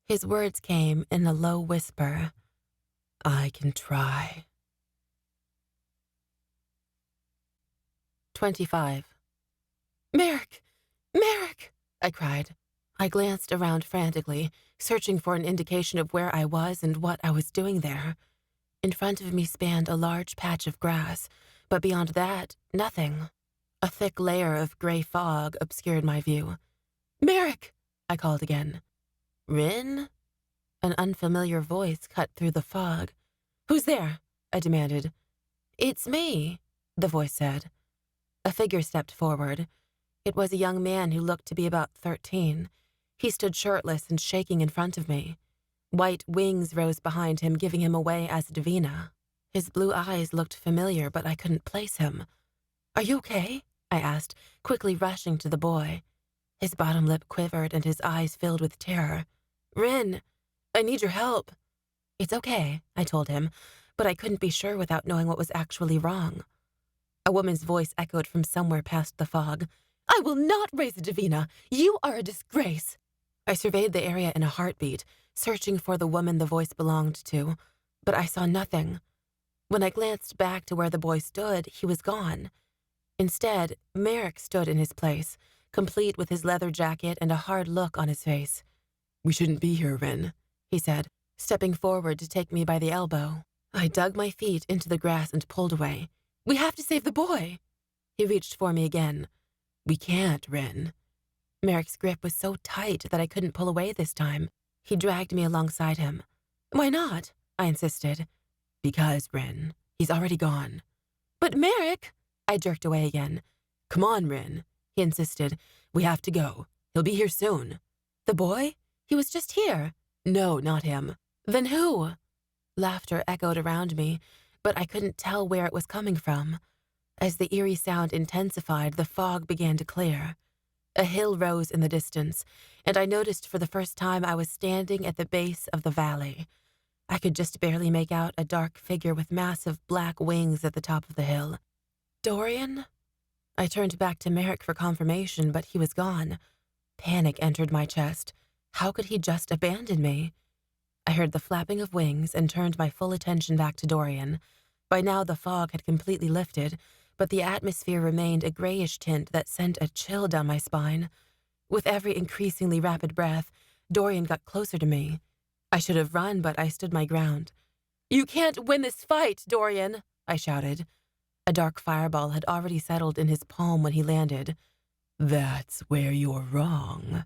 His words came in a low whisper. I can try. 25. Merrick! Merrick! I cried. I glanced around frantically, searching for an indication of where I was and what I was doing there. In front of me spanned a large patch of grass, but beyond that, nothing. A thick layer of gray fog obscured my view. Merrick! I called again. Ryn? An unfamiliar voice cut through the fog. Who's there? I demanded. It's me, the voice said. A figure stepped forward. It was a young man who looked to be about 13. He stood shirtless and shaking in front of me. White wings rose behind him, giving him away as Divina. His blue eyes looked familiar, but I couldn't place him. Are you okay? I asked, quickly rushing to the boy. His bottom lip quivered and his eyes filled with terror. Ryn, I need your help. It's okay, I told him, but I couldn't be sure without knowing what was actually wrong. A woman's voice echoed from somewhere past the fog. I will not raise a Divina. You are a disgrace. I surveyed the area in a heartbeat, searching for the woman the voice belonged to, but I saw nothing. When I glanced back to where the boy stood, he was gone. Instead, Merrick stood in his place, complete with his leather jacket and a hard look on his face. "We shouldn't be here, Ryn," he said, stepping forward to take me by the elbow. I dug my feet into the grass and pulled away. "We have to save the boy!" He reached for me again. "We can't, Ryn." Merrick's grip was so tight that I couldn't pull away this time. He dragged me alongside him. "Why not?" I insisted. "Because, Ryn, he's already gone." "But Merrick!" I jerked away again. "Come on, Ryn," he insisted. "We have to go. He'll be here soon." "The boy? He was just here." "No, not him." "Then who?" Laughter echoed around me, but I couldn't tell where it was coming from. As the eerie sound intensified, the fog began to clear. A hill rose in the distance, and I noticed for the first time I was standing at the base of the valley. I could just barely make out a dark figure with massive black wings at the top of the hill. "Dorian?" I turned back to Merrick for confirmation, but he was gone. Panic entered my chest. How could he just abandon me? I heard the flapping of wings and turned my full attention back to Dorian. By now the fog had completely lifted, but the atmosphere remained a grayish tint that sent a chill down my spine. With every increasingly rapid breath, Dorian got closer to me. I should have run, but I stood my ground. "You can't win this fight, Dorian!" I shouted. A dark fireball had already settled in his palm when he landed. "That's where you're wrong."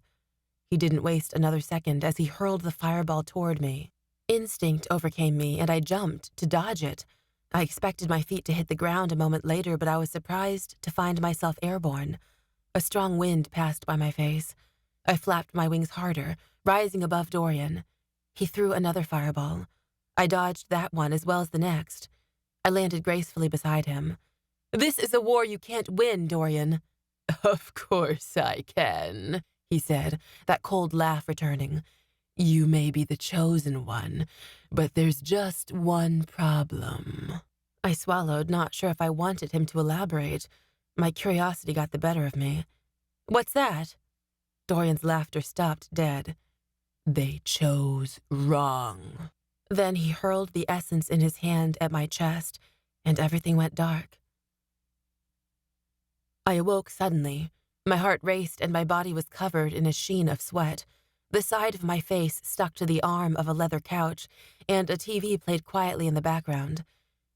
He didn't waste another second as he hurled the fireball toward me. Instinct overcame me, and I jumped to dodge it. I expected my feet to hit the ground a moment later, but I was surprised to find myself airborne. A strong wind passed by my face. I flapped my wings harder, rising above Dorian. He threw another fireball. I dodged that one as well as the next. I landed gracefully beside him. "This is a war you can't win, Dorian." "Of course I can," he said, that cold laugh returning. "You may be the chosen one, but there's just one problem." I swallowed, not sure if I wanted him to elaborate. My curiosity got the better of me. "What's that?" Dorian's laughter stopped dead. "They chose wrong." Then he hurled the essence in his hand at my chest, and everything went dark. I awoke suddenly. My heart raced and my body was covered in a sheen of sweat. The side of my face stuck to the arm of a leather couch, and a TV played quietly in the background.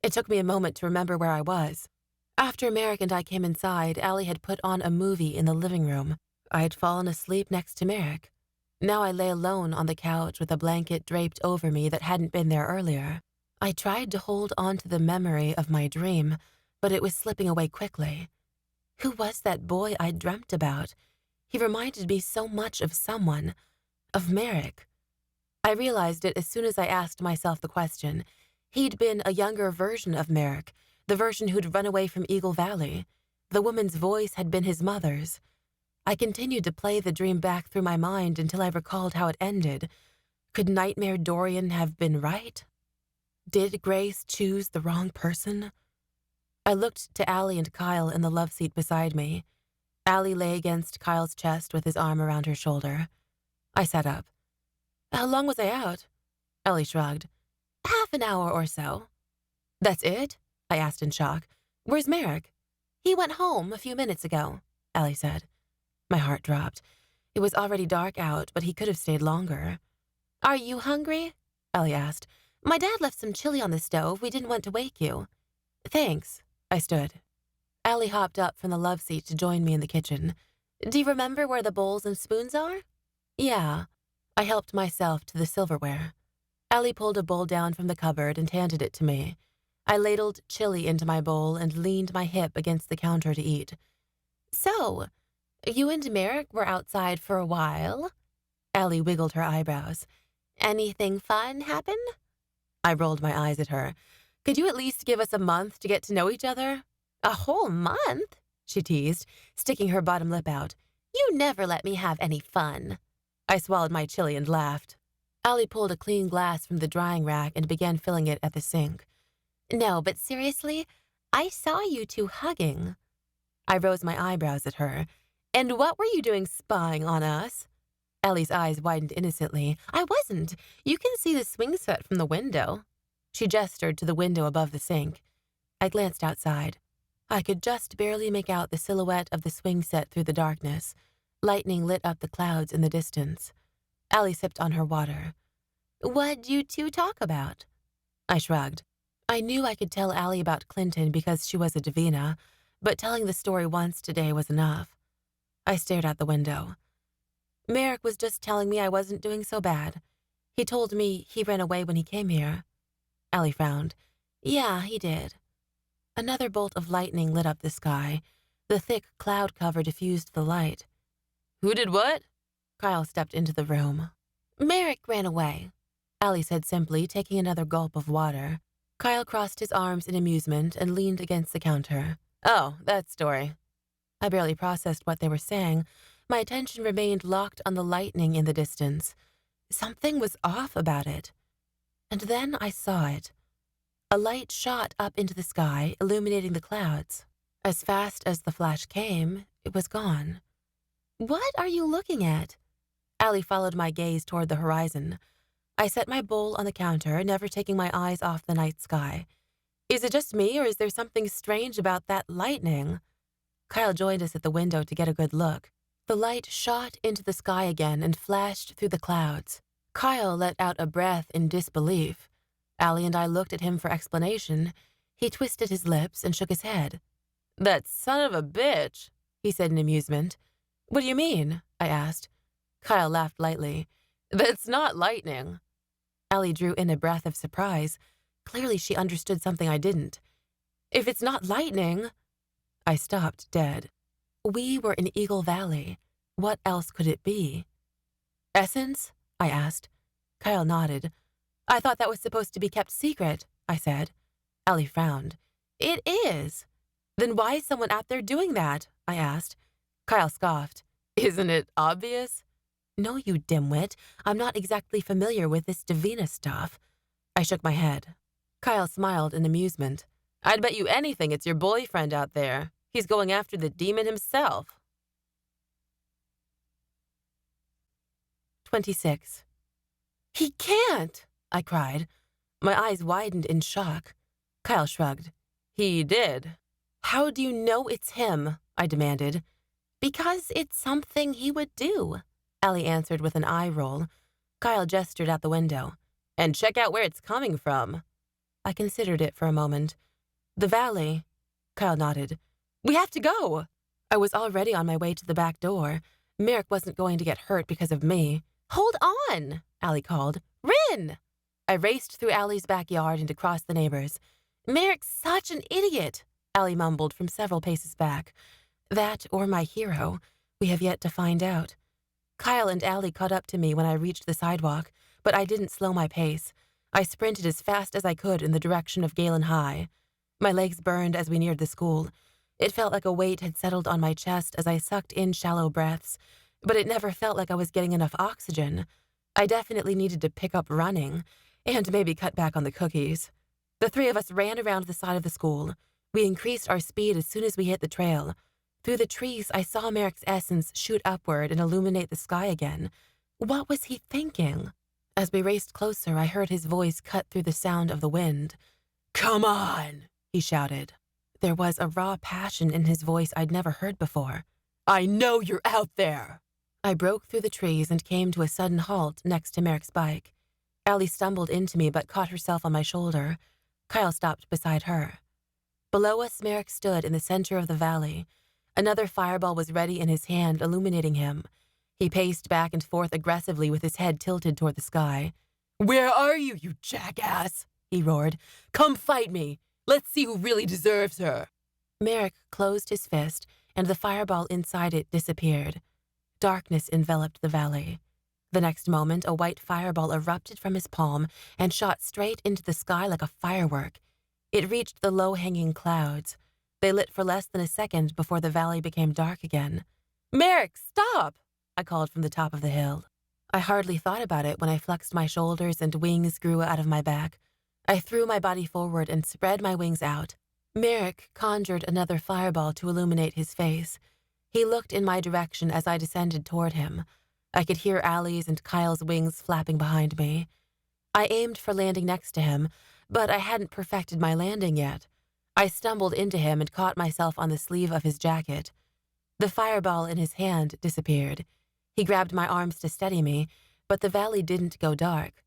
It took me a moment to remember where I was. After Merrick and I came inside, Allie had put on a movie in the living room. I had fallen asleep next to Merrick. Now I lay alone on the couch with a blanket draped over me that hadn't been there earlier. I tried to hold on to the memory of my dream, but it was slipping away quickly. Who was that boy I dreamt about? He reminded me so much of someone, of Merrick. I realized it as soon as I asked myself the question. He'd been a younger version of Merrick, the version who'd run away from Eagle Valley. The woman's voice had been his mother's. I continued to play the dream back through my mind until I recalled how it ended. Could Nightmare Dorian have been right? Did Grace choose the wrong person? I looked to Allie and Kyle in the love seat beside me. Allie lay against Kyle's chest with his arm around her shoulder. I sat up. "How long was I out?" Allie shrugged. "Half an hour or so." "That's it?" I asked in shock. "Where's Merrick?" "He went home a few minutes ago," Allie said. My heart dropped. It was already dark out, but he could have stayed longer. "Are you hungry?" Allie asked. "My dad left some chili on the stove. We didn't want to wake you." "Thanks." I stood. Allie hopped up from the love seat to join me in the kitchen. "Do you remember where the bowls and spoons are?" "Yeah." I helped myself to the silverware. Allie pulled a bowl down from the cupboard and handed it to me. I ladled chili into my bowl and leaned my hip against the counter to eat. "So, you and Merrick were outside for a while?" Allie wiggled her eyebrows. "Anything fun happen?" I rolled my eyes at her. "Could you at least give us a month to get to know each other?" "A whole month?" she teased, sticking her bottom lip out. "You never let me have any fun." I swallowed my chili and laughed. Allie pulled a clean glass from the drying rack and began filling it at the sink. "No, but seriously, I saw you two hugging." I rose my eyebrows at her. "And what were you doing spying on us?" Allie's eyes widened innocently. "I wasn't. You can see the swing set from the window." She gestured to the window above the sink. I glanced outside. I could just barely make out the silhouette of the swing set through the darkness. Lightning lit up the clouds in the distance. Allie sipped on her water. "What'd you two talk about?" I shrugged. I knew I could tell Allie about Clinton because she was a Divina, but telling the story once today was enough. I stared out the window. Merrick was just telling me I wasn't doing so bad. He told me he ran away when he came here. Allie frowned. Yeah, he did. Another bolt of lightning lit up the sky. The thick cloud cover diffused the light. Who did what? Kyle stepped into the room. Merrick ran away, Allie said simply, taking another gulp of water. Kyle crossed his arms in amusement and leaned against the counter. Oh, that story. I barely processed what they were saying. My attention remained locked on the lightning in the distance. Something was off about it. And then I saw it. A light shot up into the sky, illuminating the clouds. As fast as the flash came, it was gone. What are you looking at? Allie followed my gaze toward the horizon. I set my bowl on the counter, never taking my eyes off the night sky. Is it just me, or is there something strange about that lightning? Kyle joined us at the window to get a good look. The light shot into the sky again and flashed through the clouds. Kyle let out a breath in disbelief. Allie and I looked at him for explanation. He twisted his lips and shook his head. That son of a bitch, he said in amusement. What do you mean? I asked. Kyle laughed lightly. That's not lightning. Allie drew in a breath of surprise. Clearly she understood something I didn't. If it's not lightning... I stopped dead. We were in Eagle Valley. What else could it be? Essence? I asked. Kyle nodded. I thought that was supposed to be kept secret, I said. Allie frowned. It is. Then why is someone out there doing that? I asked. Kyle scoffed. Isn't it obvious? No, you dimwit. I'm not exactly familiar with this Divina stuff. I shook my head. Kyle smiled in amusement. I'd bet you anything it's your boyfriend out there. He's going after the demon himself. 26. He can't, I cried. My eyes widened in shock. Kyle shrugged. He did. How do you know it's him? I demanded. Because it's something he would do, Allie answered with an eye roll. Kyle gestured out the window. And check out where it's coming from. I considered it for a moment. The valley. Kyle nodded. We have to go. I was already on my way to the back door. Merrick wasn't going to get hurt because of me. Hold on, Allie called. Ryn! I raced through Allie's backyard and across the neighbors. Merrick's such an idiot, Allie mumbled from several paces back. That or my hero. We have yet to find out. Kyle and Allie caught up to me when I reached the sidewalk, but I didn't slow my pace. I sprinted as fast as I could in the direction of Galen High. My legs burned as we neared the school. It felt like a weight had settled on my chest as I sucked in shallow breaths, but it never felt like I was getting enough oxygen. I definitely needed to pick up running, and maybe cut back on the cookies. The three of us ran around the side of the school. We increased our speed as soon as we hit the trail. Through the trees, I saw Merrick's essence shoot upward and illuminate the sky again. What was he thinking? As we raced closer, I heard his voice cut through the sound of the wind. Come on, he shouted. There was a raw passion in his voice I'd never heard before. I know you're out there. I broke through the trees and came to a sudden halt next to Merrick's bike. Allie stumbled into me but caught herself on my shoulder. Kyle stopped beside her. Below us, Merrick stood in the center of the valley. Another fireball was ready in his hand, illuminating him. He paced back and forth aggressively with his head tilted toward the sky. Where are you, you jackass? He roared. Come fight me. Let's see who really deserves her. Merrick closed his fist, and the fireball inside it disappeared. Darkness enveloped the valley. The next moment, a white fireball erupted from his palm and shot straight into the sky like a firework. It reached the low-hanging clouds. They lit for less than a second before the valley became dark again. Merrick, stop! I called from the top of the hill. I hardly thought about it when I flexed my shoulders and wings grew out of my back. I threw my body forward and spread my wings out. Merrick conjured another fireball to illuminate his face. He looked in my direction as I descended toward him. I could hear Allie's and Kyle's wings flapping behind me. I aimed for landing next to him, but I hadn't perfected my landing yet. I stumbled into him and caught myself on the sleeve of his jacket. The fireball in his hand disappeared. He grabbed my arms to steady me, but the valley didn't go dark.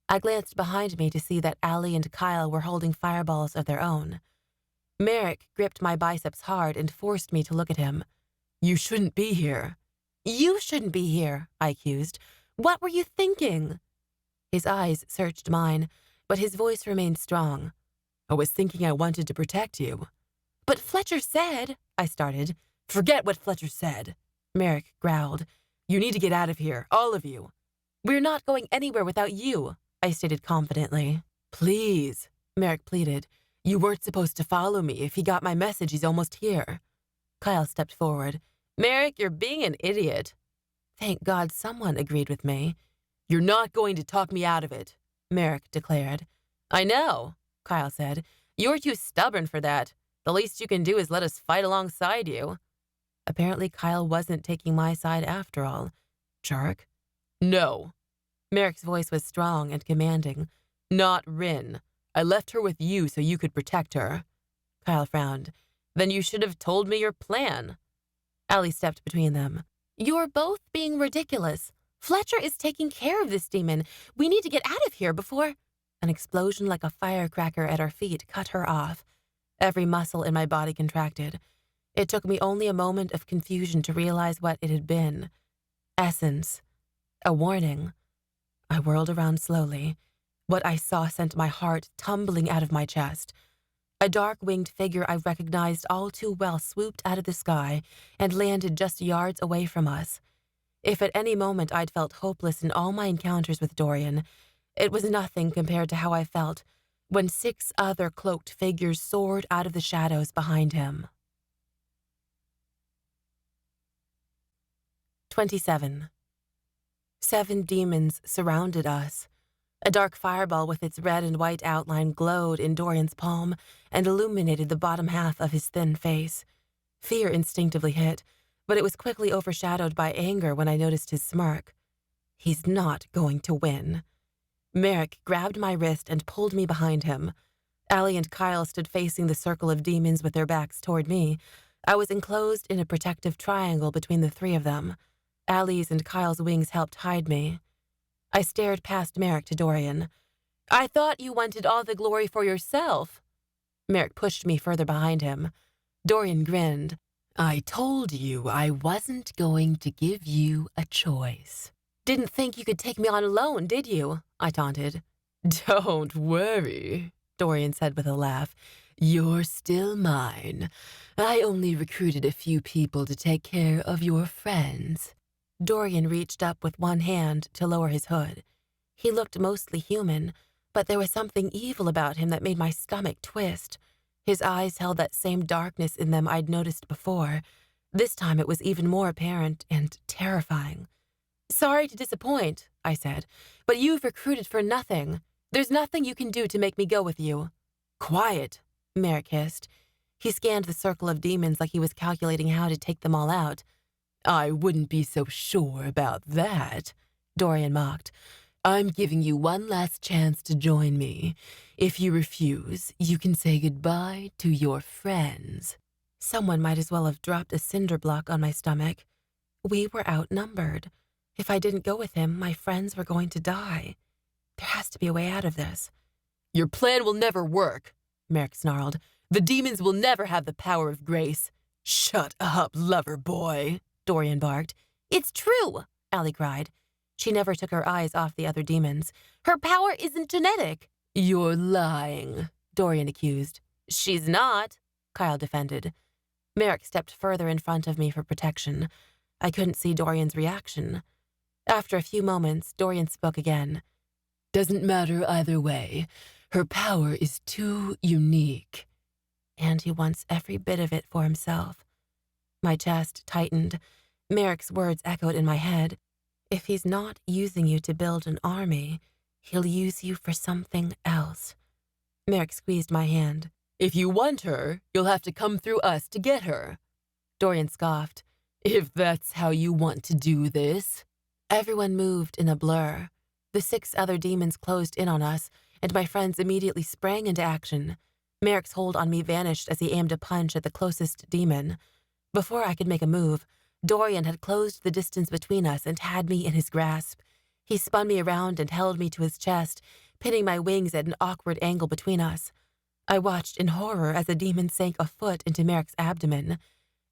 I glanced behind me to see that Allie and Kyle were holding fireballs of their own. Merrick gripped my biceps hard and forced me to look at him. "You shouldn't be here." "You shouldn't be here," I accused. "What were you thinking?" His eyes searched mine, but his voice remained strong. "I was thinking I wanted to protect you." "But Fletcher said," I started. "Forget what Fletcher said," Merrick growled. "You need to get out of here, all of you." "We're not going anywhere without you," I stated confidently. "Please," Merrick pleaded. "You weren't supposed to follow me. If he got my message, he's almost here." Kyle stepped forward. "Merrick, you're being an idiot." Thank God someone agreed with me. "You're not going to talk me out of it," Merrick declared. "I know," Kyle said. "You're too stubborn for that. The least you can do is let us fight alongside you." Apparently Kyle wasn't taking my side after all. Jerk. "No." Merrick's voice was strong and commanding. "Not Ryn. I left her with you so you could protect her." Kyle frowned. "Then you should have told me your plan." Allie stepped between them. "You're both being ridiculous. Fletcher is taking care of this demon. We need to get out of here before—" An explosion like a firecracker at our feet cut her off. Every muscle in my body contracted. It took me only a moment of confusion to realize what it had been. Essence. A warning. I whirled around slowly. What I saw sent my heart tumbling out of my chest. A dark-winged figure I recognized all too well swooped out of the sky and landed just yards away from us. If at any moment I'd felt hopeless in all my encounters with Dorian, it was nothing compared to how I felt when 6 other cloaked figures soared out of the shadows behind him. 27. 7 demons surrounded us. A dark fireball with its red and white outline glowed in Dorian's palm and illuminated the bottom half of his thin face. Fear instinctively hit, but it was quickly overshadowed by anger when I noticed his smirk. He's not going to win. Merrick grabbed my wrist and pulled me behind him. Allie and Kyle stood facing the circle of demons with their backs toward me. I was enclosed in a protective triangle between the 3 of them. Allie's and Kyle's wings helped hide me. I stared past Merrick to Dorian. "I thought you wanted all the glory for yourself." Merrick pushed me further behind him. Dorian grinned. "I told you I wasn't going to give you a choice." "Didn't think you could take me on alone, did you?" I taunted. "Don't worry," Dorian said with a laugh. "You're still mine. I only recruited a few people to take care of your friends." Dorian reached up with one hand to lower his hood. He looked mostly human, but there was something evil about him that made my stomach twist. His eyes held that same darkness in them I'd noticed before. This time it was even more apparent and terrifying. "Sorry to disappoint," I said, "but you've recruited for nothing. There's nothing you can do to make me go with you." "Quiet," Merrick hissed. He scanned the circle of demons like he was calculating how to take them all out. "I wouldn't be so sure about that," Dorian mocked. "I'm giving you one last chance to join me. If you refuse, you can say goodbye to your friends." Someone might as well have dropped a cinder block on my stomach. We were outnumbered. If I didn't go with him, my friends were going to die. There has to be a way out of this. "Your plan will never work," Merrick snarled. "The demons will never have the power of grace." "Shut up, lover boy," Dorian barked. "It's true," Allie cried. She never took her eyes off the other demons. "Her power isn't genetic." "You're lying," Dorian accused. "She's not," Kyle defended. Merrick stepped further in front of me for protection. I couldn't see Dorian's reaction. After a few moments, Dorian spoke again. "Doesn't matter either way. Her power is too unique." And he wants every bit of it for himself. My chest tightened. Merrick's words echoed in my head. If he's not using you to build an army, he'll use you for something else. Merrick squeezed my hand. "If you want her, you'll have to come through us to get her." Dorian scoffed. "If that's how you want to do this." Everyone moved in a blur. The 6 other demons closed in on us, and my friends immediately sprang into action. Merrick's hold on me vanished as he aimed a punch at the closest demon. Before I could make a move, Dorian had closed the distance between us and had me in his grasp. He spun me around and held me to his chest, pinning my wings at an awkward angle between us. I watched in horror as the demon sank a foot into Merrick's abdomen.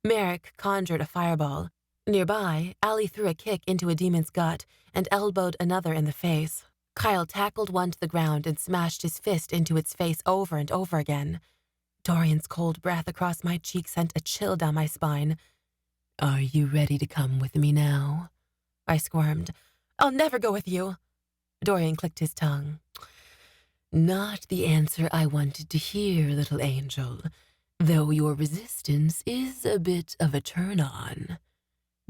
Merrick conjured a fireball. Nearby, Allie threw a kick into a demon's gut and elbowed another in the face. Kyle tackled one to the ground and smashed his fist into its face over and over again. Dorian's cold breath across my cheek sent a chill down my spine. "Are you ready to come with me now?" I squirmed. "I'll never go with you." Dorian clicked his tongue. "Not the answer I wanted to hear, little angel, though your resistance is a bit of a turn-on."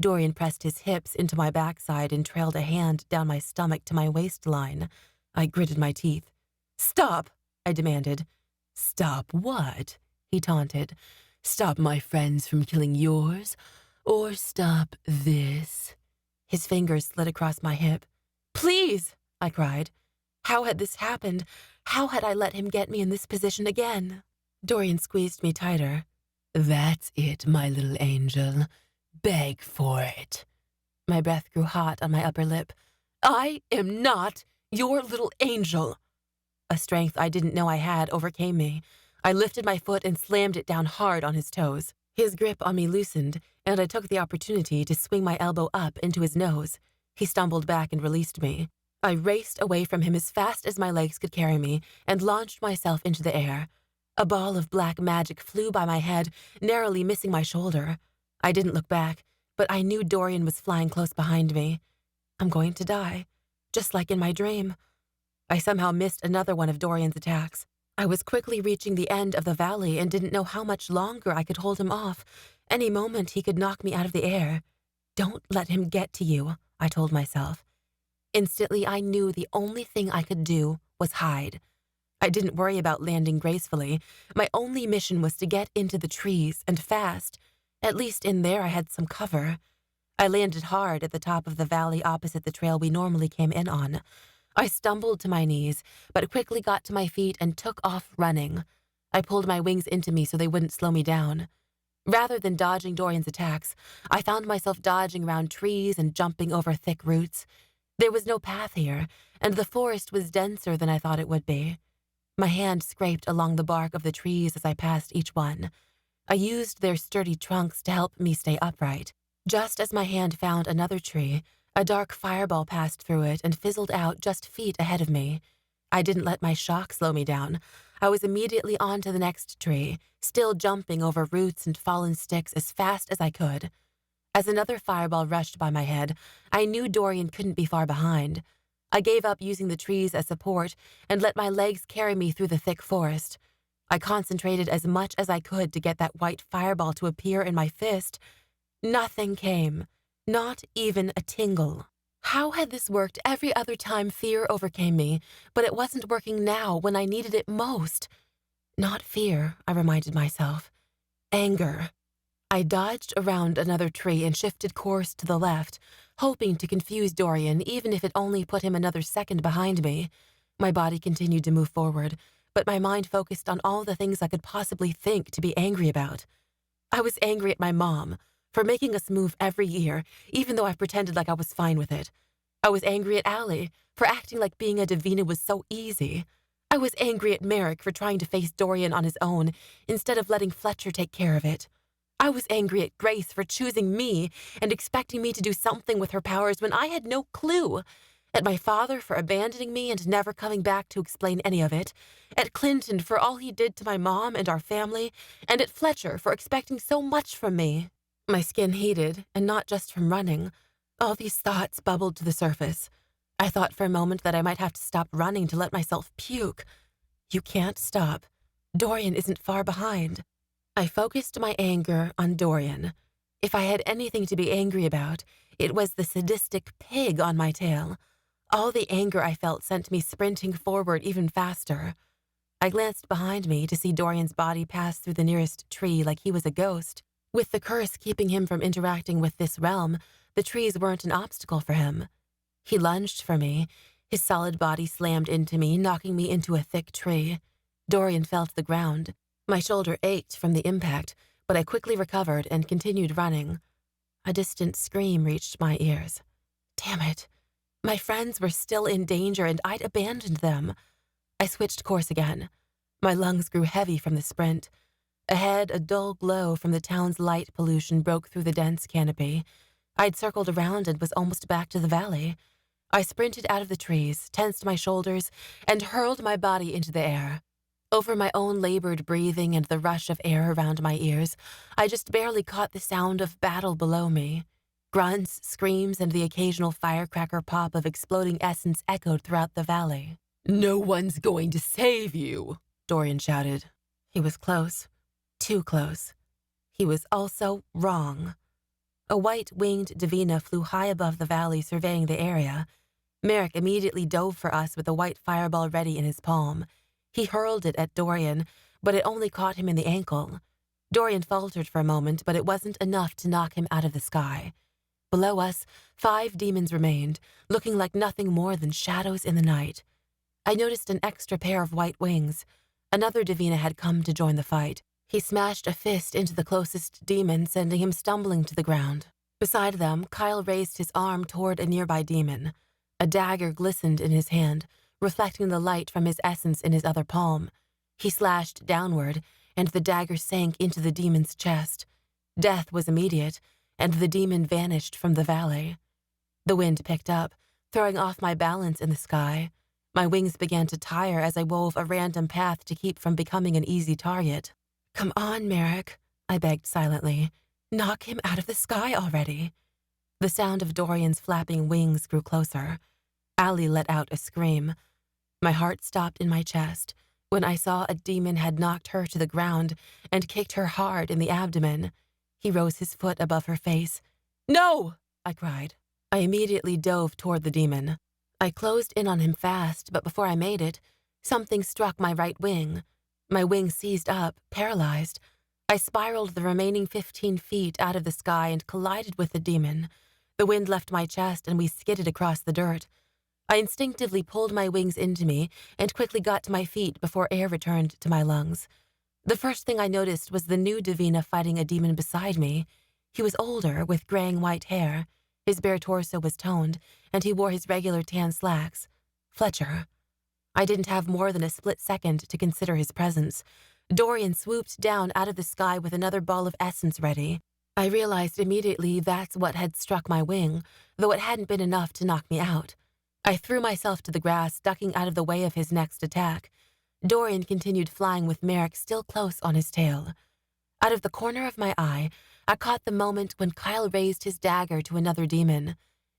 Dorian pressed his hips into my backside and trailed a hand down my stomach to my waistline. I gritted my teeth. "Stop," I demanded. "Stop what?" he taunted. "Stop my friends from killing yours? Or stop this?" His fingers slid across my hip. "Please," I cried. How had this happened? How had I let him get me in this position again? Dorian squeezed me tighter. "That's it, my little angel. Beg for it." My breath grew hot on my upper lip. "I am not your little angel." A strength I didn't know I had overcame me. I lifted my foot and slammed it down hard on his toes. His grip on me loosened, and I took the opportunity to swing my elbow up into his nose. He stumbled back and released me. I raced away from him as fast as my legs could carry me and launched myself into the air. A ball of black magic flew by my head, narrowly missing my shoulder. I didn't look back, but I knew Dorian was flying close behind me. I'm going to die, just like in my dream. I somehow missed another one of Dorian's attacks. I was quickly reaching the end of the valley and didn't know how much longer I could hold him off. Any moment he could knock me out of the air. Don't let him get to you, I told myself. Instantly, I knew the only thing I could do was hide. I didn't worry about landing gracefully. My only mission was to get into the trees, and fast. At least in there I had some cover. I landed hard at the top of the valley opposite the trail we normally came in on. I stumbled to my knees, but quickly got to my feet and took off running. I pulled my wings into me so they wouldn't slow me down. Rather than dodging Dorian's attacks, I found myself dodging around trees and jumping over thick roots. There was no path here, and the forest was denser than I thought it would be. My hand scraped along the bark of the trees as I passed each one. I used their sturdy trunks to help me stay upright. Just as my hand found another tree, a dark fireball passed through it and fizzled out just feet ahead of me. I didn't let my shock slow me down. I was immediately on to the next tree, still jumping over roots and fallen sticks as fast as I could. As another fireball rushed by my head, I knew Dorian couldn't be far behind. I gave up using the trees as support and let my legs carry me through the thick forest. I concentrated as much as I could to get that white fireball to appear in my fist. Nothing came, not even a tingle. How had this worked every other time fear overcame me, but it wasn't working now when I needed it most? Not fear, I reminded myself. Anger. I dodged around another tree and shifted course to the left, hoping to confuse Dorian even if it only put him another second behind me. My body continued to move forward, but my mind focused on all the things I could possibly think to be angry about. I was angry at my mom for making us move every year, even though I pretended like I was fine with it. I was angry at Allie for acting like being a Divina was so easy. I was angry at Merrick for trying to face Dorian on his own instead of letting Fletcher take care of it. I was angry at Grace for choosing me and expecting me to do something with her powers when I had no clue. At my father for abandoning me and never coming back to explain any of it. At Clinton for all he did to my mom and our family. And at Fletcher for expecting so much from me. My skin heated, and not just from running. All these thoughts bubbled to the surface. I thought for a moment that I might have to stop running to let myself puke. You can't stop. Dorian isn't far behind. I focused my anger on Dorian. If I had anything to be angry about, it was the sadistic pig on my tail. All the anger I felt sent me sprinting forward even faster. I glanced behind me to see Dorian's body pass through the nearest tree like he was a ghost. With the curse keeping him from interacting with this realm, the trees weren't an obstacle for him. He lunged for me. His solid body slammed into me, knocking me into a thick tree. Dorian fell to the ground. My shoulder ached from the impact, but I quickly recovered and continued running. A distant scream reached my ears. Damn it. My friends were still in danger and I'd abandoned them. I switched course again. My lungs grew heavy from the sprint. Ahead, a dull glow from the town's light pollution broke through the dense canopy. I'd circled around and was almost back to the valley. I sprinted out of the trees, tensed my shoulders, and hurled my body into the air. Over my own labored breathing and the rush of air around my ears, I just barely caught the sound of battle below me. Grunts, screams, and the occasional firecracker pop of exploding essence echoed throughout the valley. "No one's going to save you," Dorian shouted. He was close. Too close. He was also wrong. A white-winged Divina flew high above the valley, surveying the area. Merrick immediately dove for us with a white fireball ready in his palm. He hurled it at Dorian, but it only caught him in the ankle. Dorian faltered for a moment, but it wasn't enough to knock him out of the sky. Below us, 5 demons remained, looking like nothing more than shadows in the night. I noticed an extra pair of white wings. Another Divina had come to join the fight. He smashed a fist into the closest demon, sending him stumbling to the ground. Beside them, Kyle raised his arm toward a nearby demon. A dagger glistened in his hand, reflecting the light from his essence in his other palm. He slashed downward, and the dagger sank into the demon's chest. Death was immediate, and the demon vanished from the valley. The wind picked up, throwing off my balance in the sky. My wings began to tire as I wove a random path to keep from becoming an easy target. "Come on, Merrick," I begged silently. "Knock him out of the sky already." The sound of Dorian's flapping wings grew closer. Allie let out a scream. My heart stopped in my chest when I saw a demon had knocked her to the ground and kicked her hard in the abdomen. He rose his foot above her face. "No!" I cried. I immediately dove toward the demon. I closed in on him fast, but before I made it, something struck my right wing. My wing seized up, paralyzed. I spiraled the remaining 15 feet out of the sky and collided with the demon. The wind left my chest and we skidded across the dirt. I instinctively pulled my wings into me and quickly got to my feet before air returned to my lungs. The first thing I noticed was the new Divina fighting a demon beside me. He was older, with graying white hair. His bare torso was toned, and he wore his regular tan slacks. Fletcher. I didn't have more than a split second to consider his presence. Dorian swooped down out of the sky with another ball of essence ready. I realized immediately that's what had struck my wing, though it hadn't been enough to knock me out. I threw myself to the grass, ducking out of the way of his next attack. Dorian continued flying with Merrick still close on his tail. Out of the corner of my eye, I caught the moment when Kyle raised his dagger to another demon.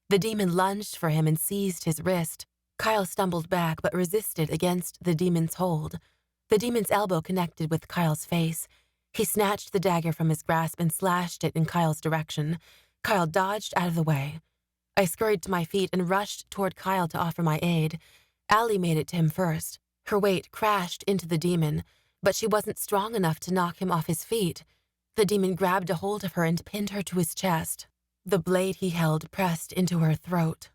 The demon lunged for him and seized his wrist. Kyle stumbled back but resisted against the demon's hold. The demon's elbow connected with Kyle's face. He snatched the dagger from his grasp and slashed it in Kyle's direction. Kyle dodged out of the way. I scurried to my feet and rushed toward Kyle to offer my aid. Allie made it to him first. Her weight crashed into the demon, but she wasn't strong enough to knock him off his feet. The demon grabbed a hold of her and pinned her to his chest. The blade he held pressed into her throat.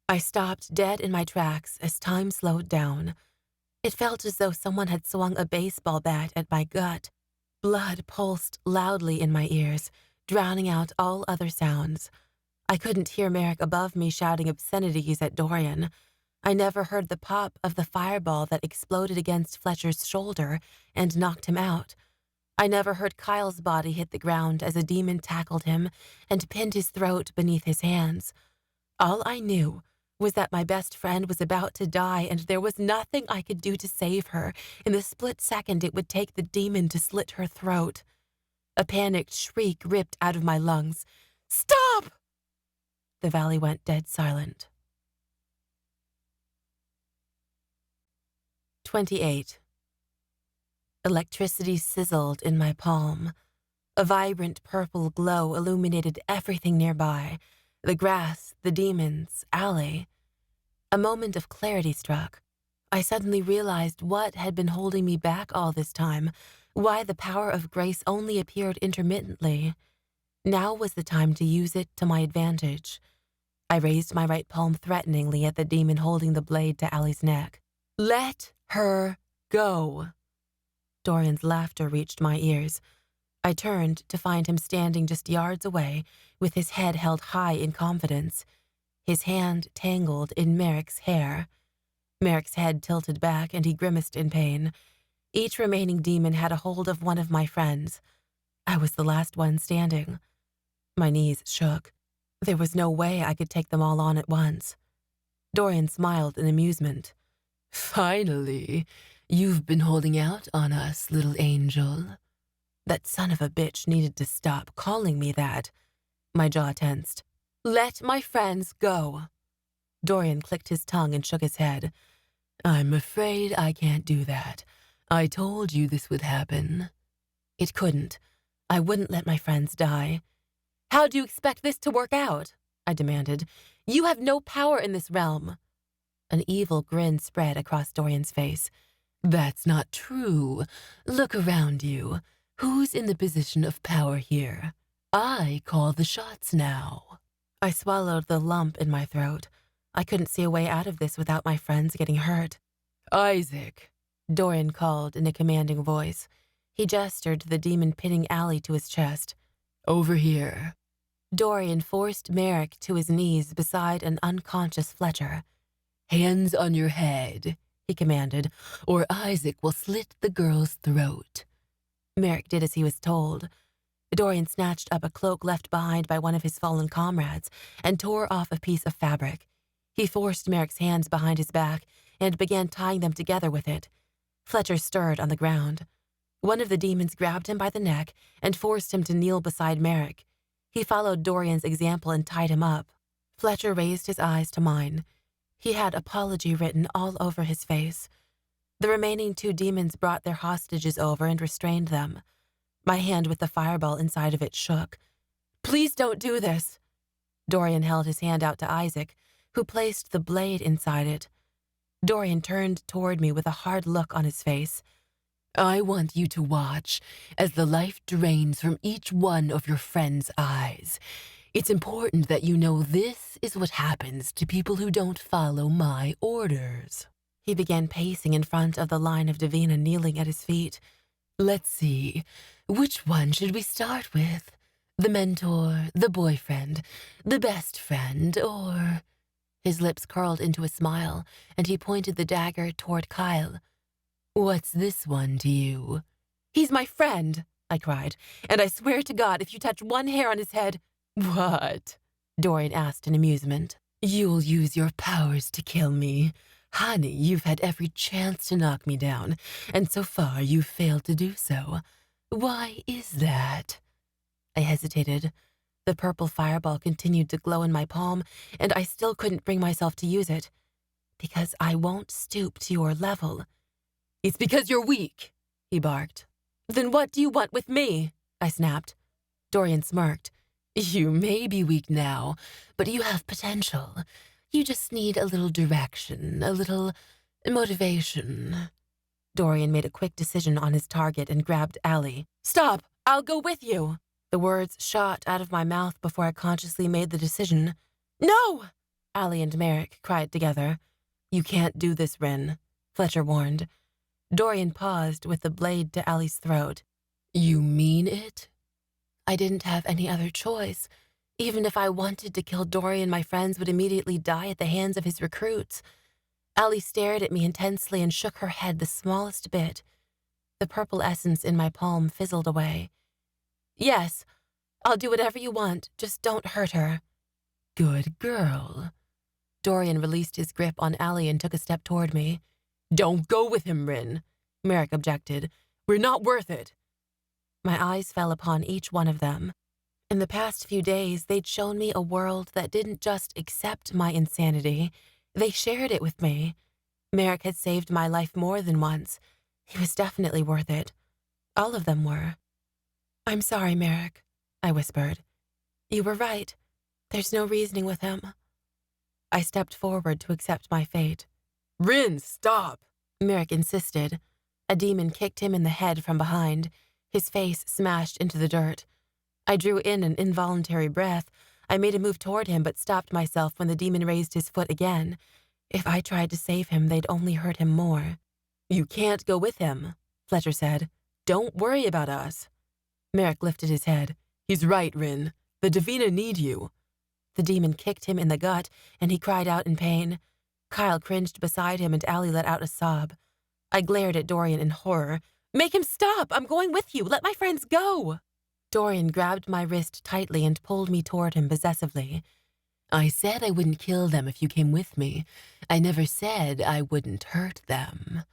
I stopped dead in my tracks as time slowed down. It felt as though someone had swung a baseball bat at my gut. Blood pulsed loudly in my ears, drowning out all other sounds. I couldn't hear Merrick above me shouting obscenities at Dorian. I never heard the pop of the fireball that exploded against Fletcher's shoulder and knocked him out. I never heard Kyle's body hit the ground as a demon tackled him and pinned his throat beneath his hands. All I knew was that my best friend was about to die and there was nothing I could do to save her in the split second it would take the demon to slit her throat. A panicked shriek ripped out of my lungs. "Stop!" The valley went dead silent. 28. Electricity sizzled in my palm. A vibrant purple glow illuminated everything nearby. The grass, the demons, Allie. A moment of clarity struck. I suddenly realized what had been holding me back all this time, why the power of grace only appeared intermittently. Now was the time to use it to my advantage. I raised my right palm threateningly at the demon holding the blade to Allie's neck. "Let her go," Dorian's laughter reached my ears. I turned to find him standing just yards away, with his head held high in confidence, his hand tangled in Merrick's hair. Merrick's head tilted back, and he grimaced in pain. Each remaining demon had a hold of one of my friends. I was the last one standing. My knees shook. There was no way I could take them all on at once. Dorian smiled in amusement. Finally, you've been holding out on us, little angel. That son of a bitch needed to stop calling me that. My jaw tensed. Let my friends go. Dorian clicked his tongue and shook his head. I'm afraid I can't do that. I told you this would happen. It couldn't. I wouldn't let my friends die. How do you expect this to work out? I demanded. You have no power in this realm. An evil grin spread across Dorian's face. That's not true. Look around you. Who's in the position of power here? I call the shots now. I swallowed the lump in my throat. I couldn't see a way out of this without my friends getting hurt. Isaac, Dorian called in a commanding voice. He gestured the demon pinning Allie to his chest. Over here. Dorian forced Merrick to his knees beside an unconscious Fletcher. Hands on your head, he commanded, or Isaac will slit the girl's throat. Merrick did as he was told. Dorian snatched up a cloak left behind by one of his fallen comrades and tore off a piece of fabric. He forced Merrick's hands behind his back and began tying them together with it. Fletcher stirred on the ground. One of the demons grabbed him by the neck and forced him to kneel beside Merrick. He followed Dorian's example and tied him up. Fletcher raised his eyes to mine. He had apology written all over his face. The remaining two demons brought their hostages over and restrained them. My hand with the fireball inside of it shook. Please don't do this. Dorian held his hand out to Isaac, who placed the blade inside it. Dorian turned toward me with a hard look on his face. I want you to watch as the life drains from each one of your friends' eyes. It's important that you know this is what happens to people who don't follow my orders. He began pacing in front of the line of Divina kneeling at his feet. Let's see, which one should we start with? The mentor, the boyfriend, the best friend, or... His lips curled into a smile, and he pointed the dagger toward Kyle. What's this one to you? He's my friend, I cried, and I swear to God if you touch one hair on his head... What? Dorian asked in amusement. You'll use your powers to kill me. Honey, you've had every chance to knock me down, and so far you've failed to do so. Why is that? I hesitated. The purple fireball continued to glow in my palm, and I still couldn't bring myself to use it. Because I won't stoop to your level. It's because you're weak, he barked. Then what do you want with me? I snapped. Dorian smirked. You may be weak now, but you have potential. You just need a little direction, a little motivation. Dorian made a quick decision on his target and grabbed Allie. Stop! I'll go with you! The words shot out of my mouth before I consciously made the decision. No! Allie and Merrick cried together. You can't do this, Ryn, Fletcher warned. Dorian paused with the blade to Allie's throat. You mean it? I didn't have any other choice. Even if I wanted to kill Dorian, my friends would immediately die at the hands of his recruits. Allie stared at me intensely and shook her head the smallest bit. The purple essence in my palm fizzled away. Yes, I'll do whatever you want. Just don't hurt her. Good girl. Dorian released his grip on Allie and took a step toward me. Don't go with him, Ryn, Merrick objected. We're not worth it. My eyes fell upon each one of them. In the past few days, they'd shown me a world that didn't just accept my insanity. They shared it with me. Merrick had saved my life more than once. He was definitely worth it. All of them were. I'm sorry, Merrick, I whispered. You were right. There's no reasoning with him. I stepped forward to accept my fate. Ryn, stop! Merrick insisted. A demon kicked him in the head from behind. His face smashed into the dirt. I drew in an involuntary breath. I made a move toward him but stopped myself when the demon raised his foot again. If I tried to save him, they'd only hurt him more. You can't go with him, Fletcher said. "Don't worry about us." Merrick lifted his head. "He's right, Ryn. The Divina need you." The demon kicked him in the gut, and he cried out in pain. Kyle cringed beside him, and Allie let out a sob. I glared at Dorian in horror. "Make him stop! I'm going with you! Let my friends go!" Dorian grabbed my wrist tightly and pulled me toward him possessively. "I said I wouldn't kill them if you came with me. I never said I wouldn't hurt them."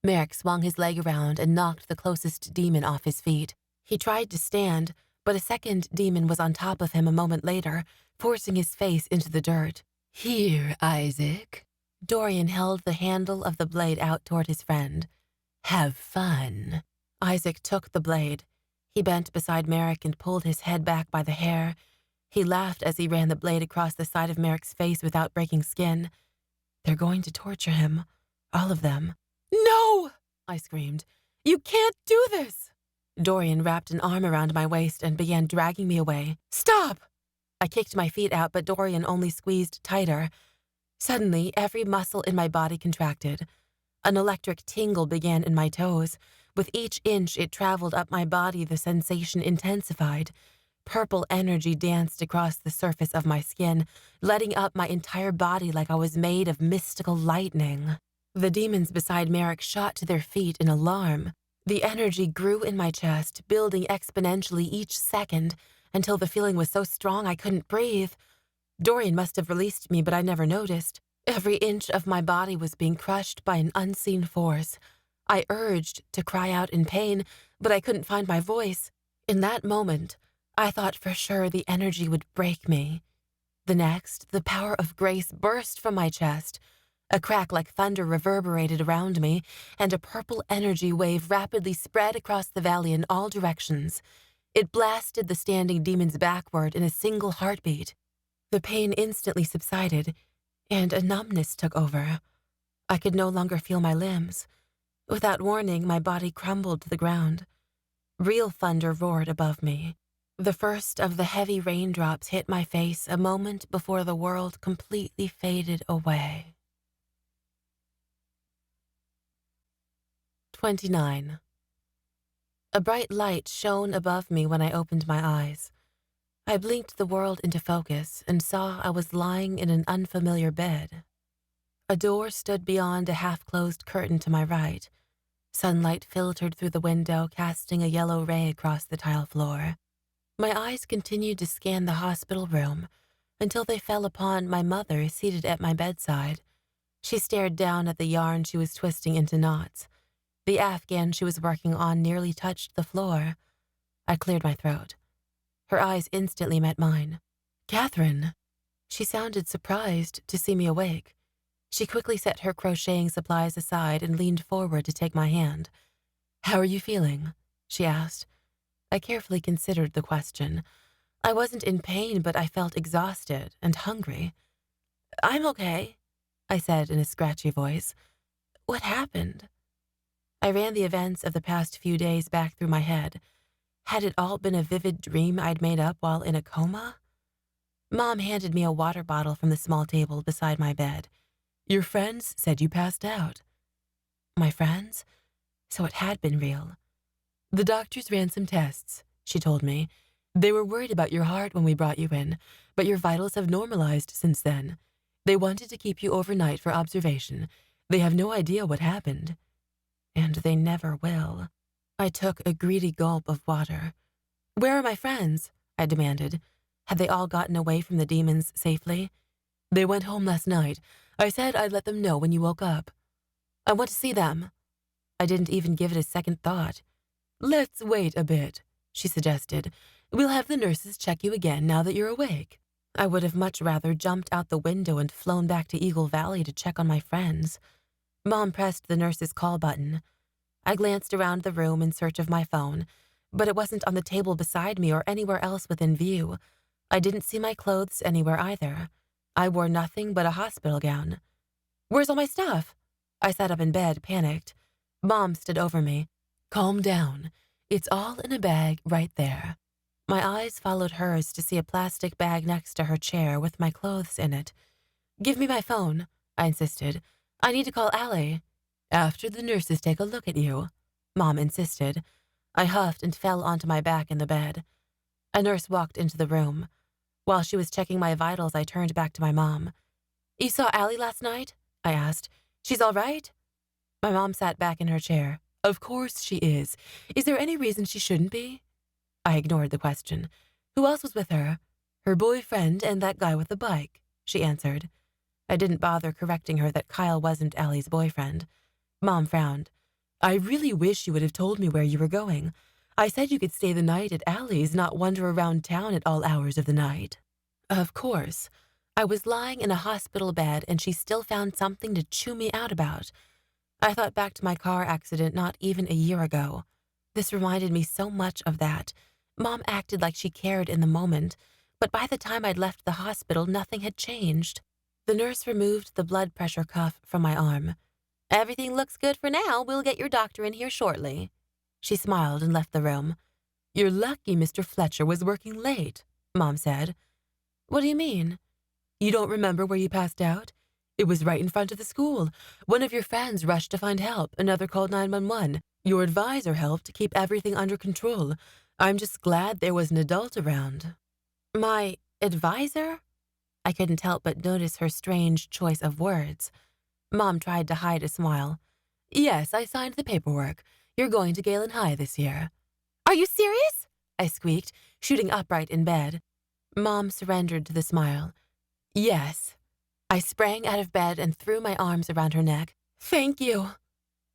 Merrick swung his leg around and knocked the closest demon off his feet. He tried to stand, but a second demon was on top of him a moment later, forcing his face into the dirt. "Here, Isaac." Dorian held the handle of the blade out toward his friend. "Have fun." Isaac took the blade. He bent beside Merrick and pulled his head back by the hair. He laughed as he ran the blade across the side of Merrick's face without breaking skin. "They're going to torture him. All of them." "No!" I screamed. "You can't do this!" Dorian wrapped an arm around my waist and began dragging me away. "Stop!" I kicked my feet out, but Dorian only squeezed tighter. Suddenly, every muscle in my body contracted. An electric tingle began in my toes. With each inch it traveled up my body, the sensation intensified. Purple energy danced across the surface of my skin, lighting up my entire body like I was made of mystical lightning. The demons beside Merrick shot to their feet in alarm. The energy grew in my chest, building exponentially each second, until the feeling was so strong I couldn't breathe. Dorian must have released me, but I never noticed. Every inch of my body was being crushed by an unseen force. I urged to cry out in pain, but I couldn't find my voice. In that moment, I thought for sure the energy would break me. The next, the power of grace burst from my chest. A crack like thunder reverberated around me, and a purple energy wave rapidly spread across the valley in all directions. It blasted the standing demons backward in a single heartbeat. The pain instantly subsided, and a numbness took over. I could no longer feel my limbs. Without warning, my body crumbled to the ground. Real thunder roared above me. The first of the heavy raindrops hit my face a moment before the world completely faded away. 29. A bright light shone above me when I opened my eyes. I blinked the world into focus and saw I was lying in an unfamiliar bed. A door stood beyond a half-closed curtain to my right. Sunlight filtered through the window, casting a yellow ray across the tile floor. My eyes continued to scan the hospital room until they fell upon my mother seated at my bedside. She stared down at the yarn she was twisting into knots. The afghan she was working on nearly touched the floor. I cleared my throat. Her eyes instantly met mine. "Catherine." She sounded surprised to see me awake. She quickly set her crocheting supplies aside and leaned forward to take my hand. "How are you feeling?" she asked. I carefully considered the question. I wasn't in pain, but I felt exhausted and hungry. "I'm okay," I said in a scratchy voice. "What happened?" I ran the events of the past few days back through my head. Had it all been a vivid dream I'd made up while in a coma? Mom handed me a water bottle from the small table beside my bed. "Your friends said you passed out." My friends? So it had been real. "The doctors ran some tests," she told me. "They were worried about your heart when we brought you in, but your vitals have normalized since then. They wanted to keep you overnight for observation. They have no idea what happened. And they never will." I took a greedy gulp of water. "Where are my friends?" I demanded. Had they all gotten away from the demons safely? "They went home last night. I said I'd let them know when you woke up." "I want to see them." I didn't even give it a second thought. "Let's wait a bit," she suggested. "We'll have the nurses check you again now that you're awake." I would have much rather jumped out the window and flown back to Eagle Valley to check on my friends. Mom pressed the nurse's call button. I glanced around the room in search of my phone, but it wasn't on the table beside me or anywhere else within view. I didn't see my clothes anywhere either. I wore nothing but a hospital gown. "Where's all my stuff?" I sat up in bed, panicked. Mom stood over me. "Calm down. It's all in a bag right there." My eyes followed hers to see a plastic bag next to her chair with my clothes in it. "Give me my phone," I insisted. "I need to call Allie." "After the nurses take a look at you." Mom insisted. I huffed and fell onto my back in the bed. A nurse walked into the room. While she was checking my vitals, I turned back to my mom. "You saw Allie last night?" I asked. "She's all right?" My mom sat back in her chair. "Of course she is. Is there any reason she shouldn't be?" I ignored the question. "Who else was with her?" "Her boyfriend and that guy with the bike," she answered. I didn't bother correcting her that Kyle wasn't Allie's boyfriend. Mom frowned. "I really wish you would have told me where you were going. I said you could stay the night at Allie's, not wander around town at all hours of the night." Of course. I was lying in a hospital bed and she still found something to chew me out about. I thought back to my car accident not even a year ago. This reminded me so much of that. Mom acted like she cared in the moment, but by the time I'd left the hospital, nothing had changed. The nurse removed the blood pressure cuff from my arm. "Everything looks good for now. We'll get your doctor in here shortly." She smiled and left the room. "You're lucky Mr. Fletcher was working late," Mom said. "What do you mean?" "You don't remember where you passed out? It was right in front of the school. One of your friends rushed to find help. Another called 911. Your advisor helped keep everything under control. I'm just glad there was an adult around." "My advisor?" I couldn't help but notice her strange choice of words. Mom tried to hide a smile. "Yes, I signed the paperwork. You're going to Galen High this year." "Are you serious?" I squeaked, shooting upright in bed. Mom surrendered to the smile. "Yes." I sprang out of bed and threw my arms around her neck. "Thank you."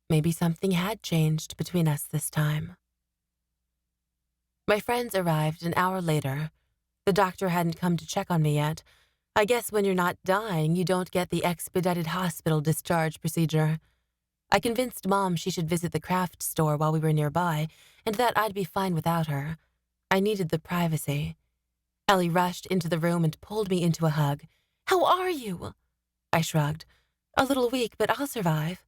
Maybe something had changed between us this time. My friends arrived an hour later. The doctor hadn't come to check on me yet. I guess when you're not dying, you don't get the expedited hospital discharge procedure. I convinced Mom she should visit the craft store while we were nearby, and that I'd be fine without her. I needed the privacy. Ellie rushed into the room and pulled me into a hug. "How are you?" I shrugged. "A little weak, but I'll survive."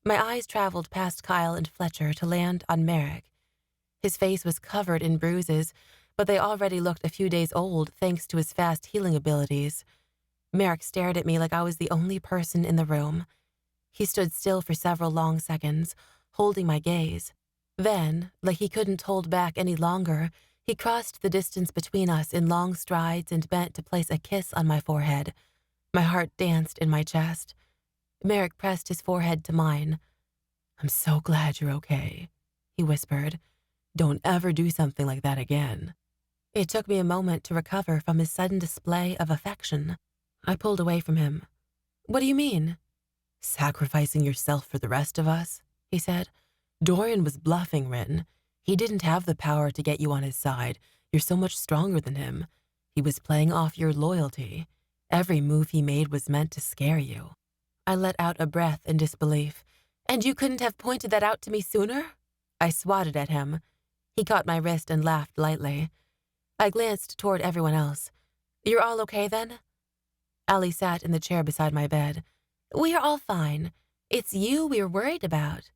My eyes traveled past Kyle and Fletcher to land on Merrick. His face was covered in bruises, but they already looked a few days old thanks to his fast healing abilities. Merrick stared at me like I was the only person in the room. He stood still for several long seconds, holding my gaze. Then, like he couldn't hold back any longer, he crossed the distance between us in long strides and bent to place a kiss on my forehead. My heart danced in my chest. Merrick pressed his forehead to mine. "I'm so glad you're okay," he whispered. "Don't ever do something like that again." It took me a moment to recover from his sudden display of affection. I pulled away from him. "What do you mean?" "Sacrificing yourself for the rest of us," he said. "Dorian was bluffing, Ryn. He didn't have the power to get you on his side. You're so much stronger than him. He was playing off your loyalty. Every move he made was meant to scare you." I let out a breath in disbelief. "And you couldn't have pointed that out to me sooner?" I swatted at him. He caught my wrist and laughed lightly. I glanced toward everyone else. "You're all okay then?" Allie sat in the chair beside my bed. "We're all fine. It's you we're worried about."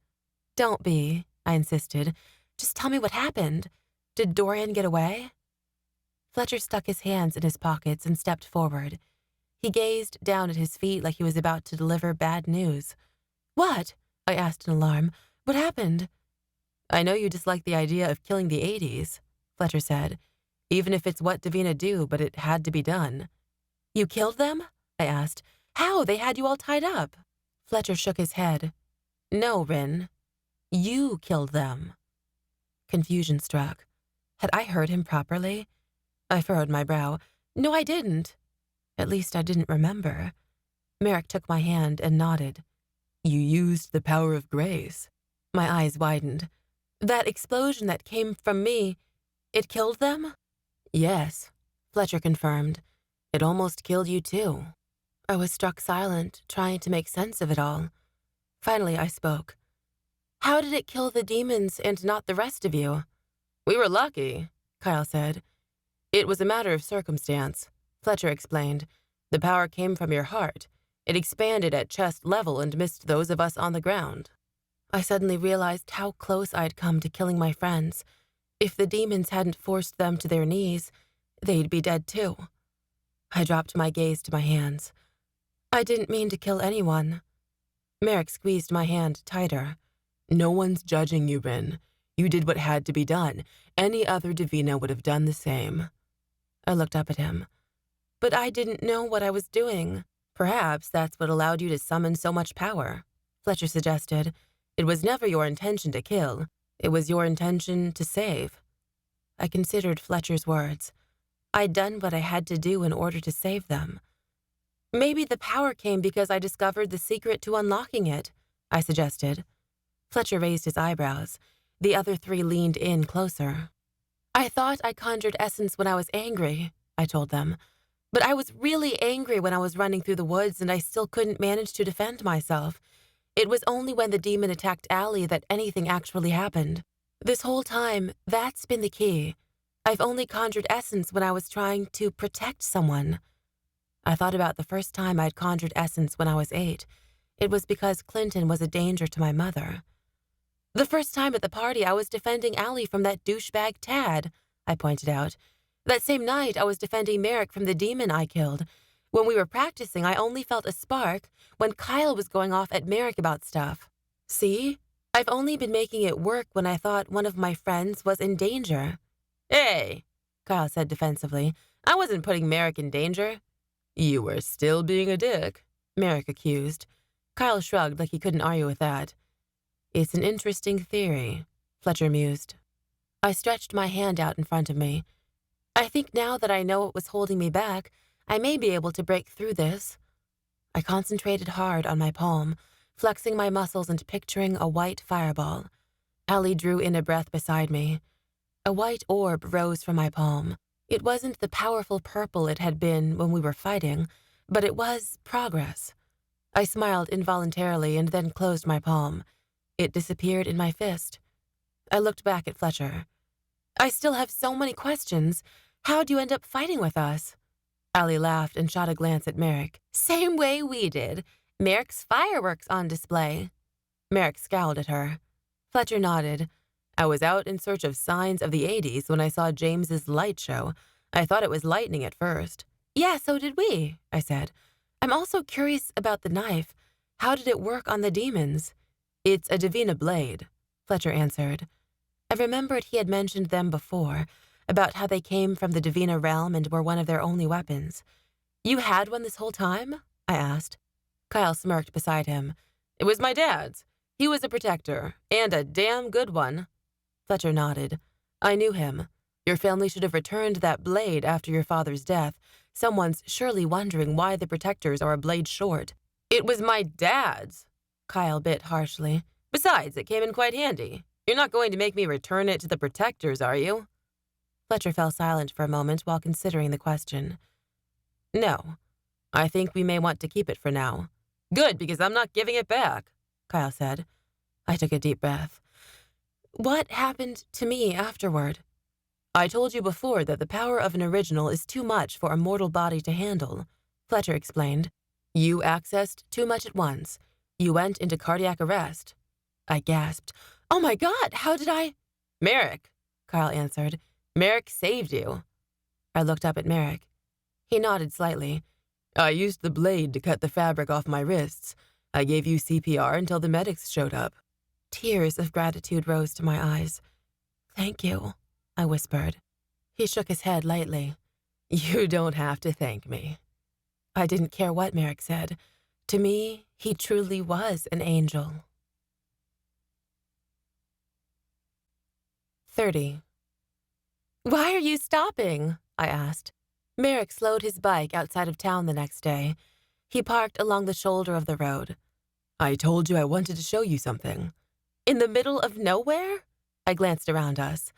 "Don't be," I insisted. "Just tell me what happened. Did Dorian get away?" Fletcher stuck his hands in his pockets and stepped forward. He gazed down at his feet like he was about to deliver bad news. "What?" I asked in alarm. "What happened?" "I know you dislike the idea of killing the 80s, Fletcher said. "Even if it's what Divina do, but it had to be done." "You killed them?" I asked. "How? They had you all tied up." Fletcher shook his head. "No, Ryn. You killed them." Confusion struck. Had I heard him properly? I furrowed my brow. "No, I didn't. At least I didn't remember." Merrick took my hand and nodded. "You used the power of grace." My eyes widened. "That explosion that came from me, it killed them?" "Yes," Fletcher confirmed. "It almost killed you too." I was struck silent, trying to make sense of it all. Finally, I spoke. "How did it kill the demons and not the rest of you?" "We were lucky," Kyle said. "It was a matter of circumstance," Fletcher explained. "The power came from your heart. It expanded at chest level and missed those of us on the ground." I suddenly realized how close I'd come to killing my friends. If the demons hadn't forced them to their knees, they'd be dead too. I dropped my gaze to my hands. "I didn't mean to kill anyone." Merrick squeezed my hand tighter. No one's judging you, Ryn. You did what had to be done. Any other Divina would have done the same. I looked up at him. But I didn't know what I was doing. Perhaps that's what allowed you to summon so much power, Fletcher suggested. It was never your intention to kill. It was your intention to save. I considered Fletcher's words. I'd done what I had to do in order to save them. Maybe the power came because I discovered the secret to unlocking it, I suggested. Fletcher raised his eyebrows. The other three leaned in closer. I thought I conjured essence when I was angry, I told them. But I was really angry when I was running through the woods and I still couldn't manage to defend myself. It was only when the demon attacked Allie that anything actually happened. This whole time, that's been the key. I've only conjured essence when I was trying to protect someone. I thought about the first time I'd conjured essence when I was 8. It was because Clinton was a danger to my mother. The first time at the party, I was defending Allie from that douchebag Tad, I pointed out. That same night, I was defending Merrick from the demon I killed. When we were practicing, I only felt a spark when Kyle was going off at Merrick about stuff. See? I've only been making it work when I thought one of my friends was in danger. Hey, Kyle said defensively. I wasn't putting Merrick in danger. You were still being a dick, Merrick accused. Kyle shrugged like he couldn't argue with that. It's an interesting theory, Fletcher mused. I stretched my hand out in front of me. I think now that I know what was holding me back, I may be able to break through this. I concentrated hard on my palm, flexing my muscles and picturing a white fireball. Allie drew in a breath beside me. A white orb rose from my palm. It wasn't the powerful purple it had been when we were fighting, but it was progress. I smiled involuntarily and then closed my palm. It disappeared in my fist. I looked back at Fletcher. I still have so many questions. How'd you end up fighting with us? Allie laughed and shot a glance at Merrick. Same way we did. Merrick's fireworks on display. Merrick scowled at her. Fletcher nodded. I was out in search of signs of the 80s when I saw James's light show. I thought it was lightning at first. Yeah, so did we, I said. I'm also curious about the knife. How did it work on the demons? It's a Divina blade, Fletcher answered. I remembered he had mentioned them before, about how they came from the Divina realm and were one of their only weapons. You had one this whole time? I asked. Kyle smirked beside him. It was my dad's. He was a protector, and a damn good one. Fletcher nodded. I knew him. Your family should have returned that blade after your father's death. Someone's surely wondering why the protectors are a blade short. It was my dad's, Kyle bit harshly. Besides, it came in quite handy. You're not going to make me return it to the protectors, are you? Fletcher fell silent for a moment while considering the question. No. I think we may want to keep it for now. Good, because I'm not giving it back, Kyle said. I took a deep breath. What happened to me afterward? I told you before that the power of an original is too much for a mortal body to handle, Fletcher explained. You accessed too much at once. You went into cardiac arrest. I gasped. Oh my God, how did I? Merrick, Kyle answered. Merrick saved you. I looked up at Merrick. He nodded slightly. I used the blade to cut the fabric off my wrists. I gave you CPR until the medics showed up. Tears of gratitude rose to my eyes. Thank you, I whispered. He shook his head lightly. You don't have to thank me. I didn't care what Merrick said. To me, he truly was an angel. 30. Why are you stopping? I asked. Merrick slowed his bike outside of town the next day. He parked along the shoulder of the road. I told you I wanted to show you something. In the middle of nowhere? I glanced around us.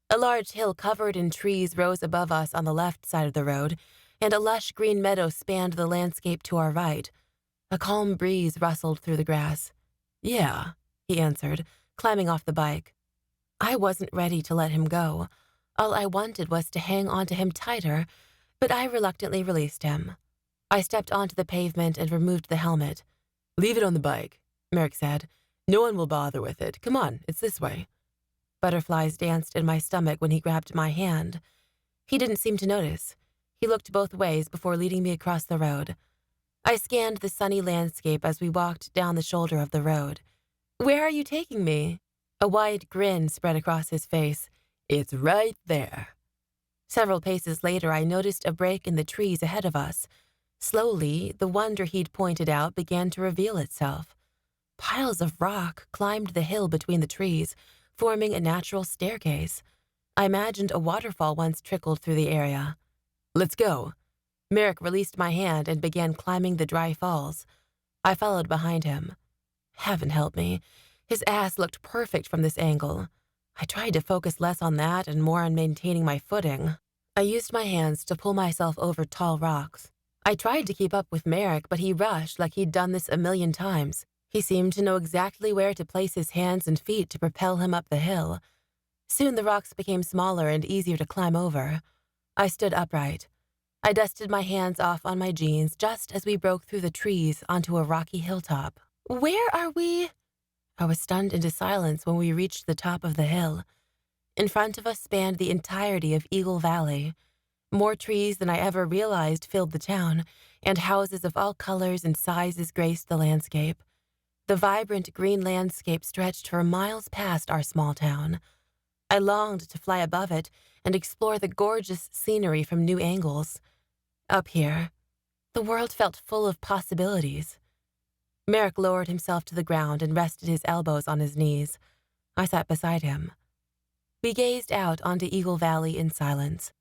A large hill covered in trees rose above us on the left side of the road, and a lush green meadow spanned the landscape to our right. A calm breeze rustled through the grass. Yeah, he answered, climbing off the bike. I wasn't ready to let him go. All I wanted was to hang onto him tighter, but I reluctantly released him. I stepped onto the pavement and removed the helmet. Leave it on the bike, Merrick said. No one will bother with it. Come on, it's this way. Butterflies danced in my stomach when he grabbed my hand. He didn't seem to notice. He looked both ways before leading me across the road. I scanned the sunny landscape as we walked down the shoulder of the road. Where are you taking me? A wide grin spread across his face. It's right there. Several paces later, I noticed a break in the trees ahead of us. Slowly, the wonder he'd pointed out began to reveal itself. Piles of rock climbed the hill between the trees, forming a natural staircase. I imagined a waterfall once trickled through the area. Let's go. Merrick released my hand and began climbing the dry falls. I followed behind him. Heaven help me. His ass looked perfect from this angle. I tried to focus less on that and more on maintaining my footing. I used my hands to pull myself over tall rocks. I tried to keep up with Merrick, but he rushed like he'd done this a million times. He seemed to know exactly where to place his hands and feet to propel him up the hill. Soon the rocks became smaller and easier to climb over. I stood upright. I dusted my hands off on my jeans just as we broke through the trees onto a rocky hilltop. Where are we? I was stunned into silence when we reached the top of the hill. In front of us spanned the entirety of Eagle Valley. More trees than I ever realized filled the town, and houses of all colors and sizes graced the landscape. The vibrant green landscape stretched for miles past our small town. I longed to fly above it and explore the gorgeous scenery from new angles. Up here, the world felt full of possibilities. Merrick lowered himself to the ground and rested his elbows on his knees. I sat beside him. We gazed out onto Eagle Valley in silence.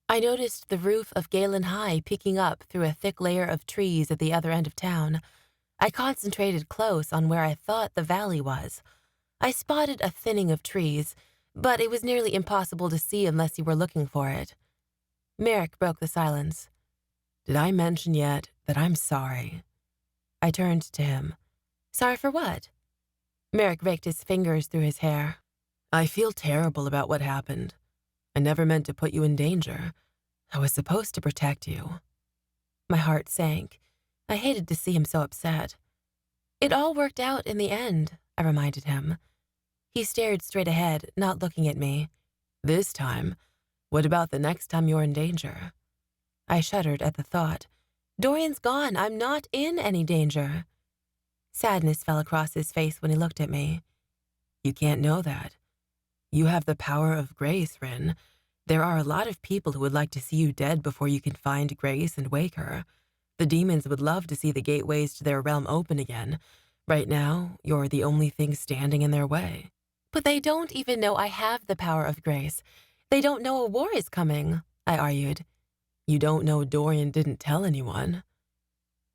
I noticed the roof of Galen High peeking up through a thick layer of trees at the other end of town. I concentrated close on where I thought the valley was. I spotted a thinning of trees, but it was nearly impossible to see unless you were looking for it. Merrick broke the silence. Did I mention yet that I'm sorry? I turned to him. Sorry for what? Merrick raked his fingers through his hair. I feel terrible about what happened. I never meant to put you in danger. I was supposed to protect you. My heart sank. I hated to see him so upset. It all worked out in the end, I reminded him. He stared straight ahead, not looking at me. This time? What about the next time you're in danger? I shuddered at the thought. Dorian's gone. I'm not in any danger. Sadness fell across his face when he looked at me. You can't know that. You have the power of grace, Ryn. There are a lot of people who would like to see you dead before you can find Grace and wake her. The demons would love to see the gateways to their realm open again. Right now, you're the only thing standing in their way. But they don't even know I have the power of grace. They don't know a war is coming, I argued. You don't know Dorian didn't tell anyone.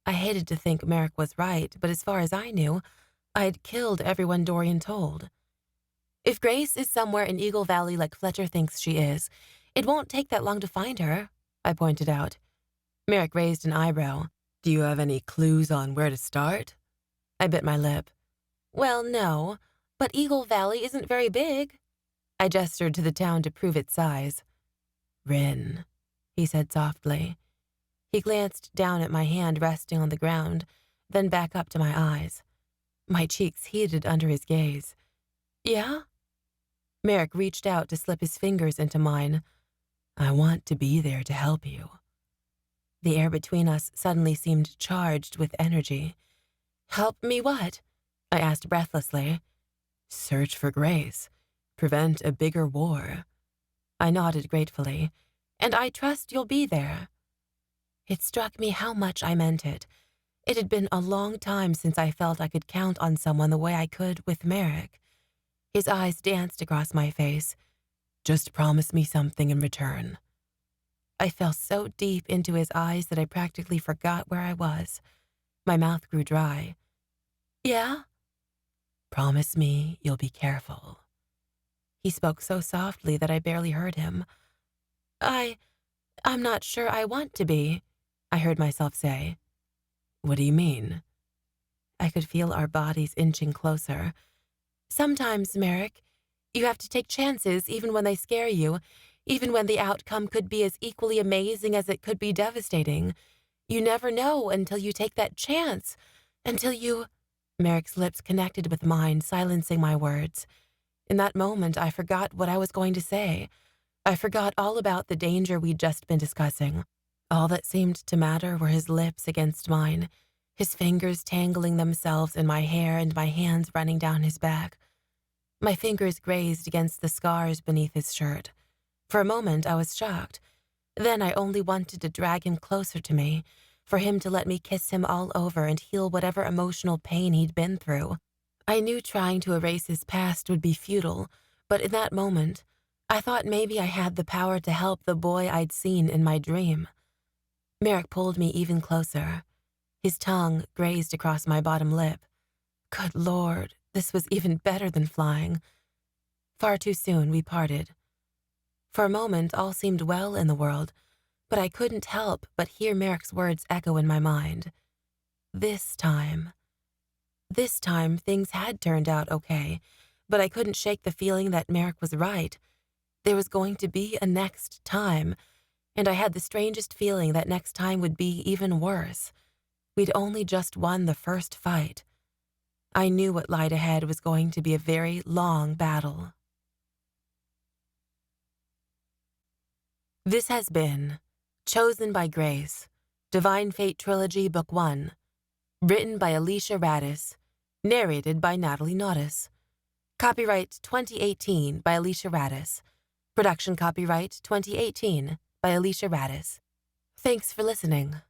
I hated to think Merrick was right, but as far as I knew, I'd killed everyone Dorian told. If Grace is somewhere in Eagle Valley like Fletcher thinks she is, it won't take that long to find her, I pointed out. Merrick raised an eyebrow. Do you have any clues on where to start? I bit my lip. Well, no, but Eagle Valley isn't very big. I gestured to the town to prove its size. Ryn, he said softly. He glanced down at my hand resting on the ground, then back up to my eyes. My cheeks heated under his gaze. Yeah? Merrick reached out to slip his fingers into mine. I want to be there to help you. The air between us suddenly seemed charged with energy. Help me what? I asked breathlessly. Search for Grace. Prevent a bigger war. I nodded gratefully. And I trust you'll be there. It struck me how much I meant it. It had been a long time since I felt I could count on someone the way I could with Merrick. His eyes danced across my face. Just promise me something in return. I fell so deep into his eyes that I practically forgot where I was. My mouth grew dry. Yeah? Promise me you'll be careful. He spoke so softly that I barely heard him. I'm not sure I want to be, I heard myself say. What do you mean? I could feel our bodies inching closer. Sometimes, Merrick, you have to take chances even when they scare you, even when the outcome could be as equally amazing as it could be devastating. You never know until you take that chance, until you... Merrick's lips connected with mine, silencing my words. In that moment, I forgot what I was going to say. I forgot all about the danger we'd just been discussing. All that seemed to matter were his lips against mine, his fingers tangling themselves in my hair and my hands running down his back. My fingers grazed against the scars beneath his shirt. For a moment, I was shocked. Then I only wanted to drag him closer to me, for him to let me kiss him all over and heal whatever emotional pain he'd been through. I knew trying to erase his past would be futile, but in that moment, I thought maybe I had the power to help the boy I'd seen in my dream. Merrick pulled me even closer. His tongue grazed across my bottom lip. Good Lord, this was even better than flying. Far too soon, we parted. For a moment, all seemed well in the world, but I couldn't help but hear Merrick's words echo in my mind. This time, things had turned out okay, but I couldn't shake the feeling that Merrick was right. There was going to be a next time, and I had the strangest feeling that next time would be even worse. We'd only just won the first fight. I knew what lied ahead was going to be a very long battle. This has been Chosen by Grace, Divine Fate Trilogy Book 1, written by Alicia Radis, narrated by Natalie Naudus. Copyright 2018 by Alicia Radis. Production copyright 2018 by Alicia Radis. Thanks for listening.